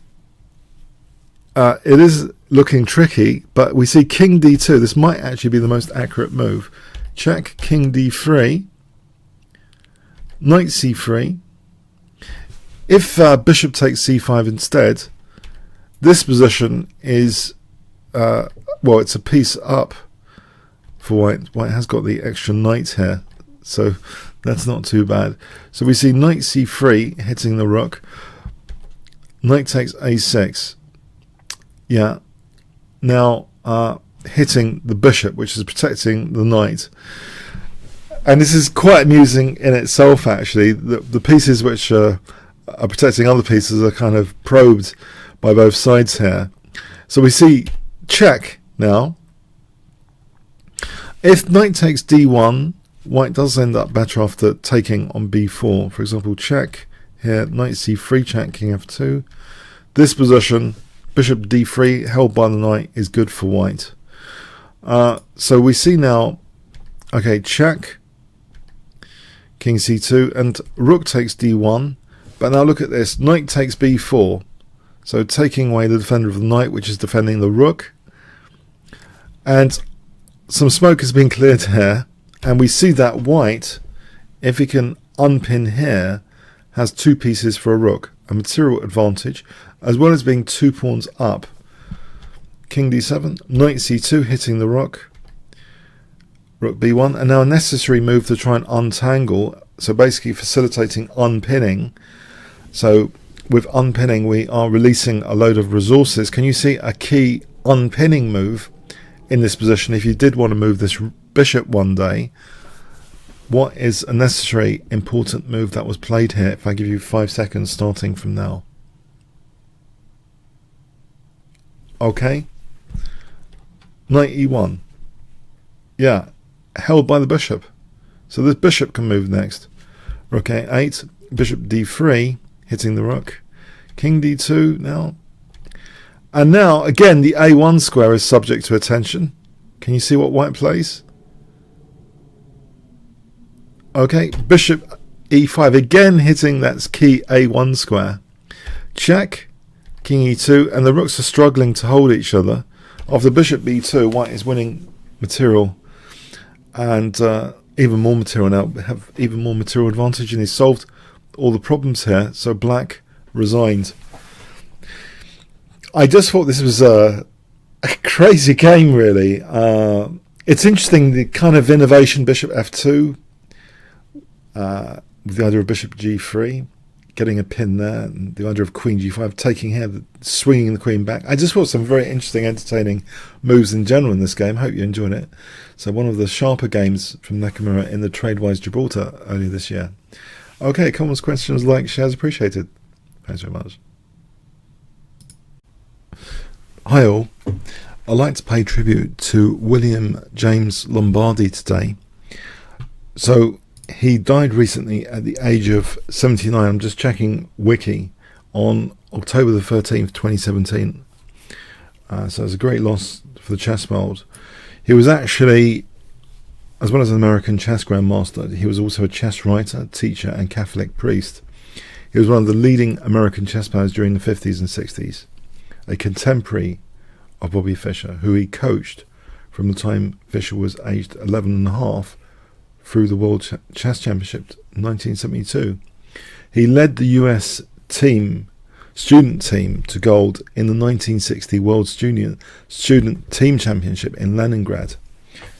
it is looking tricky, but we see king d2. This might actually be the most accurate move. Check, king d3, knight c3. If bishop takes c5 instead, this position is, well, it's a piece up for white. White has got the extra knight here, so that's not too bad. So we see knight c3 hitting the rook. Knight takes a6. Yeah. Now hitting the bishop, which is protecting the knight. And this is quite amusing in itself, actually. The pieces which are protecting other pieces are kind of probed by both sides here. So we see check now. If knight takes d1, white does end up better after taking on b4. For example, check here, knight c3, check, king f2. This position, bishop d3 held by the knight, is good for white. So we see now, okay, check, king c2, and rook takes d1. But now look at this, knight takes b4. So taking away the defender of the knight, which is defending the rook. And some smoke has been cleared here. And we see that white, if he can unpin here, has two pieces for a rook. A material advantage, as well as being 2 pawns up. King d7, knight c2 hitting the rook. Rook b1, and now a necessary move to try and untangle, so basically facilitating unpinning. So with unpinning we are releasing a load of resources. Can you see a key unpinning move in this position? If you did want to move this bishop one day, what is a necessary important move that was played here? If I give you 5 seconds starting from now. Okay, knight e1. Yeah, held by the bishop. So this bishop can move next. Rook a8, bishop d3, hitting the rook. King d2 now. And now, again, the a1 square is subject to attention. Can you see what white plays? Okay, bishop e5, again hitting that key a1 square. Check, king e2, and the rooks are struggling to hold each other. After bishop b2, white is winning material, and even more material now. Have even more material advantage, and he's solved all the problems here. So black resigned. I just thought this was a crazy game, really. It's interesting, the kind of innovation, bishop f2, with the idea of bishop g3, getting a pin there, and the idea of queen g5, taking here, swinging the queen back. I just thought some very interesting, entertaining moves in general in this game. Hope you're enjoying it. So one of the sharper games from Nakamura in the TradeWise Gibraltar earlier this year. Okay, comments, questions, likes, shares appreciated. Thanks very much. Hi all. I'd like to pay tribute to William James Lombardi today. So he died recently at the age of 79. I'm just checking Wiki on October the 13th, 2017. So it's a great loss for the chess world. He was actually, as well as an American chess grandmaster, he was also a chess writer, teacher, and Catholic priest. He was one of the leading American chess players during the 50s and 60s, a contemporary of Bobby Fischer, who he coached from the time Fischer was aged 11 and a half through the World Chess Championship in 1972. He led the US student team to gold in the 1960 World Student Team Championship in Leningrad.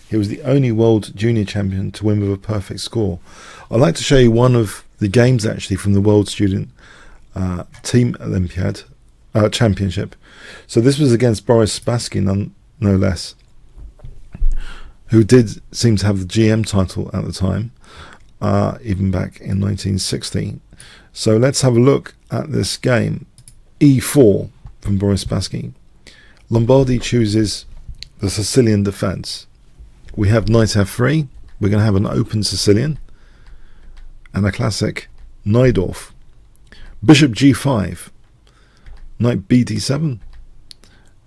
He was the only World Junior Champion to win with a perfect score. I'd like to show you one of the games actually from the World Student Team Olympiad Championship. So this was against Boris Spassky, no less, who did seem to have the GM title at the time, even back in 1960. So let's have a look at this game. E4 from Boris Spassky. Lombardi chooses the Sicilian defense. We have knight f3. We're going to have an open Sicilian and a classic Najdorf. Bishop g5. Knight bd7.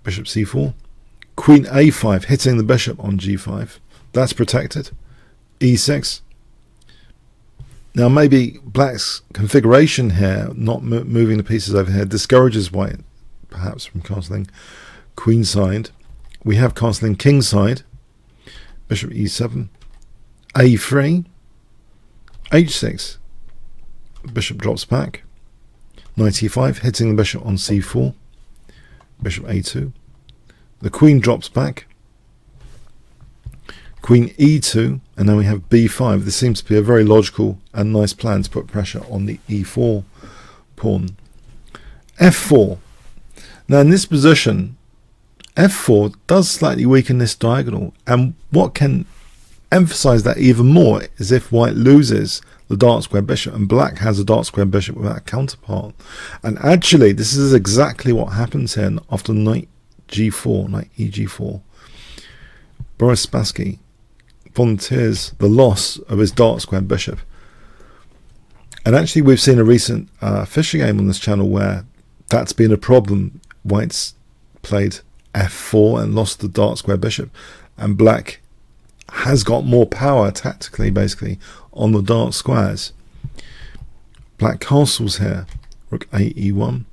Bishop c4. Queen a5, hitting the bishop on g5. That's protected. e6. Now maybe black's configuration here, not moving the pieces over here, discourages white perhaps from castling queenside. We have castling kingside. Bishop e7. a3. h6. Bishop drops back. Knight e5, hitting the bishop on c4. Bishop a2. The queen drops back. Queen e2, and then we have b5. This seems to be a very logical and nice plan to put pressure on the e4 pawn. f4. Now in this position, f4 does slightly weaken this diagonal, and what can emphasize that even more is if white loses the dark square bishop and black has a dark square bishop without a counterpart. And actually this is exactly what happens here after knight g4, knight eg4. Boris Spassky volunteers the loss of his dark square bishop. And actually we've seen a recent Fischer game on this channel where that's been a problem. White's played f4 and lost the dark square bishop, and black has got more power tactically basically on the dark squares. Black castles here. Rook a e1.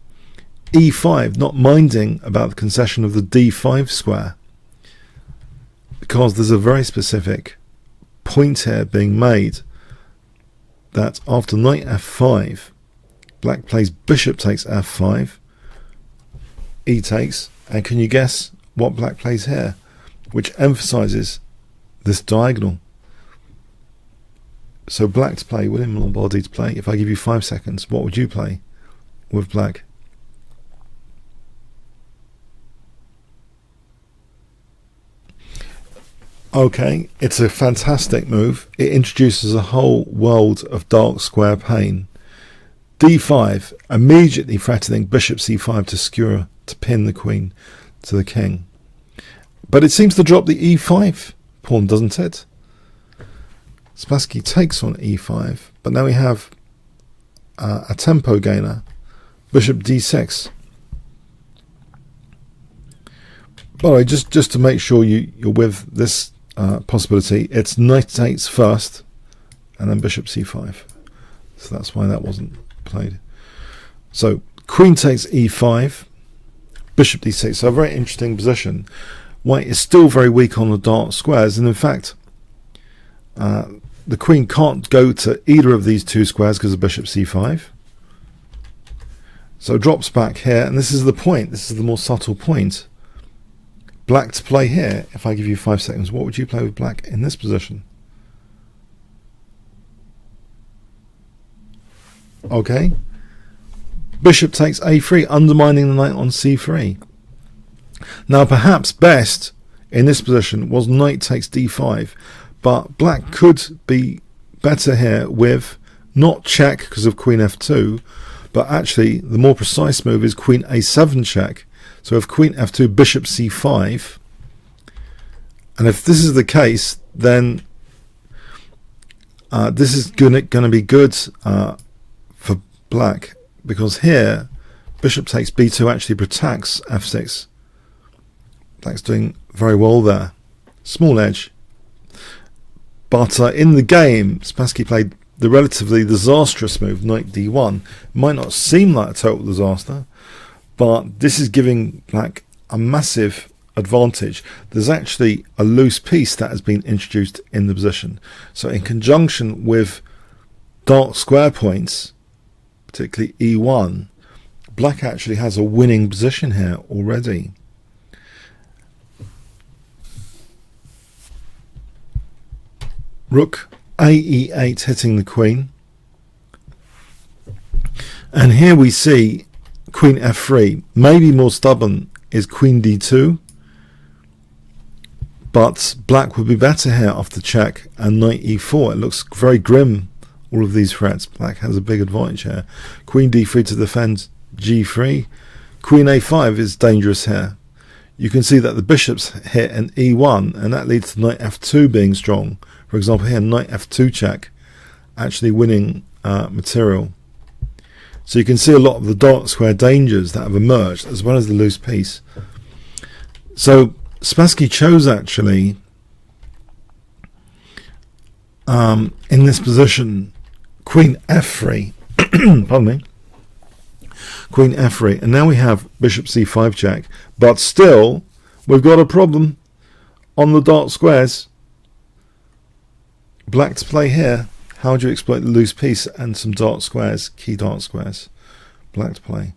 e5, not minding about the concession of the d5 square, because there's a very specific point here being made that after knight f5, black plays bishop takes f5, e takes, and can you guess what black plays here, which emphasizes this diagonal. So black to play, William Lombardi to play. If I give you 5 seconds, what would you play with black? Okay, it's a fantastic move. It introduces a whole world of dark square pain. d5, immediately threatening bishop c5 to skewer, to pin the queen to the king. But it seems to drop the e5 pawn, doesn't it? Spassky takes on e5, but now we have a tempo gainer, bishop d6. By the way, just to make sure you're with this possibility, it's knight takes first and then bishop c5. So that's why that wasn't played. So queen takes e5, bishop d6. So a very interesting position. White is still very weak on the dark squares, and in fact the queen can't go to either of these two squares because of bishop c5. So drops back here, and this is the point. This is the more subtle point. black to play here, if I give you 5 seconds, what would you play with black in this position? Okay. Bishop takes a3, undermining the knight on c3. Now perhaps best in this position was knight takes d5, but black could be better here with not check because of queen f2, but actually the more precise move is queen a7 check. So if queen f2, bishop c5, and if this is the case, then this is going to be good for black, because here bishop takes b2 actually protects f6. Black's doing very well there. Small edge. But in the game, Spassky played the relatively disastrous move, knight d1. Might not seem like a total disaster, but this is giving black a massive advantage. There's actually a loose piece that has been introduced in the position. So in conjunction with dark square points, particularly e1, black actually has a winning position here already. Rook ae8 hitting the queen, and here we see queen f3. Maybe more stubborn is queen d2, but black would be better here after check and knight e4. It looks very grim, all of these threats. Black has a big advantage here. Queen d3 to defend g3. Queen a5 is dangerous here. You can see that the bishops hit an e1, and that leads to knight f2 being strong. For example, here knight f2 check, actually winning material. So you can see a lot of the dark square dangers that have emerged, as well as the loose piece. So Spassky chose actually in this position queen f3, pardon me, queen f3, and now we have bishop c5 check, but still we've got a problem on the dark squares. Black to play here. How do you exploit the loose piece and some dark squares, key dark squares? Black to play.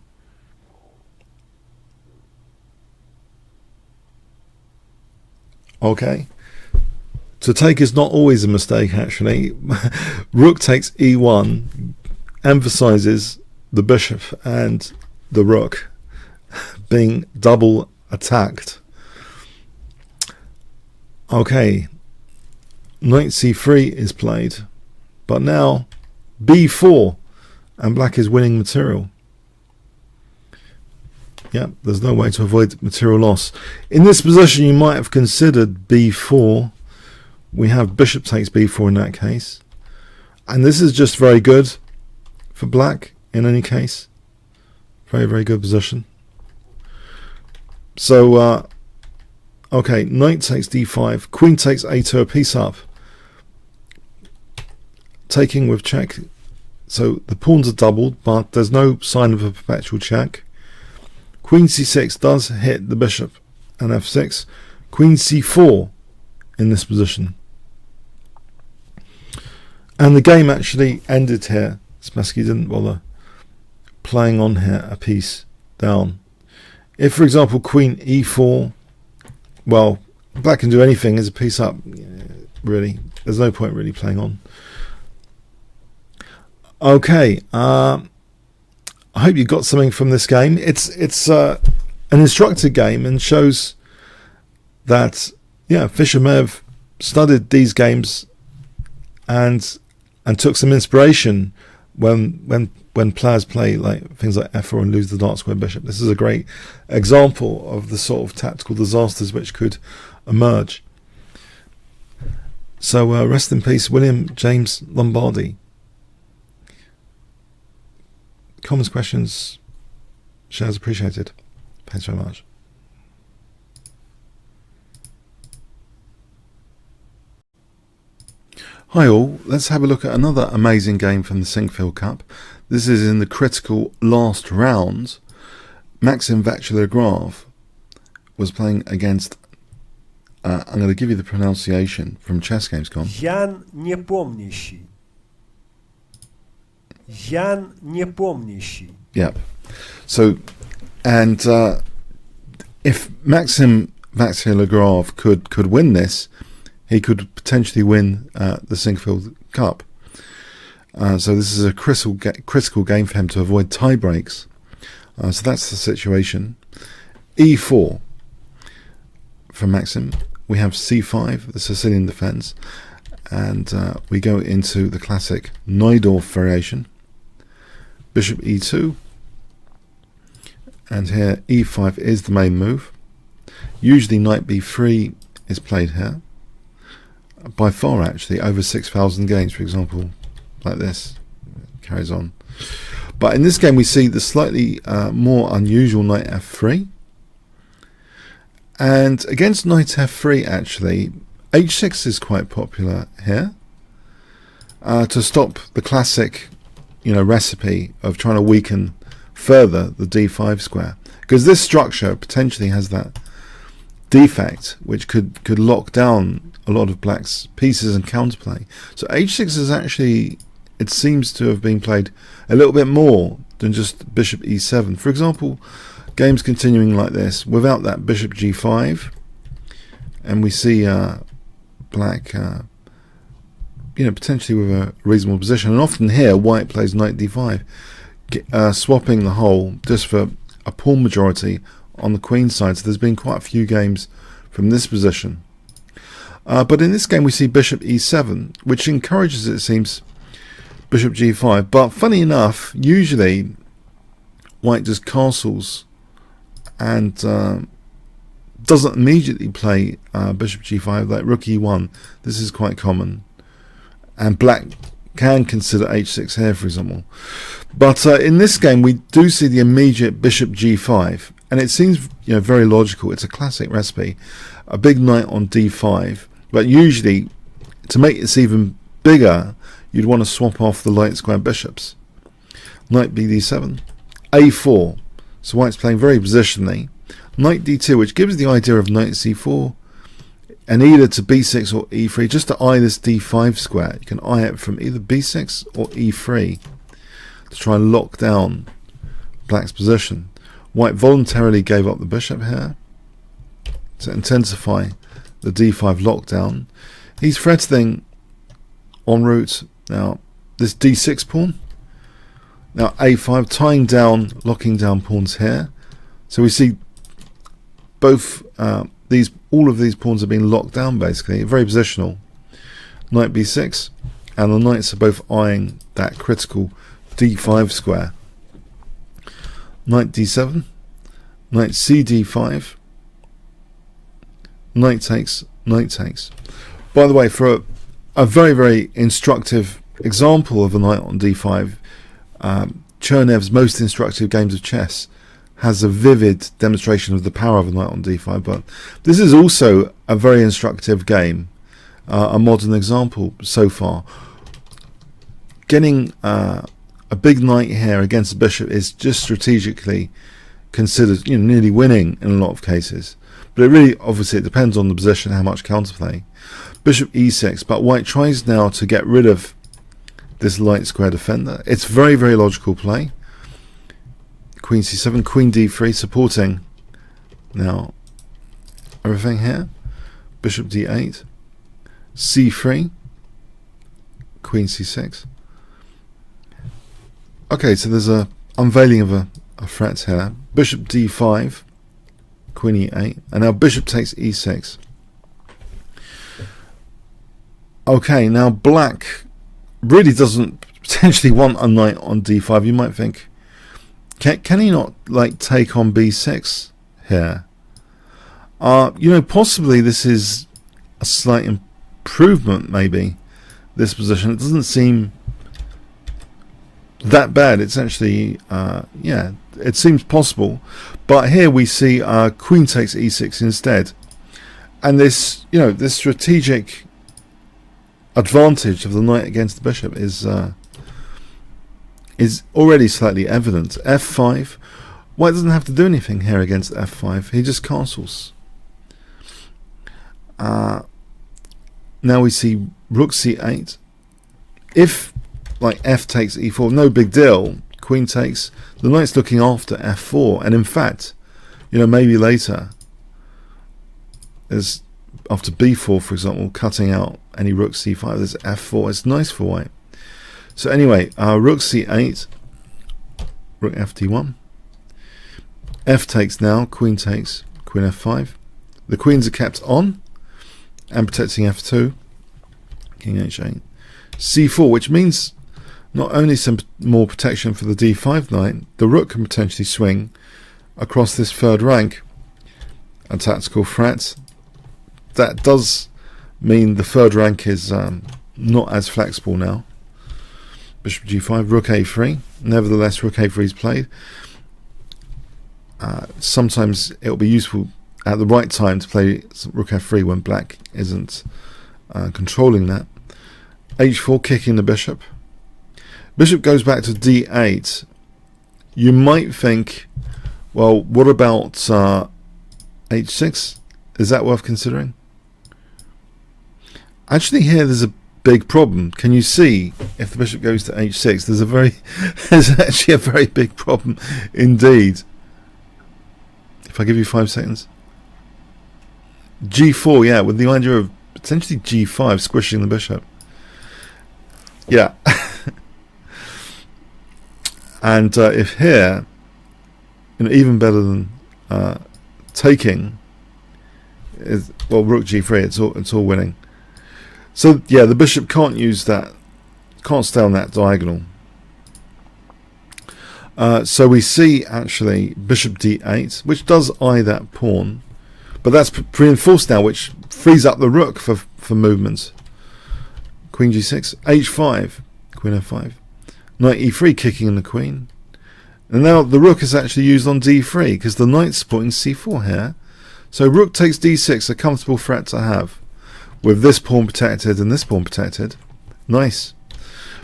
Okay. To take is not always a mistake, actually. Rook takes e1, emphasizes the bishop and the rook being double attacked. Okay. Knight c3 is played, but now b4, and black is winning material. Yep, there's no way to avoid material loss. In this position you might have considered b4. We have bishop takes b4 in that case, and this is just very good for black in any case. Very, very good position. So okay, knight takes d5, queen takes a2, a piece up, taking with check. So the pawns are doubled, but there's no sign of a perpetual check. Queen c6 does hit the bishop and f6. Queen c4 in this position, and the game actually ended here. Spassky didn't bother playing on here a piece down. If, for example, queen e4, well, black can do anything as a piece up. Really, there's no point really playing on. Okay, I hope you got something from this game. It's an instructive game and shows that Fischer may have studied these games and took some inspiration when players play like things like f4 and lose the dark square bishop. This is a great example of the sort of tactical disasters which could emerge. So rest in peace, William James Lombardi. Comments, questions, shares appreciated. Thanks very much. Hi all, let's have a look at another amazing game from the Sinquefield Cup. This is in the critical last round. Maxim Vaclav was playing against, I'm going to give you the pronunciation from ChessGames.com. Jan Непомнящий. Jan Непомнящий. Yep. So, and if Maxim Vaxilograph could win this, he could potentially win the Sinquefield Cup. So this is a critical game for him to avoid tie breaks. So that's the situation. E4 from Maxim. We have C5, the Sicilian defence, and we go into the classic Najdorf variation. Bishop E2, and here E5 is the main move. Usually knight B3 is played here. By far, actually, over 6,000 games, for example, like this. Carries on. But in this game, we see the slightly more unusual knight F3. And against knight F3, actually, H6 is quite popular here. To stop the classic, recipe of trying to weaken further the D5 square. Because this structure potentially has that defect which could lock down a lot of black's pieces and counterplay. So H6 is actually, it seems to have been played a little bit more than just bishop E7. For example, games continuing like this without that bishop G5, and we see black potentially with a reasonable position, and often here white plays knight D5, swapping the whole just for a pawn majority on the queen side. So there's been quite a few games from this position. But in this game we see bishop E7, which encourages, it seems, bishop G5. But funny enough, usually white just castles and doesn't immediately play bishop G5 like rook E1. This is quite common. And black can consider H6 here, for example. But in this game we do see the immediate bishop G5. And it seems very logical. It's a classic recipe. A big knight on D5. But usually, to make this even bigger, you'd want to swap off the light square bishops. Knight BD7. A4. So white's playing very positionally. Knight D2, which gives the idea of knight C4. And either to B6 or E3, just to eye this D5 square. You can eye it from either B6 or E3 to try and lock down black's position. White voluntarily gave up the bishop here to intensify the D5 lockdown. He's threatening en route now this D6 pawn. Now A5, tying down, locking down pawns here. So we see both all of these pawns are being locked down, basically, very positional. Knight B6, and the knights are both eyeing that critical D5 square. Knight D7, knight CD5, knight takes, knight takes. By the way, for a very, very instructive example of a knight on D5, Chernev's Most Instructive Games of Chess has a vivid demonstration of the power of a knight on D5, but this is also a very instructive game, a modern example so far. Getting a big knight here against a bishop is just strategically considered nearly winning in a lot of cases. But it really, obviously, it depends on the position, how much counterplay. Bishop E6, but white tries now to get rid of this light square defender. It's very, very logical play. Queen C7, Queen D3, supporting now everything here. Bishop D8, C3, Queen C6. Okay, so there's a unveiling of a threat here. Bishop D5, Queen E8, and now bishop takes E6. Okay, now black really doesn't potentially want a knight on D5. You might think, can he not take on B6 here? Possibly this is a slight improvement, maybe, this position. It doesn't seem that bad. It's actually, it seems possible. But here we see Queen takes E6 instead. And this, this strategic advantage of the knight against the bishop is already slightly evident. F5. White doesn't have to do anything here against F5. He just castles. Now we see Rook C8. If F takes E4, no big deal. Queen takes. The knight's looking after F4, and in fact, maybe later, There's, after b4, for example, cutting out any rook c5. There's f4. It's nice for white. So anyway, rook c8, rook fd1. F takes now, queen takes, queen f5. The queens are kept on and protecting f2, king h8. c4, which means not only some more protection for the d5 knight, the rook can potentially swing across this third rank, a tactical threat. That does mean the third rank is not as flexible now. Bishop g5, rook a3. Nevertheless, rook a3 is played. Sometimes it will be useful at the right time to play rook f3 when black isn't controlling that. h4, kicking the bishop. Bishop goes back to d8. You might think, well, what about h6? Is that worth considering? Actually, here there's a big problem. Can you see if the bishop goes to h6? There's actually a very big problem indeed. If I give you 5 seconds. g4, yeah, with the idea of potentially g5 squishing the bishop. Yeah. And if here, even better than taking, is, well, rook g3, it's all winning. So yeah, the bishop can't use that, can't stay on that diagonal. So we see actually bishop d8, which does eye that pawn, but that's reinforced now, which frees up the rook for movement. Queen g6, h5, queen f5, knight e3, kicking in the queen. And now the rook is actually used on d3 because the knight's supporting c4 here. So rook takes d6, a comfortable threat to have, with this pawn protected and this pawn protected. Nice.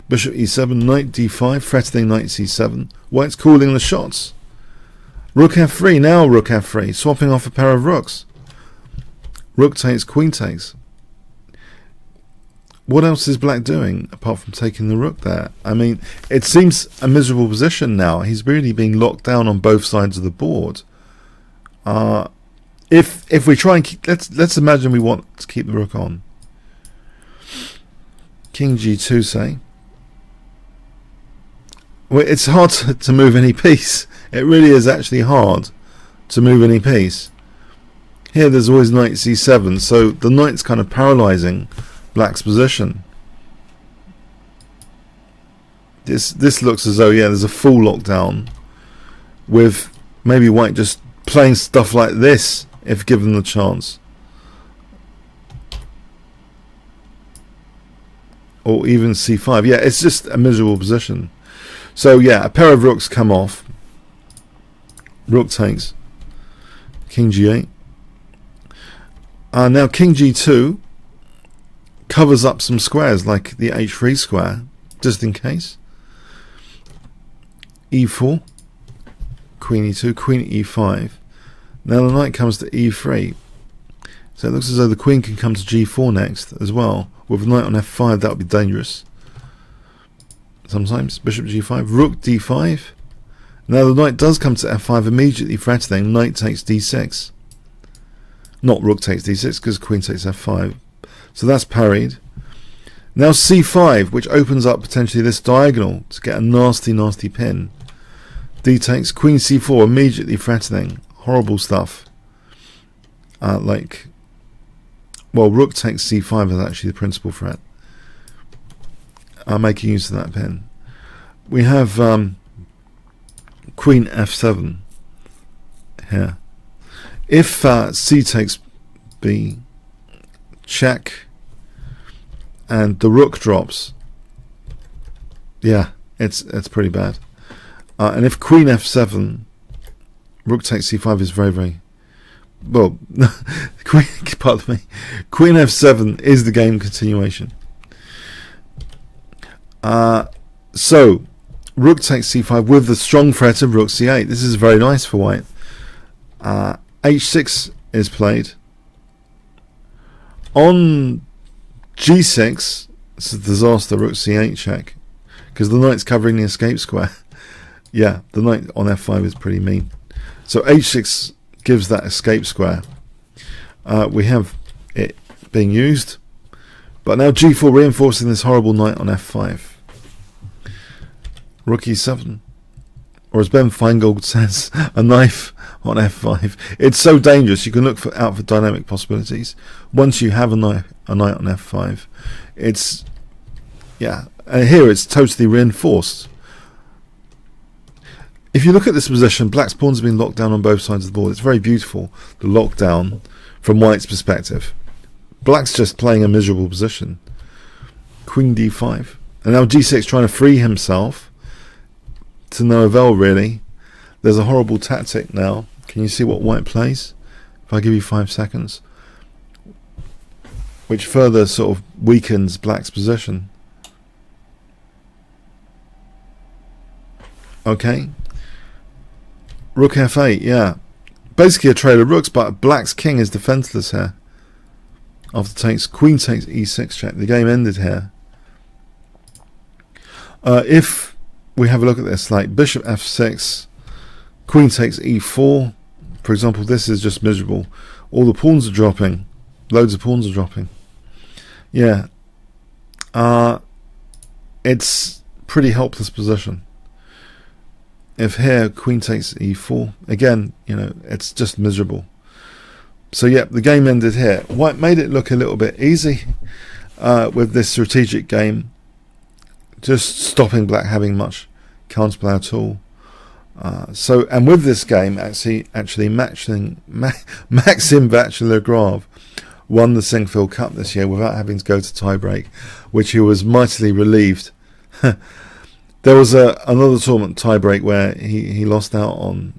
Bishop e7, knight d5, threatening knight c7. White's calling the shots. Rook f3, now rook f3, swapping off a pair of rooks. Rook takes, queen takes. What else is black doing apart from taking the rook there? I mean, it seems a miserable position now. He's really being locked down on both sides of the board. If we try and keep, let's imagine we want to keep the rook on. King g2, say. Well, it's hard to move any piece. It really is actually hard to move any piece. Here there's always knight c7, so the knight's kind of paralysing black's position. This looks as though, yeah, there's a full lockdown, with maybe white just playing stuff like this if given the chance. Or even c5. Yeah, it's just a miserable position. So yeah, a pair of rooks come off. Rook takes. King g8. Now king g2 covers up some squares like the h3 square, just in case. e4. Queen e2. Queen e5. Now the knight comes to e3. So it looks as though the queen can come to g4 next as well. With a knight on f5, that would be dangerous. Sometimes. Bishop g5. Rook d5. Now the knight does come to f5, immediately threatening. Knight takes d6. Not rook takes d6, because queen takes f5. So that's parried. Now c5, which opens up potentially this diagonal to get a nasty, nasty pin. D takes. Queen c4, immediately threatening. Horrible stuff. Like, well, rook takes c5 is actually the principal threat. Making use of that pin. We have queen f7 here. If c takes b, check, and the rook drops, yeah, it's pretty bad. And if queen f7, rook takes c5 is very, very well. Pardon me. Queen f7 is the game continuation. So rook takes c5 with the strong threat of rook c8. This is very nice for white. h6 is played. On g6, it's a disaster. Rook c8 check, because the knight's covering the escape square. Yeah, the knight on f5 is pretty mean. So h6 gives that escape square. we have it being used. But now g4 reinforcing this horrible knight on f5. Rook e7. Or as Ben Feingold says, a knife on f5. It's so dangerous. You can look out for dynamic possibilities. Once you have a knight on f5, it's, yeah, and here it's totally reinforced. If you look at this position, black's pawns have been locked down on both sides of the board. It's very beautiful, the lockdown from white's perspective. Black's just playing a miserable position. Queen d5. And now g6 trying to free himself. To no avail, really. There's a horrible tactic now. Can you see what white plays? If I give you 5 seconds. Which further sort of weakens black's position. Okay. Rook f8, yeah. Basically a trade of rooks, but black's king is defenseless here. After queen takes e6 check. The game ended here. If we have a look at this, like bishop f6, queen takes e4, for example, this is just miserable. All the pawns are dropping. Loads of pawns are dropping. Yeah. It's pretty helpless position. If here queen takes e4, again, you know, it's just miserable. So yeah, the game ended here. White made it look a little bit easy with this strategic game, just stopping black having much counterplay at all. And with this game, actually Maxim Vaclav won the Sinquefield Cup this year without having to go to tiebreak, which he was mightily relieved. There was another tournament tiebreak where he lost out on,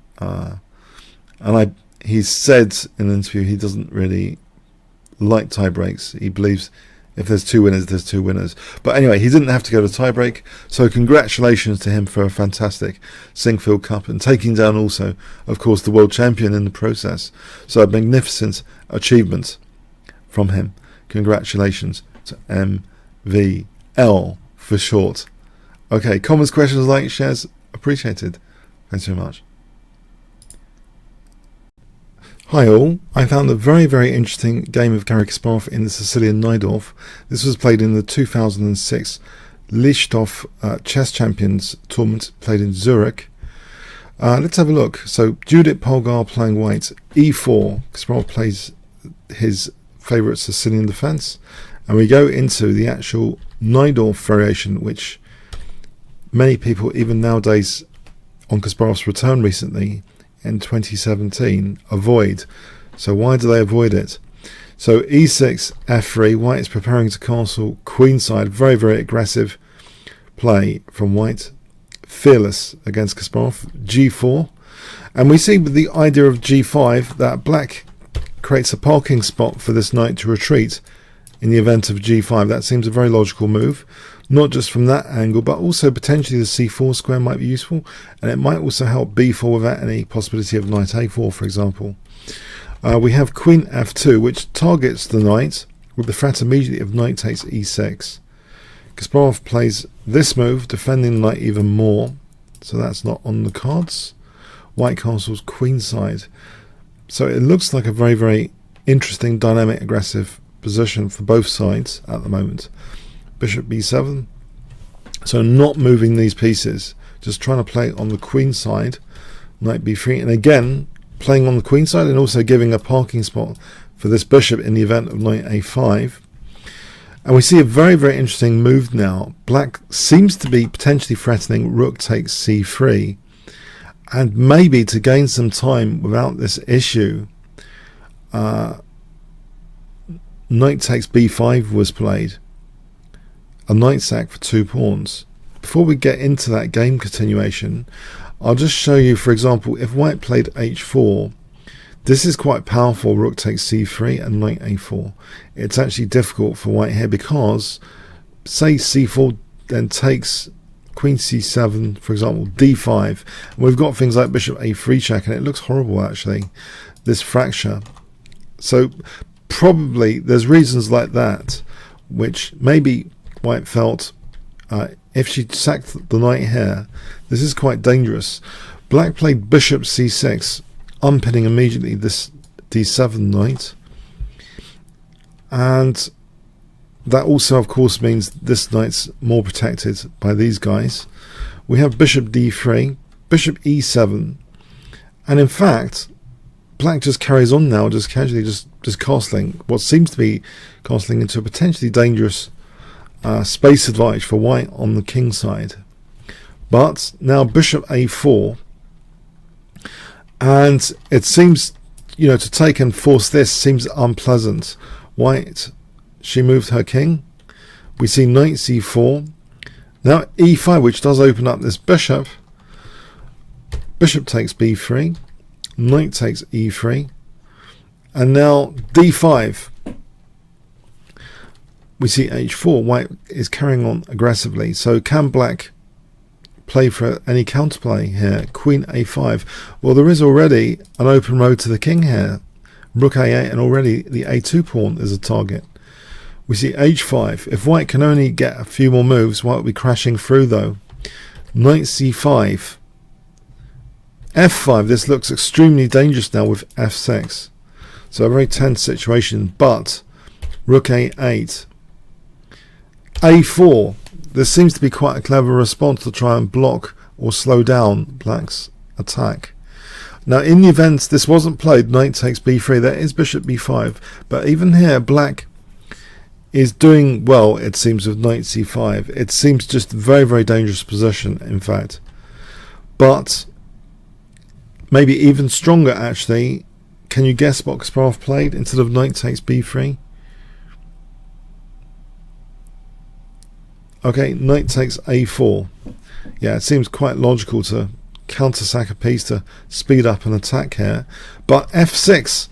he said in an interview he doesn't really like tiebreaks. He believes if there's two winners, there's two winners. But anyway, he didn't have to go to tiebreak, so congratulations to him for a fantastic Sinquefield Cup and taking down also, of course, the world champion in the process. So a magnificent achievement from him. Congratulations to MVL for short. Okay, comments, questions, likes, shares, appreciated. Thanks so much. Hi all, I found a very, very interesting game of Garry Kasparov in the Sicilian Najdorf. This was played in the 2006 Najdorf Chess Champions tournament played in Zurich. Let's have a look. So Judith Polgar playing white, e4. Kasparov plays his favourite Sicilian defence. And we go into the actual Najdorf variation, which many people, even nowadays on Kasparov's return recently, in 2017, avoid. So why do they avoid it? So e6, f3, white is preparing to castle queenside. Very, very aggressive play from white. Fearless against Kasparov. g4. And we see with the idea of g5 that black creates a parking spot for this knight to retreat in the event of g5. That seems a very logical move. Not just from that angle, but also potentially the c4 square might be useful, and it might also help b4 without any possibility of knight a4, for example. We have queen f2, which targets the knight with the threat immediately of knight takes e6. Kasparov plays this move, defending the knight even more, so that's not on the cards. White castles queenside. So it looks like a very, very interesting, dynamic, aggressive position for both sides at the moment. Bishop b7, so not moving these pieces, just trying to play on the queen side, knight b3, and again playing on the queen side and also giving a parking spot for this bishop in the event of knight a5. And we see a very, very interesting move now. Black seems to be potentially threatening rook takes c3, and maybe to gain some time without this issue, knight takes b5 was played. A knight sack for 2 pawns. Before we get into that game continuation, I'll just show you, for example, if white played h4, this is quite powerful. Rook takes c3 and knight a4. It's actually difficult for white here because, say c4 then takes queen c7, for example, d5. And we've got things like bishop a3 check, and it looks horrible actually, this fracture. So probably there's reasons like that, which maybe white felt if she sacked the knight here, this is quite dangerous. Black played bishop c6, unpinning immediately this d7 knight. and that also of course means this knight's more protected by these guys. We have bishop d3, bishop e7, and in fact black just carries on now, just casually just castling what seems to be castling into a potentially dangerous space advantage for white on the king side. But now bishop a4, and it seems, to take and force this seems unpleasant. White, she moved her king. We see knight c4. Now e5, which does open up this bishop. Bishop takes b3. Knight takes e3. And now d5. We see h4. White is carrying on aggressively. So can black play for any counterplay here? Queen a5. Well, there is already an open road to the king here. Rook a8, and already the a2 pawn is a target. We see h5. If white can only get a few more moves, white will be crashing through though. Knight c5. f5. This looks extremely dangerous now with f6. So a very tense situation, but rook a8. a4. This seems to be quite a clever response to try and block or slow down black's attack. Now in the event this wasn't played, knight takes b3, there is bishop b5, but even here black is doing well, it seems, with knight c5. It seems just a very, very dangerous position, in fact. But maybe even stronger, actually. Can you guess what Kasparov played instead of knight takes b3? Okay, knight takes a4. Yeah, it seems quite logical to counter-sack a piece to speed up an attack here. But f6.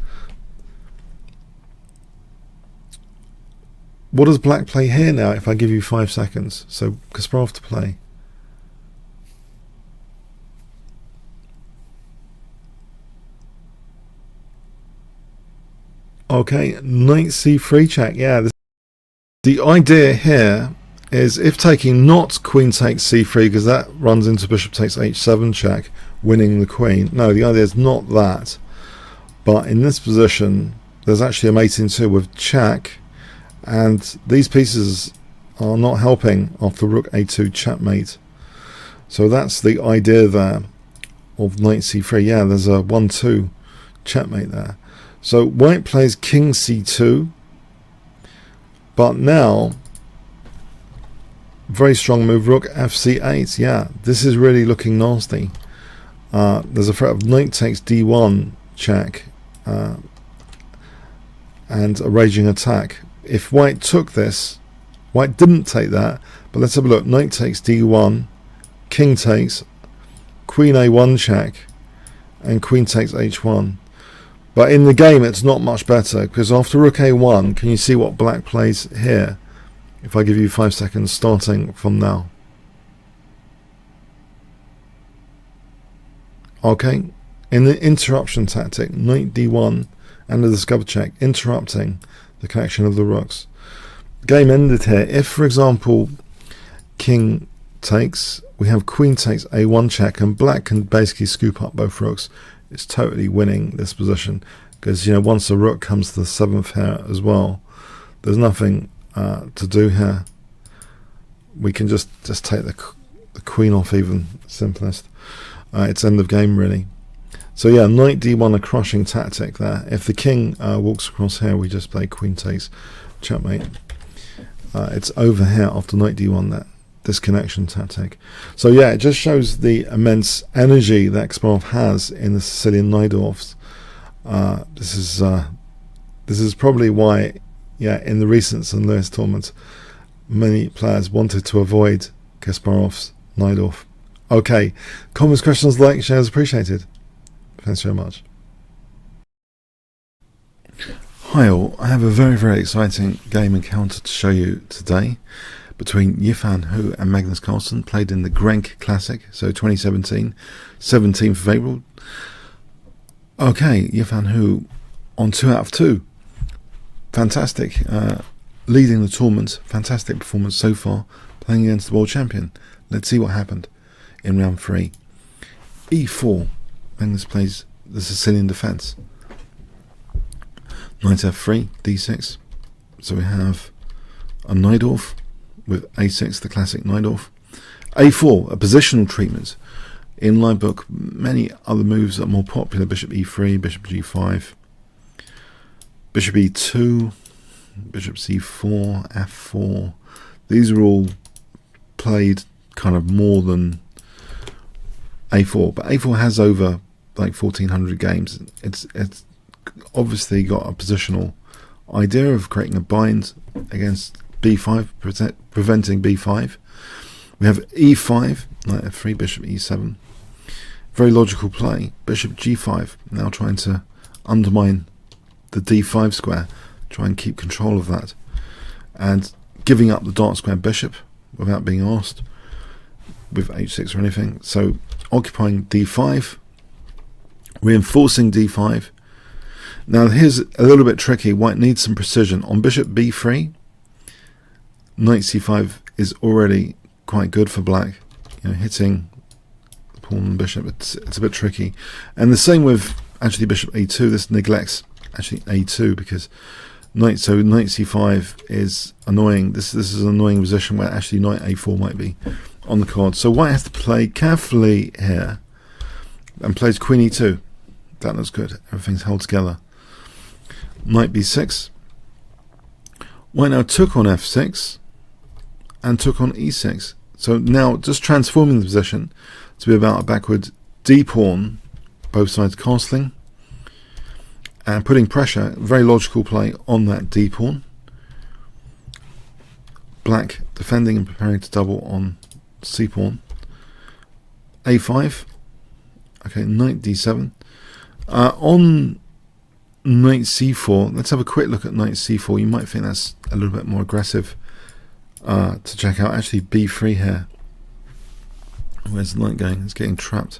What does black play here now if I give you 5 seconds? So Kasparov to play. Okay, knight c3 check. Yeah, the idea here is, if taking not queen takes c3, because that runs into bishop takes h7 check, winning the queen. No, the idea is not that. But in this position, there's actually a mate in two with check, and these pieces are not helping after rook a2 checkmate. So that's the idea there of knight c3. Yeah, there's a 1-2 checkmate there. So white plays king c2, but now very strong move, rook fc8. Yeah, this is really looking nasty. There's a threat of knight takes d1 check, and a raging attack. If white took this, white didn't take that, but let's have a look. Knight takes d1, king takes, queen a1 check, and queen takes h1. But in the game it's not much better, because after rook a1, can you see what black plays here? If I give you 5 seconds starting from now. Okay, in the interruption tactic, knight d1 and the discover check, interrupting the connection of the rooks. Game ended here. If, for example, king takes, we have queen takes a1 check, and black can basically scoop up both rooks. It's totally winning this position, because once a rook comes to the 7th here as well, there's nothing to do here. We can just take the queen off, even simplest. It's end of game really. So yeah, knight d1, a crushing tactic there. If the king walks across here, we just play queen takes checkmate. It's over here after knight d1, that disconnection tactic. So yeah, it just shows the immense energy that Kasparov has in the Sicilian Najdorfs. This is probably why, yeah, in the recent St. Louis tournament, many players wanted to avoid Kasparov's Najdorf. Okay, comments, questions, likes, shares appreciated. Thanks very much. Hi all, I have a very, very exciting game encounter to show you today between Yifan Hu and Magnus Carlsen, played in the Grenk Classic, so 2017, 17th of April. Okay, Yifan Hu on 2 out of 2. Fantastic, leading the tournament, fantastic performance so far, playing against the world champion. Let's see what happened in round 3. e4, Magnus plays the Sicilian defence. Knight f3, d6. So we have a Najdorf with a6, the classic Najdorf. a4, a positional treatment. In line book, many other moves are more popular. Bishop e3, bishop g5, bishop e2, bishop c4, f4. These are all played kind of more than a4, but a4 has over like 1400 games. It's obviously got a positional idea of creating a bind against b5, preventing b5. We have e5, knight f3, bishop e7. Very logical play. Bishop g5, now trying to undermine the d5 square, try and keep control of that, and giving up the dark square bishop without being asked with h6 or anything. So occupying d5, reinforcing d5. Now here's a little bit tricky. White needs some precision. On bishop b3, knight c5 is already quite good for black. You know, hitting the pawn and bishop, it's a bit tricky. And the same with actually bishop a2. This neglects actually a2 because knight c5 is annoying. This is an annoying position where actually knight a4 might be on the card. So white has to play carefully here and plays queen e2. That looks good. Everything's held together. Knight b6. White now took on f6 and took on e6. So now just transforming the position to be about a backward d pawn, both sides castling, and putting pressure, very logical play on that d pawn. Black defending and preparing to double on c pawn. a5. Okay, knight d7. On knight c4, let's have a quick look at knight c4. You might think that's a little bit more aggressive to check out. Actually b3 here. Where's the knight going? It's getting trapped.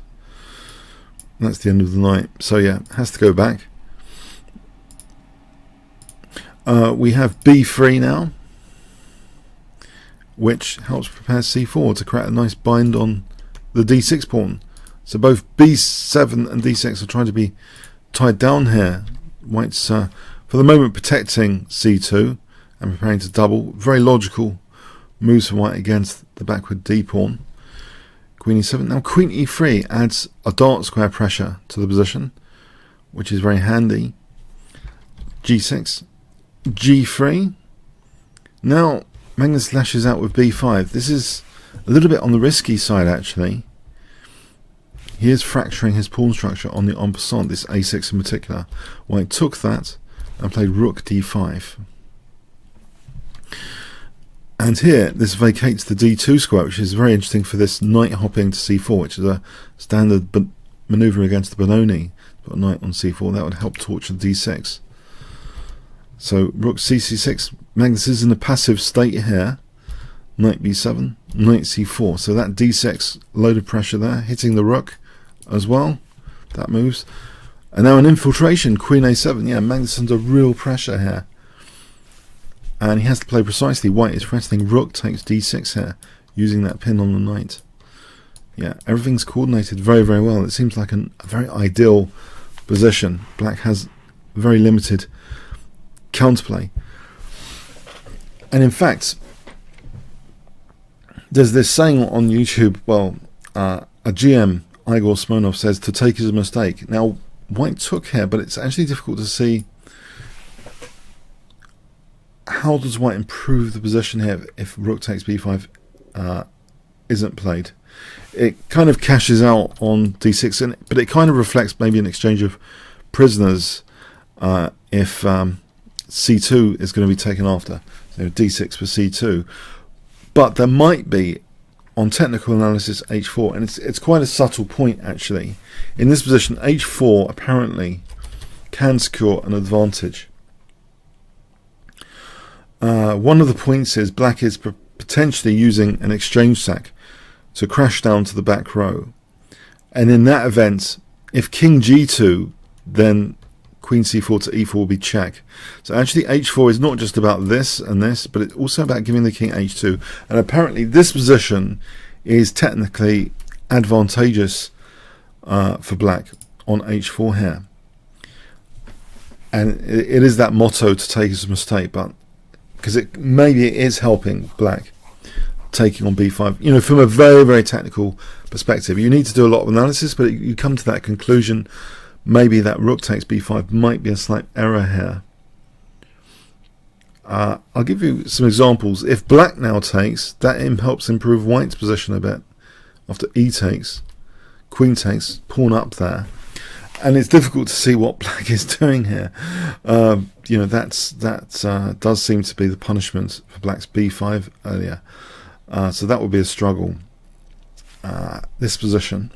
That's the end of the knight. So yeah, has to go back. We have b3 now, which helps prepare c4 to create a nice bind on the d6 pawn. So both b7 and d6 are trying to be tied down here. White's for the moment protecting c2 and preparing to double. Very logical moves for white against the backward d pawn. Queen e7. Now queen e3 adds a dark square pressure to the position, which is very handy. g6, g3. Now Magnus lashes out with b5. This is a little bit on the risky side actually. He is fracturing his pawn structure on the en passant, this a6 in particular. White took that and played rook d5. And here, this vacates the d2 square, which is very interesting for this knight hopping to c4, which is a standard maneuver against the Benoni. Put a knight on c4, that would help torture d6. So rook c6, Magnus is in a passive state here. Knight b7, knight c4. So that d6, load of pressure there, hitting the rook as well. That moves. And now an infiltration, queen a7. Yeah, Magnus under real pressure here. And he has to play precisely. White is threatening rook takes d6 here, using that pin on the knight. Yeah, everything's coordinated very, very well. It seems like a very ideal position. Black has very limited counterplay. And in fact, there's this saying on YouTube, well, a GM, Igor Smonov, says to take is a mistake. Now, white took here, but it's actually difficult to see how does white improve the position here if rook takes b5 isn't played. It kind of cashes out on d6, but it kind of reflects maybe an exchange of prisoners if c2 is going to be taken after. So d6 for c2. But there might be, on technical analysis, h4, and it's quite a subtle point actually. In this position, h4 apparently can secure an advantage. One of the points is black is potentially using an exchange sack to crash down to the back row, and in that event, if king g2, then queen c4 to e4 will be check. So actually h4 is not just about this and this, but it's also about giving the king h2, and apparently this position is technically advantageous for black on h4 here. And it is that motto to take as a mistake, but because maybe it is helping black taking on b5. You know, from a very, very technical perspective, you need to do a lot of analysis, but you come to that conclusion, maybe that rook takes b5 might be a slight error here. I'll give you some examples. If black now takes, that helps improve white's position a bit. After e takes, queen takes, pawn up there, and it's difficult to see what black is doing here. You know, that does seem to be the punishment for black's b5 earlier. So that would be a struggle. This position.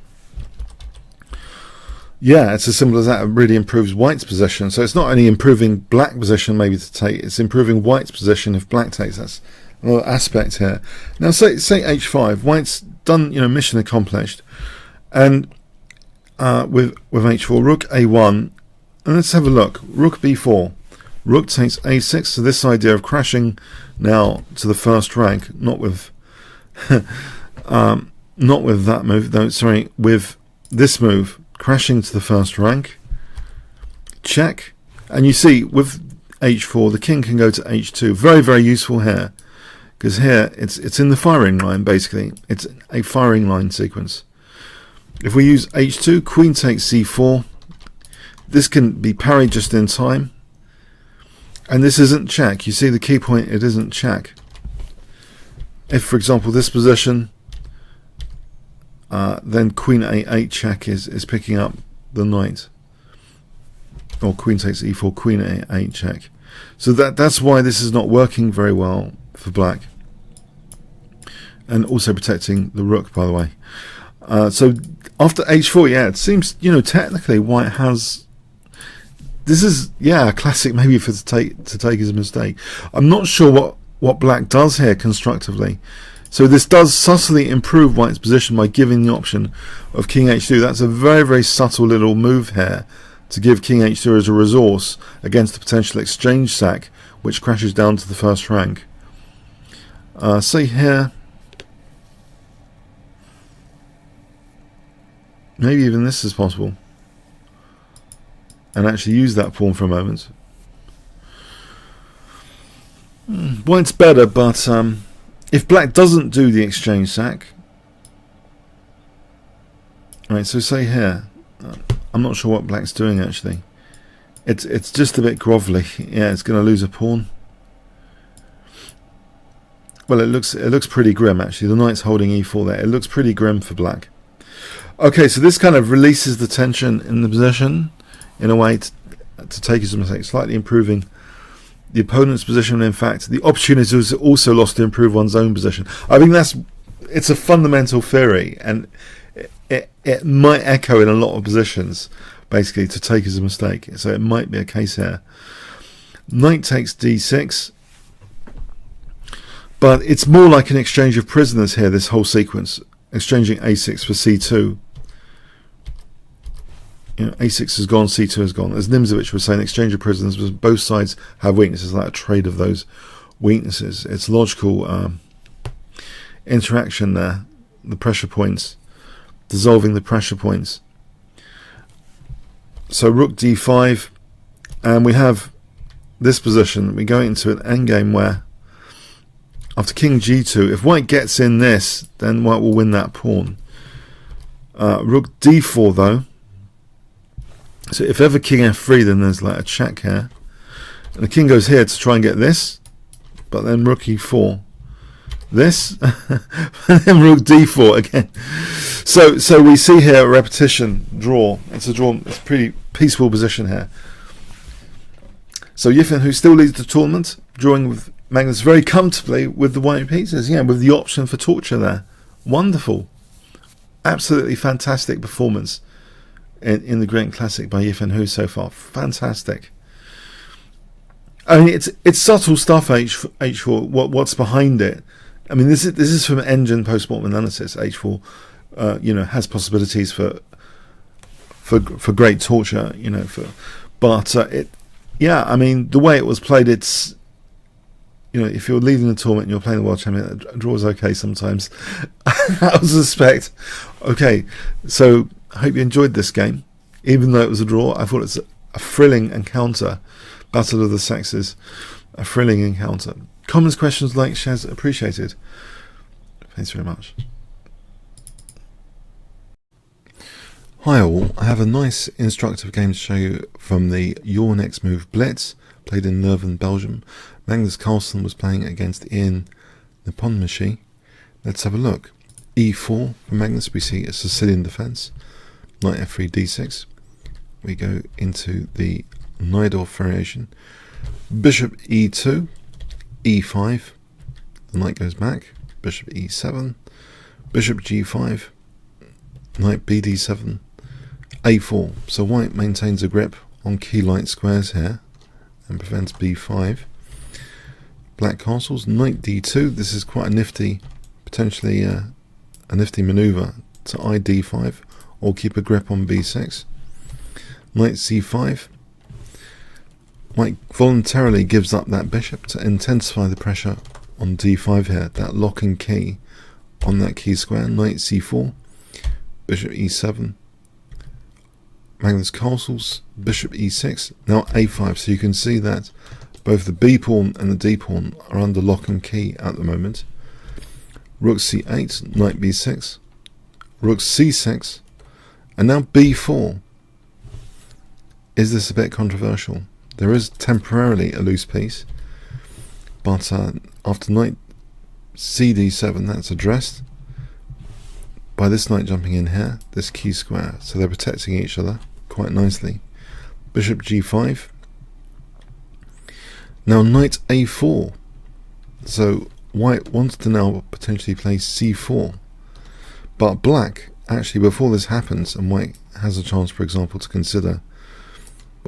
Yeah, it's as simple as that. It really improves white's position. So it's not only improving black position maybe to take, it's improving white's position if black takes. That's another aspect here. Now say h5, white's done, you know, mission accomplished. And with h4, rook a1, and let's have a look. Rook b4, rook takes a6. So this idea of crashing now to the first rank, not with not with that move, though. Sorry, with this move, crashing to the first rank, check, and you see with h4 the king can go to h2. Very, very useful here, because here it's in the firing line. Basically it's a firing line sequence. If we use h2, queen takes c4, this can be parried just in time, and this isn't check. You see the key point, it isn't check. If, for example, this position, then queen a8 check is picking up the knight, or queen takes e4, queen a8 check. So that's why this is not working very well for black, and also protecting the rook, by the way. So after h4, yeah, it seems, you know, technically white has. This is, yeah, a classic maybe for to take as a mistake. I'm not sure what black does here constructively. So this does subtly improve white's position by giving the option of king h2. That's a very, very subtle little move here to give king h2 as a resource against the potential exchange sack, which crashes down to the first rank. Say here, maybe even this is possible, and actually use that pawn for a moment. White's better, but if black doesn't do the exchange sack, right? So say here, I'm not sure what black's doing actually. It's just a bit grovelly. Yeah, it's going to lose a pawn. Well, it looks pretty grim actually. The knight's holding e4 there. It looks pretty grim for black. Okay, so this kind of releases the tension in the position in a way to take his mistake, slightly improving the opponent's position. In fact, the opportunity is also lost to improve one's own position. I think it's a fundamental theory, and it might echo in a lot of positions, basically, to take as a mistake. So it might be a case here. Knight takes d6, but it's more like an exchange of prisoners here, this whole sequence, exchanging a6 for c2. You know, a6 has gone, c2 has gone. As Nimzowitsch was saying, exchange of prisoners, was both sides have weaknesses, like a trade of those weaknesses. It's logical interaction there, the pressure points, dissolving the pressure points. So rook d5, and we have this position. We go into an endgame where after king g2, if white gets in this, then white will win that pawn. Rook d4 though. So if ever king f3, then there's like a check here, and the king goes here to try and get this, but then rook e4, this, and then rook d4 again. So we see here a repetition, draw. It's a draw. It's a pretty peaceful position here. So Yifen, who still leads the tournament, drawing with Magnus very comfortably with the white pieces, yeah, with the option for torture there. Wonderful, absolutely fantastic performance in the Grand Classic by Yifen Hu so far. Fantastic. I mean, it's subtle stuff. H4. What's behind it? I mean, this is from engine postmortem analysis. H4, you know, has possibilities for great torture. You know, but yeah. I mean, the way it was played, it's, you know, if you're leading the tournament and you're playing the world champion, a draw is okay sometimes. I would suspect. Okay, so I hope you enjoyed this game, even though it was a draw. I thought it's a thrilling encounter, battle of the sexes, a thrilling encounter. Comments, questions, likes, shares appreciated. Thanks very much. Hi all, I have a nice instructive game to show you from the Your Next Move Blitz, played in Northern Belgium. Magnus Carlsen was playing against Ian Nepomniachtchi. Let's have a look. E4 for Magnus, we see a Sicilian defence. Knight f3, d6. We go into the Najdorf variation. Bishop e2, e5. The knight goes back. Bishop e7. Bishop g5. Knight bd7. a4. So white maintains a grip on key light squares here and prevents b5. Black castles. Knight d2. This is quite a nifty, potentially a nifty maneuver to id5 or keep a grip on b6. Knight c5. White voluntarily gives up that bishop to intensify the pressure on d5 here, that locking key on that key square. Knight c4. Bishop e7. Magnus castles. Bishop e6. Now a5. So you can see that both the b pawn and the d pawn are under lock and key at the moment. Rook c8. Knight b6. Rook c6. And now b4. Is this a bit controversial? There is temporarily a loose piece, but after knight cd7, that's addressed by this knight jumping in here, this key square. So they're protecting each other quite nicely. Bishop g5. Now knight a4. So white wants to now potentially play c4, but black, actually before this happens and white has a chance, for example, to consider,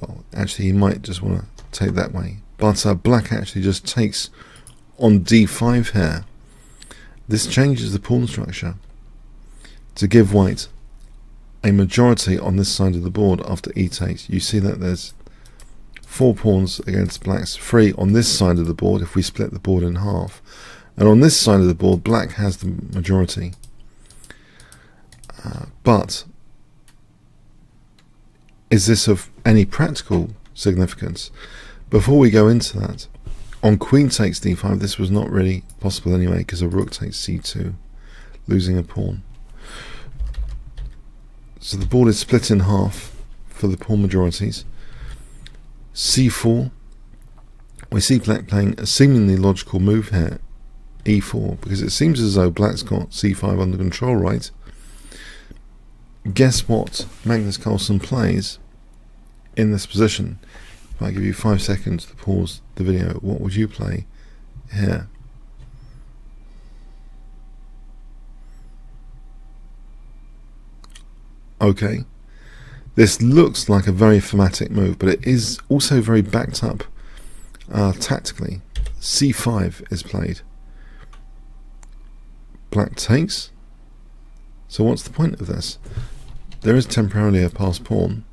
well, actually he might just want to take that way, but black actually just takes on d5 here. This changes the pawn structure to give white a majority on this side of the board after e takes. You see that there's 4 pawns against black's 3 on this side of the board if we split the board in half, and on this side of the board black has the majority. But is this of any practical significance? Before we go into that, on queen takes d5, this was not really possible anyway because a rook takes c2, losing a pawn. So the board is split in half for the pawn majorities. c4. We see black playing a seemingly logical move here, e4, because it seems as though black's got c5 under control, right? Guess what Magnus Carlsen plays in this position? If I give you 5 seconds to pause the video, what would you play here? Okay, this looks like a very thematic move, but it is also very backed up tactically. c5 is played. Black takes. So what's the point of this? There is temporarily a passed pawn.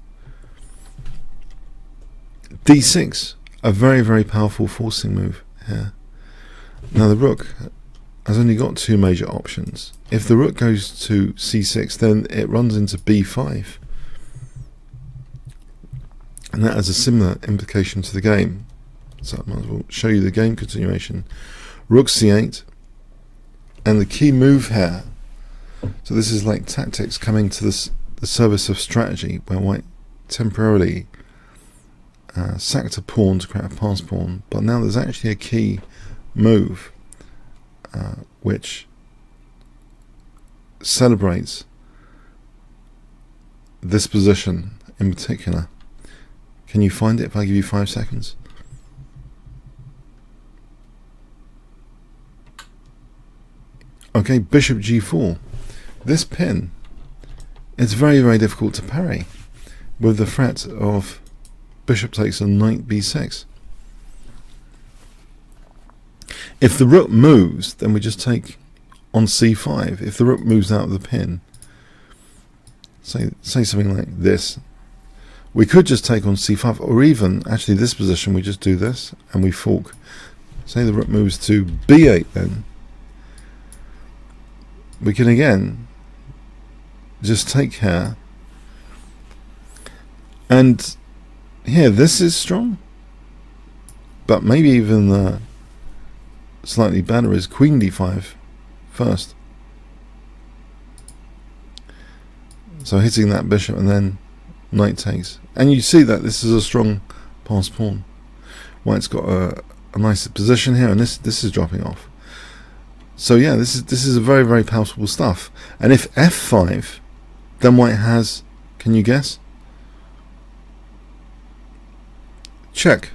d6, a very, very powerful forcing move here. Now the rook has only got 2 major options. If the rook goes to c6, then it runs into b5. And that has a similar implication to the game. So I might as well show you the game continuation. Rook c8. And the key move here, so this is like tactics coming to the service of strategy, where white temporarily sacked a pawn to create a pass pawn, but now there's actually a key move which celebrates this position in particular. Can you find it if I give you 5 seconds? Okay, bishop g4. This pin is very, very difficult to parry with the threat of bishop takes and knight b6. If the rook moves, then we just take on c5. If the rook moves out of the pin, say something like this, we could just take on c5, or even actually this position we just do this and we fork. Say the rook moves to b8, then we can again just take here, and here this is strong, but maybe even slightly better is queen d5 first. So hitting that bishop and then knight takes. And you see that this is a strong passed pawn. White's got a nice position here, and this is dropping off. So yeah, this is a very, very palatable stuff. And if f5, then white has, can you guess? Check.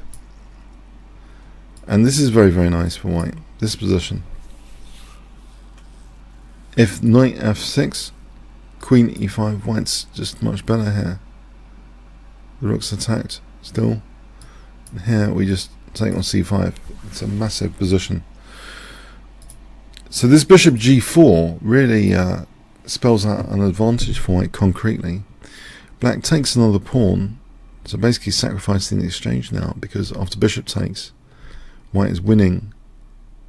And this is very, very nice for white, this position. If knight f6, queen e5, white's just much better here. The rook's attacked still. And here we just take on c5. It's a massive position. So this bishop g4 really spells out an advantage for white concretely. Black takes another pawn, so basically sacrificing the exchange now, because after bishop takes, white is winning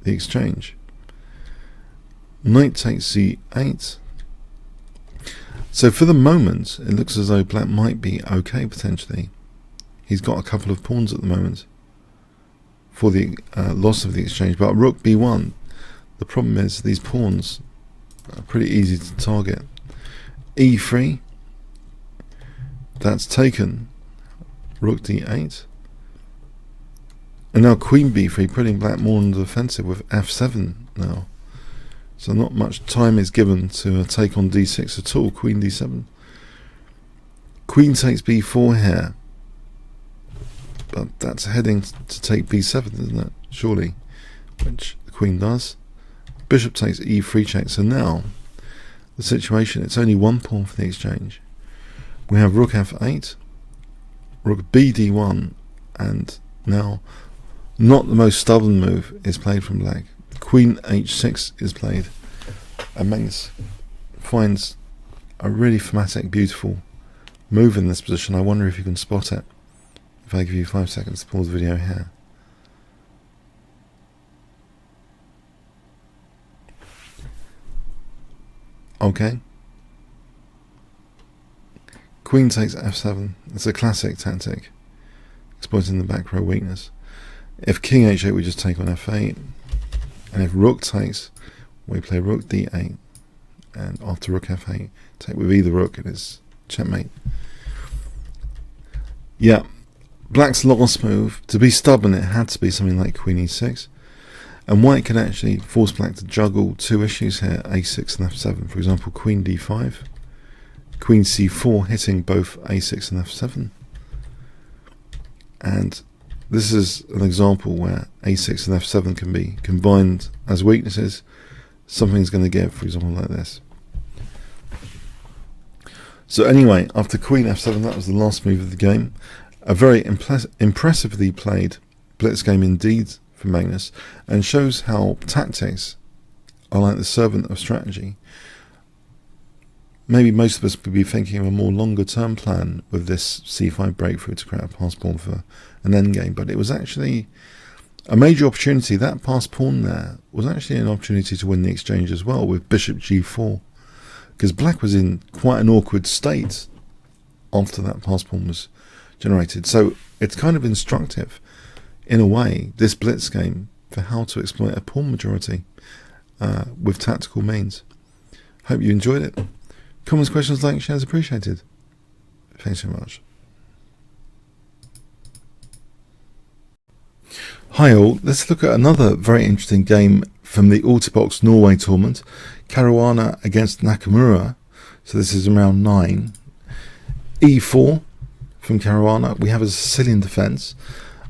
the exchange. Knight takes c8. So for the moment, it looks as though black might be okay potentially. He's got a couple of pawns at the moment for the loss of the exchange, but rook b1, the problem is these pawns are pretty easy to target. e3, that's taken. Rook d8. And now queen b3, putting black more on the defensive with f7 now. So not much time is given to take on d6 at all. Queen d7. Queen takes b4 here. But that's heading to take b7, isn't it? Surely. Which the queen does. Bishop takes e3 check. So now, the situation, it's only one pawn for the exchange. We have rook f8, rook b d1, and now, not the most stubborn move is played from black. Queen h6 is played. And Magnus finds a really thematic, beautiful move in this position. I wonder if you can spot it. If I give you 5 seconds to pause the video here. Okay. Queen takes f7. It's a classic tactic, exploiting the back row weakness. If king h8, we just take on f8. And if rook takes, we play rook d8. And after rook f8, take with either rook, it is checkmate. Yeah, black's last move, to be stubborn, it had to be something like queen e6. And white can actually force black to juggle two issues here, a6 and f7. For example, queen d5, queen c4, hitting both a6 and f7. And this is an example where a6 and f7 can be combined as weaknesses. Something's going to give, for example, like this. So anyway, after queen f7, that was the last move of the game. A very impressively played blitz game indeed for Magnus, and shows how tactics are like the servant of strategy. Maybe most of us would be thinking of a more longer term plan with this c5 breakthrough to create a pass pawn for an endgame, but it was actually a major opportunity. That pass pawn there was actually an opportunity to win the exchange as well with bishop g4, because black was in quite an awkward state after that pass pawn was generated. So it's kind of instructive in a way, this blitz game, for how to exploit a pawn majority with tactical means. Hope you enjoyed it. Comments, questions, likes, shares appreciated. Thanks so much. Hi all, let's look at another very interesting game from the Altibox Norway tournament. Caruana against Nakamura. So this is in round 9. e4 from Caruana. We have a Sicilian defence.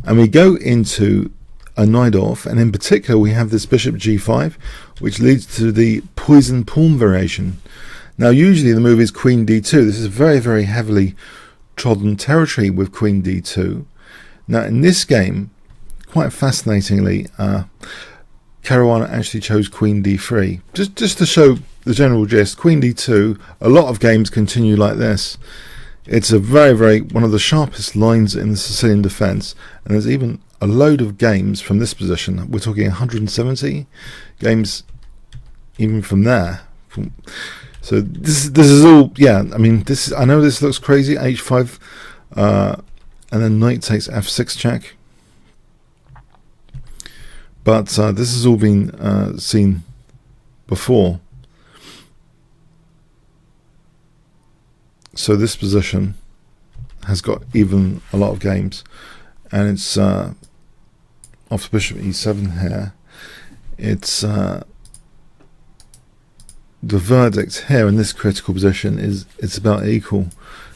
And we go into a Najdorf, and in particular we have this bishop g5, which leads to the poison pawn variation. Now usually the move is queen d2. This is very, very heavily trodden territory with queen d2. Now in this game, quite fascinatingly, Caruana actually chose queen d3. Just to show the general gist, queen d2, a lot of games continue like this. It's a very, very, one of the sharpest lines in the Sicilian defence, and there's even a load of games from this position. We're talking 170 games even from there. So this is all, yeah, I mean, this, I know this looks crazy, h5, and then knight takes f6 check. But this has all been seen before. So this position has got even a lot of games, and it's off bishop e7 here. It's the verdict here in this critical position is it's about equal,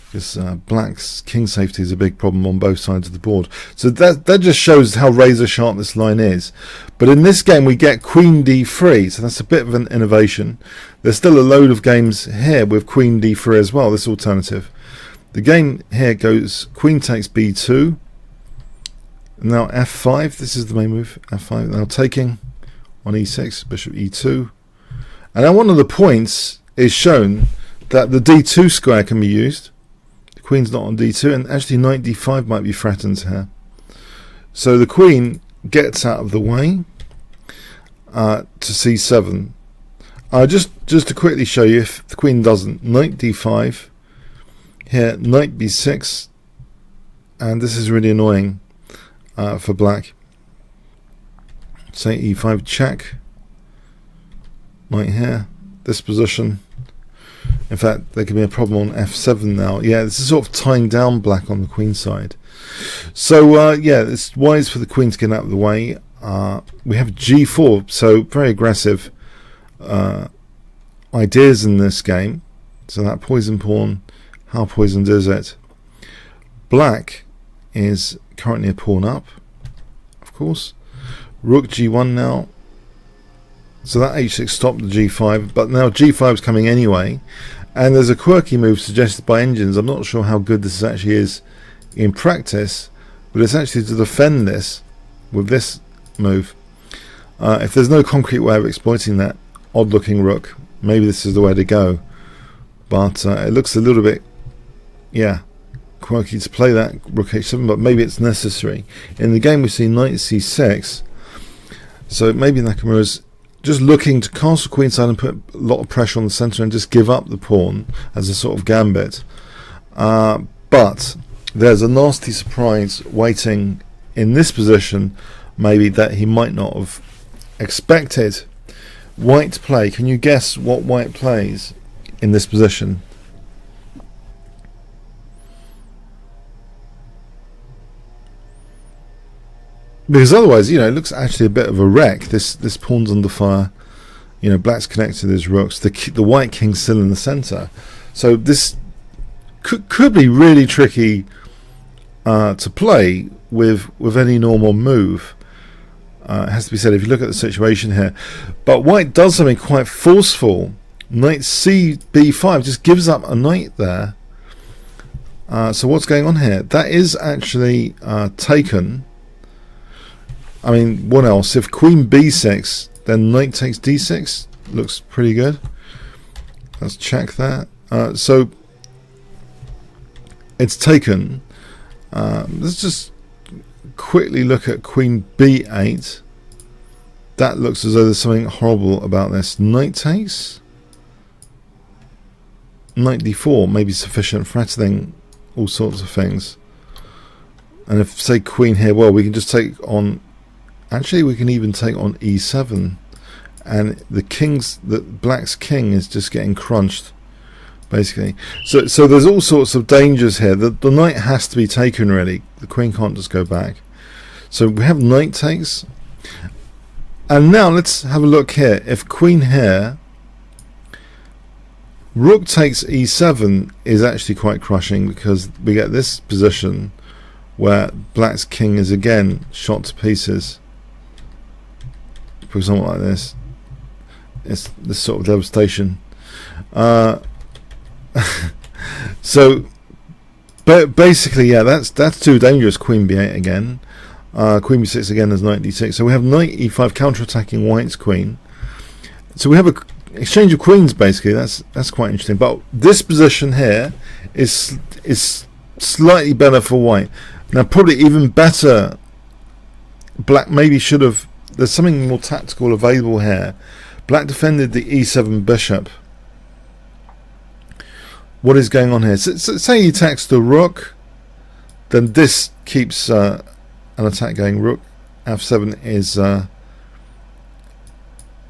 because black's king safety is a big problem on both sides of the board. So that just shows how razor sharp this line is. But in this game we get queen d3, so that's a bit of an innovation. There's still a load of games here with queen d3 as well, this alternative. The game here goes queen takes b2, now f5, this is the main move, f5, now taking on e6, bishop e2. And now one of the points is shown that the d2 square can be used. The queen's not on d2, and actually knight d5 might be threatened here. So the queen gets out of the way to c7. Just to quickly show you, if the queen doesn't, knight d5, here knight b6, and this is really annoying for black. Say e5 check, knight here, this position. In fact, there could be a problem on f7 now. Yeah, this is sort of tying down black on the queen side. So yeah, it's wise for the queen to get out of the way. We have g4, so very aggressive ideas in this game. So that poison pawn, how poisoned is it? Black is currently a pawn up, of course. Rook g1 now. So that h6 stopped the g5, but now g5 is coming anyway. And there's a quirky move suggested by engines. I'm not sure how good this actually is in practice, but it's actually to defend this with this move. If there's no concrete way of exploiting that odd looking rook, maybe this is the way to go. But it looks a little bit, yeah, quirky to play that rook h7, but maybe it's necessary. In the game we see knight c6, so maybe Nakamura's just looking to castle queenside and put a lot of pressure on the centre and just give up the pawn as a sort of gambit. But there's a nasty surprise waiting in this position, maybe, that he might not have expected. White play. Can you guess what white plays in this position? Because otherwise, you know, it looks actually a bit of a wreck. This pawn's under fire. You know, black's connected to his rooks. The white king's still in the centre. So this could be really tricky to play with any normal move. It has to be said if you look at the situation here. But white does something quite forceful. Knight c b5 just gives up a knight there. So what's going on here? That is actually taken. I mean, what else? If queen b6, then knight takes d6. Looks pretty good. Let's check that. So it's taken. Let's just quickly look at queen b8. That looks as though there's something horrible about this. Knight takes. Knight d4 may be sufficient, threatening all sorts of things. And if, say, queen here, well, we can just take on. Actually, we can even take on e7, and the black's king is just getting crunched, basically. So there's all sorts of dangers here. The knight has to be taken, really. The queen can't just go back. So we have knight takes, and now let's have a look here. If queen here, rook takes e7 is actually quite crushing, because we get this position where black's king is again shot to pieces. For example, like this, it's this sort of devastation. So, but basically, yeah, that's too dangerous. Queen b8 again, queen b6 again. There's knight d6. So we have knight e5 counter-attacking white's queen. So we have a exchange of queens, basically. That's quite interesting. But this position here is slightly better for white. Now, probably even better. Black maybe should have. There's something more tactical available here. Black defended the e7 bishop. What is going on here? So say he attacks the rook, then this keeps an attack going. Rook f7 is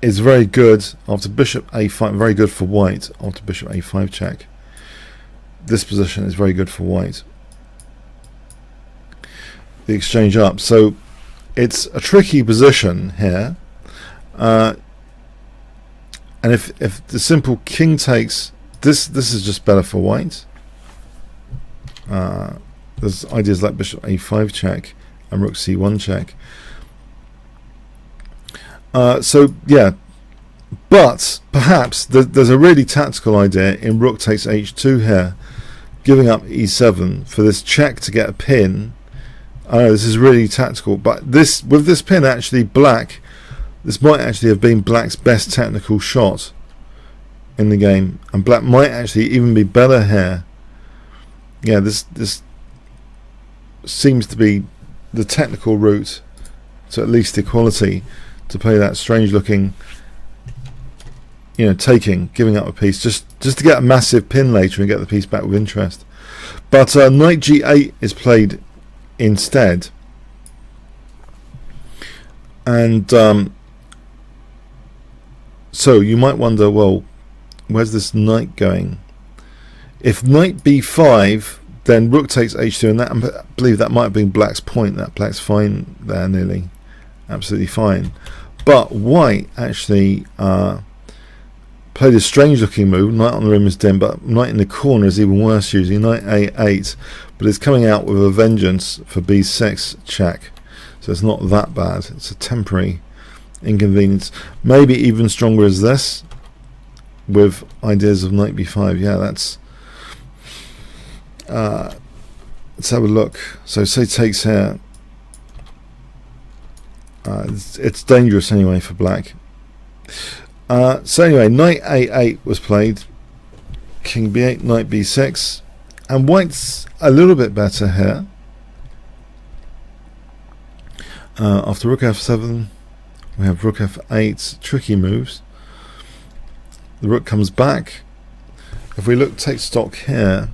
is very good after bishop a5, very good for white after bishop a5 check. This position is very good for white. The exchange up. So it's a tricky position here. And if the simple king takes, this is just better for white. There's ideas like bishop a5 check and rook c1 check. So yeah, but perhaps there's a really tactical idea in rook takes h2 here, giving up e7 for this check to get a pin. I know this is really tactical, but this, with this pin, actually black, this might actually have been black's best technical shot in the game, and black might actually even be better here. Yeah, this seems to be the technical route to at least equality, to play that strange looking, you know, giving up a piece just to get a massive pin later and get the piece back with interest. But knight g8 is played instead, and so you might wonder, well, where's this knight going? If knight b5, then rook takes h2, and that, I believe that might have been black's point. That black's fine there, nearly absolutely fine. But white actually played a strange looking move. Knight on the rim is dim, but knight in the corner is even worse usually. Knight a8, but it's coming out with a vengeance for b6 check, so it's not that bad. It's a temporary inconvenience, maybe even stronger as this, with ideas of knight b5. Yeah, that's let's have a look. So say takes here. It's dangerous anyway for black. So anyway, knight a8 was played, king b8, knight b6, and white's a little bit better here. After rook f7, we have rook f8, tricky moves. The rook comes back. If we look, take stock here,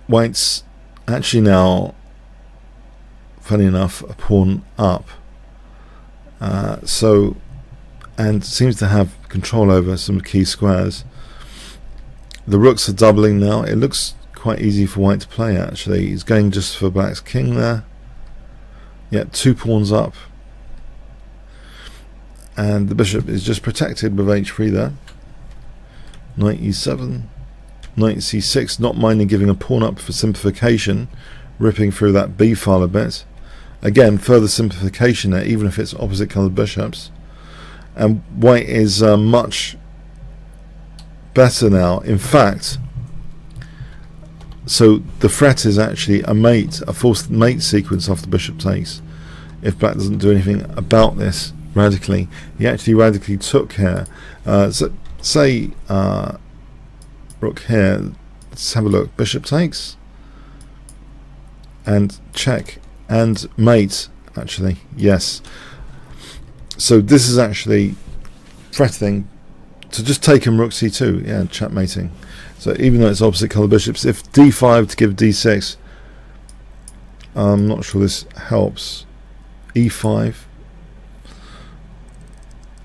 white's actually now, funny enough, a pawn up. So, and seems to have control over some key squares. The rooks are doubling now. It looks quite easy for white to play actually. He's going just for black's king there. Yeah, 2 pawns up. And the bishop is just protected with h3 there. Knight e7, knight c6, not minding giving a pawn up for simplification, ripping through that b file a bit. Again, further simplification there, even if it's opposite coloured bishops. And white is much better now. In fact, so the threat is actually a mate, a forced mate sequence after bishop takes. If black doesn't do anything about this radically, he actually radically took here. So say rook here. Let's have a look. Bishop takes and check. And mate, actually, yes. So this is actually threatening to just take him rook c2, yeah, checkmating. So even though it's opposite colour bishops, if d5 to give d6, I'm not sure this helps. e5,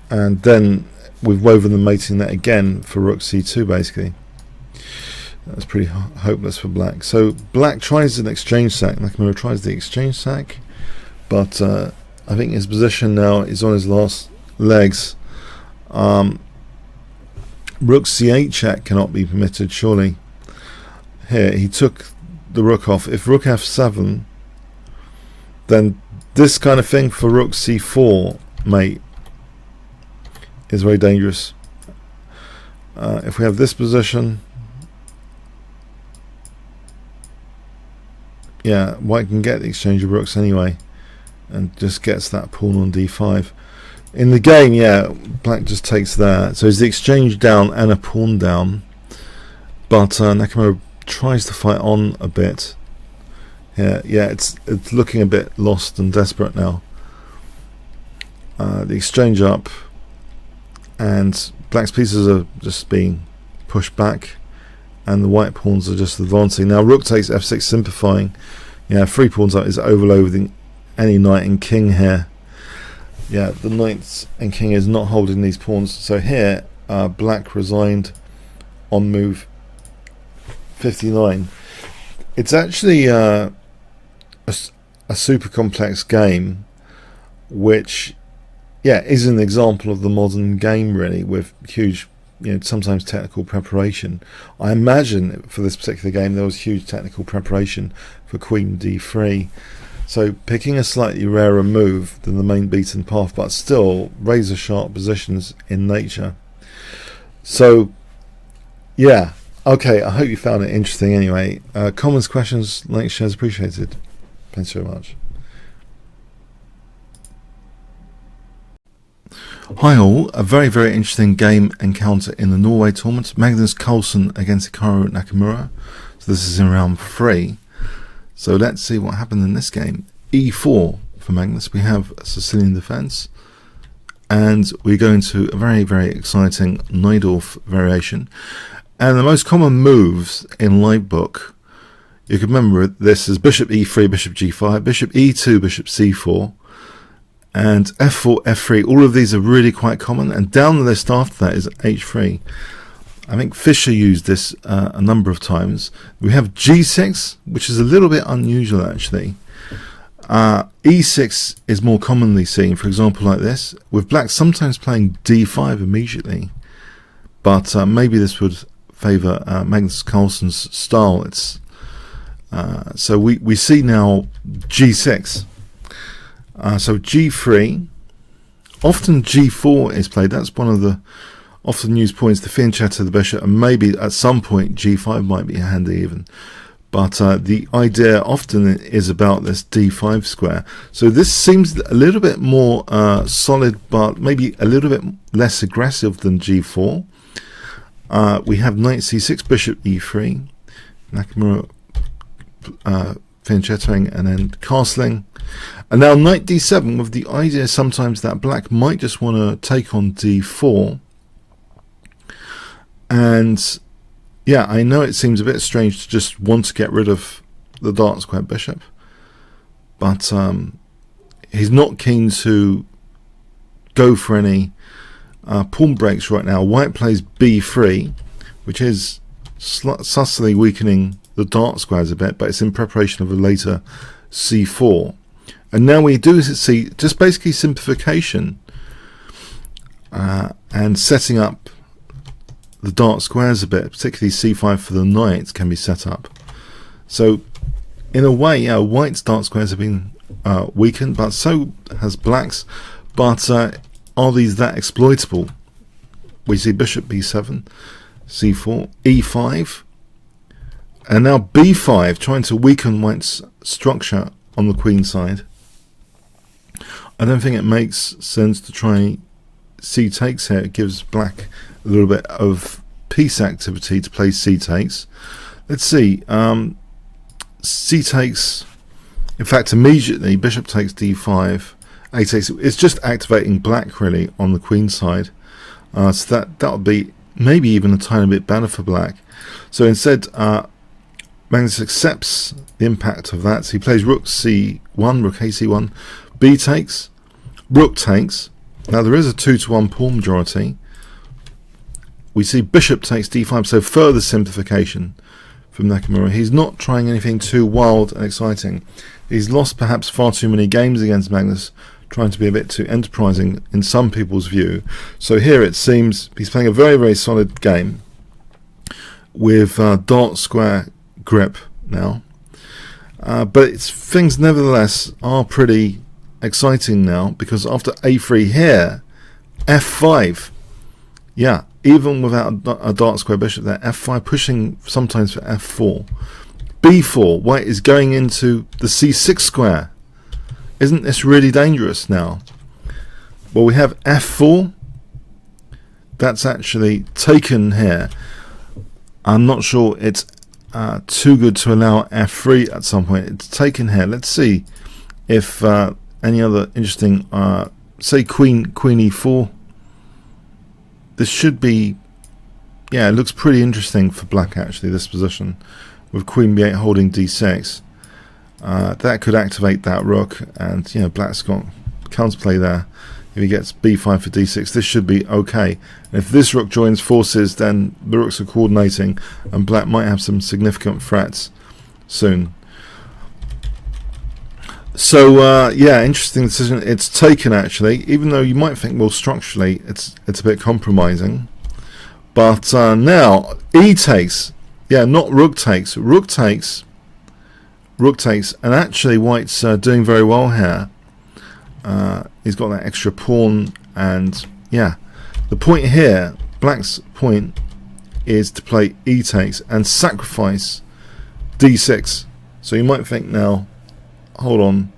and then we've woven the mating net again for rook c2 basically. That's pretty hopeless for black. So black tries an exchange sack. Nakamura tries the exchange sack, but I think his position now is on his last legs. Rook c8 check cannot be permitted, surely. Here, he took the rook off. If rook f7, then this kind of thing for rook c4 mate is very dangerous. If we have this position, yeah, white can get the exchange of rooks anyway, and just gets that pawn on d5. In the game, yeah, black just takes that. So it's the exchange down and a pawn down. But Nakamura tries to fight on a bit. Yeah, it's looking a bit lost and desperate now. The exchange up, and black's pieces are just being pushed back, and the white pawns are just advancing. Now rook takes f6, simplifying. Yeah, 3 pawns up is overloading any knight and king here. Yeah, the knight and king is not holding these pawns. So here, black resigned on move 59. It's actually a super complex game, which, yeah, is an example of the modern game, really, with huge, sometimes technical preparation. I imagine for this particular game there was huge technical preparation for Queen D3. So picking a slightly rarer move than the main beaten path, but still razor sharp positions in nature. So, yeah. Okay, I hope you found it interesting anyway. Comments, questions, likes, shares appreciated. Thanks very much. Hi all, a very, very interesting game encounter in the Norway tournament. Magnus Carlsen against Hikaru Nakamura. So this is in round 3. So let's see what happened in this game. E4 for Magnus. We have a Sicilian defence. And we go into a very, very exciting Najdorf variation. And the most common moves in Lightbook, you can remember this as bishop e3, bishop g5, bishop e2, bishop c4, and f4, f3. All of these are really quite common. And down the list after that is h3. I think Fischer used this a number of times. We have g6, which is a little bit unusual actually. E6 is more commonly seen, for example, like this, with black sometimes playing d5 immediately. But maybe this would favour Magnus Carlsen's style. It's so we see now g6. So g3, often g4 is played. That's one of the often used points to fianchetto the bishop, and maybe at some point g5 might be handy even. But the idea often is about this d5 square. So this seems a little bit more solid, but maybe a little bit less aggressive than g4. We have knight c6, bishop e3, Nakamura fianchettoing and then castling. And now knight d7, with the idea sometimes that black might just want to take on d4. And yeah, I know it seems a bit strange to just want to get rid of the dark square bishop, but he's not keen to go for any pawn breaks right now. White plays b3, which is subtly weakening the dark squares a bit, but it's in preparation of a later c4. And now we do see just basically simplification and setting up the dark squares a bit, particularly c5 for the knight can be set up. So in a way, yeah, white's dark squares have been weakened, but so has black's. But are these that exploitable? We see bishop b7, c4, e5, and now b5, trying to weaken white's structure on the queen side. I don't think it makes sense to try c takes here. It gives black a little bit of piece activity to play c takes. Let's see, c takes, in fact immediately bishop takes d5, a takes. It's just activating black really on the queen side. So that would be maybe even a tiny bit better for black. So instead Magnus accepts the impact of that. So he plays rook c1, rook ac1, b takes, rook takes. Now there is a 2-to-1 pawn majority. We see bishop takes d5, so further simplification from Nakamura. He's not trying anything too wild and exciting. He's lost perhaps far too many games against Magnus, trying to be a bit too enterprising in some people's view. So here it seems he's playing a very, very solid game with dark square grip now. But things nevertheless are pretty exciting now, because after a3 here, f5, yeah, even without a dark square bishop there, f5 pushing sometimes for f4, b4, white is going into the c6 square. Isn't this really dangerous now? Well, we have f4, that's actually taken here. I'm not sure it's too good to allow f3 at some point. It's taken here. Let's see if any other interesting, say queen e4. This should be, yeah, it looks pretty interesting for black actually, this position, with queen b8 holding d6. That could activate that rook, and black's got counterplay there. If he gets b5 for d6, this should be okay. And if this rook joins forces, then the rooks are coordinating, and black might have some significant threats soon. So yeah, interesting decision. It's taken actually, even though you might think, well, structurally it's a bit compromising. But now e takes, yeah, not rook takes, rook takes, and actually white's doing very well here. He's got that extra pawn, and yeah, the point here, black's point, is to play e takes and sacrifice d6. So you might think now, hold on,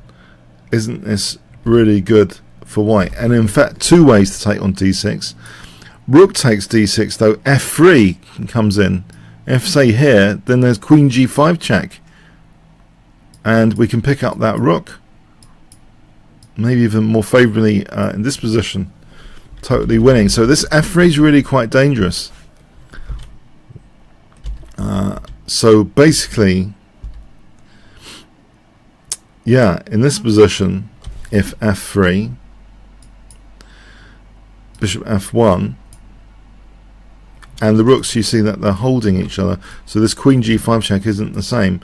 isn't this really good for white? And in fact, two ways to take on d6. Rook takes d6 though, f3 comes in. If say here, then there's queen g5 check, and we can pick up that rook, maybe even more favourably in this position, totally winning. So this f3 is really quite dangerous. So basically, yeah, in this position, if f3, bishop f1, and the rooks, you see that they're holding each other, so this queen g5 check isn't the same.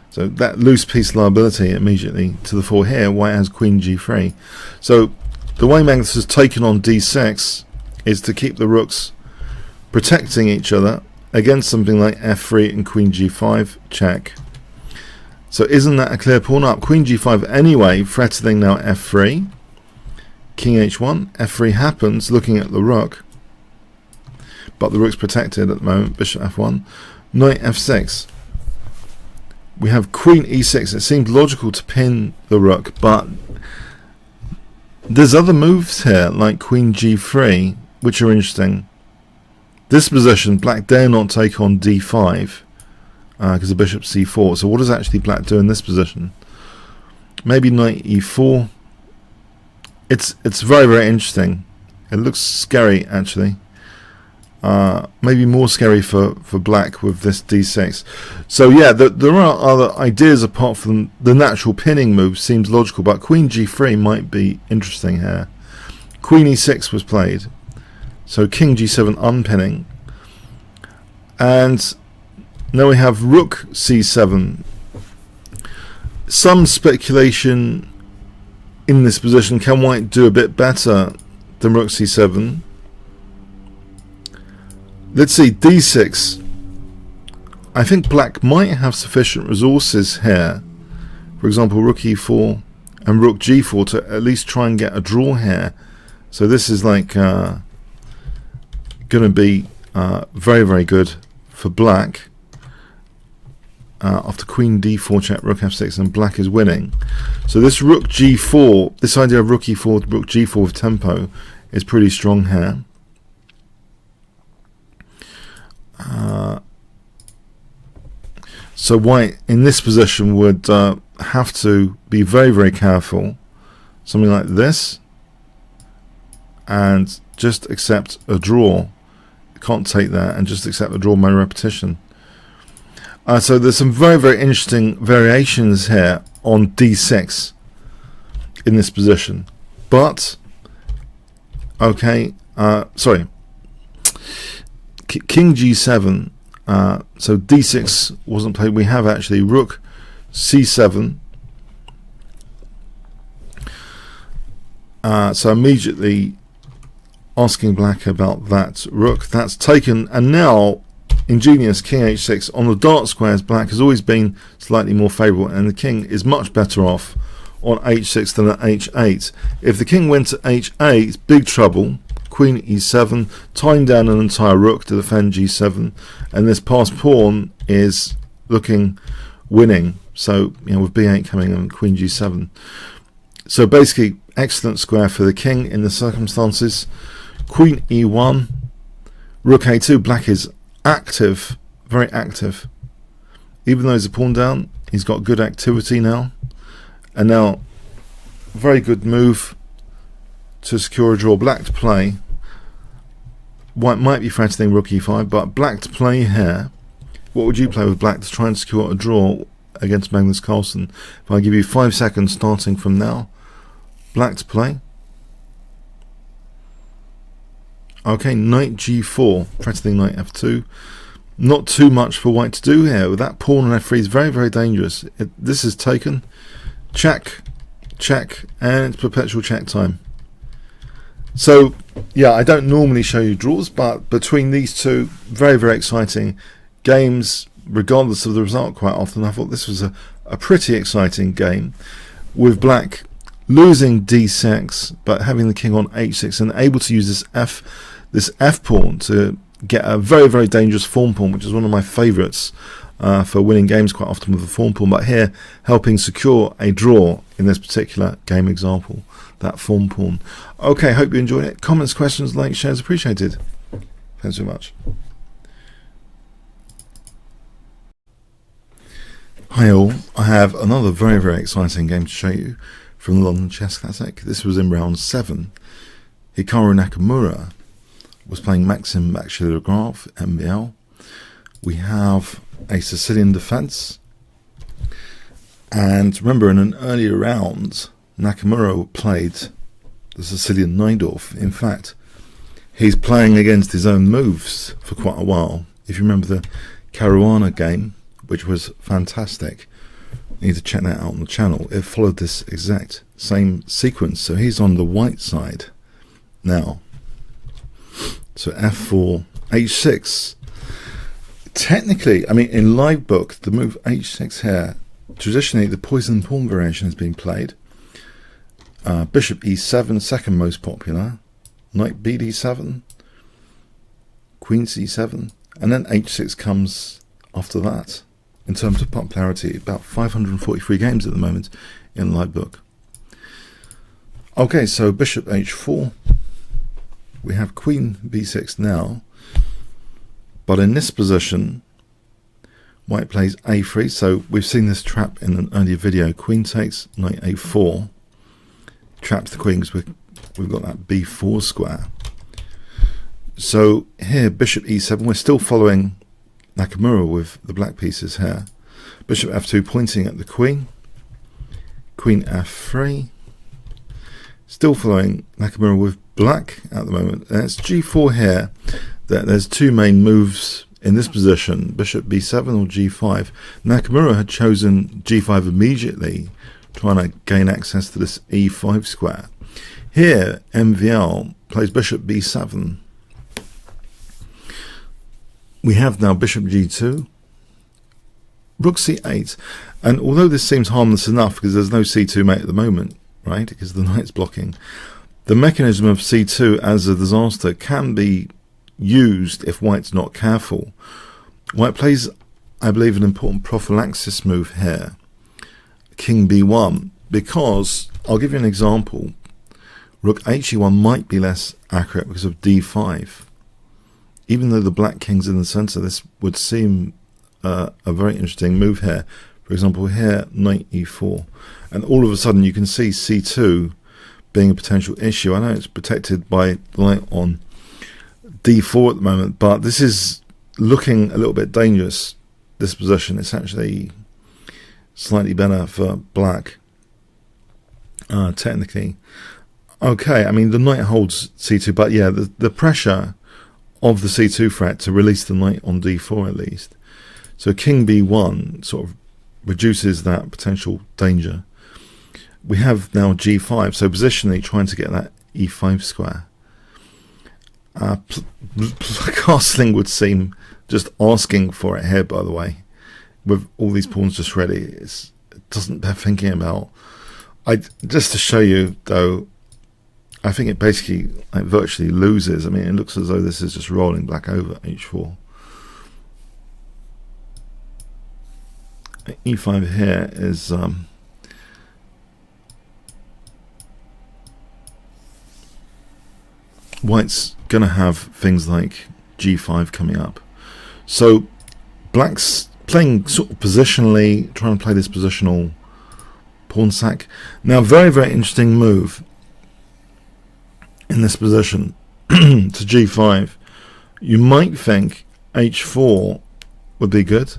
So that loose piece liability immediately to the fore here, white has queen g3. So the way Magnus has taken on d6 is to keep the rooks protecting each other against something like f3 and queen g5 check. So isn't that a clear pawn up? Queen g5 anyway, threatening now f3, king h1, f3 happens, looking at the rook, but the rook's protected at the moment, bishop f1, knight f6. We have queen e6. It seems logical to pin the rook, but there's other moves here, like queen g3, which are interesting. This position, black dare not take on d5, because the bishop's c4. So what does actually black do in this position? Maybe knight e4. It's very, very interesting. It looks scary, actually. Maybe more scary for black with this d6. So yeah, there are other ideas apart from the natural pinning move. Seems logical, but queen g3 might be interesting here. Queen e6 was played, so king g7 unpinning, and now we have rook c7. Some speculation in this position: can white do a bit better than rook c7? Let's see, d6. I think black might have sufficient resources here. For example, rook e4 and rook g4 to at least try and get a draw here. So this is like going to be very, very good for black. After queen d4 check, rook f6, and black is winning. So this rook g4, this idea of rook e4, rook g4 with tempo is pretty strong here. So white in this position would have to be very, very careful. Something like this, and just accept a draw. You can't take that and just accept a draw by repetition. So there's some very, very interesting variations here on d6 in this position. But okay, sorry. King g7, so d6 wasn't played. We have actually rook c7. So immediately asking black about that rook. That's taken, and now ingenious king h6 on the dark squares. Black has always been slightly more favourable, and the king is much better off on h6 than at h8. If the king went to h8, big trouble. Queen e7, tying down an entire rook to defend g7, and this passed pawn is looking winning. So you know, with b8 coming and queen g7, so basically excellent square for the king in the circumstances. Queen e1, rook a2. Black is active, very active. Even though he's a pawn down, he's got good activity now, and now very good move to secure a draw. Black to play. White might be threatening rook e5, but black to play here. What would you play with black to try and secure a draw against Magnus Carlsen? If I give you 5 seconds starting from now, black to play. Okay, knight g4, threatening knight f2. Not too much for white to do here. With that pawn on f3 is very, very dangerous. This is taken. Check, check, and it's perpetual check time. So, yeah, I don't normally show you draws, but between these two, very, very exciting games, regardless of the result quite often. I thought this was a pretty exciting game, with black losing d6, but having the king on h6 and able to use this f pawn to get a very, very dangerous form pawn, which is one of my favourites for winning games quite often with the form pawn, but here helping secure a draw in this particular game example, that form pawn. Okay, hope you enjoyed it. Comments, questions, likes, shares appreciated. Thanks so much. Hi all, I have another very, very exciting game to show you from the London Chess Classic. This was in round 7. Hikaru Nakamura was playing Maxim Bakhshilograph, MBL. We have a Sicilian defense. And remember, in an earlier round, Nakamura played the Sicilian Najdorf. In fact, he's playing against his own moves for quite a while. If you remember the Caruana game, which was fantastic, you need to check that out on the channel. It followed this exact same sequence. So he's on the white side now. So f4, h6. Technically, I mean, in live book, the move h6 here, traditionally the poison pawn variation has been played. Bishop e7, second most popular. Knight bd7, queen c7, and then h6 comes after that. In terms of popularity, about 543 games at the moment in live book. Okay, so bishop h4. We have queen b6 now, but in this position, white plays a3. So we've seen this trap in an earlier video. Queen takes, knight a4, traps the queen because we've got that b4 square. So here, bishop e7. We're still following Nakamura with the black pieces here. Bishop f2 pointing at the queen. Queen f3. Still following Nakamura with black at the moment. And it's g4 here. There's two main moves in this position, bishop b7 or g5. Nakamura had chosen g5 immediately, trying to gain access to this e5 square. Here, MVL plays bishop b7. We have now bishop g2, rook c8, and although this seems harmless enough because there's no c2 mate at the moment, right, because the knight's blocking, the mechanism of c2 as a disaster can be used if white's not careful. White plays, I believe, an important prophylaxis move here, king b1, because, I'll give you an example, rook he1 might be less accurate because of d5. Even though the black king's in the center, this would seem a very interesting move here. For example, here, knight e4. And all of a sudden, you can see c2 being a potential issue. I know it's protected by the knight on d4 at the moment, but this is looking a little bit dangerous, this position. It's actually slightly better for black, technically. Okay, I mean, the knight holds c2, but yeah, the pressure of the c2 threat to release the knight on d4 at least. So king b1 sort of reduces that potential danger. We have now g5, so positionally trying to get that e5 square. Castling would seem just asking for it here, by the way, with all these pawns just ready. It doesn't bear thinking about. Just to show you, though, I think it basically virtually loses. I mean, it looks as though this is just rolling black over h4. e5 here is white's going to have things like g5 coming up. So black's playing sort of positionally, trying to play this positional pawn sack. Now, very, very interesting move in this position to g5. You might think h4 would be good,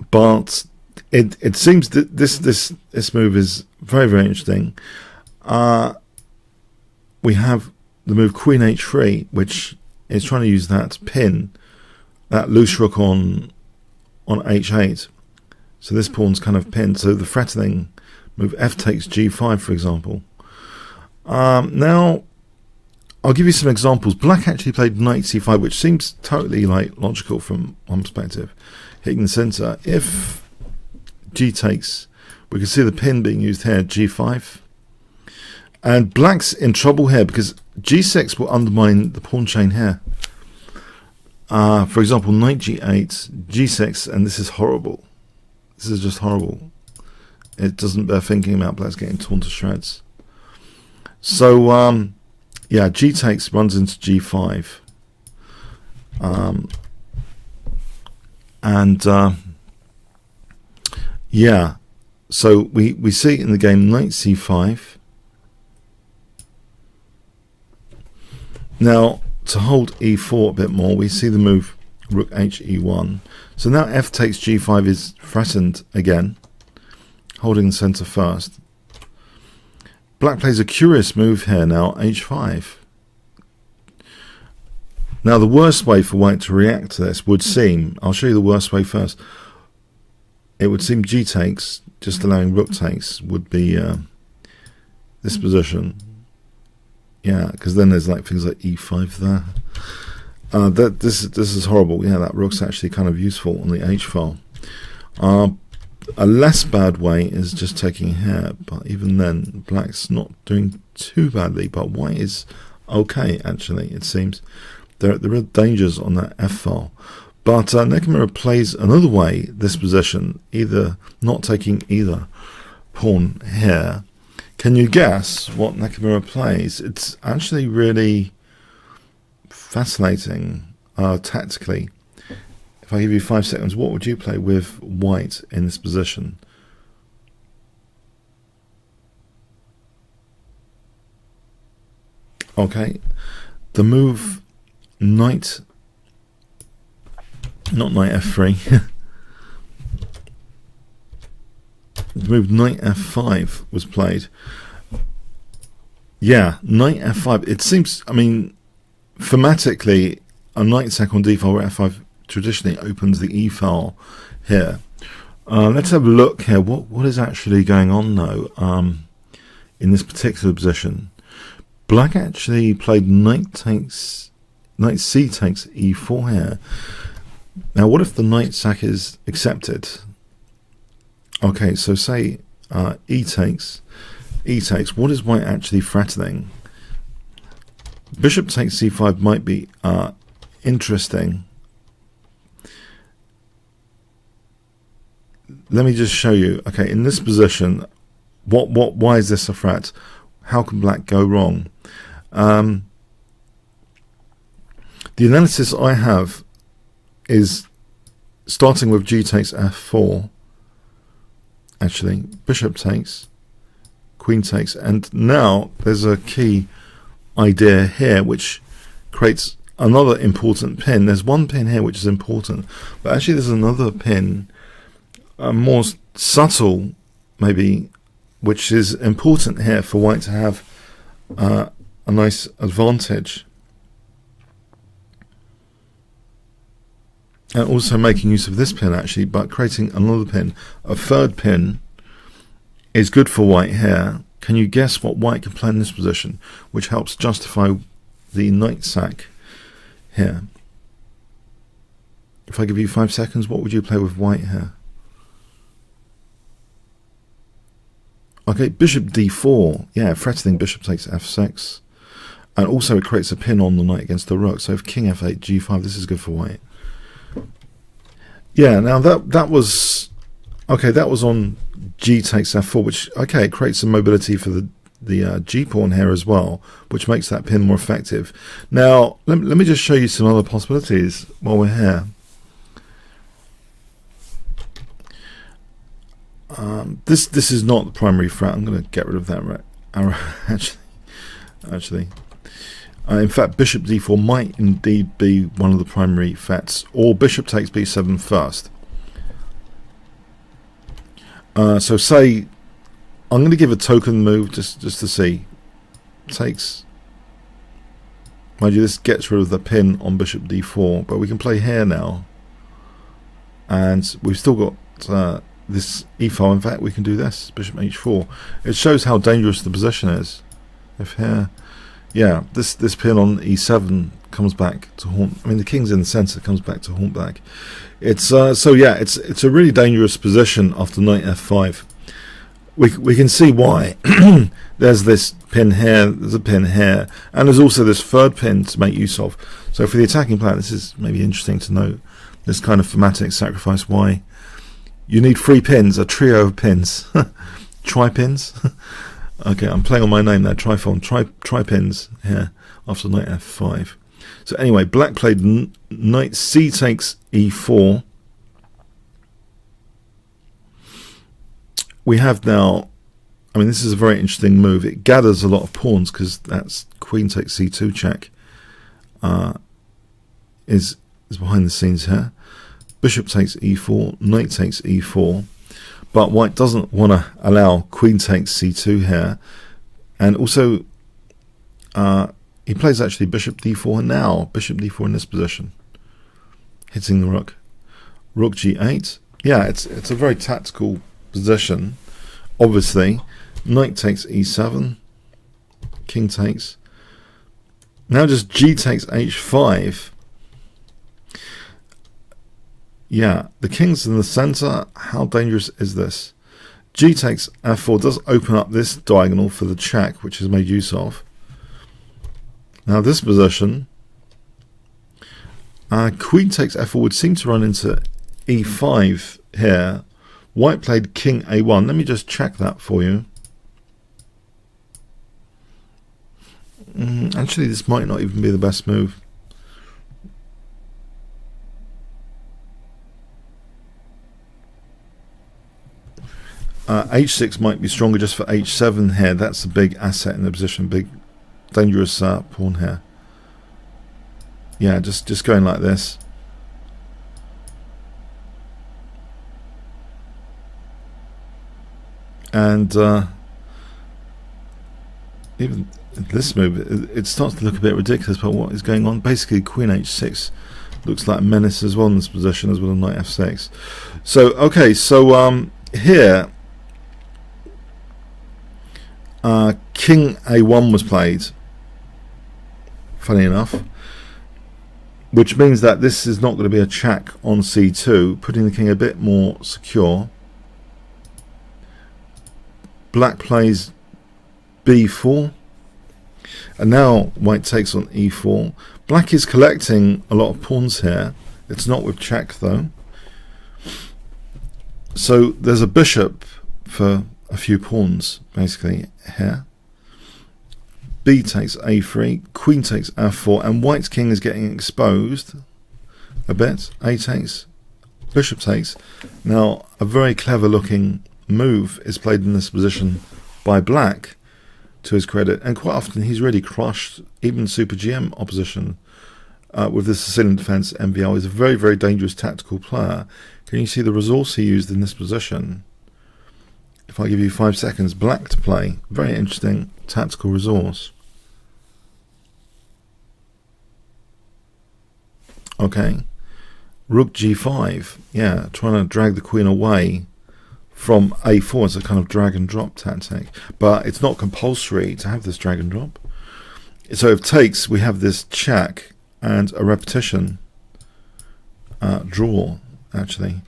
but it seems that this move is very, very interesting. we have the move Queen h3, which is trying to use that pin, that loose rook on h8. So this pawn's kind of pinned. So the threatening move f takes g5, for example. Now, I'll give you some examples. Black actually played knight c5, which seems totally like logical from one perspective, hitting the center. If g takes, we can see the pin being used here, g5. And black's in trouble here because g6 will undermine the pawn chain here. For example, knight g8, g6, and this is horrible. This is just horrible. It doesn't bear thinking about black's getting torn to shreds. So, yeah, g takes runs into g5. Yeah, so we see in the game knight c5. Now, to hold e4 a bit more, we see the move rook h e1. So now f takes g5 is threatened again, holding the center first. Black plays a curious move here now, h5. Now the worst way for white to react to this would seem, I'll show you the worst way first, it would seem g takes, just allowing rook takes, would be this position. Yeah, because then there's like things like e5 there. This is horrible. Yeah, that rook's actually kind of useful on the h file. A less bad way is just taking here, but even then, black's not doing too badly. But white is okay, actually. It seems there are dangers on that f file. But Nakamura plays another way. This position, either not taking either pawn here. Can you guess what Nakamura plays? It's actually really fascinating tactically. If I give you 5 seconds, what would you play with white in this position? Okay, the move knight, not knight f3. The move knight f5 was played. Yeah, knight f5. It seems, I mean, thematically, a knight sack on d file where f5 traditionally opens the e file here. Let's have a look here. What is actually going on though in this particular position? Black actually played knight c takes e4 here. Now, what if the knight sack is accepted? Okay, so say e takes. What is white actually threatening? Bishop takes c5 might be interesting. Let me just show you. Okay, in this position, why is this a threat? How can black go wrong? The analysis I have is starting with g takes f4. Actually, bishop takes, queen takes, and now there's a key idea here which creates another important pin. There's one pin here which is important, but actually there's another pin, more subtle maybe, which is important here for white to have a nice advantage. And also making use of this pin actually, but creating another pin. A third pin is good for white here. Can you guess what white can play in this position, which helps justify the knight sack here? If I give you 5 seconds, what would you play with white here? Okay, bishop d4. Yeah, threatening bishop takes f6. And also it creates a pin on the knight against the rook. So if king f8, g5, this is good for white. Yeah, now that was okay. That was on g takes f4, which okay, it creates some mobility for the g pawn here as well, which makes that pin more effective. Now let me just show you some other possibilities while we're here. This is not the primary threat. I'm going to get rid of that arrow actually. In fact, bishop d4 might indeed be one of the primary threats, or bishop takes b7 first. So say, I'm going to give a token move just to see. Takes Mind you, this gets rid of the pin on bishop d4, but we can play here now. And we've still got this e-file. In fact, we can do this, bishop h4. It shows how dangerous the position is. If here, yeah, this pin on e7 comes back to haunt. I mean, the king's in the centre, comes back to haunt back. It's so yeah, it's a really dangerous position after knight f5. We can see why. There's this pin here, there's a pin here, and there's also this third pin to make use of. So for the attacking player, this is maybe interesting to note. This kind of thematic sacrifice, why you need 3 pins, a trio of pins. Tri-pins. Okay, I'm playing on my name there, Trifon, tri-pins here after knight f5. So anyway, black played knight c takes e4. We have now, I mean, this is a very interesting move. It gathers a lot of pawns because that's queen takes c2 check is behind the scenes here. Bishop takes e4, knight takes e4, but white doesn't want to allow queen takes c2 here, and also he plays actually bishop d4 now, bishop d4 in this position, hitting the rook. Rook g8, yeah, it's a very tactical position. Obviously, knight takes e7, king takes. Now just g takes h5. Yeah, the king's in the center. How dangerous is this? G takes f4 does open up this diagonal for the check, which is made use of. Now this position, queen takes f4 would seem to run into e5 here. White played king a1. Let me just check that for you. Actually, this might not even be the best move. H6 might be stronger just for h7 here. That's a big asset in the position, big dangerous pawn here. Yeah, just going like this. And even this move, it starts to look a bit ridiculous, but what is going on? Basically, queen h6 looks like a menace as well in this position, as well as knight f6. So, okay, so here, king a1 was played, funny enough, which means that this is not going to be a check on c2, putting the king a bit more secure. Black plays b4, and now white takes on e4. Black is collecting a lot of pawns here. It's not with check though. So there's a bishop for a few pawns basically here. B takes a3, queen takes f4, and white's king is getting exposed a bit. A takes, bishop takes. Now a very clever looking move is played in this position by black, to his credit, and quite often he's really crushed even Super GM opposition with the Sicilian defense. MVL is a very, very dangerous tactical player. Can you see the resource he used in this position? If I give you 5 seconds, black to play, very interesting tactical resource. Okay, rook g5, yeah, trying to drag the queen away from a4 as a kind of drag and drop tactic, but it's not compulsory to have this drag and drop. So if takes, we have this check and a repetition draw actually,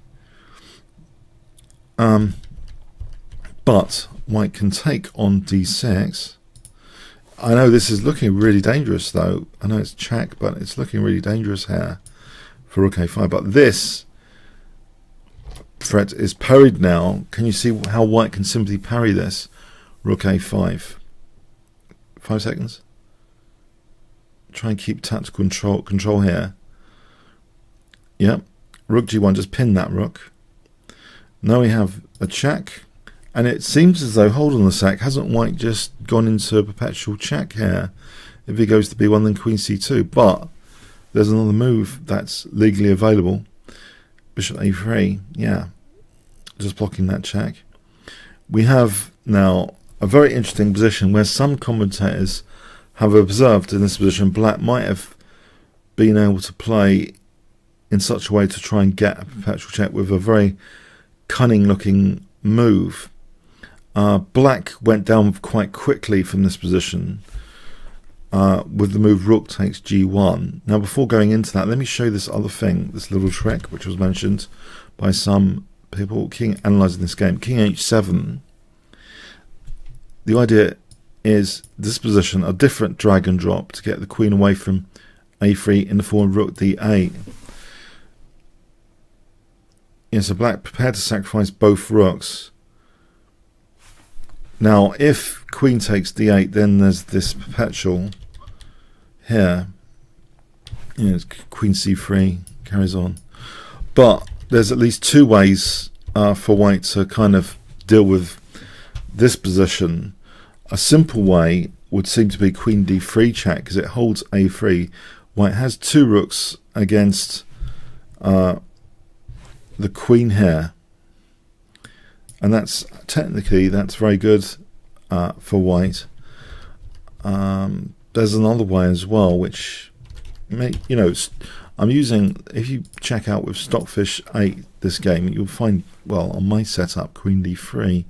but white can take on d6. I know this is looking really dangerous though. I know it's check, but it's looking really dangerous here for rook a5. But this threat is parried now. Can you see how white can simply parry this? Rook a5. 5 seconds. Try and keep tactical control here. Yep. Rook g1, just pin that rook. Now we have a check. And it seems as though, hold on a sec, hasn't white just gone into a perpetual check here? If he goes to b1, then queen c2. But there's another move that's legally available. Bishop a3, yeah, just blocking that check. We have now a very interesting position where some commentators have observed in this position black might have been able to play in such a way to try and get a perpetual check with a very cunning looking move. Black went down quite quickly from this position with the move rook takes g1. Now before going into that, let me show you this other thing, this little trick which was mentioned by some people analysing this game. King h7. The idea is this position, a different drag and drop to get the queen away from a3 in the form of rook d8. So black prepared to sacrifice both rooks. Now if queen takes d8, then there's this perpetual here. Queen c3 carries on. But there's at least two ways for white to kind of deal with this position. A simple way would seem to be queen d3 check, because it holds a3. White has two rooks against the queen here, and that's technically very good for white. There's another way as well, which I'm using. If you check out with Stockfish 8 this game, you'll find, well, on my setup, queen d3.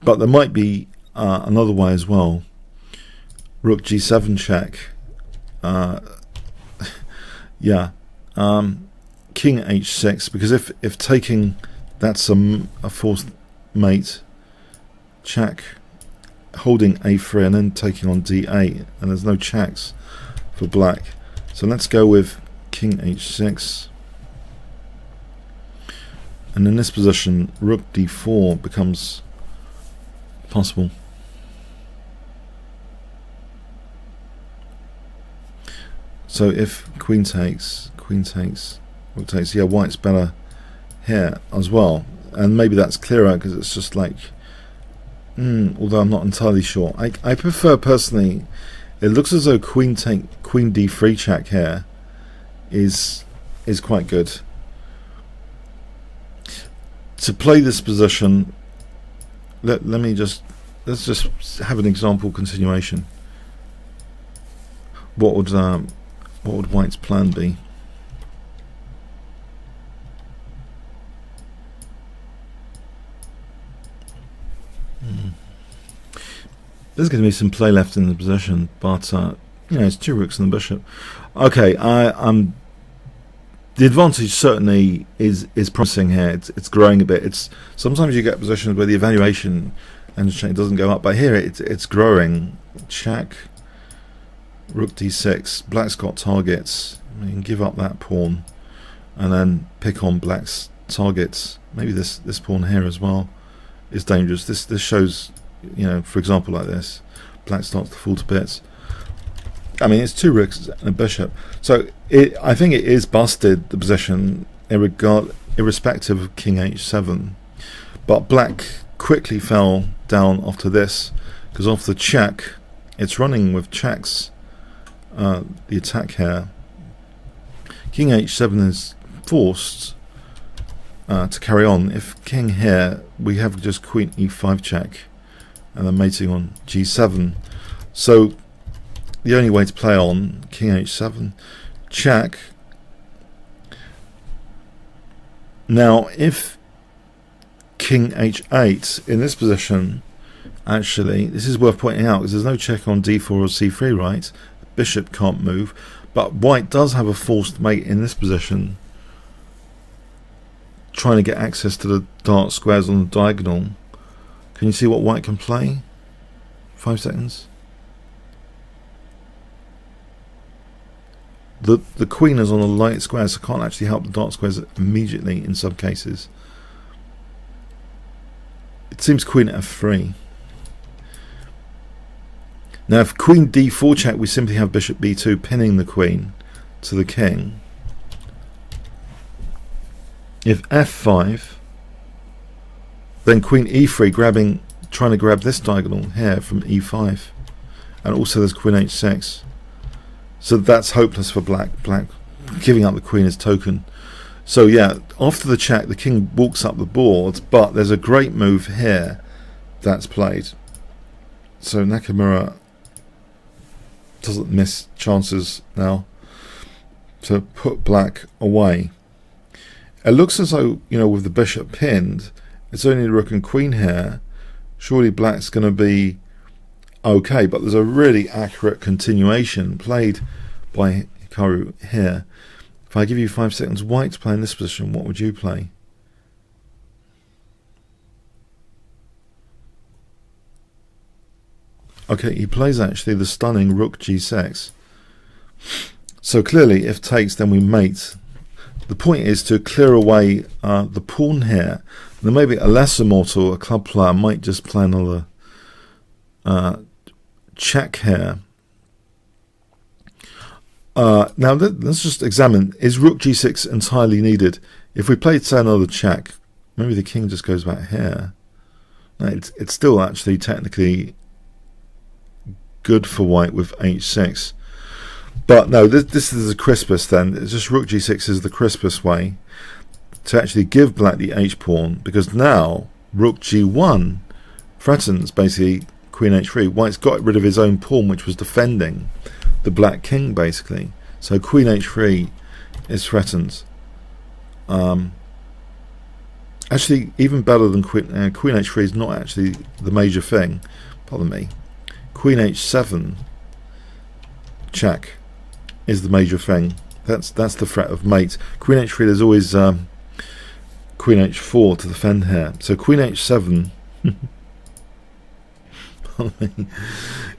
But there might be another way as well. Rook g7 check. King h6, because if taking, that's a forced mate. Check, holding a3 and then taking on d8, and there's no checks for black. So let's go with king h6, and in this position rook d4 becomes possible. So if queen takes, rook takes, yeah, white's better here as well, and maybe that's clearer because it's just like, although I'm not entirely sure. I prefer personally, it looks as though queen d3 check here is quite good. To play this position, let's just have an example continuation. What would white's plan be? There's going to be some play left in the position, but it's two rooks and the bishop. Okay, the advantage certainly is promising here. It's growing a bit. It's sometimes you get positions where the evaluation and check doesn't go up, but here it's growing. Check, rook d6. Black's got targets. You can give up that pawn, and then pick on black's targets. Maybe this pawn here as well is dangerous. This shows, for example, like this, black starts to fall to bits. I mean, it's two rooks and a bishop, so I think it is busted, the position, irrespective of king h7. But black quickly fell down after this, because after the check, it's running with checks. The attack here, king h7 is forced to carry on. If king here, we have just queen e5 check, and then mating on g7. So the only way to play on king h7, check. Now if king h8 in this position, actually this is worth pointing out because there's no check on d4 or c3, right? The bishop can't move, but white does have a forced mate in this position, trying to get access to the dark squares on the diagonal. Can you see what white can play? 5 seconds. The queen is on a light square, so can't actually help the dark squares immediately in some cases. It seems queen at f3. Now if queen d4 check, we simply have bishop b2 pinning the queen to the king. If f5, then queen e3 trying to grab this diagonal here from e5, and also there's queen h6. So that's hopeless for black. Black giving up the queen is token. So yeah, after the check, the king walks up the board, but there's a great move here that's played. So Nakamura doesn't miss chances now to put black away. It looks as though, with the bishop pinned, it's only the rook and queen here. Surely black's going to be okay, but there's a really accurate continuation played by Hikaru here. If I give you 5 seconds, white to play in this position, what would you play? Okay, he plays actually the stunning rook g6. So clearly, if takes, then we mate. The point is to clear away the pawn here. There may be a lesser mortal, a club player might just play another check here. Now let's just examine, is rook g6 entirely needed? If we played, say, another check, maybe the king just goes back here. No, it's still actually technically good for white with h6. But no, this is the crispest then. It's just rook g6 is the crispest way to actually give black the h-pawn, because now rook g1 threatens basically queen h3. White's got rid of his own pawn, which was defending the black king basically. So queen h3 is threatened. Actually, even better than queen h3 is not actually the major thing. Pardon me. Queen h7 check is the major thing. That's the threat of mate. Queen h3, there's always queen h4 to defend here. So queen h7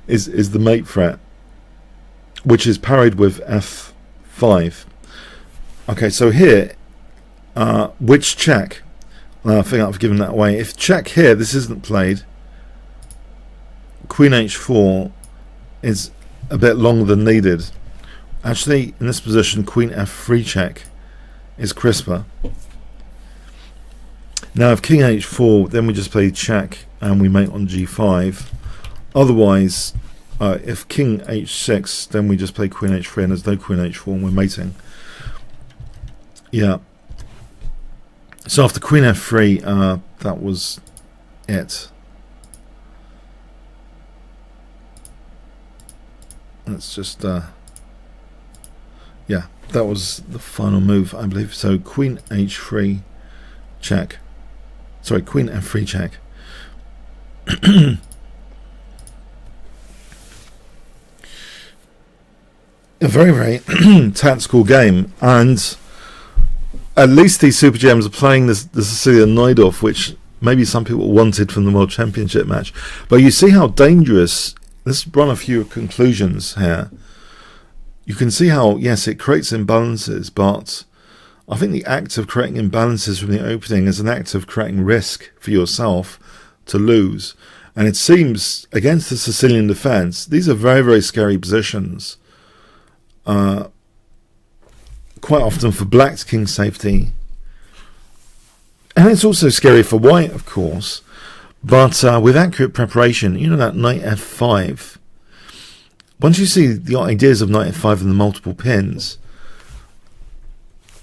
is the mate threat, which is parried with f5. Okay, so here, which check? I think I've given that away. If check here, this isn't played. Queen h4 is a bit longer than needed. Actually, in this position, queen f3 check is crisper. Now, if king h4, then we just play check and we mate on g5. Otherwise, if king h6, then we just play queen h3 and there's no queen h4 and we're mating. Yeah. So after queen f3, that was it. Let's just, yeah, that was the final move, I believe. So queen h3 check. Sorry, queen f3 check. A very, very tactical game, and at least these Super Gems are playing the Sicilian Najdorf, which maybe some people wanted from the World Championship match. But you see how dangerous. Let's run a few conclusions here. You can see how, yes, it creates imbalances, but I think the act of creating imbalances from the opening is an act of creating risk for yourself to lose. And it seems, against the Sicilian defence, these are very, very scary positions. Quite often for black's king safety. And it's also scary for white, of course. But with accurate preparation, that knight f5, once you see the ideas of knight f5 and the multiple pins,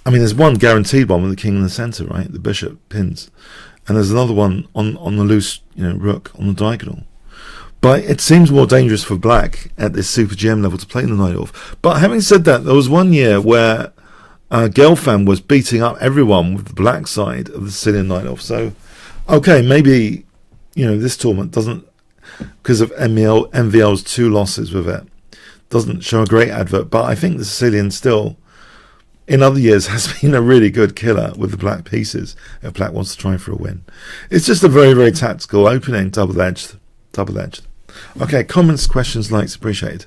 I mean, there's one guaranteed one with the king in the centre, right? The bishop pins. And there's another one on the loose, rook on the diagonal. But it seems more dangerous for black at this Super GM level to play in the Najdorf. But having said that, there was one year where Gelfand was beating up everyone with the black side of the Sicilian Najdorf. So, okay, maybe this tournament doesn't, because of MVL's 2 losses with it, doesn't show a great advert, but I think the Sicilian still, in other years, has been a really good killer with the black pieces if black wants to try for a win. It's just a very, very tactical opening, double-edged. Okay, comments, questions, likes, appreciated.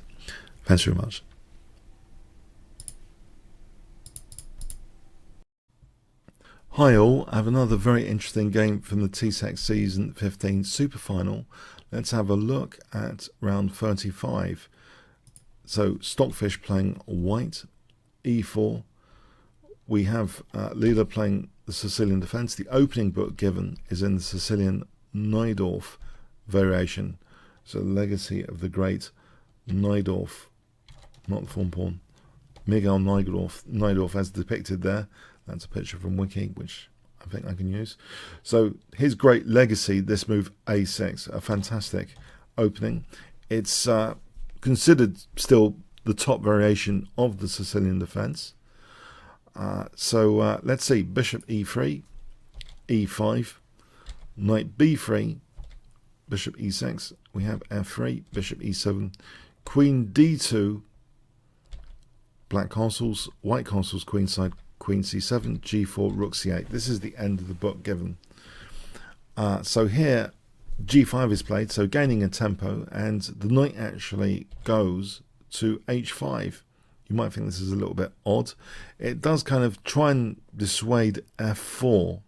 Thanks very much. Hi all, I have another very interesting game from the TSEC Season 15 Super Final. Let's have a look at round 35. So Stockfish playing white, e4. We have Leela playing the Sicilian defence. The opening book given is in the Sicilian Najdorf variation. So legacy of the great Najdorf, not the form pawn, Miguel Najdorf as depicted there. That's a picture from Wiki, which I think I can use. So his great legacy, this move a6, a fantastic opening. It's considered still the top variation of the Sicilian defence. So let's see, bishop e3, e5, knight b3, bishop e6, we have f3, bishop e7, queen d2, black castles, white castles, queenside, queen c7, g4, rook c8. This is the end of the book given. So here g5 is played, so gaining a tempo, and the knight actually goes to h5. You might think this is a little bit odd. It does kind of try and dissuade f4.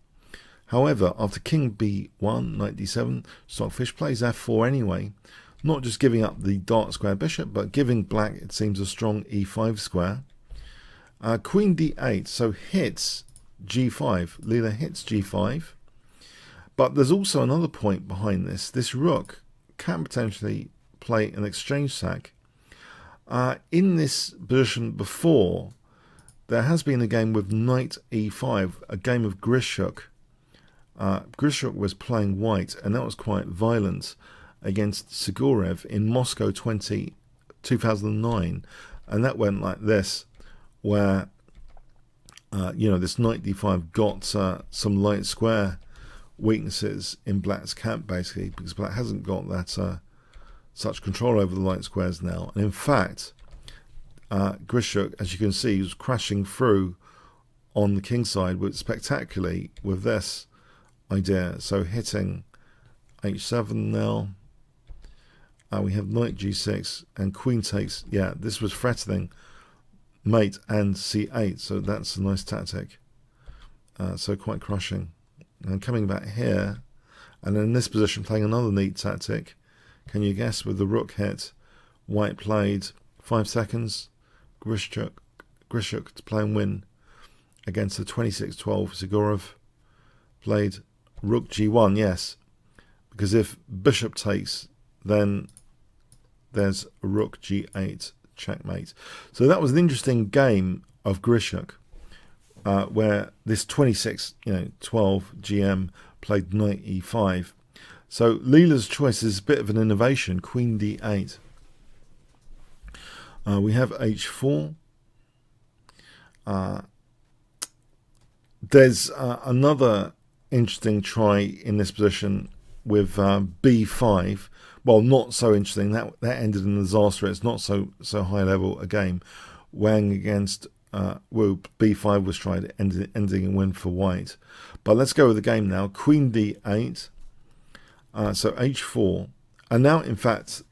However, after king b1, knight d7, Stockfish plays f4 anyway, not just giving up the dark square bishop, but giving black, it seems, a strong e5 square. Queen d8, so hits g5. Leela hits g5. But there's also another point behind this. This rook can potentially play an exchange sack. In this position before, there has been a game with knight e5, a game of Grishuk. Grishuk was playing white, and that was quite violent against Sigorev in Moscow 2009. And that went like this, where, this knight d5 got some light square weaknesses in black's camp, basically, because black hasn't got that such control over the light squares now. And in fact, Grishuk, as you can see, was crashing through on the king side spectacularly with this idea. So hitting h7 now. We have knight g6 and queen takes. Yeah, this was threatening mate and c8, so that's a nice tactic. So quite crushing. And coming back here, and in this position playing another neat tactic. Can you guess? With the rook hit, white played 5 seconds. Grishuk to play and win against the 26-12. Sigorov played rook g1, yes, because if bishop takes, then there's rook g8, checkmate. So that was an interesting game of Grishuk, where this 26-12 GM played knight e5. So Leela's choice is a bit of an innovation. Queen d8. We have h4. There's another interesting try in this position with b5. Well, not so interesting. That ended in a disaster. It's not so high level a game. Wang against Wu. b5 was tried, ending in win for white. But let's go with the game now. Queen d8. So h4. And now, in fact,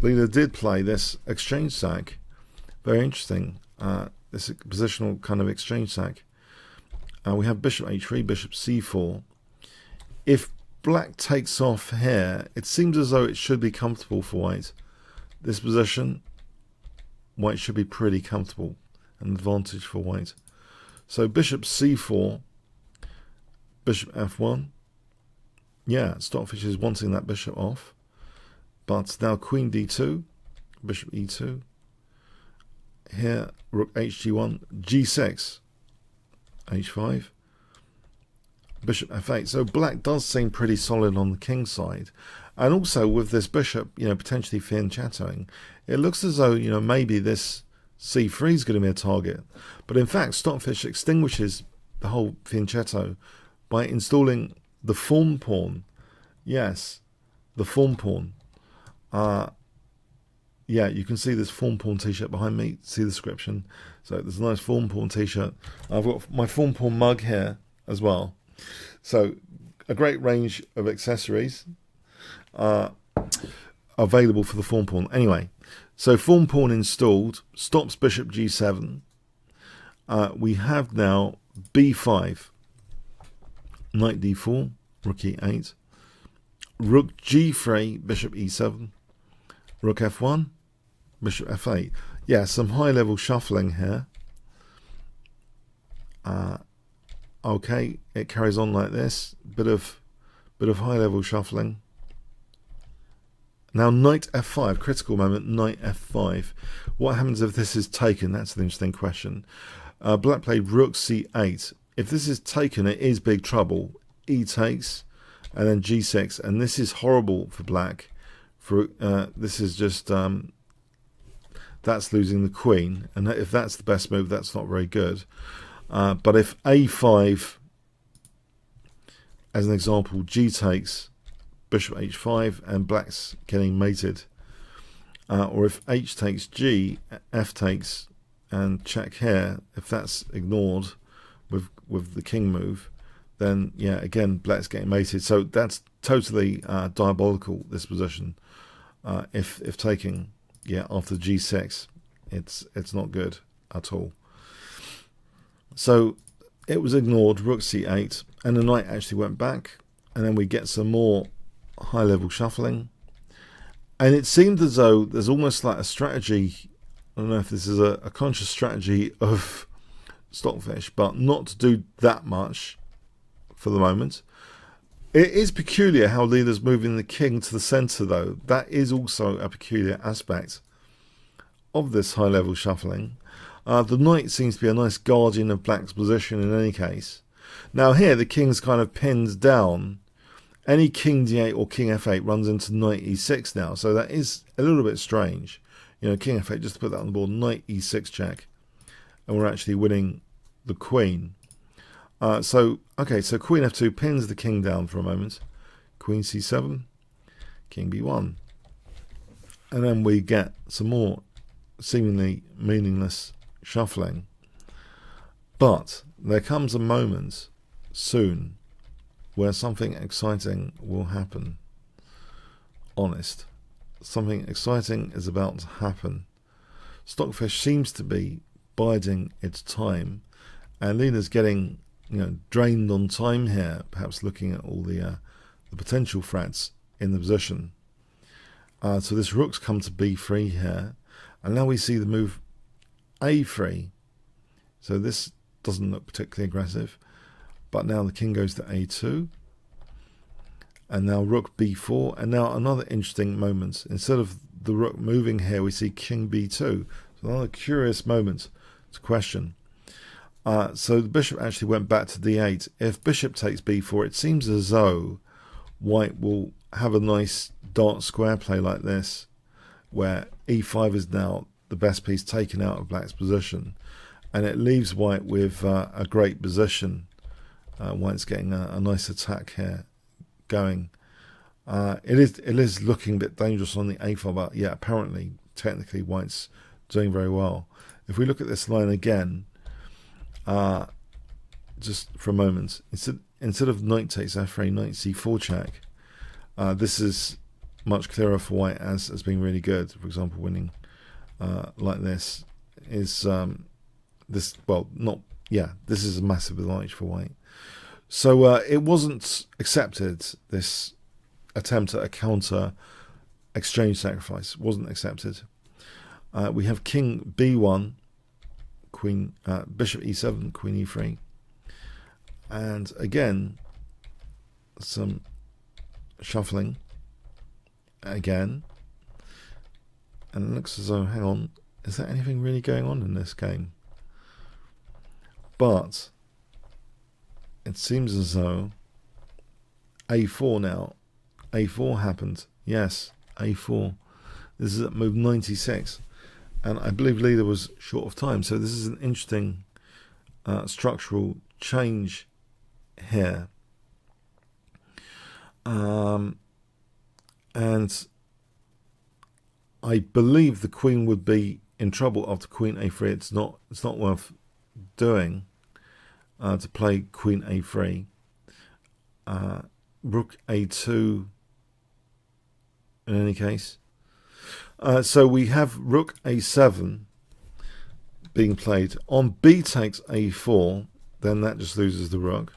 Leela did play this exchange sack. Very interesting. This positional kind of exchange sack. We have bishop h3, bishop c4. If black takes off here, it seems as though it should be comfortable for white. This position, white should be pretty comfortable. An advantage for white. So bishop c4, bishop f1. Yeah, Stockfish is wanting that bishop off. But now queen d2, bishop e2. Here, rook hg1, g6, h5, bishop f8. So black does seem pretty solid on the king side. And also with this bishop, potentially fianchettoing, it looks as though, maybe this c3 is going to be a target. But in fact, Stockfish extinguishes the whole fianchetto by installing the form pawn. Yes, the form pawn. Yeah, you can see this form pawn t-shirt behind me. See the description. So there's a nice form pawn t-shirt. I've got my form pawn mug here as well. So a great range of accessories available for the form pawn. Anyway, so form pawn installed. Stops bishop g7. We have now b5. Knight d4. Rook e8. Rook g3. Bishop e7. Rook f1. Bishop f8. Yeah, some high-level shuffling here. Okay, it carries on like this. Bit of high-level shuffling. Now knight f5, critical moment. Knight f5. What happens if this is taken? That's an interesting question. Black played rook c8. If this is taken, it is big trouble. E takes, and then g6, and this is horrible for black. This is just that's losing the queen, and if that's the best move, that's not very good. But if a5, as an example, g takes, bishop h5, and black's getting mated, or if h takes g, f takes, and check here, if that's ignored with the king move, then yeah, again, black's getting mated. So that's totally diabolical, this position. If taking, yeah, after g6, it's not good at all. So it was ignored, rook c8, and the knight actually went back, and then we get some more high-level shuffling. And it seemed as though there's almost like a strategy, I don't know if this is a conscious strategy of Stockfish, but not to do that much for the moment. It is peculiar how Leela's moving the king to the centre, though. That is also a peculiar aspect of this high-level shuffling. The knight seems to be a nice guardian of black's position in any case. Now here, the king's kind of pinned down. Any king d8 or king f8 runs into knight e6 now, so that is a little bit strange. You know, king f8, just to put that on the board, knight e6 check, and we're actually winning the queen. So queen f2 pins the king down for a moment. Queen c7, king b1. And then we get some more seemingly meaningless shuffling. But there comes a moment soon where something exciting will happen. Honest. Something exciting is about to happen. Stockfish seems to be biding its time, and Leela's getting, drained on time here, perhaps looking at all the potential threats in the position. So this rook's come to b3 here, and now we see the move a3. So this doesn't look particularly aggressive, but now the king goes to a2, and now rook b4, and now another interesting moment. Instead of the rook moving here, we see king b2. So another curious moment to question. So the bishop actually went back to d8. If bishop takes b4, it seems as though white will have a nice dark square play like this, where e5 is now the best piece taken out of black's position, and it leaves white with a great position. White's getting a nice attack here going. It is looking a bit dangerous on the a5, but yeah, apparently, technically, white's doing very well. If we look at this line again, just for a moment, instead of knight takes f3, knight c4 check, this is much clearer for white as being really good. For example, winning like this is this is a massive advantage for white. So it wasn't accepted, this attempt at a counter exchange sacrifice wasn't accepted. We have king b1, queen, bishop e7, queen e3, and again some shuffling again, and it looks as though, hang on, is there anything really going on in this game? But it seems as though a4 now, a4 happened. Yes, a4. This is at move 96, and I believe Leela was short of time, so this is an interesting structural change here. And I believe the queen would be in trouble after queen a3. It's not worth doing to play queen a3. Rook a2 in any case. So we have rook a7 being played. On b takes a4, then that just loses the rook.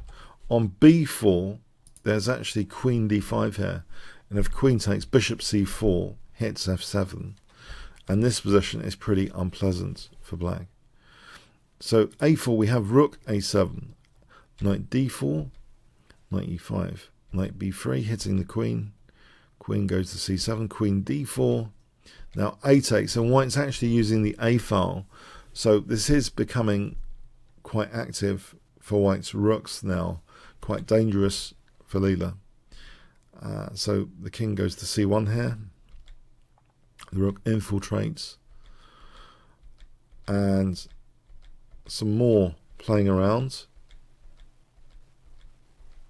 On b4, there's actually queen d5 here. And if queen takes, bishop c4 hits f7. And this position is pretty unpleasant for black. So a4, we have rook a7, knight d4, knight e5, knight b3 hitting the queen. Queen goes to c7, queen d4. Now a takes, and white's actually using the a file. So this is becoming quite active for white's rooks now, quite dangerous for Leela. So the king goes to c1 here. The rook infiltrates. and some more playing around.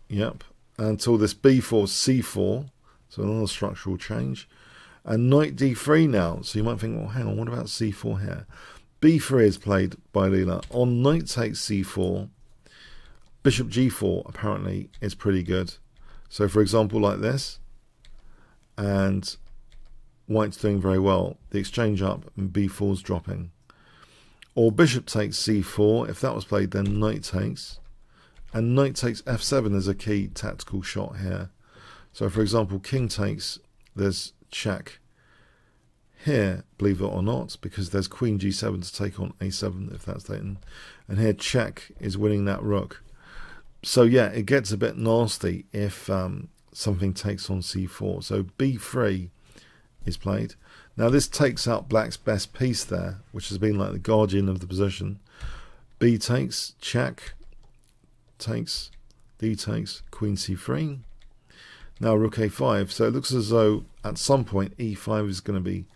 Yep, until this b4, c4, so another structural change. And knight d3 now, so you might think, well, hang on, what about c4 here? b3 is played by Leela. On knight takes c4, bishop g4 apparently is pretty good. So for example, like this, and white's doing very well. The exchange up and b4's dropping. Or bishop takes c4. If that was played, then knight takes. And knight takes f7 is a key tactical shot here. So for example, king takes, there's check here, believe it or not, because there's queen g7 to take on a7 if that's taken. And here check is winning that rook. So yeah, it gets a bit nasty if something takes on c4. So b3 is played. Now this takes out black's best piece there, which has been like the guardian of the position. B takes, check, takes, d takes, queen c3. Now rook a5. So it looks as though at some point e5 is going to be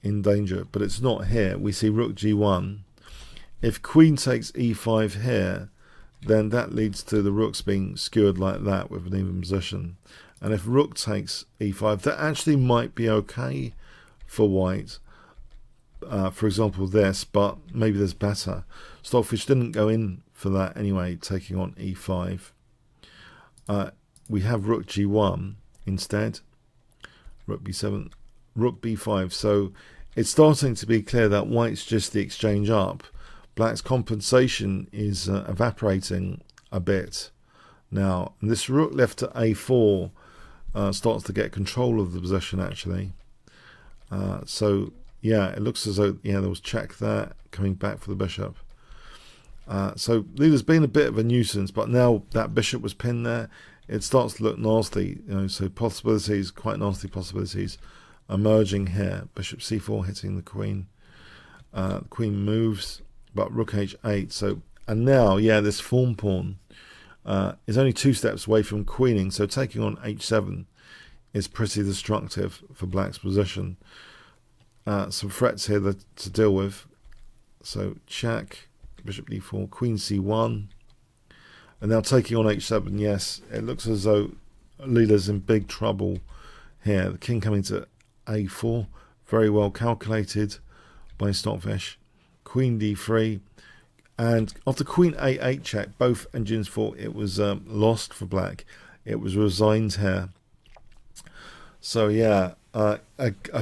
in danger, but it's not here. We see rook g1. If queen takes e5 here, then that leads to the rooks being skewered like that with an even position. And if rook takes e5, that actually might be okay for white. For example, this, but maybe there's better. Stockfish didn't go in for that anyway, taking on e5. We have rook g1 instead. Rook b7, rook b5. So it's starting to be clear that white's just the exchange up. Black's compensation is evaporating a bit now. And this rook left to a4 starts to get control of the position actually. So yeah, it looks as though there was check there, coming back for the bishop. So Leela's been a bit of a nuisance, but now that bishop was pinned there, it starts to look nasty. So possibilities, quite nasty possibilities, emerging here. Bishop c4 hitting the queen. The queen moves, but rook h8. So and now, this form pawn is only 2 steps away from queening. So taking on h7 is pretty destructive for black's position. Some threats here to deal with. So check, bishop d4, queen c1. And now taking on h7, yes, it looks as though Leela's in big trouble here. The king coming to a4, very well calculated by Stockfish. Queen d3, and after queen a8 check, both engines thought it was lost for black. It was resigned here. So yeah, a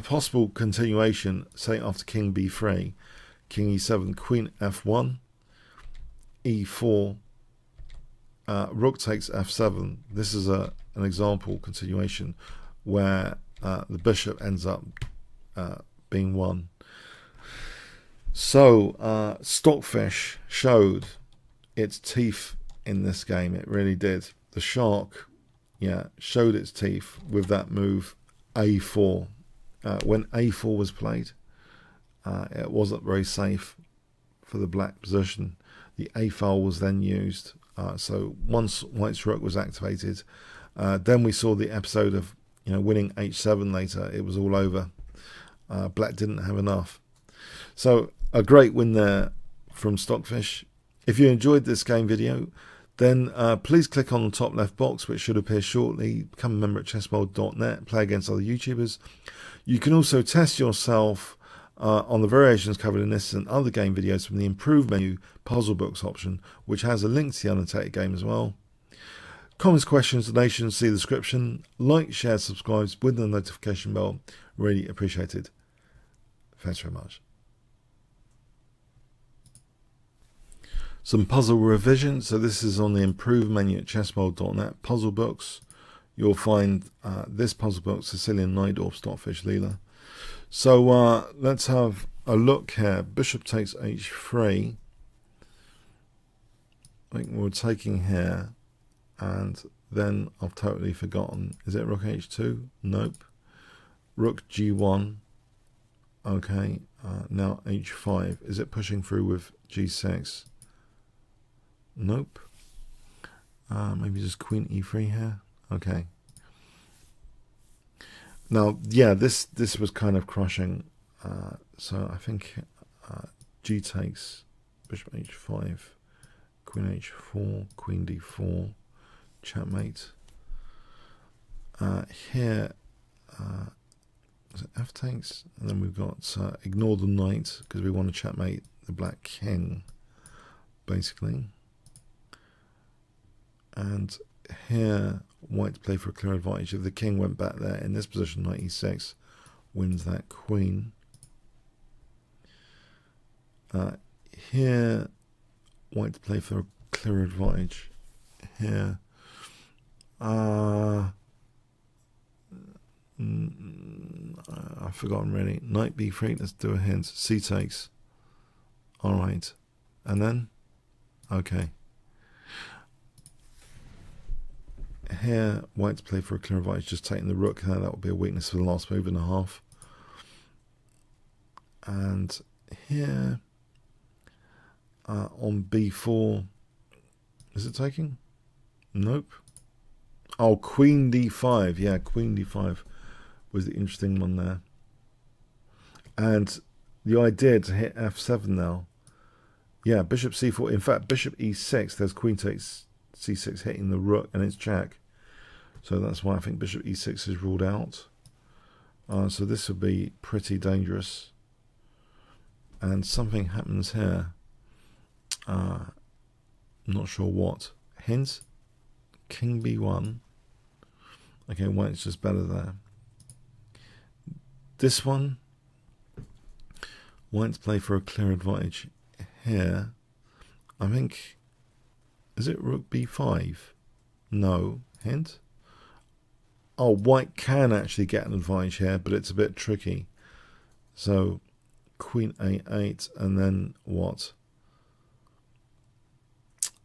possible continuation, say after king b3, king e7, queen f1, e4, rook takes f7. This is an example continuation where the bishop ends up being won. So Stockfish showed its teeth in this game. It really did. The shark, showed its teeth with that move a4. When a4 was played, it wasn't very safe for the black position. The a file was then used. So once white's rook was activated, then we saw the episode of winning h7 later. It was all over. Black didn't have enough. So a great win there from Stockfish. If you enjoyed this game video, then please click on the top left box, which should appear shortly. Become a member at chessworld.net. Play against other YouTubers. You can also test yourself on the variations covered in this and other game videos from the improved menu puzzle books option, which has a link to the annotated game as well. Comments, questions, donations, see the description. Like, share, subscribe with the notification bell. Really appreciated. Thanks very much. Some puzzle revision. So this is on the improved menu at chessworld.net. Puzzle books. You'll find this puzzle book, Sicilian Najdorf, Stockfish, Leela. So let's have a look here. Bishop takes h3. I think we're taking here. And then I've totally forgotten. Is it rook h2? Nope. Rook g1. Okay. Now h5. Is it pushing through with g6? Nope. Maybe just queen e3 here. Okay. Now, this was kind of crushing. So I think G takes, bishop h5, queen h4, queen d4, checkmate. Here, f takes, and then we've got ignore the knight because we want to checkmate the black king, basically. And here, white play for a clear advantage. If the king went back there in this position, knight e6 wins that queen. Here, white play for a clear advantage. Here, I've forgotten really. Knight b3. Let's do a hint. C takes. All right, and then okay. Here, white to play for a clear advantage, just taking the rook. That would be a weakness for the last move and a half. And here, on b4, is it taking? Nope. Oh, queen d5. Yeah, queen d5 was the interesting one there. And the idea to hit f7 now. Yeah, bishop c4. In fact, bishop e6, there's queen takes c6 hitting the rook and it's check. So that's why I think bishop e6 is ruled out. So this would be pretty dangerous. And something happens here. Not sure what. Hint, king b1. Okay, white's just better there. This one, white's play for a clear advantage here. I think, is it rook b5? No. Hint. Oh, white can actually get an advantage here, but it's a bit tricky. So, queen a8, and then what?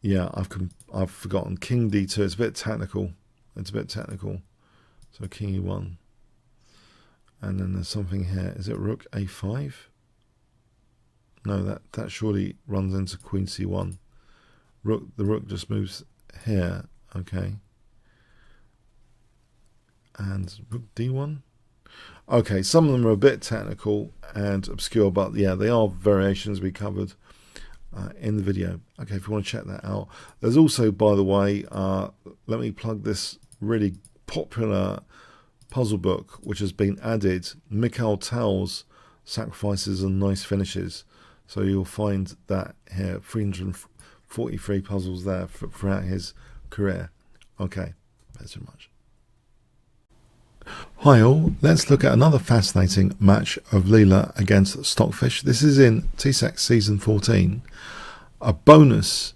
Yeah, I've forgotten. King d2. It's a bit technical. It's a bit technical. So king e1, and then there's something here. Is it rook a5? No, that surely runs into queen c1. The rook just moves here. Okay. And rook d1. Okay, some of them are a bit technical and obscure, but yeah, they are variations we covered in the video. Okay, if you want to check that out. There's also, by the way, let me plug this really popular puzzle book which has been added, Mikhail Tal's Sacrifices and Nice Finishes. So you'll find that here, 343 puzzles there throughout his career. Okay, thanks so much. Hi all, let's look at another fascinating match of Leela against Stockfish. This is in TSEC Season 14, a bonus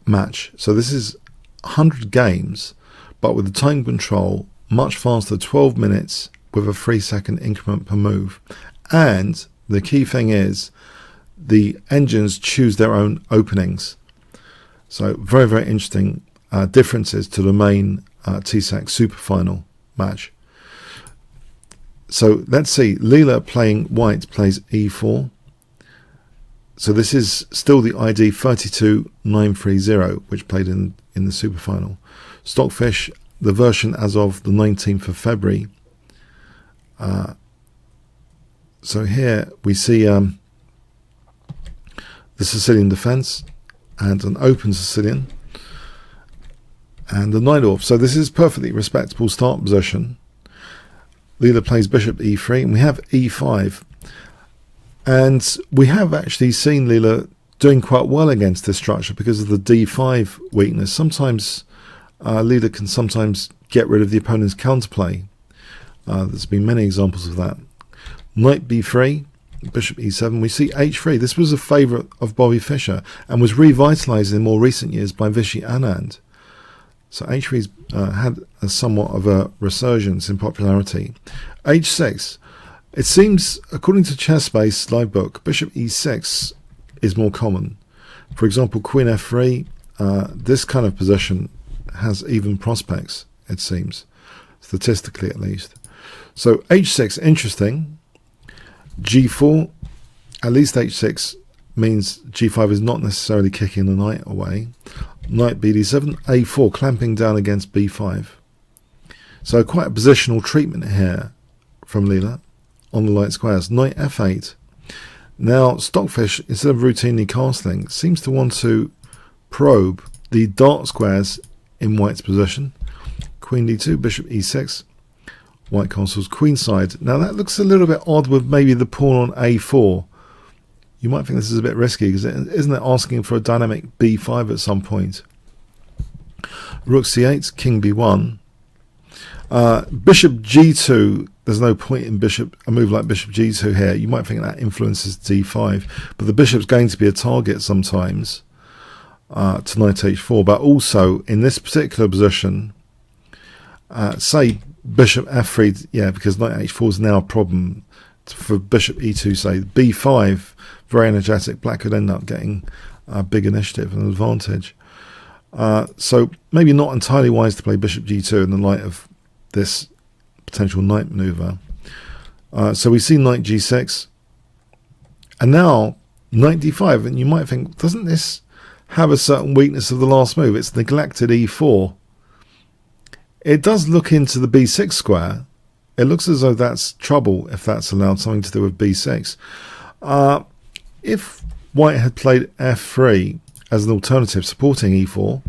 match. So this is 100 games, but with the time control, much faster, 12 minutes with a 3-second increment per move. And the key thing is, the engines choose their own openings. So very, very interesting differences to the main TSEC Super Final match. So let's see, Leela playing white plays e4. So this is still the ID 32930, which played in the Super Final. Stockfish, the version as of the 19th of February. So here we see the Sicilian defense and an open Sicilian and the Najdorf. So this is perfectly respectable start position. Leela plays bishop e3 and we have e5. And we have actually seen Leela doing quite well against this structure because of the d5 weakness. Sometimes Leela can sometimes get rid of the opponent's counterplay. There's been many examples of that. Knight b3, bishop e7. We see h3. This was a favourite of Bobby Fischer and was revitalised in more recent years by Vishy Anand. So h3's had a somewhat of a resurgence in popularity. h6. It seems, according to ChessBase Livebook, bishop e6 is more common. For example, queen f3, this kind of position has even prospects, it seems, statistically at least. So h6, interesting. g4, at least h6 means g5 is not necessarily kicking the knight away. Knight bd7, a4, clamping down against b5. So quite a positional treatment here from Leela on the light squares. Knight f8. Now, Stockfish, instead of routinely castling, seems to want to probe the dark squares in white's position. Queen d2, bishop e6, white castles queenside. Now that looks a little bit odd with maybe the pawn on a4. You might think this is a bit risky, because isn't it asking for a dynamic b5 at some point? Rook c8, king b1. Bishop g2, there's no point in a move like bishop g2 here. You might think that influences d5, but the bishop's going to be a target sometimes to knight h4. But also in this particular position, say bishop f3, yeah, because knight h4 is now a problem for bishop e2. Say b5, very energetic. Black could end up getting a big initiative and advantage. So maybe not entirely wise to play bishop g2 in the light of this potential knight maneuver. So we see knight g6, and now knight d5, and you might think, doesn't this have a certain weakness of the last move? It's neglected e4. It does look into the b6 square. It looks as though that's trouble if that's allowed, something to do with b6. If white had played f3 as an alternative supporting e4,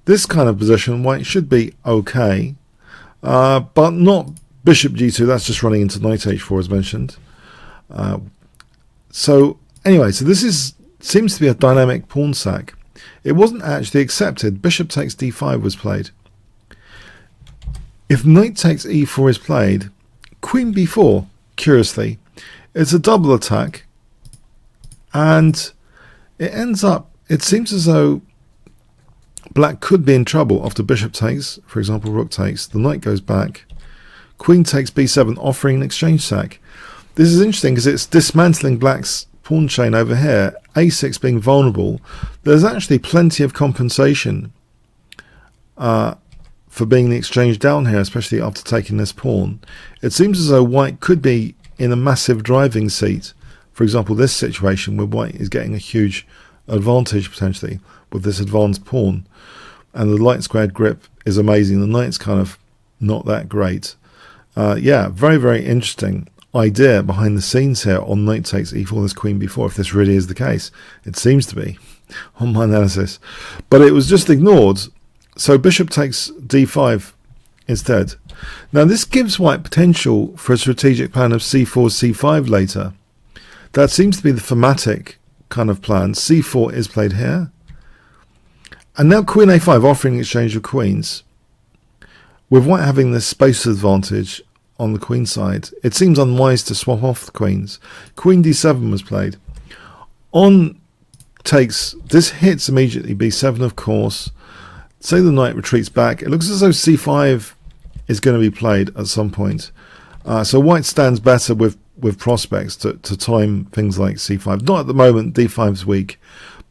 this kind of position white should be okay. But not bishop g2, that's just running into knight h4 as mentioned. So anyway, so this seems to be a dynamic pawn sack. It wasn't actually accepted. Bishop takes d5 was played. If knight takes e4 is played, queen b4, curiously, it's a double attack, and it seems as though black could be in trouble after bishop takes, for example, rook takes, the knight goes back, queen takes b7, offering an exchange sack. This is interesting because it's dismantling black's pawn chain over here, a6 being vulnerable. There's actually plenty of compensation for being the exchange down here, especially after taking this pawn. It seems as though white could be in a massive driving seat. For example, this situation where white is getting a huge advantage potentially with this advanced pawn, and the light squared grip is amazing. The knight's kind of not that great. Yeah, very, very interesting idea behind the scenes here on knight takes e4, this queen b4, if this really is the case. It seems to be on my analysis, but it was just ignored. So bishop takes d5 instead. Now this gives white potential for a strategic plan of c4, c5 later. That seems to be the thematic kind of plan. c4 is played here. And now queen a5, offering an exchange of queens. With white having this space advantage on the queen side, it seems unwise to swap off the queens. Queen d7 was played. On takes, this hits immediately b7, of course. Say the knight retreats back. It looks as though c5 is going to be played at some point. So white stands better with prospects to time things like c5. Not at the moment, d5 is weak,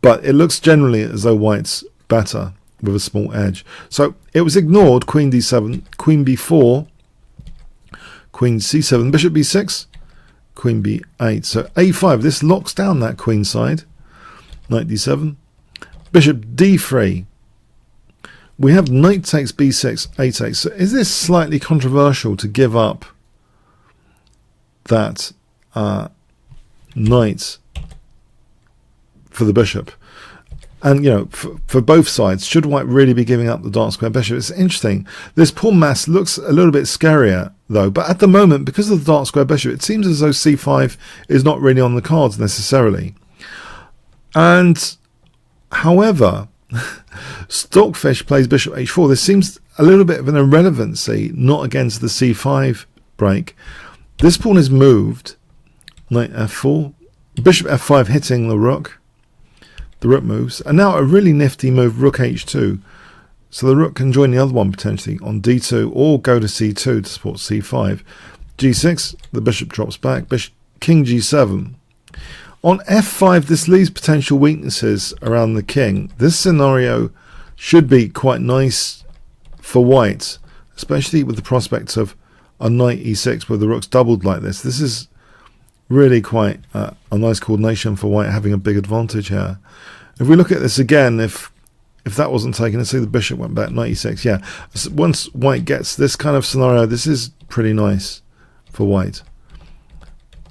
but it looks generally as though white's better with a small edge. So it was ignored. Queen d7, queen b4, queen c7, bishop b6, queen b8. So a5, this locks down that queen side. Knight d7, bishop d3. We have knight takes b6, a takes. So is this slightly controversial to give up that knight for the bishop? And, you know, for both sides, should white really be giving up the dark square bishop? It's interesting. This pawn mass looks a little bit scarier, though. But at the moment, because of the dark square bishop, it seems as though c5 is not really on the cards necessarily. And, however, Stockfish plays bishop h4. This seems a little bit of an irrelevancy, not against the c5 break. This pawn is moved. Knight f4. Bishop f5 hitting the rook. The rook moves. And now a really nifty move, rook h2. So the rook can join the other one potentially on d2 or go to c2 to support c5. g6, the bishop drops back. King g7. On f5, this leaves potential weaknesses around the king. This scenario should be quite nice for white, especially with the prospect of a knight e6 where the rook's doubled like this. This is really quite a nice coordination for white, having a big advantage here. If we look at this again, if that wasn't taken, let's say the bishop went back, knight e6, yeah. Once white gets this kind of scenario, this is pretty nice for white.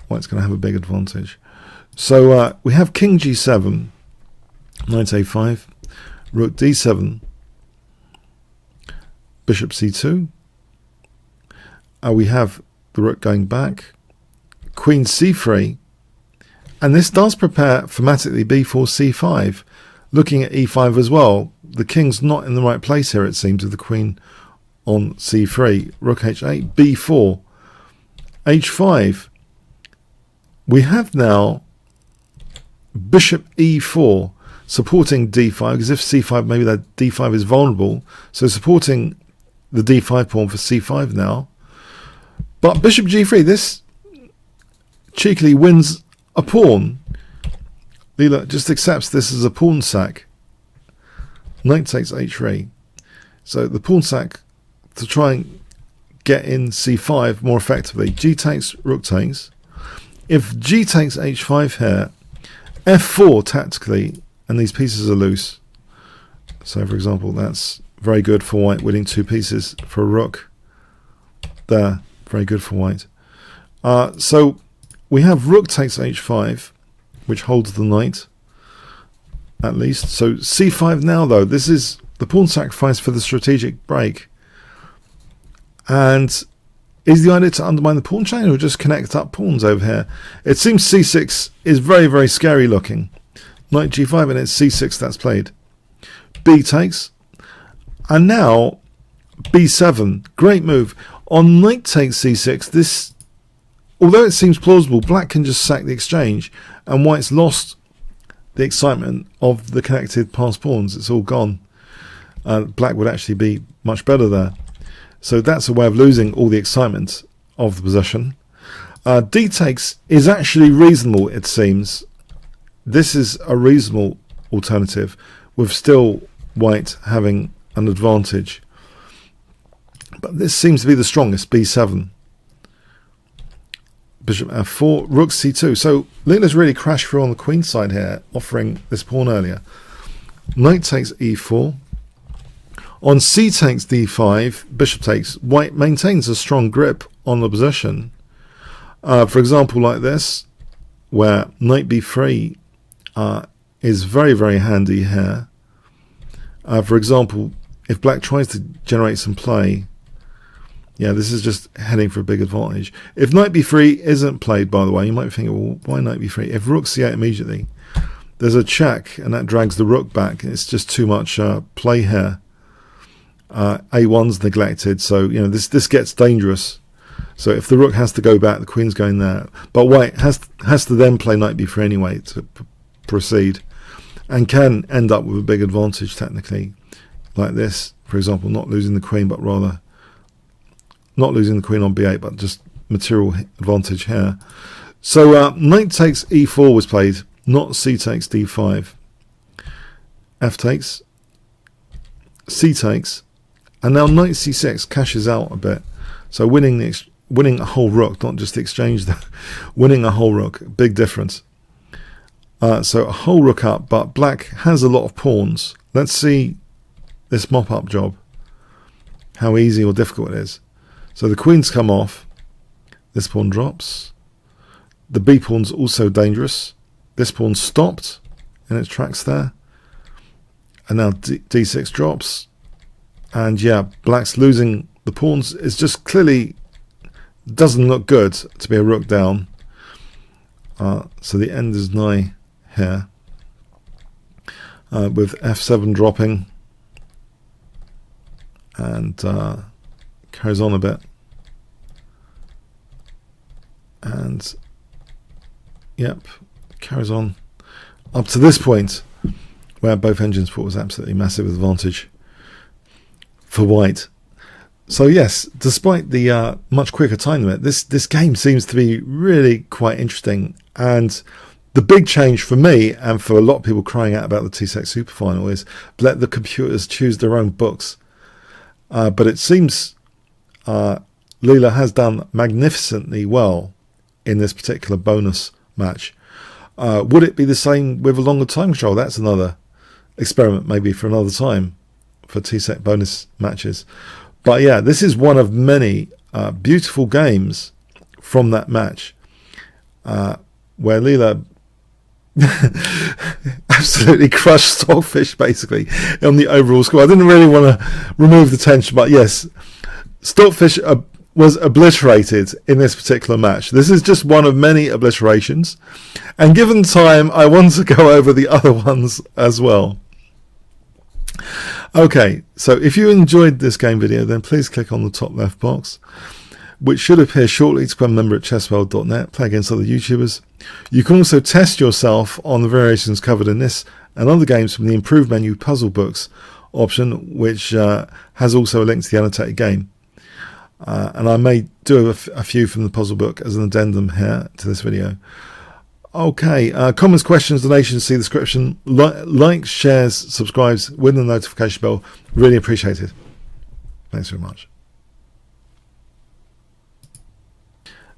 White's going to have a big advantage. So we have king g7, knight a5, rook d7, bishop c2. We have the rook going back, queen c3, and this does prepare thematically b4 c5. Looking at e5 as well, the king's not in the right place here, it seems, with the queen on c3, rook h8, b4, h5. We have now bishop e4 supporting d5, because if c5, maybe that d5 is vulnerable, so supporting the d5 pawn for c5 now. But bishop g3, this cheekily wins a pawn. Leela just accepts this as a pawn sack. Knight takes h3. So the pawn sack to try and get in c5 more effectively. G takes, rook takes. If g takes h5 here, f4 tactically, and these pieces are loose. So for example, that's very good for white, winning two pieces for a rook. There, very good for white. So we have rook takes h5, which holds the knight, at least. So c5 now, though, this is the pawn sacrifice for the strategic break. And is the idea to undermine the pawn chain or just connect up pawns over here? It seems c6 is very, very scary looking. Knight g5, and it's c6 that's played. B takes. And now b7. Great move. On knight takes c6, this, although it seems plausible, black can just sack the exchange, and white's lost the excitement of the connected passed pawns. It's all gone. Black would actually be much better there. So that's a way of losing all the excitement of the possession. D takes is actually reasonable, it seems. This is a reasonable alternative, with still white having an advantage. But this seems to be the strongest, b7. Bishop f4, rook c2. So Leela's really crashed through on the queen side here, offering this pawn earlier. Knight takes e4. On c takes d5, bishop takes. White maintains a strong grip on the position. For example, like this, where knight b3 is very, very handy here. For example, if black tries to generate some play, yeah, this is just heading for a big advantage. If knight b3 isn't played, by the way, you might be thinking, well, why knight b3? If rook c8 immediately, there's a check, and that drags the rook back. It's just too much play here. A1's neglected, so you know this gets dangerous. So if the rook has to go back, the queen's going there. But white has to then play knight b3 anyway to proceed, and can end up with a big advantage technically, like this, for example, not losing the queen, but rather not losing the queen on b8, but just material advantage here. So knight takes e4 was played, not c takes d5. F takes, c takes, and now knight c6 cashes out a bit. So winning a whole rook, not just the exchange, winning a whole rook, big difference. So a whole rook up, but black has a lot of pawns. Let's see this mop-up job, how easy or difficult it is. So the queen's come off, this pawn drops, the b pawn's also dangerous, this pawn's stopped in its tracks there, and now d6 drops, and yeah, black's losing the pawns. It's just clearly doesn't look good to be a rook down. So the end is nigh here, with f7 dropping, and carries on a bit, and yep, carries on up to this point where both engines thought was absolutely massive advantage for white. So yes, despite the much quicker time limit, this game seems to be really quite interesting. And the big change for me, and for a lot of people crying out about the T-Sec Super Final, is let the computers choose their own books. But it seems Leela has done magnificently well in this particular bonus match. Would it be the same with a longer time control? That's another experiment, maybe for another time, for T-Sec bonus matches. But yeah, this is one of many beautiful games from that match, where Leela absolutely crushed Stockfish basically on the overall score. I didn't really want to remove the tension, but yes, Stockfish was obliterated in this particular match. This is just one of many obliterations, and given time, I want to go over the other ones as well. Okay, so if you enjoyed this game video, then please click on the top left box, which should appear shortly, to become a member at chessworld.net, play against other YouTubers. You can also test yourself on the variations covered in this and other games from the improved menu puzzle books option, which has also a link to the annotated game. And I may do a few from the puzzle book as an addendum here to this video. Okay, comments, questions, donations, see the description. Likes, shares, subscribes with the notification bell. Really appreciated. Thanks very much.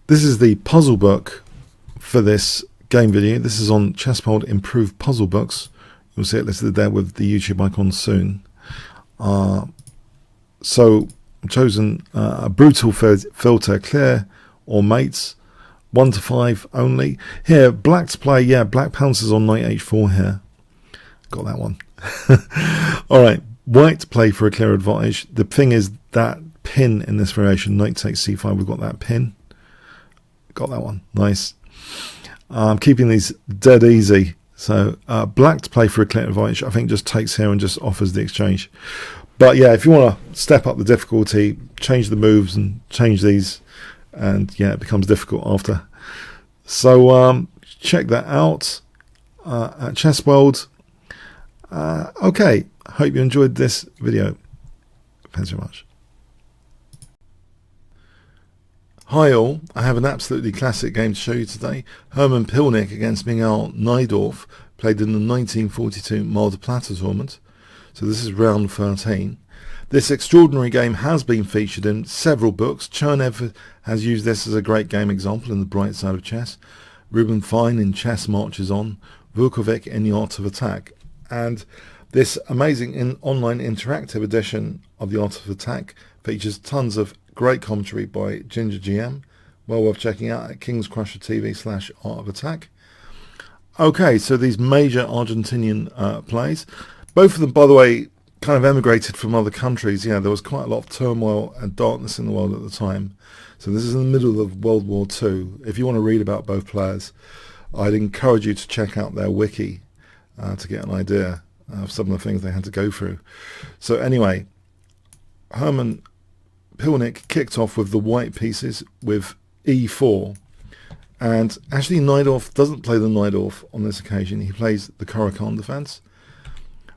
This is the puzzle book for this game video. This is on Chessworld Improved Puzzle Books. You'll see it listed there with the YouTube icon soon. So I've chosen a brutal filter, clear or mates, 1 to 5 only. Here, black to play, yeah, black pounces on knight h4 here. Got that one. Alright, white to play for a clear advantage. The thing is that pin in this variation, knight takes c5, we've got that pin. Got that one, nice. I'm keeping these dead easy. So black to play for a clear advantage, I think just takes here and just offers the exchange. But yeah, if you want to step up the difficulty, change the moves and change these, and yeah, it becomes difficult after. So check that out at Chessworld. Okay, hope you enjoyed this video. Thanks very much. Hi all, I have an absolutely classic game to show you today. Hermann Pilnik against Miguel Najdorf, played in the 1942 Mar del Plata tournament. So this is round 13. This extraordinary game has been featured in several books. Chernev has used this as a great game example in The Bright Side of Chess. Ruben Fine in Chess Marches On. Vukovic in The Art of Attack. And this amazing online interactive edition of The Art of Attack features tons of great commentary by Ginger GM. Well worth checking out at Kingscrusher TV/Art of Attack. Okay, so these major Argentinian plays. Both of them, by the way, kind of emigrated from other countries. Yeah, there was quite a lot of turmoil and darkness in the world at the time. So this is in the middle of World War II. If you want to read about both players, I'd encourage you to check out their wiki to get an idea of some of the things they had to go through. So anyway, Hermann Pilnik kicked off with the white pieces with e4. And actually Najdorf doesn't play the Najdorf on this occasion. He plays the Caro-Kann defense.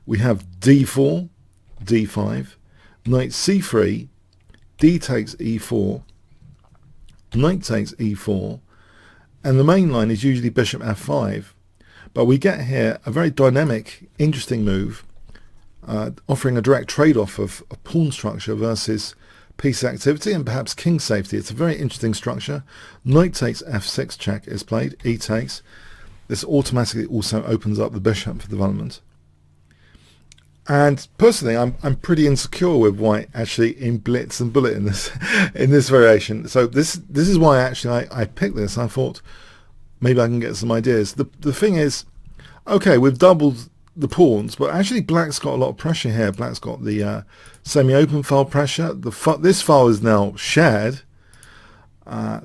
We have d4, d5, knight c3, d takes e4, knight takes e4, and the main line is usually bishop f5. But we get here a very dynamic, interesting move, offering a direct trade-off of a pawn structure versus piece activity and perhaps king safety. It's a very interesting structure. Knight takes f6 check is played, e takes. This automatically also opens up the bishop for development. And personally, I'm pretty insecure with white actually in blitz and bullet in this variation. So this is why actually I picked this. I thought maybe I can get some ideas. The thing is, okay, we've doubled the pawns, but actually black's got a lot of pressure here. Black's got the semi-open file pressure. This file is now shared.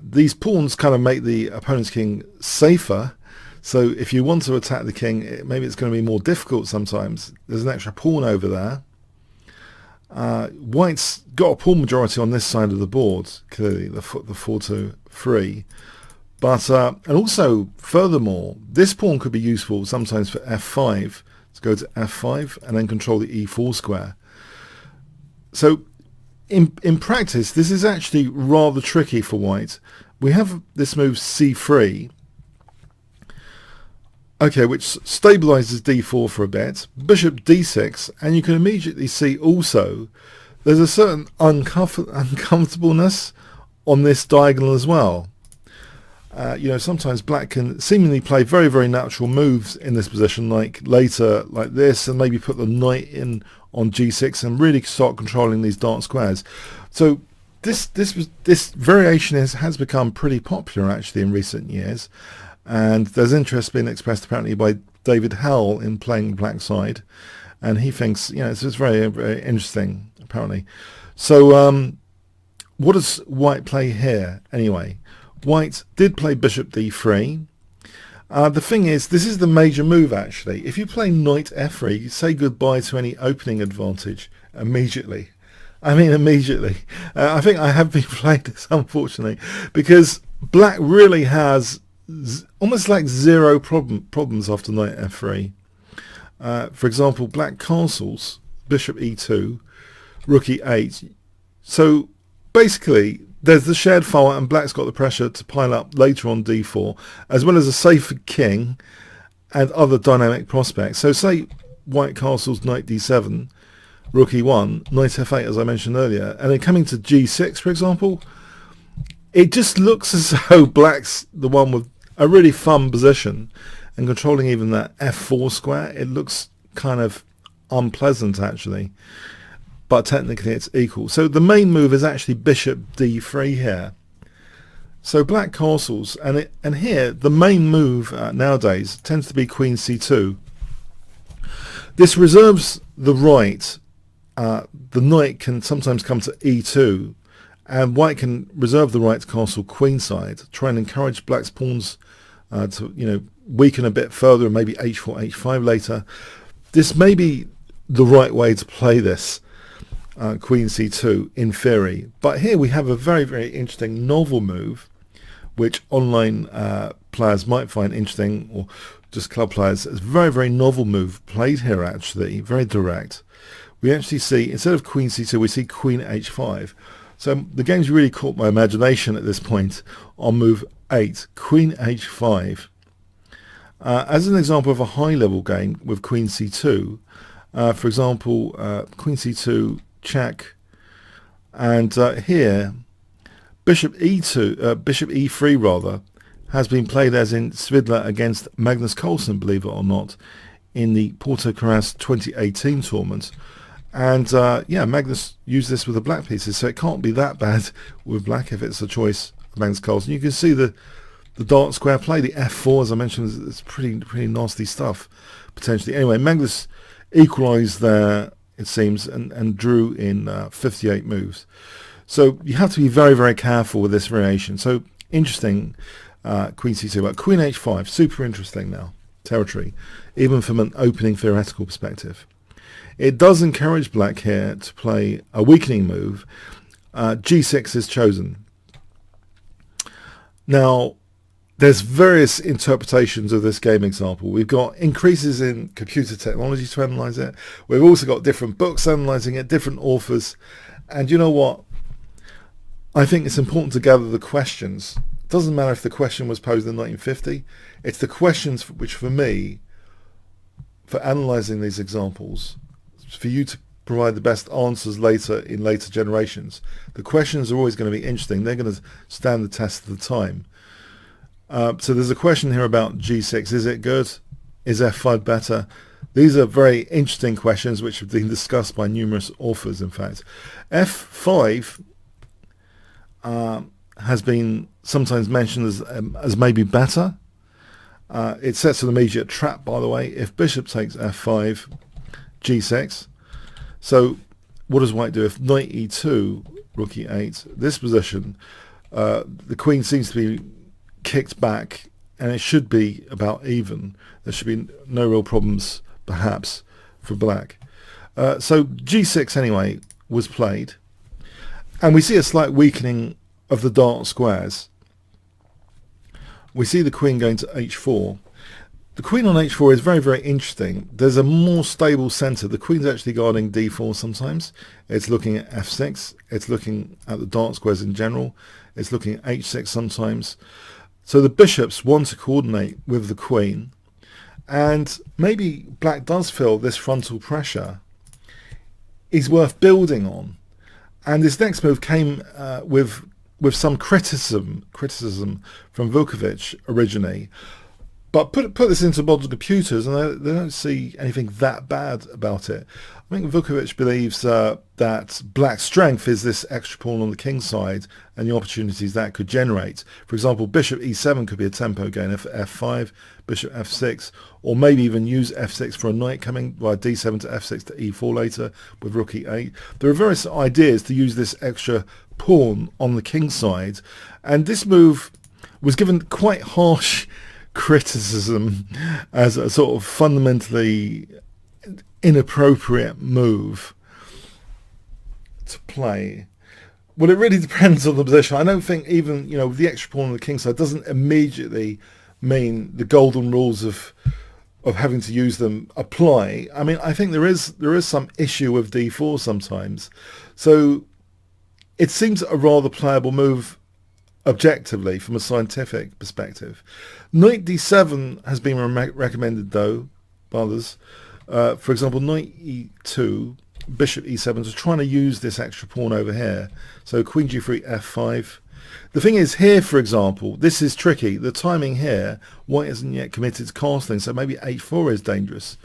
These pawns kind of make the opponent's king safer. So if you want to attack the king, maybe it's going to be more difficult sometimes. There's an extra pawn over there. White's got a pawn majority on this side of the board, clearly, the 4-3. But, and also, furthermore, this pawn could be useful sometimes for f5, to go to f5 and then control the e4 square. So in practice, this is actually rather tricky for white. We have this move c3, okay, which stabilizes d4 for a bit, bishop d6, and you can immediately see also there's a certain uncomfortableness on this diagonal as well. You know, sometimes black can seemingly play very, very natural moves in this position, like later, like this, and maybe put the knight in on g6 and really start controlling these dark squares. So this variation has become pretty popular actually in recent years, And there's interest being expressed apparently by David Howell in playing black side, and he thinks, it's very, very interesting apparently. So what does white play here anyway? White did play bishop d3. The thing is, this is the major move actually. If you play knight f3, you say goodbye to any opening advantage immediately. I mean immediately. I think I have been playing this, unfortunately, because black really has almost like zero problems after knight f3. For example, black castles, bishop e2, rook e8. So basically, there's the shared file, and black's got the pressure to pile up later on d4, as well as a safer king and other dynamic prospects. So say white castles knight d7, rook e1, knight f8, as I mentioned earlier, and then coming to g6, for example, it just looks as though black's the one with a really fun position and controlling even that f4 square. It looks kind of unpleasant actually, but technically it's equal. So the main move is actually bishop d3 here. So black castles, and here the main move nowadays tends to be queen c2. This reserves the right. The knight can sometimes come to e2, and white can reserve the right to castle queenside, try and encourage black's pawns to weaken a bit further, and maybe h4, h5 later. This may be the right way to play this. Queen c2 in theory, but here we have a very, very interesting novel move which online players might find interesting, or just club players. It's a very, very novel move played here actually, very direct. We actually see, instead of queen c2, we see queen h5. So the game's really caught my imagination at this point on move 8, queen h5. As an example of a high level game with queen c2, for example, queen c2 check, and here bishop e2, bishop e3 rather, has been played as in Svidler against Magnus Carlsen, believe it or not, in the Porto Carras 2018 tournament. And Magnus used this with the black pieces, so it can't be that bad with black if it's a choice of Magnus Carlsen. You can see the dark square play, the f4, as I mentioned, is pretty nasty stuff potentially. Anyway, Magnus equalised there, it seems, and drew in 58 moves. So you have to be very, very careful with this variation. So interesting, queen c2, but queen h5, super interesting now, territory, even from an opening theoretical perspective. It does encourage black here to play a weakening move. g6 is chosen. Now, there's various interpretations of this game example. We've got increases in computer technology to analyze it. We've also got different books analyzing it, different authors. And you know what? I think it's important to gather the questions. It doesn't matter if the question was posed in 1950. It's the questions which, for me, for analyzing these examples, for you to provide the best answers later in later generations. The questions are always going to be interesting. They're going to stand the test of the time. So there's a question here about g6. Is it good? Is f5 better? These are very interesting questions which have been discussed by numerous authors, in fact. f5 has been sometimes mentioned as maybe better. It sets an immediate trap, by the way. If bishop takes f5, g6. So what does white do? If knight e2, rook e8, this position, the queen seems to be kicked back, and it should be about even. There should be no real problems, perhaps, for black. So g6, anyway, was played. And we see a slight weakening of the dark squares. We see the queen going to h4. The queen on h4 is very, very interesting. There's a more stable centre. The queen's actually guarding d4 sometimes. It's looking at f6. It's looking at the dark squares in general. It's looking at h6 sometimes. So the bishops want to coordinate with the queen. And maybe black does feel this frontal pressure is worth building on. And this next move came with some criticism from Vukovic originally. But put this into modern computers, and they don't see anything that bad about it. I think Vukovic believes that black's strength is this extra pawn on the king side and the opportunities that could generate. For example, bishop e7 could be a tempo gain if f5, bishop f6, or maybe even use f6 for a knight coming via d7 to f6 to e4 later with rook e8. There are various ideas to use this extra pawn on the king side, and this move was given quite harsh criticism as a sort of fundamentally inappropriate move to play. Well, it really depends on the position. I don't think even, with the extra pawn on the king side doesn't immediately mean the golden rules of having to use them apply. I mean, I think there is some issue with d4 sometimes. So it seems a rather playable move objectively from a scientific perspective. Knight d7 has been recommended though by others. For example, knight e2, bishop e7, so trying to use this extra pawn over here. So queen g3, f5. The thing is here, for example, this is tricky. The timing here, white isn't yet committed to castling, so maybe h4 is dangerous.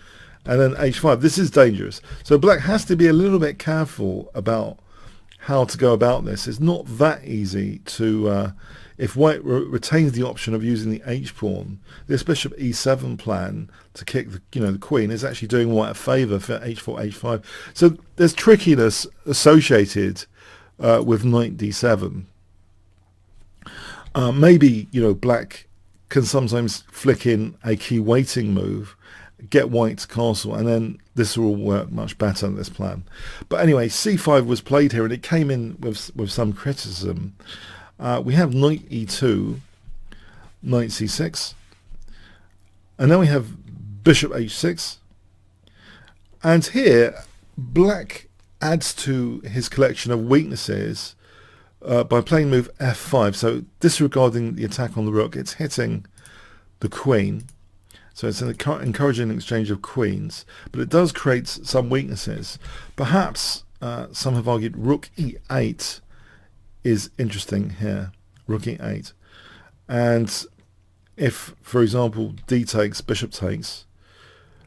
And then h5, this is dangerous. So black has to be a little bit careful about how to go about this. It's not that easy to, if white retains the option of using the h-pawn, this bishop e7 plan to kick the queen is actually doing white a favour for h4, h5. So there's trickiness associated with knight d7. Maybe, black can sometimes flick in a key waiting move, get white to castle, and then this will work much better than this plan. But anyway, c5 was played here, and it came in with some criticism. We have knight e2, knight c6, and then we have bishop h6. And here, black adds to his collection of weaknesses by playing move f5. So disregarding the attack on the rook, it's hitting the queen. So it's an encouraging exchange of queens, but it does create some weaknesses. Perhaps some have argued rook e8 is interesting here. Rook e8. And if, for example, d takes, bishop takes,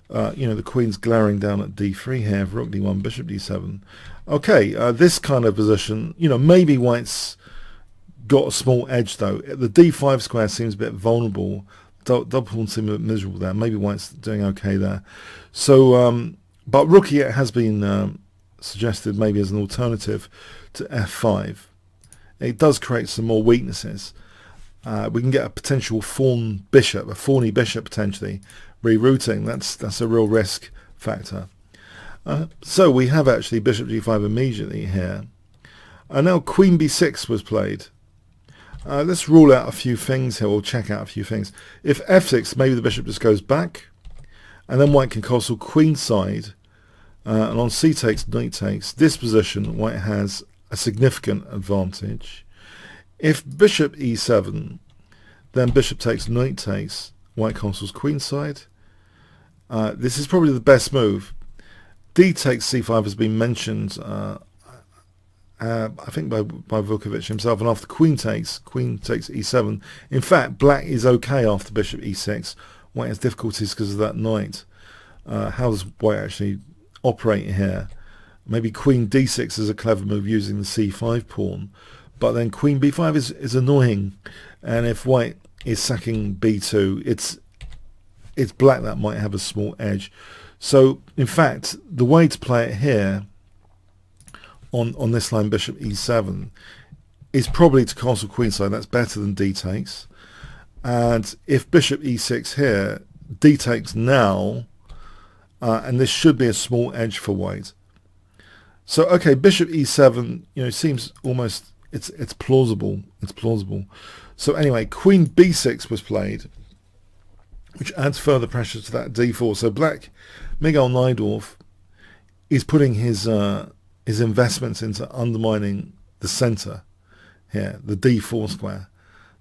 the queen's glaring down at d3 here, rook d1, bishop d7. Okay, this kind of position, maybe white's got a small edge though. The d5 square seems a bit vulnerable. Double pawn seems a bit miserable there. Maybe white's doing okay there. So, but rook e8 has been suggested maybe as an alternative to f5. It does create some more weaknesses. We can get a potential thorny bishop potentially rerouting. That's a real risk factor. So we have actually bishop g5 immediately here. Now queen b6 was played. Let's rule out a few things here, or check out a few things. If f6, maybe the bishop just goes back, and then white can castle queenside, and on c takes, knight takes. This position, white has a significant advantage. If bishop e7, then bishop takes, knight takes, white castles queenside. This is probably the best move. D takes c5 has been mentioned, I think by Vukovic himself, and after queen takes e7. In fact, black is okay after bishop e6. White has difficulties because of that knight. How does white actually operate here? Maybe queen d6 is a clever move using the c5 pawn, but then queen b5 is annoying, and if white is sacking b2, it's black that might have a small edge. So in fact, the way to play it here on this line, bishop e7, is probably to castle queenside. That's better than d takes. And if bishop e6 here, d takes now, and this should be a small edge for white. So okay, bishop e7, seems almost, it's plausible. It's plausible. So anyway, queen b6 was played, which adds further pressure to that d4. So black, Miguel Najdorf, is putting his investments into undermining the center here, the d4 square,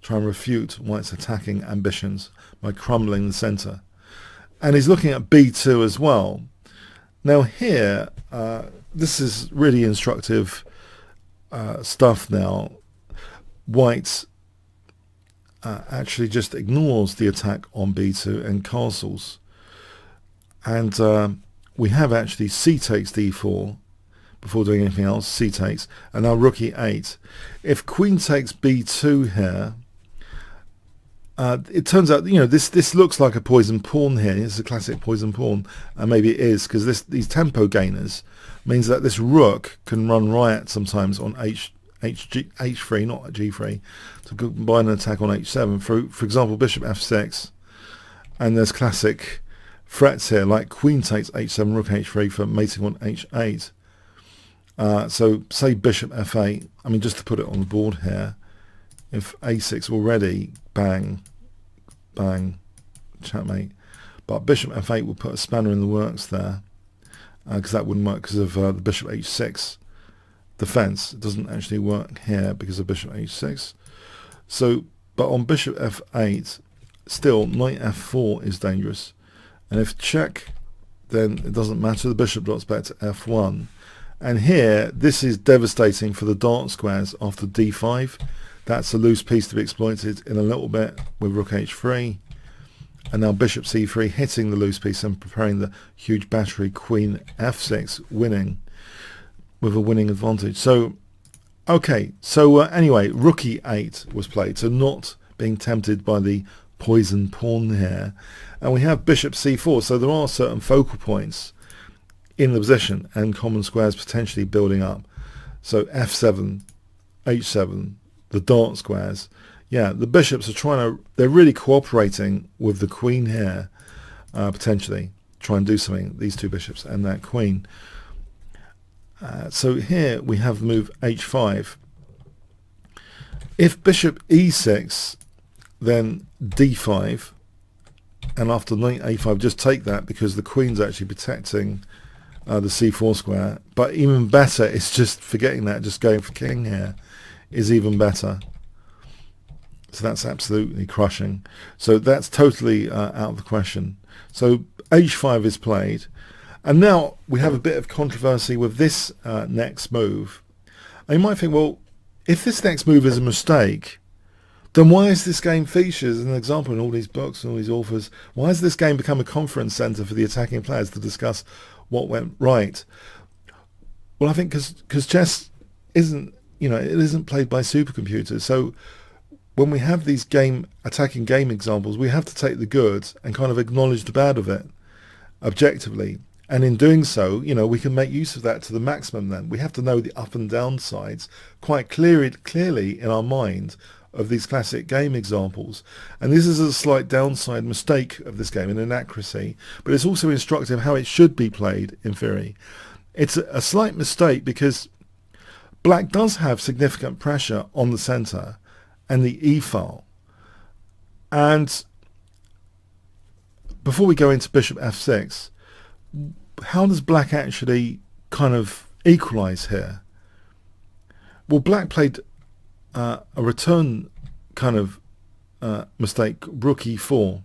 try and refute white's attacking ambitions by crumbling the center. And he's looking at b2 as well. Now here, this is really instructive stuff now. White actually just ignores the attack on b2 and castles. And we have actually c takes d4 before doing anything else. C takes, and now rook e8. If queen takes b2 here, it turns out, this looks like a poison pawn here. It's a classic poison pawn, and maybe it is, because these tempo gainers means that this rook can run riot sometimes on h3, not g3, to combine an attack on h7. For example, bishop f6, and there's classic threats here like queen takes h7, rook h3 for mating on h8. So say bishop f8, I mean, just to put it on the board here, if a6 already, bang, bang, checkmate. But bishop f8 will put a spanner in the works there, because that wouldn't work because of the bishop h6 defense. It doesn't actually work here because of bishop h6. So, but on bishop f8, still knight f4 is dangerous. And if check, then it doesn't matter. The bishop drops back to f1. And here, this is devastating for the dark squares after d5. That's a loose piece to be exploited in a little bit with rook h3. And now bishop c3 hitting the loose piece and preparing the huge battery queen f6, winning with a winning advantage. So, okay, so anyway, rook e8 was played, so not being tempted by the poison pawn here. And we have bishop c4, so there are certain focal points in the position and common squares potentially building up. So f7, h7, the dark squares. Yeah, the bishops are they're really cooperating with the queen here, potentially. Try and do something, these two bishops and that queen. So here we have move h5. If bishop e6, then d5, and after knight a5, just take that because the queen's actually protecting the c4 square. But even better is just forgetting that, just going for king here is even better. So that's absolutely crushing. So that's totally out of the question. So h5 is played. And now we have a bit of controversy with this next move. And you might think, well, if this next move is a mistake, then why is this game featured as an example in all these books and all these authors? Why has this game become a conference center for the attacking players to discuss what went right? Well, I think because chess isn't, it isn't played by supercomputers. So when we have these attacking game examples, we have to take the good and kind of acknowledge the bad of it objectively. And in doing so, we can make use of that to the maximum then. We have to know the up and down sides quite clearly in our mind of these classic game examples. And this is a slight downside mistake of this game, an inaccuracy, but it's also instructive how it should be played in theory. It's a slight mistake because black does have significant pressure on the center and the e-file. And before we go into bishop f6, how does black actually kind of equalize here? Well, black played a return kind of mistake, rook e4.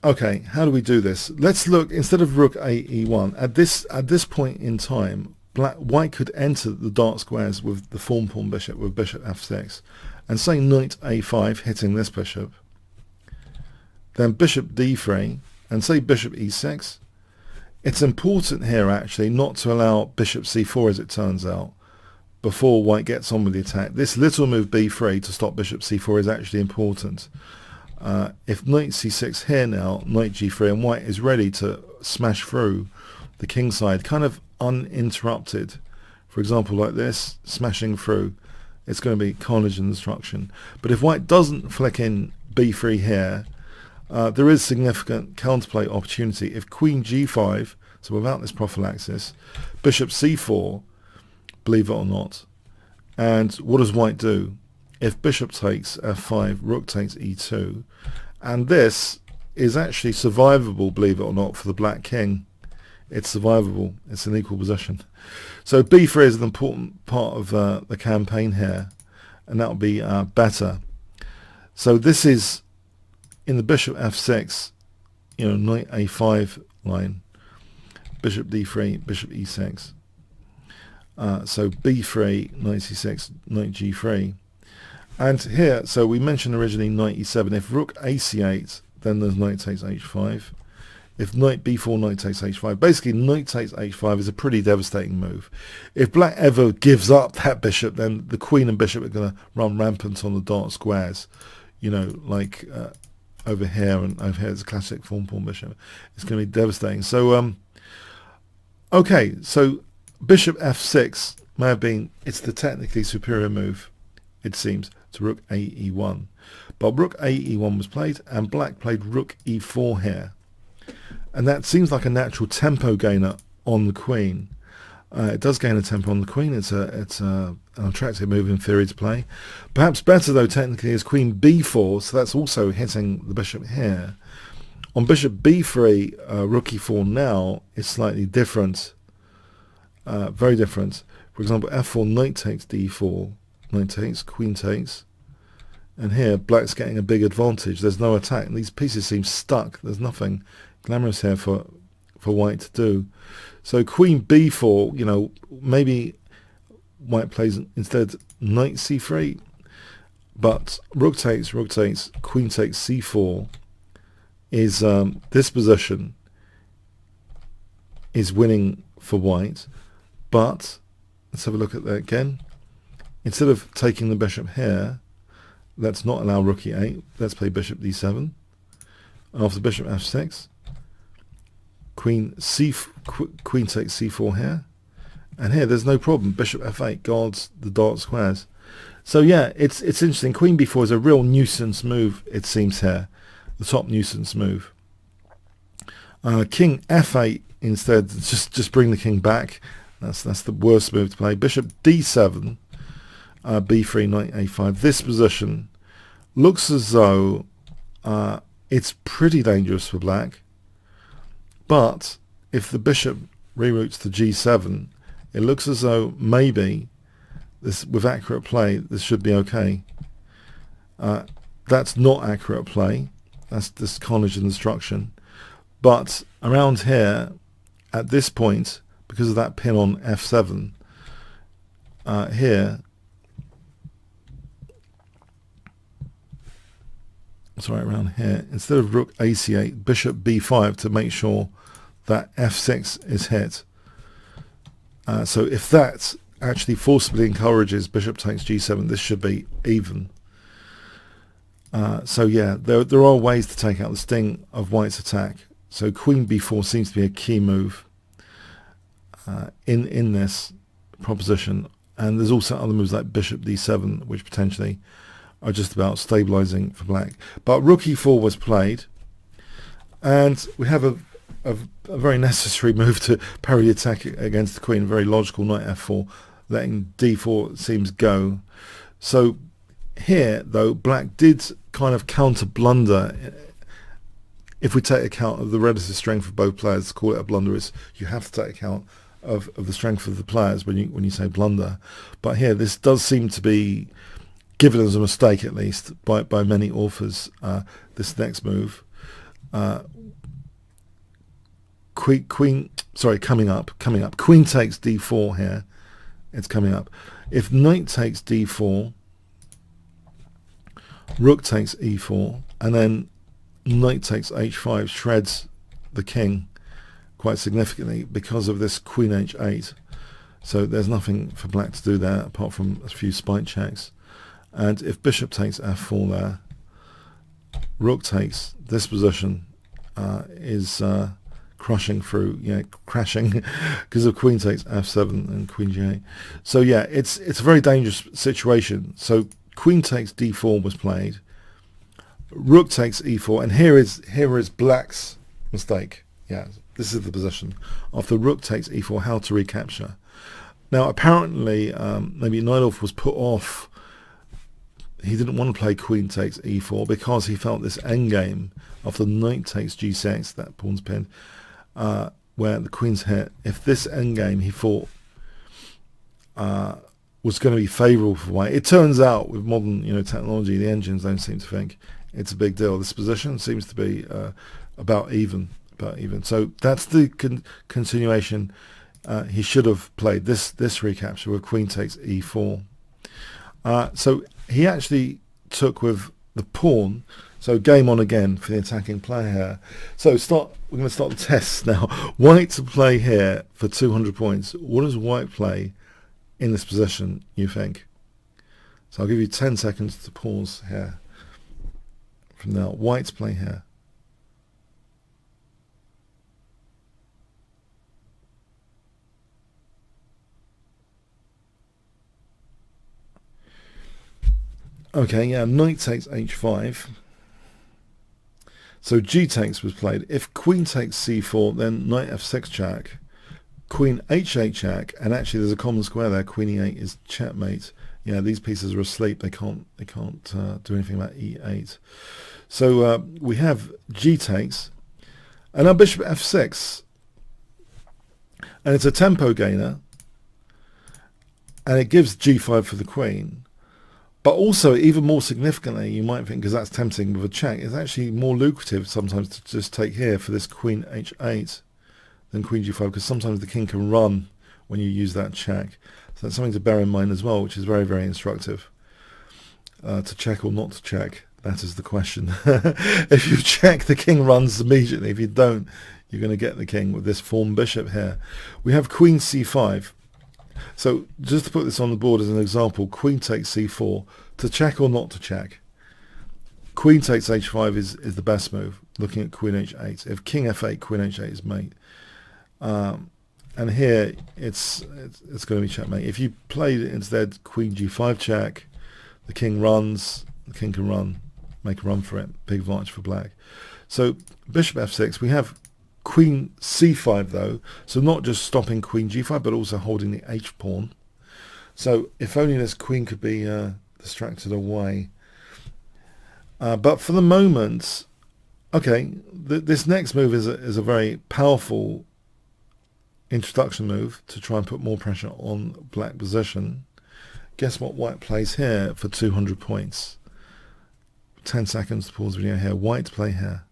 Okay, how do we do this? Let's look, instead of rook e1, at this point in time, white could enter the dark squares with the form pawn bishop, with bishop f6, and say knight a5 hitting this bishop, then bishop d3, and say bishop e6. It's important here actually not to allow bishop c4, as it turns out, before white gets on with the attack. This little move b3 to stop bishop c4 is actually important. If knight c6 here now, knight g3, and white is ready to smash through the king side, kind of uninterrupted, for example like this, smashing through, it's going to be carnage and destruction. But if white doesn't flick in b3 here, there is significant counterplay opportunity. If queen g5, so without this prophylaxis, bishop c4, believe it or not, and what does white do? If bishop takes f5, rook takes e2, and this is actually survivable, believe it or not, for the black king. It's survivable. It's an equal position. So b3 is an important part of the campaign here, and that will be better. So this is in the bishop f6, knight a5 line, bishop d3, bishop e6. So b3, knight c6, knight g3. And here, so we mentioned originally knight e7. If rook ac8, then there's knight takes h5. If knight b4, knight takes h5. Basically, knight takes h5 is a pretty devastating move. If black ever gives up that bishop, then the queen and bishop are going to run rampant on the dark squares. You know, like over here and over here. It's a classic form pawn bishop. It's going to be devastating. So, okay, so bishop f6 may have been, it's the technically superior move, it seems, to rook a e1. But rook a e1 was played, and black played rook e4 here. And that seems like a natural tempo gainer on the queen. It does gain a tempo on the queen. It's an attractive move in theory to play. Perhaps better, though, technically, is queen b4, so that's also hitting the bishop here. On bishop b3, rook e4 now is slightly different, very different. For example, f4, knight takes d4, knight takes, queen takes. And here, black's getting a big advantage. There's no attack. These pieces seem stuck. There's nothing glamorous here for white to do. So queen b4, you know, maybe white plays instead knight c3. But rook takes, queen takes c4 is this position is winning for white. But let's have a look at that again. Instead of taking the bishop here, let's not allow rook e8. Let's play bishop d7. After bishop f6, queen takes c4 here, and here there's no problem. Bishop f8 guards the dark squares. So yeah, it's interesting. Queen b4 is a real nuisance move, it seems here, the top nuisance move. King f8 instead, just bring the king back. That's the worst move to play. Bishop d7. b3, knight a5. This position looks as though it's pretty dangerous for black. But if the bishop reroutes to g7, it looks as though maybe this, with accurate play, this should be okay. That's not accurate play. That's this carnage and destruction. But around here, at this point, because of that pin on f7, here, sorry, around here, instead of rook ac8, bishop b5 to make sure that f6 is hit. So if that actually forcibly encourages bishop takes g7, this should be even. So yeah, there are ways to take out the sting of white's attack. So queen b4 seems to be a key move in this proposition. And there's also other moves like bishop d7, which potentially are just about stabilizing for black. But rook e4 was played, and we have a very necessary move to parry the attack against the queen. Very logical, knight f4, letting d4 seems go. So here, though, black did kind of counter blunder. If we take account of the relative strength of both players, to call it a blunder is you have to take account of the strength of the players when you say blunder. But here, this does seem to be given as a mistake, at least by many authors. This next move, coming up. Queen takes d4 here. It's coming up. If knight takes d4, rook takes e4, and then knight takes h5 shreds the king quite significantly because of this queen h8. So there's nothing for black to do there apart from a few spite checks. And if bishop takes f4 there, rook takes, this position is crushing through, crashing because of queen takes f7 and queen g8. So yeah, it's a very dangerous situation. So queen takes d4 was played, rook takes e4, and here is black's mistake. Yeah, this is the position. After rook takes e4, how to recapture. Now apparently maybe Najdorf was put off. He didn't want to play queen takes e4 because he felt this endgame after knight takes g6, that pawn's pinned, where the queen's hit. If this endgame he thought was going to be favourable for white, it turns out with modern technology, the engines don't seem to think it's a big deal. This position seems to be about even. So that's the continuation. He should have played this recapture with queen takes e4. So he actually took with the pawn. So game on again for the attacking player here. So we're going to start the tests now. White to play here for 200 points. What does white play in this position, you think? So I'll give you 10 seconds to pause here. From now, white to play here. Okay, yeah, knight takes h5. So g takes was played. If queen takes c4, then knight f6 check, queen h8 check, and actually there's a common square there. Queen e8 is checkmate. Yeah, these pieces are asleep. They can't do anything about e8. So we have g takes, and now bishop f6, and it's a tempo gainer, and it gives g5 for the queen. But also, even more significantly, you might think, because that's tempting with a check, it's actually more lucrative sometimes to just take here for this queen h8 than queen g5, because sometimes the king can run when you use that check. So that's something to bear in mind as well, which is very, very instructive. To check or not to check, that is the question. If you check, the king runs immediately. If you don't, you're going to get the king with this formed bishop here. We have queen c5. So just to put this on the board as an example, queen takes c4, to check or not to check. Queen takes h5 is the best move, looking at queen h8. If king f8, queen h8 is mate. And here it's going to be checkmate. If you played instead queen g5 check, the king runs, the king can run, make a run for it, big advantage for black. So bishop f6, we have queen c5 though, so not just stopping queen g5 but also holding the h pawn. So if only this queen could be distracted away. But for the moment, okay, this next move is a very powerful introduction move to try and put more pressure on black position. Guess what white plays here for 200 points? 10 seconds to pause the video here. White to play here.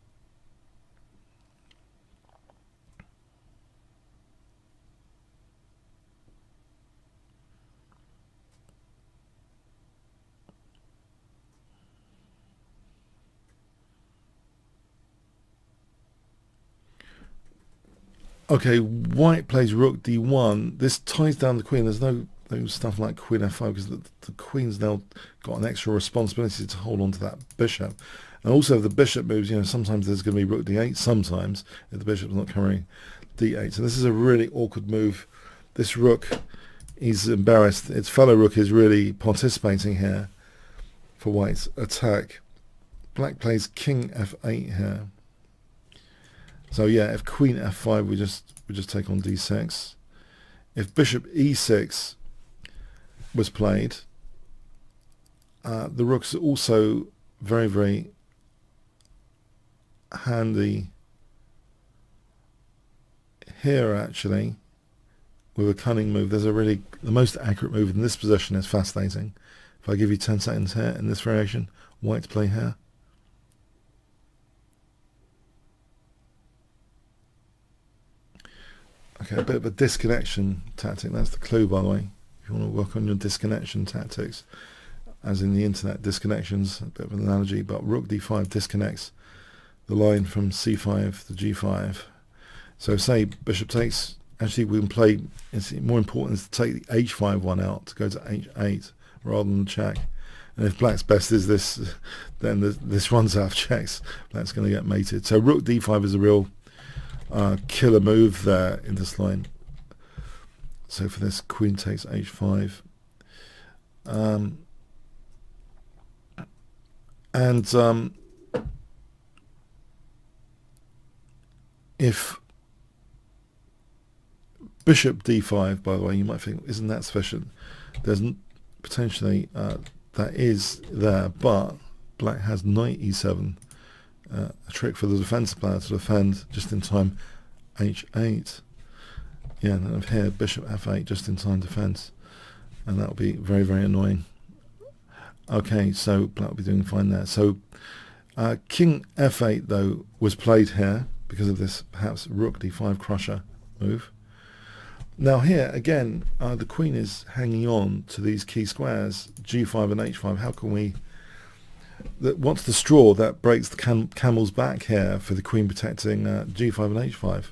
Okay, white plays rook d1. This ties down the queen. There's no stuff like queen f5 because the queen's now got an extra responsibility to hold on to that bishop. And also if the bishop moves, sometimes there's going to be rook d8, sometimes, if the bishop's not covering d8. So this is a really awkward move. This rook, he's embarrassed. Its fellow rook is really participating here for white's attack. Black plays king f8 here. So yeah, if queen f5, we just take on d6. If bishop e6 was played, the rook's also very, very handy here actually, with a cunning move. There's the most accurate move in this position is fascinating. If I give you 10 seconds here in this variation, white to play here. Okay, a bit of a disconnection tactic. That's the clue, by the way. If you want to work on your disconnection tactics, as in the internet, disconnections, a bit of an analogy, but rook d5 disconnects the line from c5 to g5. So say bishop takes, actually we can play, it's more important is to take the h5 one out, to go to h8 rather than check. And if black's best is this, then this runs out of checks. Black's going to get mated. So rook d5 is a real killer move there in this line. So for this, queen takes h5. If bishop d5, by the way, you might think, isn't that sufficient? There's potentially that is there, but black has knight e7. A trick for the defensive player to defend just in time h8. Yeah, and then here bishop f8 just in time defense, and that will be very, very annoying. Okay, so black will be doing fine there. So king f8 though was played here because of this perhaps rook d5 crusher move. Now here again, the queen is hanging on to these key squares, g5 and h5. How can we? What's the straw that breaks the camel's back here for the queen protecting g5 and h5?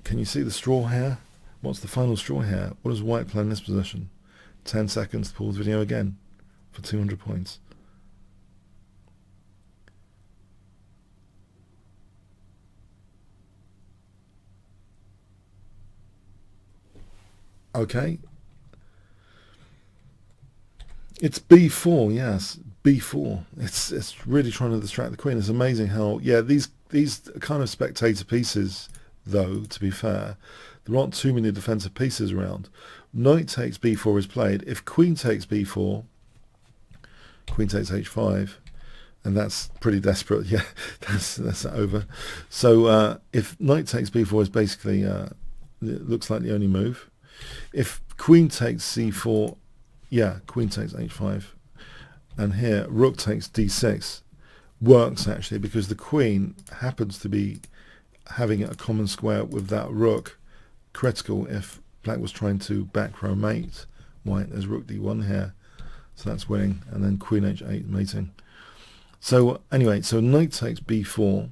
Can you see the straw here? What's the final straw here? What does white play in this position? 10 seconds to pause video again for 200 points. Okay. It's b4, yes, b4. It's really trying to distract the queen. It's amazing how, yeah, these kind of spectator pieces, though, to be fair, there aren't too many defensive pieces around. Knight takes b4 is played. If queen takes b4, queen takes h5, and that's pretty desperate. Yeah, that's over. So if knight takes b4 is basically, it looks like the only move. If queen takes c4, yeah, queen takes h5, and here rook takes d6 works actually because the queen happens to be having a common square with that rook, critical if black was trying to back row mate white. There's rook d1 here, so that's winning, and then queen h8 mating. So anyway, so knight takes b4,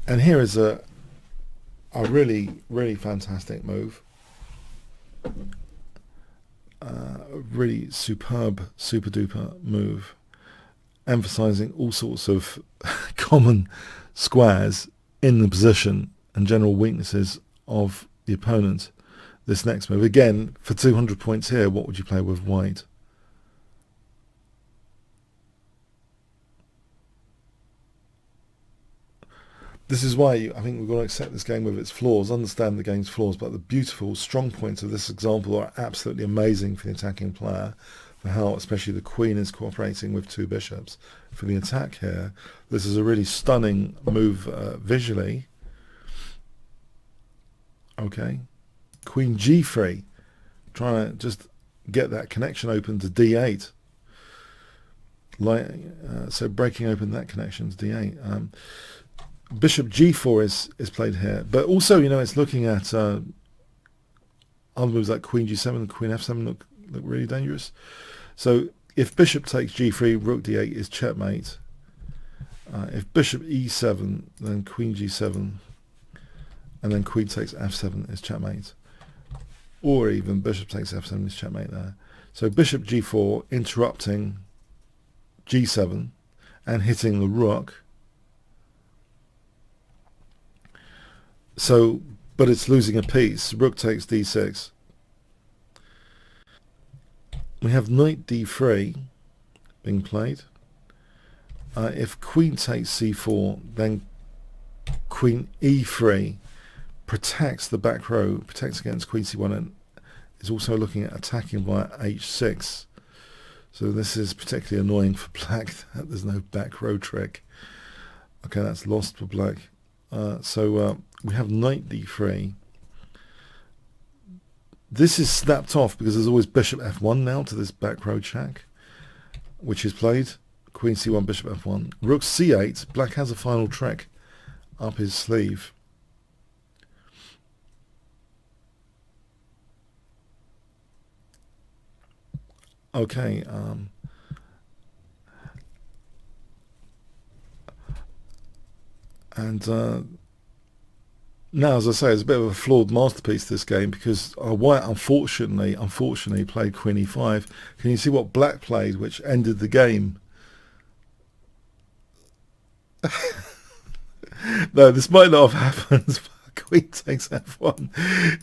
and here is a really fantastic move. Really superb, super duper move, emphasizing all sorts of common squares in the position and general weaknesses of the opponent. This next move, again, for 200 points here, what would you play with white? This is why I think we've got to accept this game with its flaws, understand the game's flaws, but the beautiful, strong points of this example are absolutely amazing for the attacking player, for how especially the queen is cooperating with two bishops. For the attack here, this is a really stunning move visually. Okay, queen g3, trying to just get that connection open to d8. So breaking open that connection to d8. Bishop g4 is played here, but also, you know, it's looking at other moves like queen g7 and queen f7 look really dangerous. So if bishop takes g3, rook d8 is checkmate. If bishop e7, then queen g7, and then queen takes f7 is checkmate. Or even bishop takes f7 is checkmate there. So bishop g4 interrupting g7 and hitting the rook. So, but it's losing a piece. Rook takes d6. We have knight d3 being played. If queen takes c4, then queen e3 protects the back row, protects against queen c1, and is also looking at attacking via h6. So this is particularly annoying for black that there's no back row trick. Okay, that's lost for black. We have knight d3. This is snapped off because there's always bishop f1 now to this back row check, which is played. Queen c1, bishop f1. Rook c8. Black has a final trick up his sleeve. Okay. Now, as I say, it's a bit of a flawed masterpiece, this game, because white unfortunately played queen e5. Can you see what black played, which ended the game? No, this might not have happened. Queen takes f1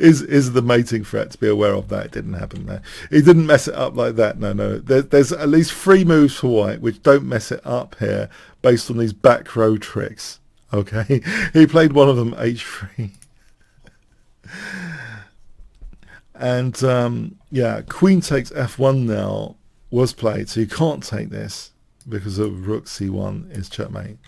is the mating threat to be aware of. That it didn't happen there. He didn't mess it up like that. No. There's at least 3 moves for white which don't mess it up here based on these back row tricks. Okay, he played one of them, h3. And yeah, queen takes f1 now was played, so you can't take this because of rook c1 is checkmate.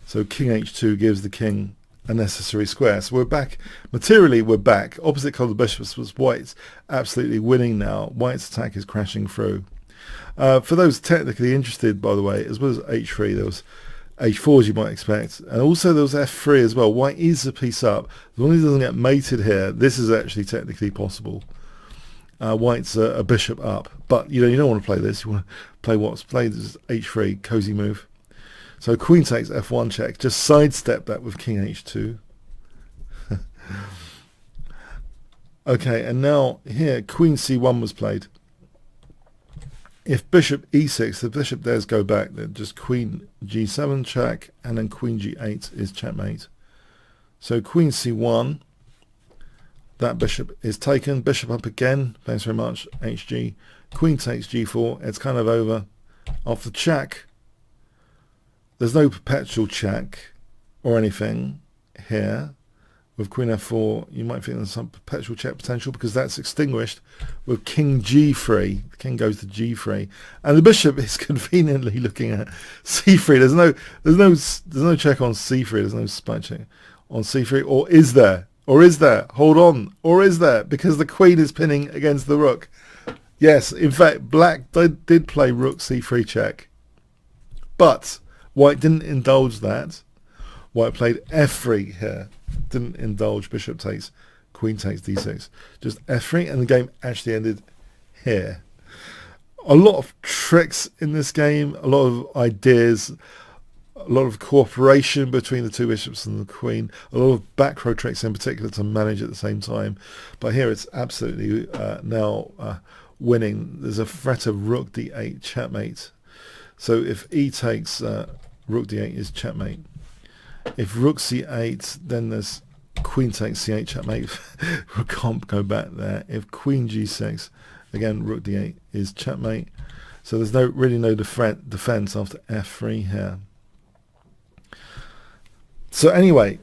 So king h2 gives the king a necessary square. So we're back, materially we're back. Opposite colored bishops was white's absolutely winning now. White's attack is crashing through. For those technically interested, by the way, as well as h3, there was h4 as you might expect, and also there was f3 as well. White is a piece up. As long as he doesn't get mated here, this is actually technically possible. White's a bishop up, but you don't want to play this. You want to play what's played as h3, cozy move. So queen takes f1 check. Just sidestep that with king h2. Okay, and now here queen c1 was played. If bishop e6, the bishop dares go back, then just queen g7 check, and then queen g8 is checkmate. So queen c1, that bishop is taken. Bishop up again, thanks very much, hg. Queen takes g4, it's kind of over. Off the check, there's no perpetual check or anything here. With queen f4, you might think there's some perpetual check potential because that's extinguished with king g3. The king goes to g3, and the bishop is conveniently looking at c3. There's no check on c3. There's no spy check on c3, or is there? Or is there? Hold on. Or is there? Because the queen is pinning against the rook. Yes, in fact, black did play rook c3 check, but white didn't indulge that. White played f3 here. Didn't indulge. Bishop takes, queen takes d6. Just f3, and the game actually ended here. A lot of tricks in this game, a lot of ideas, a lot of cooperation between the two bishops and the queen, a lot of back row tricks in particular to manage at the same time. But here it's absolutely now winning. There's a threat of rook d8 checkmate. So if e takes, rook d8 is checkmate. If rook c8, then there's queen takes c8 checkmate. Rook can't go back there. If queen g6, again rook d8 is checkmate. So there's really no defense after f3 here. So anyway,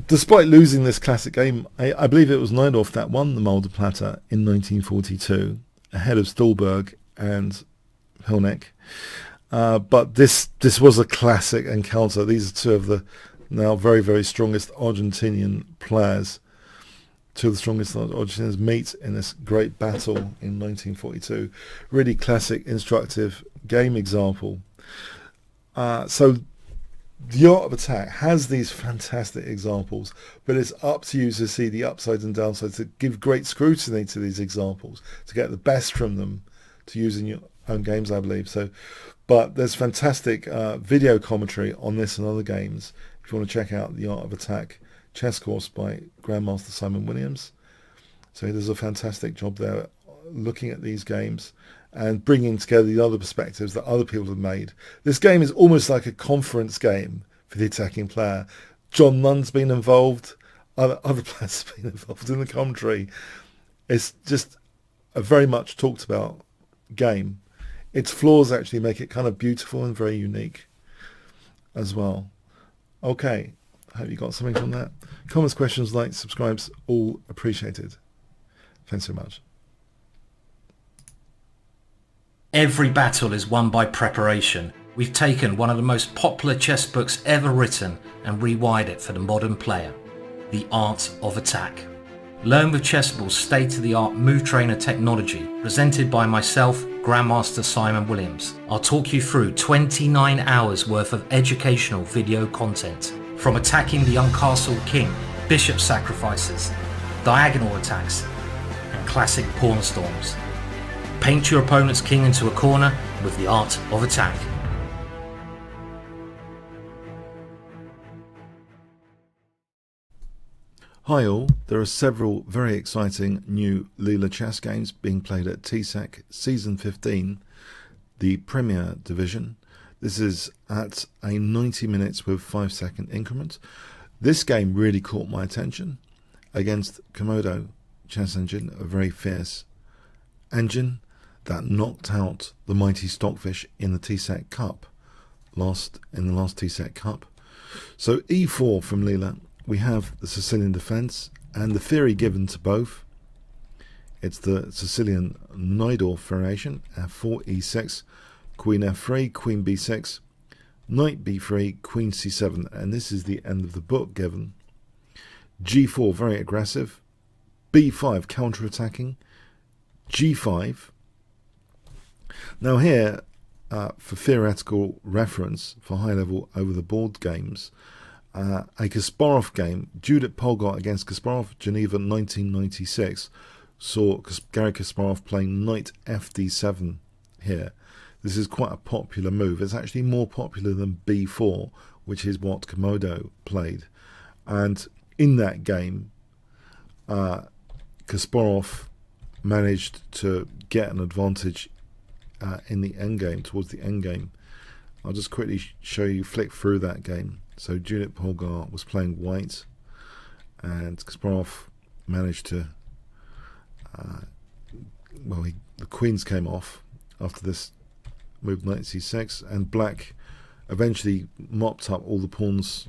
despite losing this classic game, I believe it was Najdorf that won the Multiplatter in 1942, ahead of Stolberg and Hilneck. But this was a classic encounter. These are two of the now very, very strongest Argentinian players. Two of the strongest Argentinians meet in this great battle in 1942. Really classic, instructive game example. So the Art of Attack has these fantastic examples, but it's up to you to see the upsides and downsides, to give great scrutiny to these examples, to get the best from them to use in your own games, I believe. So, but there's fantastic video commentary on this and other games if you want to check out the Art of Attack chess course by Grandmaster Simon Williams. So he does a fantastic job there looking at these games and bringing together the other perspectives that other people have made. This game is almost like a conference game for the attacking player. John Nunn's been involved, other players have been involved in the commentary. It's just a very much talked about game. Its flaws actually make it kind of beautiful and very unique as well. Okay, I hope you got something from that. Comments, questions, likes, subscribes, all appreciated. Thanks so much. Every battle is won by preparation. We've taken one of the most popular chess books ever written and rewired it for the modern player. The Art of Attack. Learn with Chessable's state-of-the-art move trainer technology, presented by myself, Grandmaster Simon Williams. I'll talk you through 29 hours worth of educational video content, from attacking the uncastled king, bishop sacrifices, diagonal attacks, and classic pawn storms. Paint your opponent's king into a corner with the Art of Attack. Hi all, there are several very exciting new Leela chess games being played at TSEC Season 15, the Premier Division. This is at a 90 minutes with 5-second increment. This game really caught my attention against Komodo Chess Engine, a very fierce engine that knocked out the mighty Stockfish in the TSEC Cup, in the last TSEC Cup. So e4 from Leela. We have the Sicilian defence and the theory given to both. It's the Sicilian Najdorf variation, f4, e6, queen f3, queen b6, knight b3, queen c7, and this is the end of the book given. g4, very aggressive, b5, counter-attacking, g5. Now here, for theoretical reference for high-level over-the-board games, a Kasparov game, Judith Polgar against Kasparov, Geneva 1996, saw Garry Kasparov playing knight fd7 here. This is quite a popular move. It's actually more popular than b4, which is what Komodo played. And in that game, Kasparov managed to get an advantage in the endgame, towards the endgame. I'll just quickly show you, flick through that game. So Judith Polgar was playing white, and Kasparov managed to, the queens came off after this move, knight c6, and black eventually mopped up all the pawns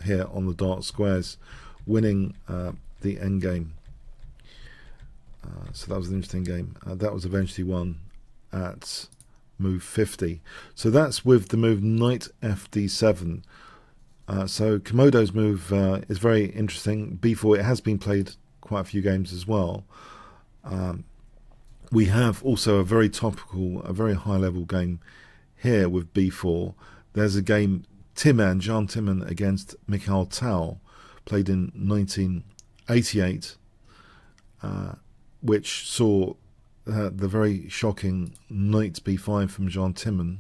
here on the dark squares, winning the endgame. So that was an interesting game. That was eventually won at move 50. So that's with the move knight fd7. So Komodo's move is very interesting. b4, it has been played quite a few games as well. We have also a very topical, a very high level game here with b4. There's a game, Jan Timman against Mikhail Tal, played in 1988, which saw the very shocking knight b5 from Jan Timman,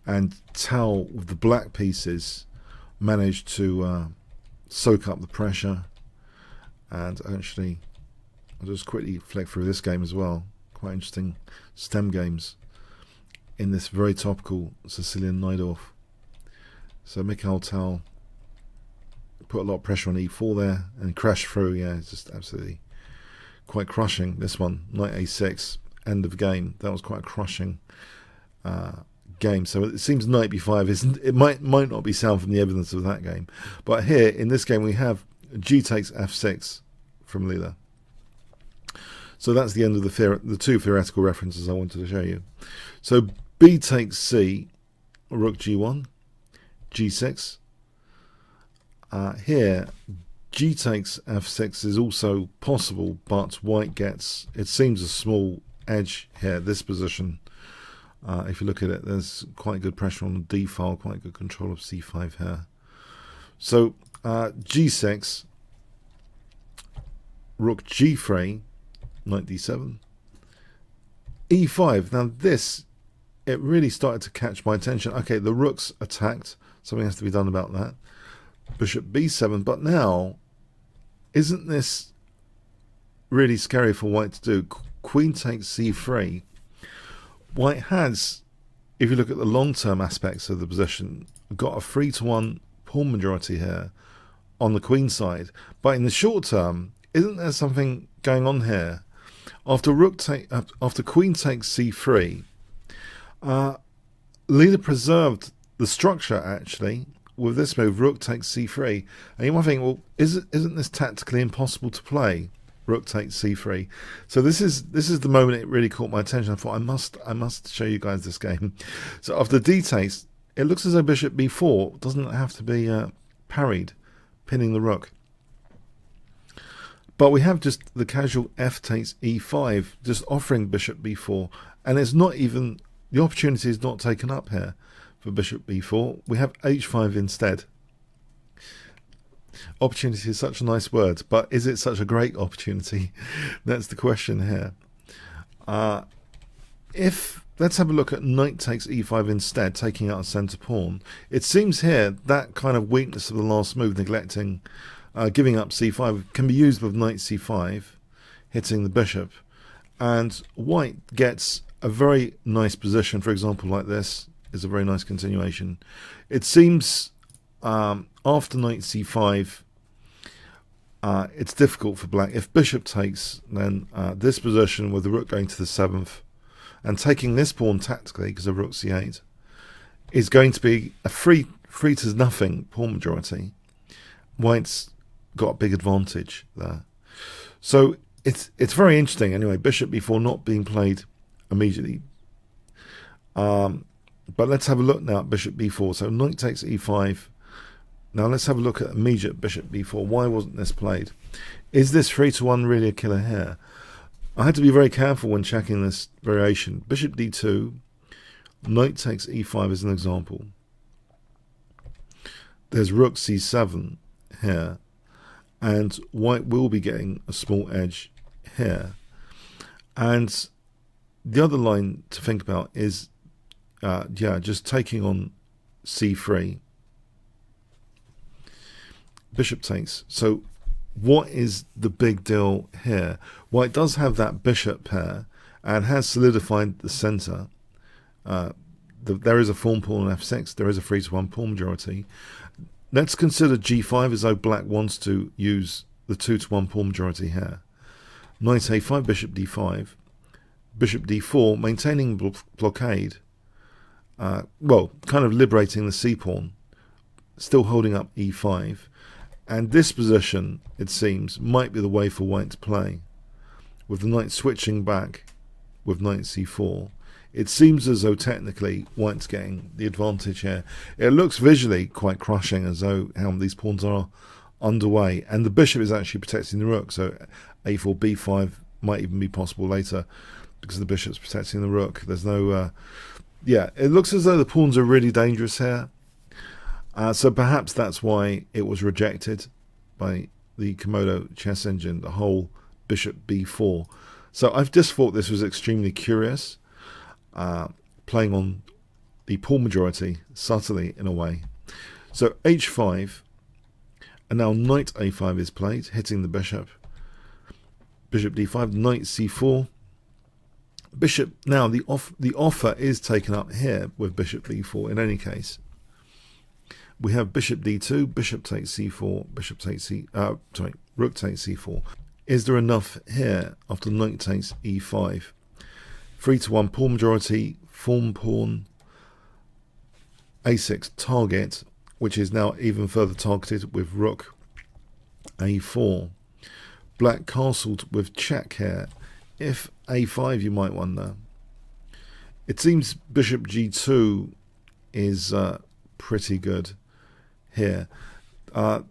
and Tal with the black pieces managed to soak up the pressure. And actually, I'll just quickly flick through this game as well. Quite interesting stem games in this very topical Sicilian Najdorf. So Mikhail Tal put a lot of pressure on e4 there and crashed through. Yeah, it's just absolutely quite crushing. This one, knight a6, end of game. That was quite a crushing game. So it seems knight b5 isn't. It might not be sound from the evidence of that game, but here in this game we have g takes f6 from Lila. So that's the end of the two theoretical references I wanted to show you. So b takes c, rook g1, g6. Here, g takes f6 is also possible, but white gets, it seems, a small edge here, this position. If you look at it, there's quite good pressure on the d file, quite good control of c5 here. So g6, rook g3, knight d7, e5. Now this, it really started to catch my attention. Okay, the rook's attacked, something has to be done about that. Bishop b7, but now, isn't this really scary for white to do? Queen takes c3. White has, if you look at the long-term aspects of the position, got a 3-1 pawn majority here on the queen side. But in the short term, isn't there something going on here? After queen takes c3, Lila preserved the structure actually with this move, rook takes c3. And you might think, well, isn't this tactically impossible to play? Rook takes c3. So this is the moment it really caught my attention. I thought I must show you guys this game. So after d takes, it looks as though bishop b4 doesn't have to be parried, pinning the rook. But we have just the casual f takes e5, just offering bishop b4, and it's not even, the opportunity is not taken up here for bishop b4. We have h5 instead. Opportunity is such a nice word, but is it such a great opportunity? That's the question here. Let's have a look at knight takes e5 instead, taking out a centre pawn. It seems here that kind of weakness of the last move, neglecting, giving up c5, can be used with knight c5, hitting the bishop, and white gets a very nice position. For example, like this is a very nice continuation. It seems after knight c5, it's difficult for black. If bishop takes, then this position with the rook going to the 7th and taking this pawn tactically because of rook c8 is going to be a free to nothing pawn majority. White's got a big advantage there. So it's very interesting. Anyway, bishop b4 not being played immediately. But let's have a look now at bishop b4. So knight takes e5. Now let's have a look at immediate bishop b4. Why wasn't this played? Is this 3-1 really a killer here? I had to be very careful when checking this variation. Bishop d2, Knight takes e5 as an example. There's rook c7 here, and white will be getting a small edge here. And the other line to think about is, just taking on c3. Bishop takes. So what is the big deal here? White does have that bishop pair and has solidified the center. There is a form pawn on f6. There is a 3-to-1 pawn majority. Let's consider g5 as though black wants to use the 2-to-1 pawn majority here. Knight a5, bishop d5, bishop d4, maintaining blockade. Kind of liberating the c-pawn, still holding up e5. And this position, it seems, might be the way for white to play. With the knight switching back with knight c4, it seems as though technically white's getting the advantage here. It looks visually quite crushing, as though how these pawns are underway. And the bishop is actually protecting the rook, so a4, b5 might even be possible later because the bishop's protecting the rook. There's no... it looks as though the pawns are really dangerous here. So perhaps that's why it was rejected by the Komodo chess engine, the whole bishop b4. So I've just thought this was extremely curious, playing on the pawn majority subtly in a way. So h5, and now knight a5 is played, hitting the bishop. Bishop d5, knight c4. Bishop, now the offer is taken up here with bishop b4 in any case. We have bishop d2, bishop takes c4, rook takes c4. Is there enough here after knight takes e5? 3-to-1 pawn majority, form pawn, a6 target, which is now even further targeted with rook a4. Black castled with check here. If a5, you might wonder. It seems bishop g2 is pretty good here. For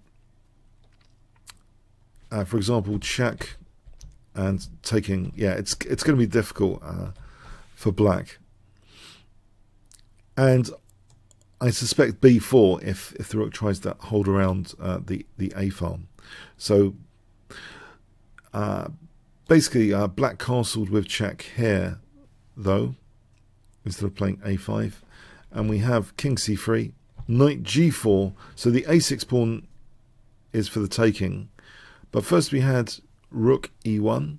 example, check and taking. It's going to be difficult for black. And I suspect b4 if the rook tries to hold around the a file. So basically, black castled with check here, though, instead of playing a5. And we have king c3, knight g4. So the a6 pawn is for the taking. But first we had rook e1,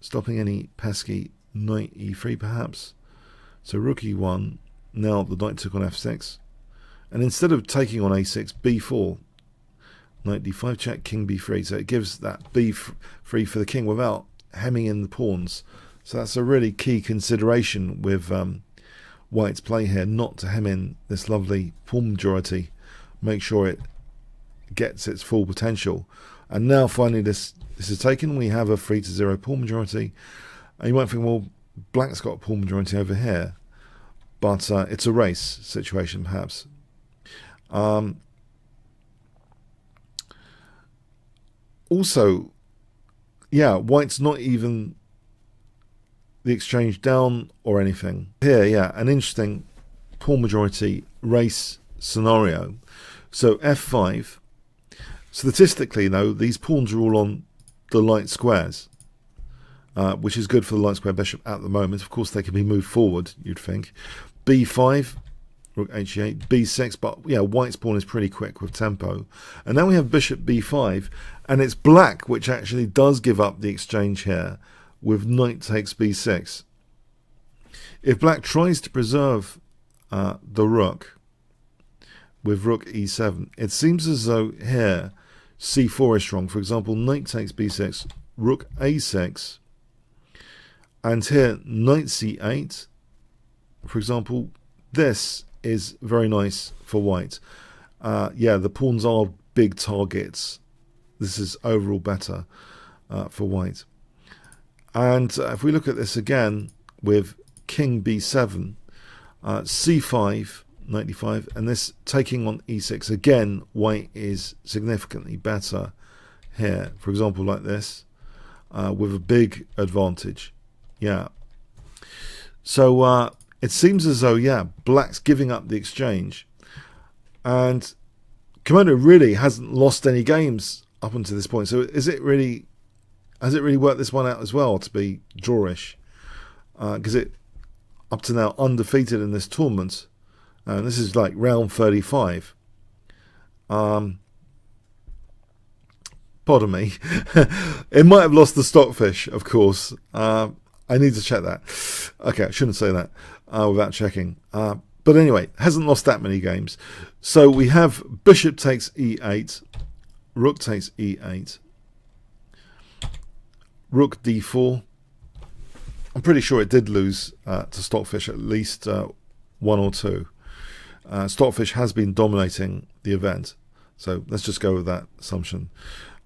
stopping any pesky knight e3 perhaps. So rook e1, now the knight took on f6. And instead of taking on a6, b4, knight d5 check, king b3. So it gives that b3 for the king without hemming in the pawns. So that's a really key consideration with white's play here, not to hem in this lovely pawn majority. Make sure it gets its full potential. And now finally this is taken. We have a 3-0 pawn majority. And you might think, well, black's got a pawn majority over here. But it's a race situation perhaps. Also, white's not even the exchange down or anything. Here, an interesting pawn majority race scenario. So f5. Statistically, though, these pawns are all on the light squares, which is good for the light square bishop at the moment. Of course, they can be moved forward, you'd think. b5, rook h8, b6, but white's pawn is pretty quick with tempo. And now we have bishop b5, and it's black which actually does give up the exchange here with knight takes b6. If black tries to preserve the rook with rook e7, it seems as though here c4 is strong. For example, knight takes b6, rook a6, and here knight c8. For example, this is very nice for white. The pawns are big targets. This is overall better for white. And if we look at this again with king b7, c5, knight d5, and this taking on e6, again, white is significantly better here. For example, like this, with a big advantage. So it seems as though, yeah, black's giving up the exchange. And Komodo really hasn't lost any games up until this point. So has it really worked this one out as well to be drawish? Because it up to now undefeated in this tournament. And this is like round 35. Pardon me. It might have lost the stockfish, of course. I need to check that. Okay, I shouldn't say that without checking. But anyway, hasn't lost that many games. So we have bishop takes e8, rook takes e8, rook d4. I'm pretty sure it did lose to stockfish at least one or two. Stockfish has been dominating the event, so let's just go with that assumption.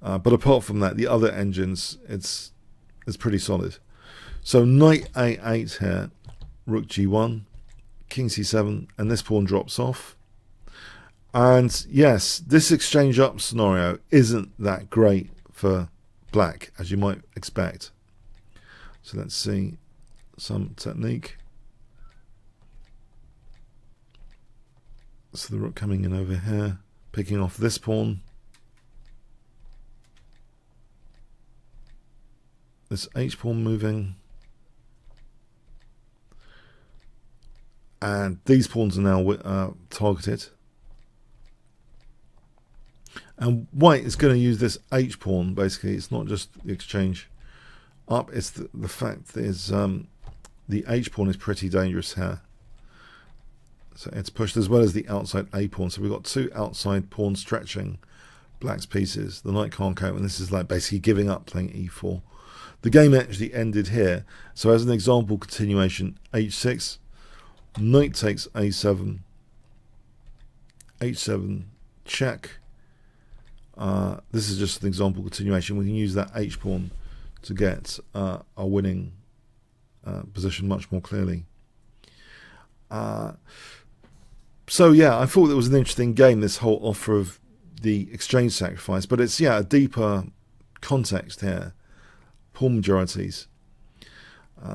But apart from that, the other engines, it's pretty solid. So knight a8 here, rook g1, king c7, and this pawn drops off. And yes, this exchange up scenario isn't that great for black, as you might expect. So let's see some technique. So the rook coming in over here, picking off this pawn. This h pawn moving. And these pawns are now targeted. And white is going to use this h pawn, basically. It's not just the exchange up, it's the fact that is, the h pawn is pretty dangerous here. So it's pushed as well as the outside a pawn. So we've got two outside pawns stretching black's pieces. The knight can't cope, and this is like basically giving up playing e4. The game actually ended here. So as an example continuation, h6, knight takes a7, h7, check. This is just an example continuation. We can use that h pawn to get our winning position much more clearly. So yeah, I thought it was an interesting game, this whole offer of the exchange sacrifice, but it's, yeah, a deeper context here, pawn majorities.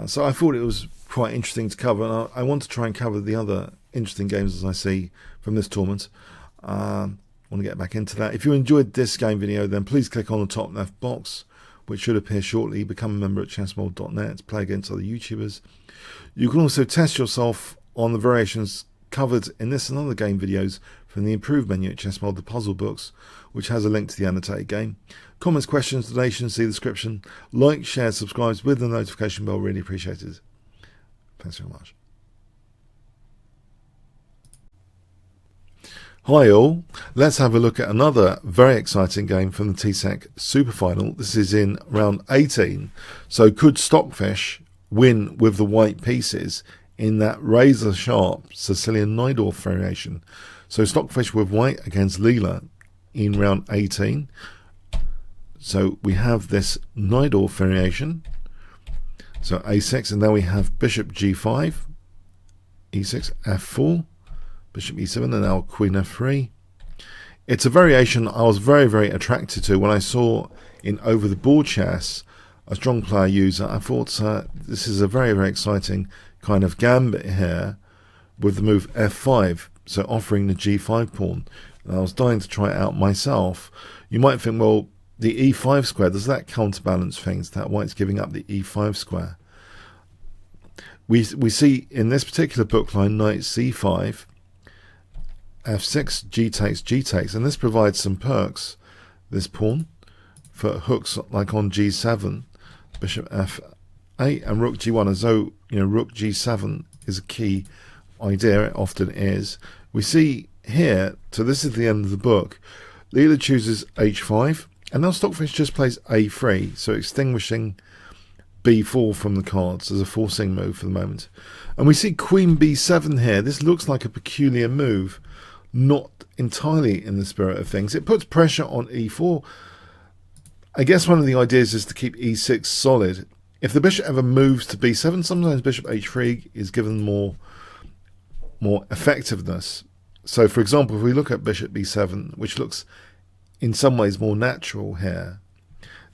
So I thought it was quite interesting to cover, and I want to try and cover the other interesting games as I see from this tournament. I want to get back into that. If you enjoyed this game video, then please click on the top left box, which should appear shortly. Become a member at chessmold.net, play against other YouTubers. You can also test yourself on the variations covered in this and other game videos from the improved menu at Chessmold, the puzzle books, which has a link to the annotated game. Comments, questions, donations, see the description. Like, share, subscribe with the notification bell, really appreciated. Thanks very much. Hi all, let's have a look at another very exciting game from the TSEC Super Final. This is in round 18. So could Stockfish win with the white pieces in that razor sharp Sicilian Najdorf variation? So Stockfish with white against Leela in round 18. So we have this Najdorf variation. So a6, and now we have bishop g5, e6, f4, bishop e7, and now queen f3. It's a variation I was very, very attracted to when I saw in Over the Board Chess a strong player user. I thought this is a very, very exciting kind of gambit here with the move f5, so offering the g5 pawn. And I was dying to try it out myself. You might think, well, the e5 square, does that counterbalance things, that white's giving up the e5 square? We see in this particular book line knight c5, f6, g takes, and this provides some perks, this pawn, for hooks like on g7, bishop f8, and rook g1, as though, you know, rook g7 is a key idea. It often is. We see here, so this is the end of the book, Leela chooses h5, and now Stockfish just plays a3, so extinguishing b4 from the cards as a forcing move for the moment. And we see queen b7 here. This looks like a peculiar move, not entirely in the spirit of things. It puts pressure on e4. I guess one of the ideas is to keep e6 solid. If the bishop ever moves to b7, sometimes bishop h3 is given more effectiveness. So for example, if we look at bishop b7, which looks in some ways more natural here,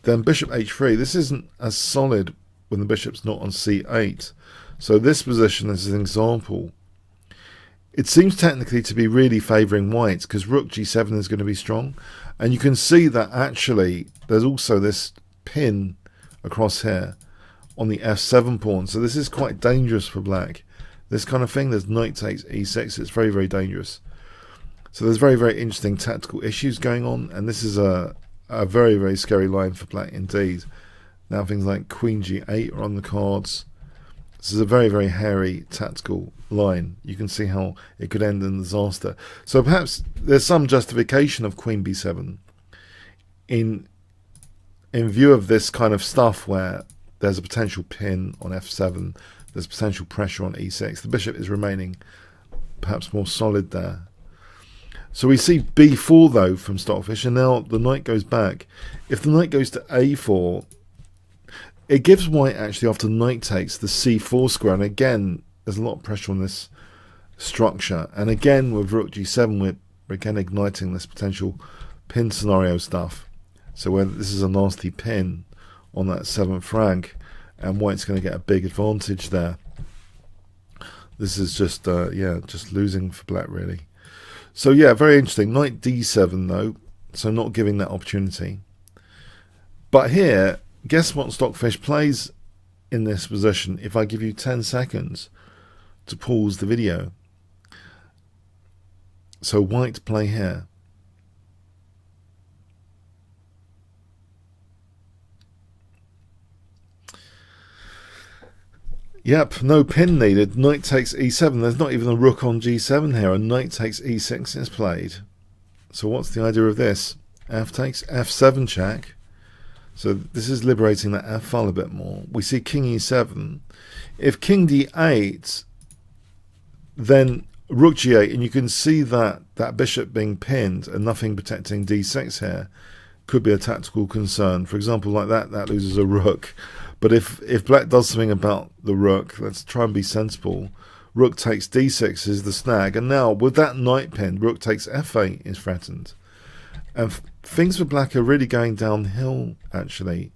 then bishop h3, this isn't as solid when the bishop's not on c8. So this position is an example. It seems technically to be really favouring white because rook g7 is going to be strong. And you can see that actually there's also this pin across here on the f7 pawn. So this is quite dangerous for black. This kind of thing, there's knight takes e6. It's very, very dangerous. So there's very, very interesting tactical issues going on. And this is a very, very scary line for black indeed. Now things like queen g8 are on the cards. This is a very, very hairy tactical line. You can see how it could end in disaster. So perhaps there's some justification of queen b7 in view of this kind of stuff where there's a potential pin on f7, there's potential pressure on e6. The bishop is remaining perhaps more solid there. So we see b4 though from Stockfish, and now the knight goes back. If the knight goes to a4, it gives white actually after knight takes the c4 square, and again there's a lot of pressure on this structure. And again with rook g7 we're again igniting this potential pin scenario stuff. So where this is a nasty pin on that 7th rank, and white's going to get a big advantage there. This is just just losing for black really. So yeah, very interesting. Knight d7 though, so not giving that opportunity. But here, guess what Stockfish plays in this position if I give you 10 seconds to pause the video. So white play here. Yep, no pin needed. Knight takes e7. There's not even a rook on g7 here. And knight takes e6 is played. So what's the idea of this? F takes f7 check. So this is liberating that f file a bit more. We see king e7. If king d8, then rook g8, and you can see that bishop being pinned and nothing protecting d6 here could be a tactical concern. For example, like that loses a rook. But if black does something about the rook, let's try and be sensible. Rook takes d6 is the snag, and now with that knight pinned, rook takes f8 is threatened. And things for black are really going downhill actually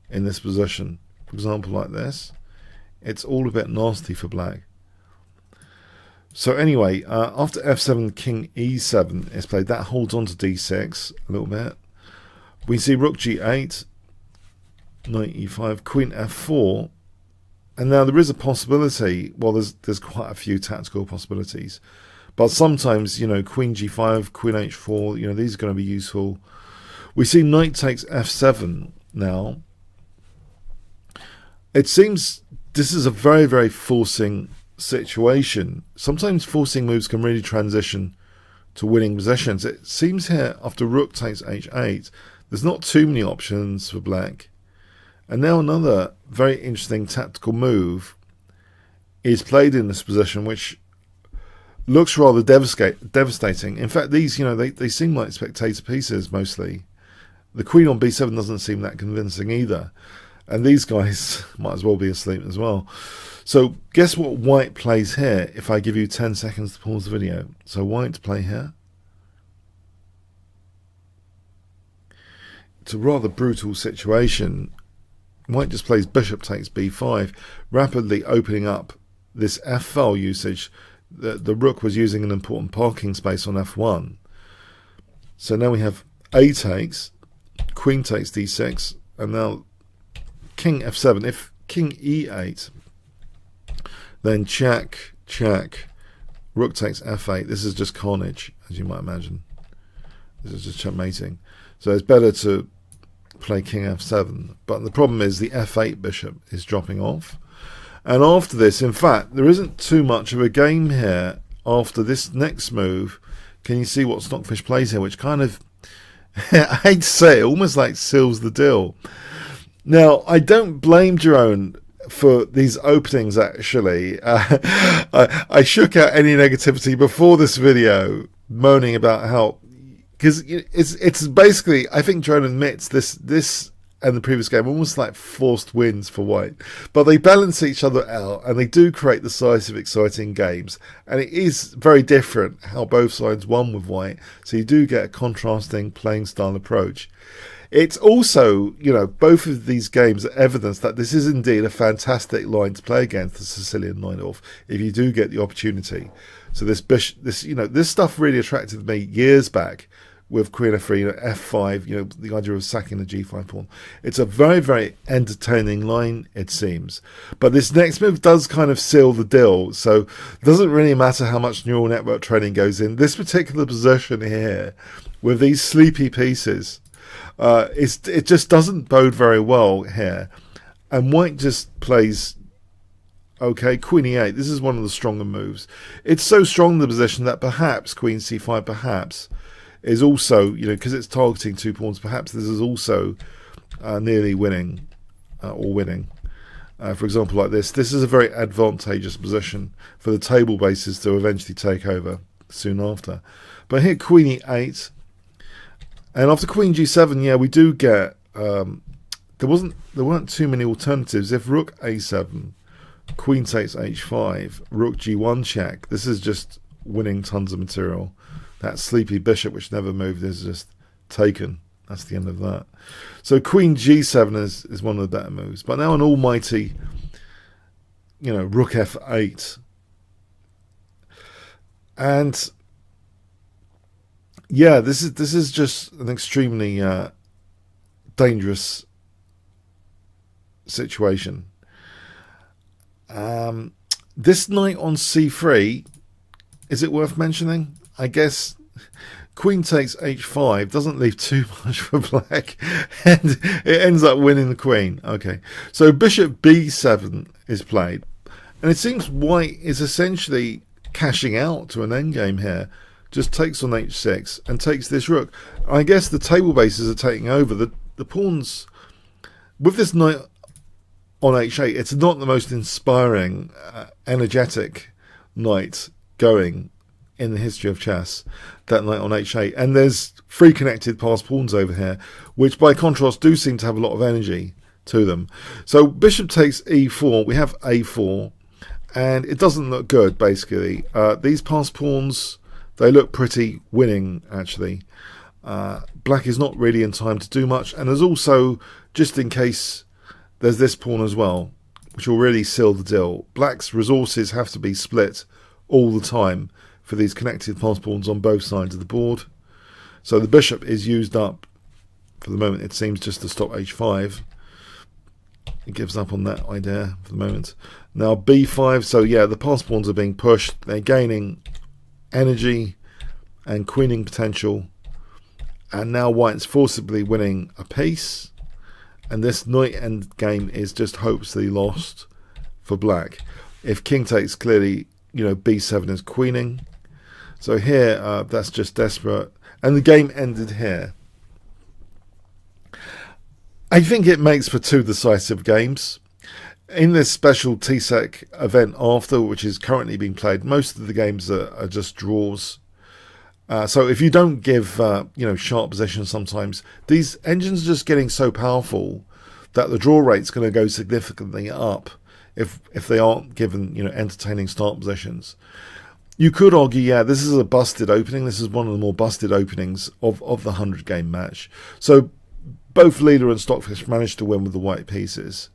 in this position. For example, like this, it's all a bit nasty for black. So anyway, after f7, king e7 is played. That holds on to d6 a little bit. We see rook g8, knight e5, queen f4, and now there is a possibility. Well, there's quite a few tactical possibilities, but sometimes, you know, queen g5, queen h4, you know, these are going to be useful. We see knight takes f7 now. It seems this is a very, very forcing situation. Sometimes forcing moves can really transition to winning positions. It seems here after rook takes h8, there's not too many options for black. And now another very interesting tactical move is played in this position, which looks rather devastating. In fact, these, you know, they seem like spectator pieces mostly. The queen on b7 doesn't seem that convincing either. And these guys might as well be asleep as well. So guess what white plays here if I give you 10 seconds to pause the video. So white play here. It's a rather brutal situation. White just plays bishop takes b5, rapidly opening up this f file usage. The rook was using an important parking space on f1. So now we have a takes, queen takes d6, and now king f7. If king e8, then check, check, rook takes f8. This is just carnage, as you might imagine. This is just checkmating. So it's better to play king f7. But the problem is the f8 bishop is dropping off. And after this, in fact, there isn't too much of a game here after this next move. Can you see what Stockfish plays here, which kind of, I hate to say it, almost like seals the deal. Now, I don't blame Jerome for these openings, actually. I shook out any negativity before this video, moaning about how, because it's basically, I think Jerome admits this and the previous game almost like forced wins for white, but they balance each other out and they do create decisive, exciting games, and it is very different how both sides won with white, so you do get a contrasting playing style approach. it's also, both of these games are evidence that this is indeed a fantastic line to play against the Sicilian Najdorf if you do get the opportunity. So this stuff really attracted me years back with Queen F3, F5, the idea of sacking the G5 pawn. It's a very, very entertaining line, it seems. But this next move does kind of seal the deal. So it doesn't really matter how much neural network training goes in. This particular position here, with these sleepy pieces, it just doesn't bode very well here. And white just plays, okay, Queen E8. This is one of the stronger moves. It's so strong, the position, that perhaps Queen C5 perhaps is also, because it's targeting 2 pawns, perhaps this is also nearly winning or winning. For example, like this. This is a very advantageous position for the table bases to eventually take over soon after. But here, Queen E8. And after Queen G7, yeah, we do get there weren't too many alternatives. If Rook A7, Queen takes H5, Rook G1 check, this is just winning tons of material. That sleepy bishop which never moved is just taken. That's the end of that. So Queen G7 is one of the better moves. But now an almighty, Rook F8. And yeah, this is just an extremely dangerous situation. This knight on C3, is it worth mentioning? I guess Queen takes H5 doesn't leave too much for black, and it ends up winning the Queen. Okay, so Bishop B7 is played, and it seems white is essentially cashing out to an endgame here. Just takes on H6 and takes this rook. I guess the table bases are taking over. The pawns with this knight on H8. It's not the most inspiring, energetic knight going in the history of chess, that knight on H8. And there's 3 connected passed pawns over here, which by contrast do seem to have a lot of energy to them. So bishop takes E4, we have A4, and it doesn't look good, basically. These passed pawns, they look pretty winning, actually. Black is not really in time to do much, and there's also, just in case, there's this pawn as well, which will really seal the deal. Black's resources have to be split all the time for these connected passed pawns on both sides of the board. So the bishop is used up for the moment, it seems, just to stop H5. It gives up on that idea for the moment. Now B5, so yeah, the passed pawns are being pushed. They're gaining energy and queening potential. And now white's forcibly winning a piece. And this knight end game is just hopelessly lost for black. If king takes, clearly, B7 is queening. So here, that's just desperate. And the game ended here. I think it makes for 2 decisive games. In this special TSEC event after, which is currently being played, most of the games are just draws. So if you don't give, sharp positions sometimes, these engines are just getting so powerful that the draw rate's going to go significantly up if they aren't given, entertaining start positions. You could argue, yeah, this is a busted opening. This is one of the more busted openings of the 100-game match. So both Leela and Stockfish managed to win with the white pieces.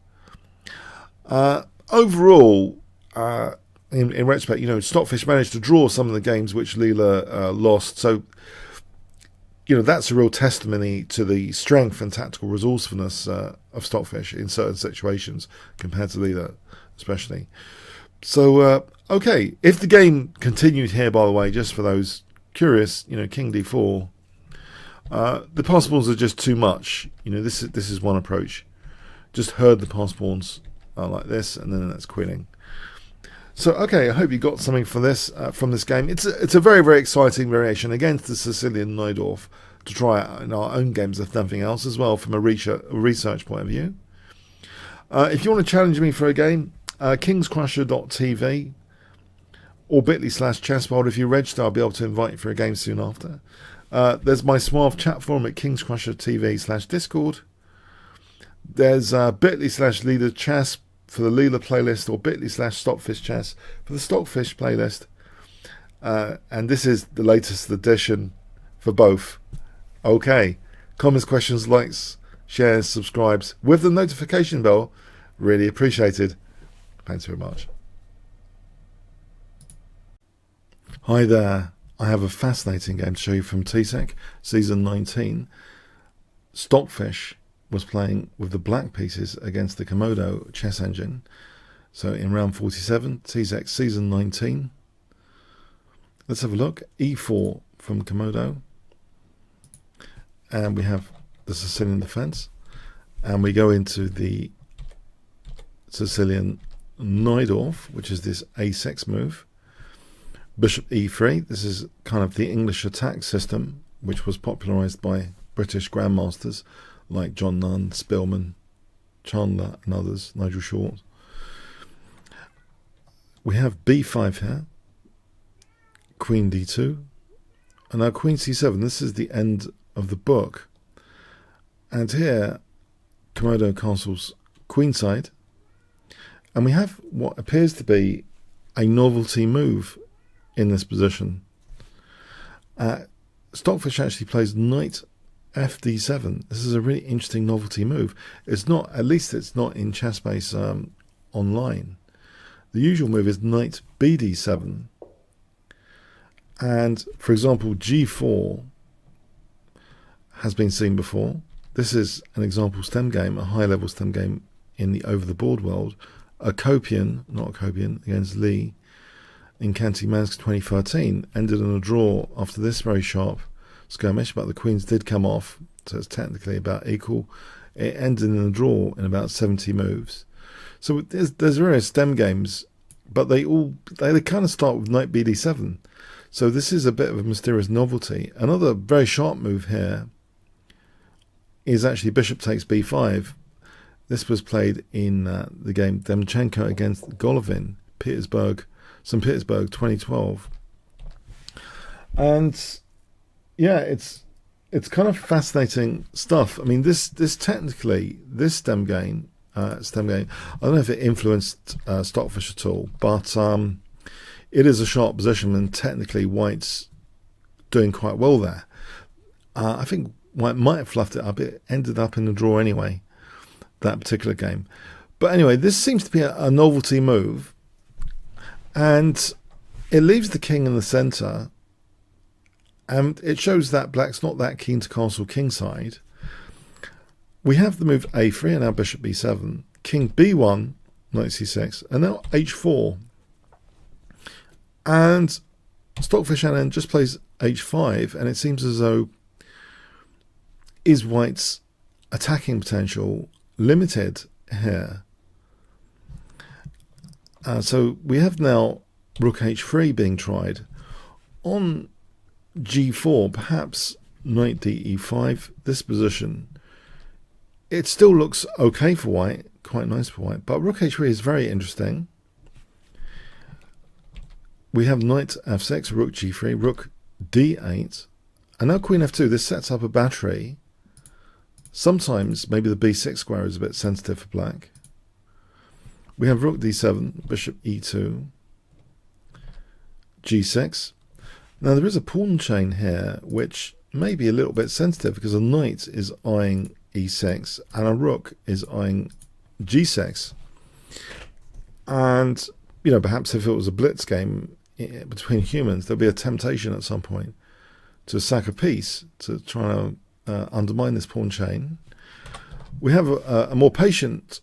Overall, in retrospect, Stockfish managed to draw some of the games which Leela lost. So, that's a real testimony to the strength and tactical resourcefulness of Stockfish in certain situations compared to Leela, especially. So, okay, if the game continued here, by the way, just for those curious, King D4, the passed pawns are just too much. This is one approach. Just herd the passed pawns like this, and then that's queening. So, okay, I hope you got something for this from this game. It's a very, very exciting variation against the Sicilian Najdorf to try out in our own games, if nothing else, as well, from a research point of view. If you want to challenge me for a game, kingscrusher.tv or bit.ly/chessboard. If you register, I'll be able to invite you for a game soon after. There's my Suave chat forum at kingscrusher.tv/discord. There's bit.ly/leader chess for the Leela playlist, or bit.ly/stockfish chess for the Stockfish playlist. And this is the latest edition for both. Okay, Comments, questions, likes, shares, subscribes with the notification bell. Really appreciated. Thanks very much. Hi there. I have a fascinating game to show you from TSEC Season 19. Stockfish was playing with the black pieces against the Komodo chess engine. So in round 47, TSEC Season 19. Let's have a look. E4 from Komodo. And we have the Sicilian defense. And we go into the Sicilian Najdorf, which is this a6 move. Bishop e3. This is kind of the English attack system, which was popularized by British grandmasters like John Nunn, Spillman, Chandler and others, Nigel Short. We have b5 here, queen d2, and now queen c7. This is the end of the book. And here, Komodo castles queenside, and we have what appears to be a novelty move in this position. Stockfish actually plays knight fd7. This is a really interesting novelty move. It's not, at least it's not in ChessBase online. The usual move is knight bd7. And, for example, g4 has been seen before. This is an example stem game, a high-level stem game in the over-the-board world. Not Akopian, against Lee in Khanty Mansk 2013, ended in a draw after this very sharp skirmish, but the queens did come off, so it's technically about equal. It ended in a draw in about 70 moves. So there's various stem games, but they kind of start with knight bd7. So this is a bit of a mysterious novelty. Another very sharp move here is actually bishop takes b5. This was played in the game Demchenko against Golovin, St. Petersburg 2012. And yeah, it's kind of fascinating stuff. I mean, this technically, this stem game, I don't know if it influenced Stockfish at all, but it is a sharp position, and technically White's doing quite well there. I think White might have fluffed it up. It ended up in a draw anyway, that particular game. But anyway, this seems to be a novelty move, and it leaves the king in the centre, and it shows that black's not that keen to castle kingside. We have the move a3 and now bishop b7, king b1, knight c6, and now h4. And Stockfish then just plays h5, and it seems as though is White's attacking potential limited here. So we have now rook h3 being tried. On g4, perhaps knight de5, this position, it still looks okay for White, quite nice for White, but rook h3 is very interesting. We have knight f6, rook g3, rook d8, and now queen f2. This sets up a battery. Sometimes maybe the b6 square is a bit sensitive for black. We have rook d7, bishop e2, g6. Now there is a pawn chain here which may be a little bit sensitive because a knight is eyeing e6 and a rook is eyeing g6. And, you know, perhaps if it was a blitz game between humans, there'll be a temptation at some point to sack a piece to try to undermine this pawn chain. We have a more patient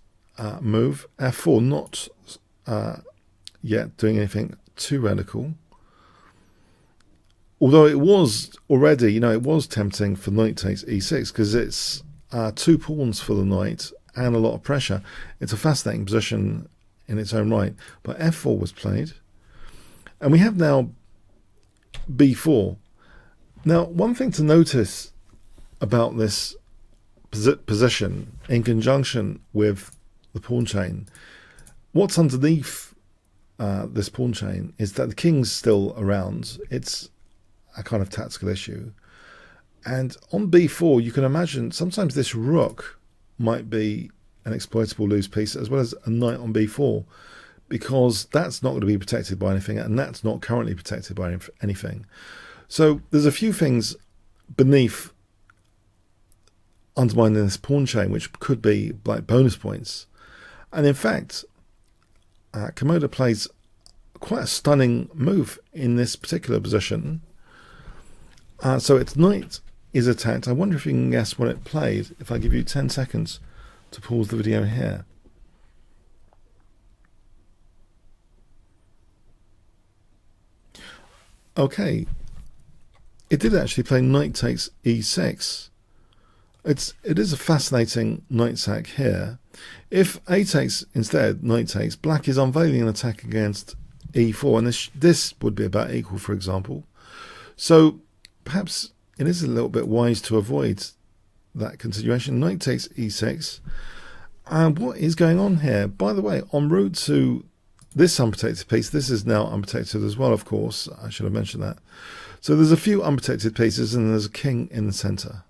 move, f4, not yet doing anything too radical. Although it was already, it was tempting for knight takes e6 because it's 2 pawns for the knight and a lot of pressure. It's a fascinating position in its own right. But f4 was played. And we have now b4. Now, one thing to notice about this position in conjunction with the pawn chain, what's underneath this pawn chain is that the king's still around. It's a kind of tactical issue. And on b4, you can imagine sometimes this rook might be an exploitable loose piece, as well as a knight on b4, because that's not going to be protected by anything, and that's not currently protected by anything. So there's a few things beneath undermining this pawn chain, which could be like bonus points. And in fact, Komodo plays quite a stunning move in this particular position. So its knight is attacked. I wonder if you can guess what it played if I give you 10 seconds to pause the video here. Okay, it did actually play knight takes e6. It is a fascinating knight sack here. If a takes instead, knight takes, black is unveiling an attack against e4, and this would be about equal, for example. So perhaps it is a little bit wise to avoid that continuation. Knight takes e6. And what is going on here? By the way, en route to this unprotected piece, this is now unprotected as well, of course. I should have mentioned that. So there's a few unprotected pieces, and there's a king in the center.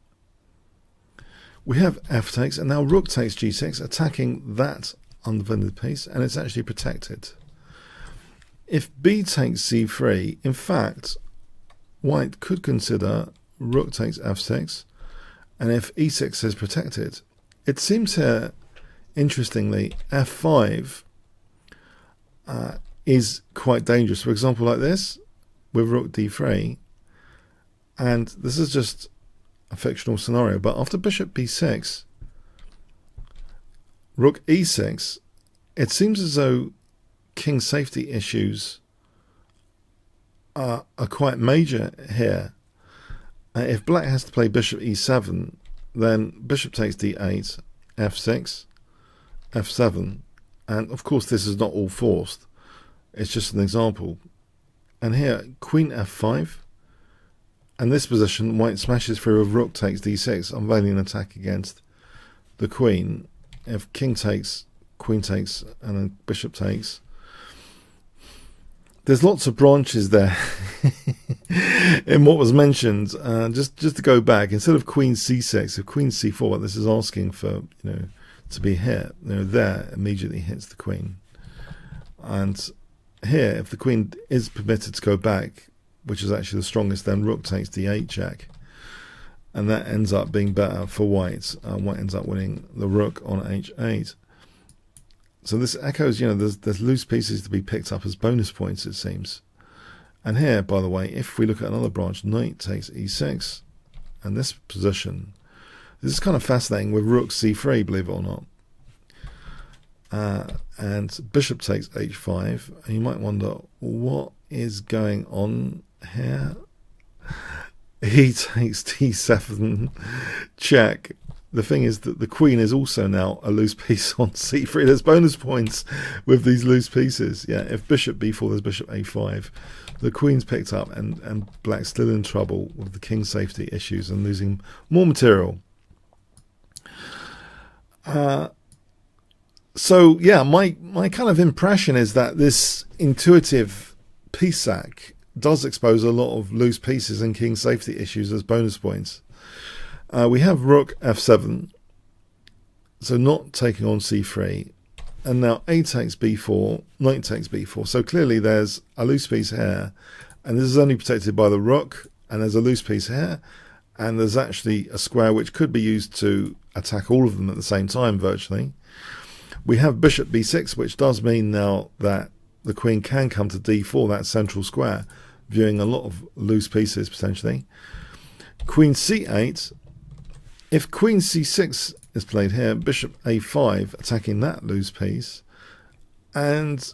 We have f takes, and now rook takes g6, attacking that undefended piece, and it's actually protected. If b takes c3, in fact, white could consider rook takes f6, and if e6 is protected, it seems here, interestingly, f5 is quite dangerous. For example, like this, with rook d3, and this is just a fictional scenario, but after bishop b6, rook e6, it seems as though king safety issues are quite major here. If black has to play bishop e7, then bishop takes d8, f6, f7, and of course this is not all forced, it's just an example. And here, queen f5, and this position, white smashes through with rook takes d6, unveiling an attack against the queen. If king takes, queen takes, and then bishop takes. There's lots of branches there in what was mentioned. Just to go back, instead of queen c6, if queen c4, what this is asking for, to be hit, there immediately hits the queen. And here, if the queen is permitted to go back, which is actually the strongest, then rook takes d8 check, and that ends up being better for white. White ends up winning the rook on h8. So this echoes, there's loose pieces to be picked up as bonus points, it seems. And here, by the way, if we look at another branch, knight takes e6, and this position, this is kind of fascinating with rook c3, believe it or not. And bishop takes h5, and you might wonder, what is going on here? He takes d7 check. The thing is that the queen is also now a loose piece on c3. There's bonus points with these loose pieces. Yeah, if bishop b4, there's bishop a5. The queen's picked up, and black's still in trouble with the king safety issues and losing more material. So yeah, my kind of impression is that this intuitive piece sack does expose a lot of loose pieces and king safety issues as bonus points. We have rook f7, so not taking on c3, and now a takes b4, knight takes b4. So clearly there's a loose piece here, and this is only protected by the rook, and there's a loose piece here, and there's actually a square which could be used to attack all of them at the same time, virtually. We have bishop b6, which does mean now that the queen can come to d4, that central square, viewing a lot of loose pieces potentially. Queen c8. If queen c6 is played here, bishop a5, attacking that loose piece, and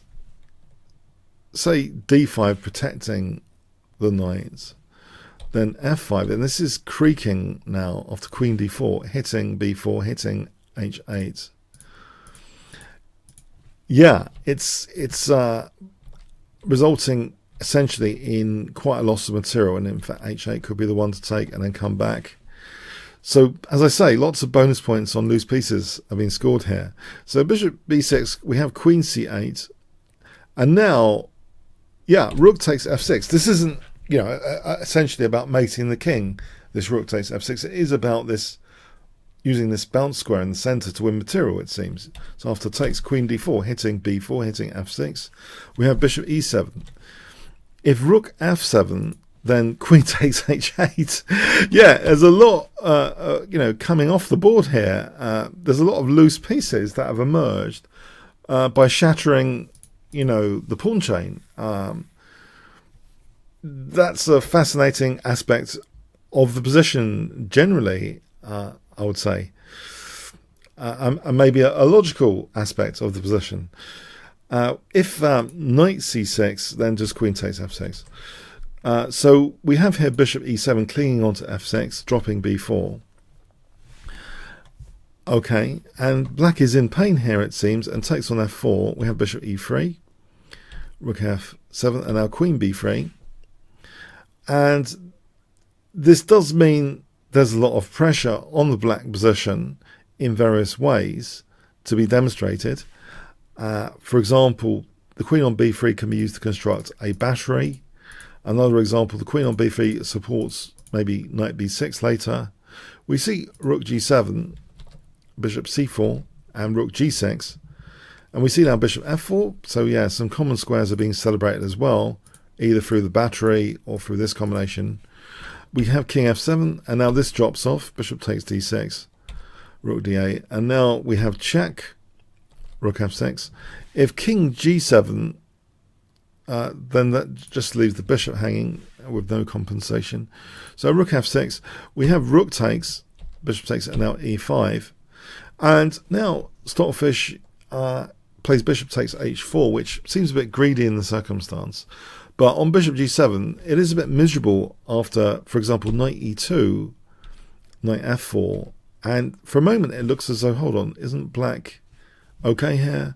say d5 protecting the knight, then f5, and this is creaking now after queen d4, hitting b4, hitting h8. Yeah, it's resulting essentially in quite a loss of material, and in fact h8 could be the one to take and then come back. So as I say, lots of bonus points on loose pieces have been scored here. So bishop b6, we have queen c8, and now, yeah, rook takes f6. This isn't, essentially about mating the king, this rook takes f6. It is about this, using this bounce square in the center to win material, it seems. So after takes queen d4, hitting b4, hitting f6, we have bishop e7. If rook f7, then queen takes h8. Yeah, there's a lot, coming off the board here. There's a lot of loose pieces that have emerged by shattering, the pawn chain. That's a fascinating aspect of the position generally, I would say. And maybe a logical aspect of the position. If knight c6, then just queen takes f6. So we have here bishop e7 clinging onto f6, dropping b4. Okay, and black is in pain here, it seems, and takes on f4. We have bishop e3, rook f7, and now queen b3. And this does mean there's a lot of pressure on the black position in various ways to be demonstrated. For example, the queen on b3 can be used to construct a battery. Another example, the queen on b3 supports maybe knight b6 later. We see rook g7, bishop c4, and rook g6. And we see now bishop f4. So yeah, some common squares are being celebrated as well, either through the battery or through this combination. We have king f7, and now this drops off. Bishop takes d6, rook d8, and now we have check, rook f6. If king g7, then that just leaves the bishop hanging with no compensation. So rook f6, we have rook takes, bishop takes, and now e5. And now Stockfish plays bishop takes h4, which seems a bit greedy in the circumstance. But on bishop g7, it is a bit miserable after, for example, knight e2, knight f4. And for a moment, it looks as though, hold on, isn't black okay here?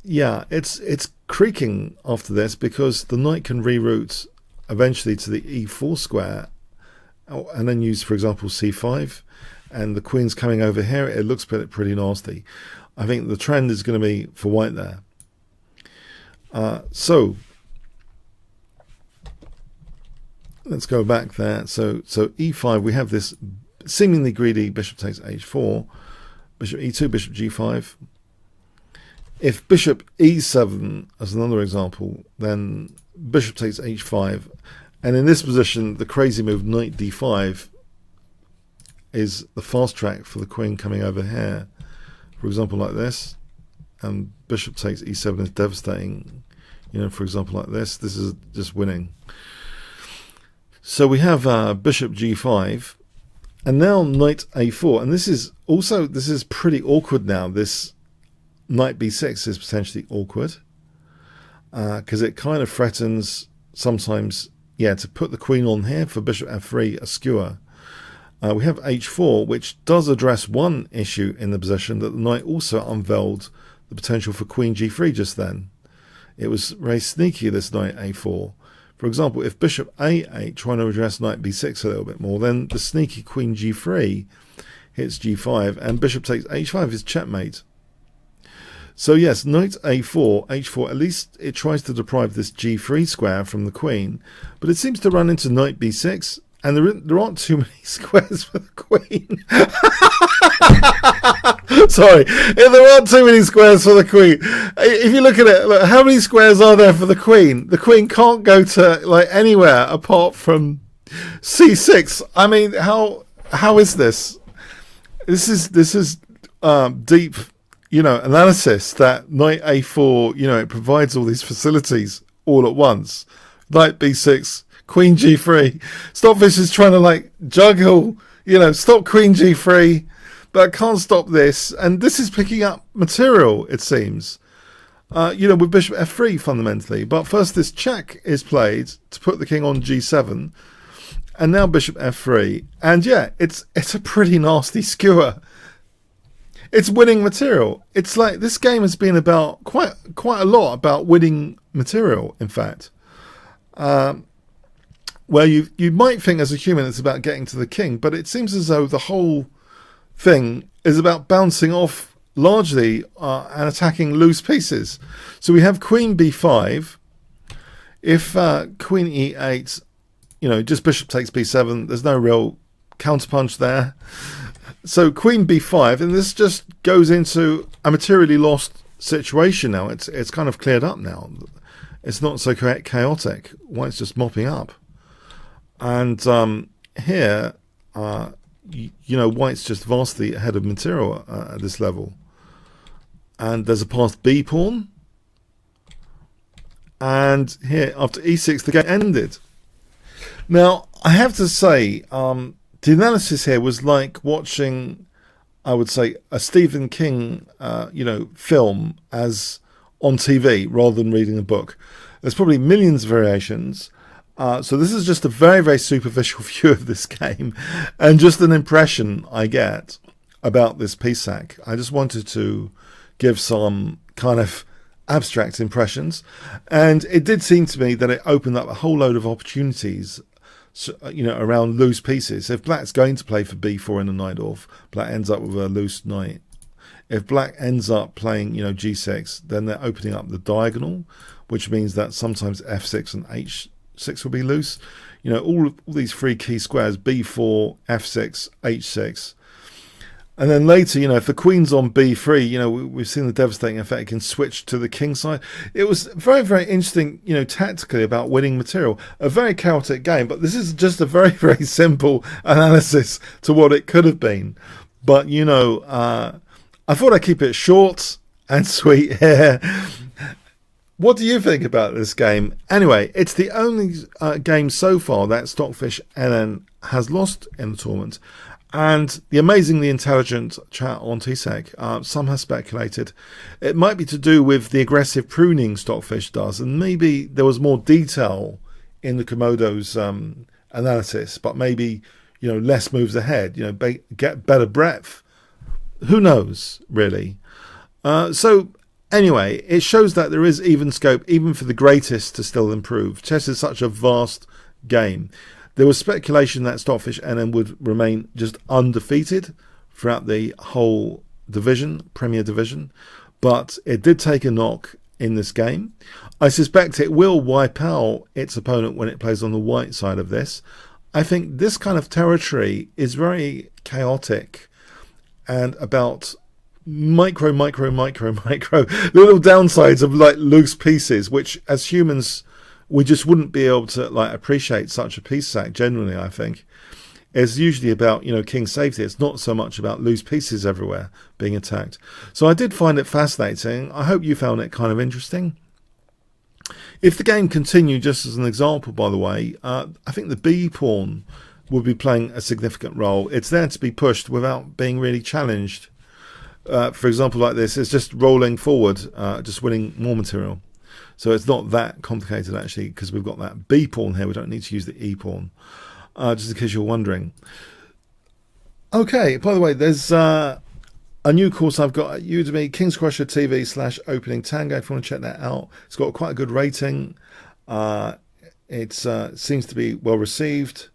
Yeah, it's creaking after this because the knight can reroute eventually to the e4 square and then use, for example, c5. And the queen's coming over here. It looks pretty nasty. I think the trend is going to be for white there. So let's go back there. So e5, we have this seemingly greedy bishop takes h4, bishop e2, bishop g5. If bishop e7 as another example, then bishop takes h5. And in this position, the crazy move knight d5 is the fast track for the queen coming over here. For example, like this. And bishop takes e7 is devastating. For example, like this. This is just winning. So we have bishop g5. And now knight a4. And this is pretty awkward now. This knight b6 is potentially awkward. Because it kind of threatens sometimes, to put the queen on here for bishop f3, a skewer. We have h4, which does address one issue in the position, that the knight also unveiled the potential for queen g3 just then. It was very sneaky, this knight a4. For example, if bishop a8, trying to address knight b6 a little bit more, then the sneaky queen g3 hits g5, and bishop takes h5 is checkmate. So yes, knight a4, h4, at least it tries to deprive this g3 square from the queen, but it seems to run into knight b6, and there aren't too many squares for the queen. Sorry, there aren't too many squares for the queen. If you look at it, look, how many squares are there for the queen? The queen can't go to anywhere apart from c6. I mean, how is this? This is deep, analysis that knight a4, it provides all these facilities all at once. Knight b6. Queen g3. Stockfish is trying to juggle, stop queen g3, but can't stop this. And this is picking up material, it seems, with bishop f3 fundamentally. But first this check is played to put the king on g7, and now bishop f3. And it's a pretty nasty skewer. It's winning material. It's like this game has been about quite a lot about winning material, in fact. Well, you might think as a human it's about getting to the king, but it seems as though the whole thing is about bouncing off largely and attacking loose pieces. So we have queen b5. If queen e8, just bishop takes b7, there's no real counterpunch there. So queen b5, and this just goes into a materially lost situation now. It's kind of cleared up now. it's not so chaotic. White's just mopping up. And here, you know, White's just vastly ahead of material at this level. And there's a passed B pawn. And here, after e6, the game ended. Now, I have to say, the analysis here was like watching, I would say, a Stephen King, you know, film as on TV rather than reading a book. There's probably millions of variations. So this is just a very, very superficial view of this game and just an impression I get about this piece sack. I just wanted to give some kind of abstract impressions, and it did seem to me that it opened up a whole load of opportunities, you know, around loose pieces. If black's going to play for b4 in the Najdorf, black ends up with a loose knight. If black ends up playing, you know, g6, then they're opening up the diagonal, which means that sometimes f6 and h6 will be loose. You know, all these three key squares, b4, f6, h6. And then later, you know, if the queen's on b3, you know, we've seen the devastating effect. It can switch to the king side. It was very, very interesting, you know, tactically about winning material. A very chaotic game, but this is just a very, very simple analysis to what it could have been. But, you know, I thought I'd keep it short and sweet here. What do you think about this game? Anyway, it's the only game so far that Stockfish NN has lost in the tournament. And the amazingly intelligent chat on TSEC, some have speculated it might be to do with the aggressive pruning Stockfish does, and maybe there was more detail in the Komodo's analysis, but maybe, you know, less moves ahead, you know, get better breadth. Who knows, really? So anyway, it shows that there is even scope, even for the greatest, to still improve. Chess is such a vast game. There was speculation that Stockfish NN would remain just undefeated throughout the whole division, Premier Division, but it did take a knock in this game. I suspect it will wipe out its opponent when it plays on the white side of this. I think this kind of territory is very chaotic and about micro little downsides of like loose pieces, which as humans we just wouldn't be able to like appreciate such a piece sack. Generally, I think it's usually about, you know, king safety. It's not so much about loose pieces everywhere being attacked. So I did find it fascinating. I hope you found it kind of interesting. If the game continued, just as an example, by the way, I think the B pawn would be playing a significant role. It's there to be pushed without being really challenged. For example, like this, it's just rolling forward, just winning more material. So it's not that complicated, actually, because we've got that B pawn here. We don't need to use the E pawn, just in case you're wondering. Okay, by the way, there's a new course I've got at Udemy, King's Crusher TV/Opening Tango, if you want to check that out. It's got quite a good rating. It seems to be well received,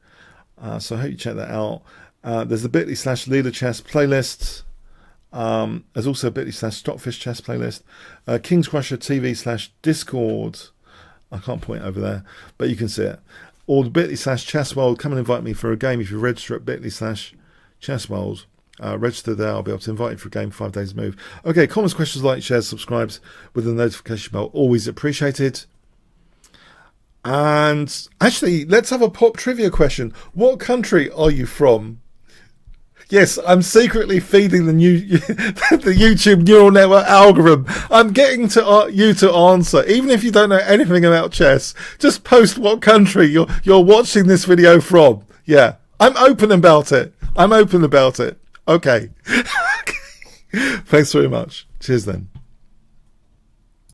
so I hope you check that out. There's the bit.ly/Leader Chess playlist. There's also a bit.ly/Stockfish Chess playlist. King's Crusher TV/Discord. I can't point over there, but you can see it. Or the bit.ly/Chess World. Come and invite me for a game if you register at bit.ly/Chess World. Register there. I'll be able to invite you for a game 5 days move. Okay, comments, questions, like, shares, subscribes with the notification bell. Always appreciated. And actually, let's have a pop trivia question. What country are you from? Yes, I'm secretly feeding the YouTube neural network algorithm. I'm getting to you to answer, even if you don't know anything about chess. Just post what country you're watching this video from. Yeah, I'm open about it. Okay. Thanks very much. Cheers then.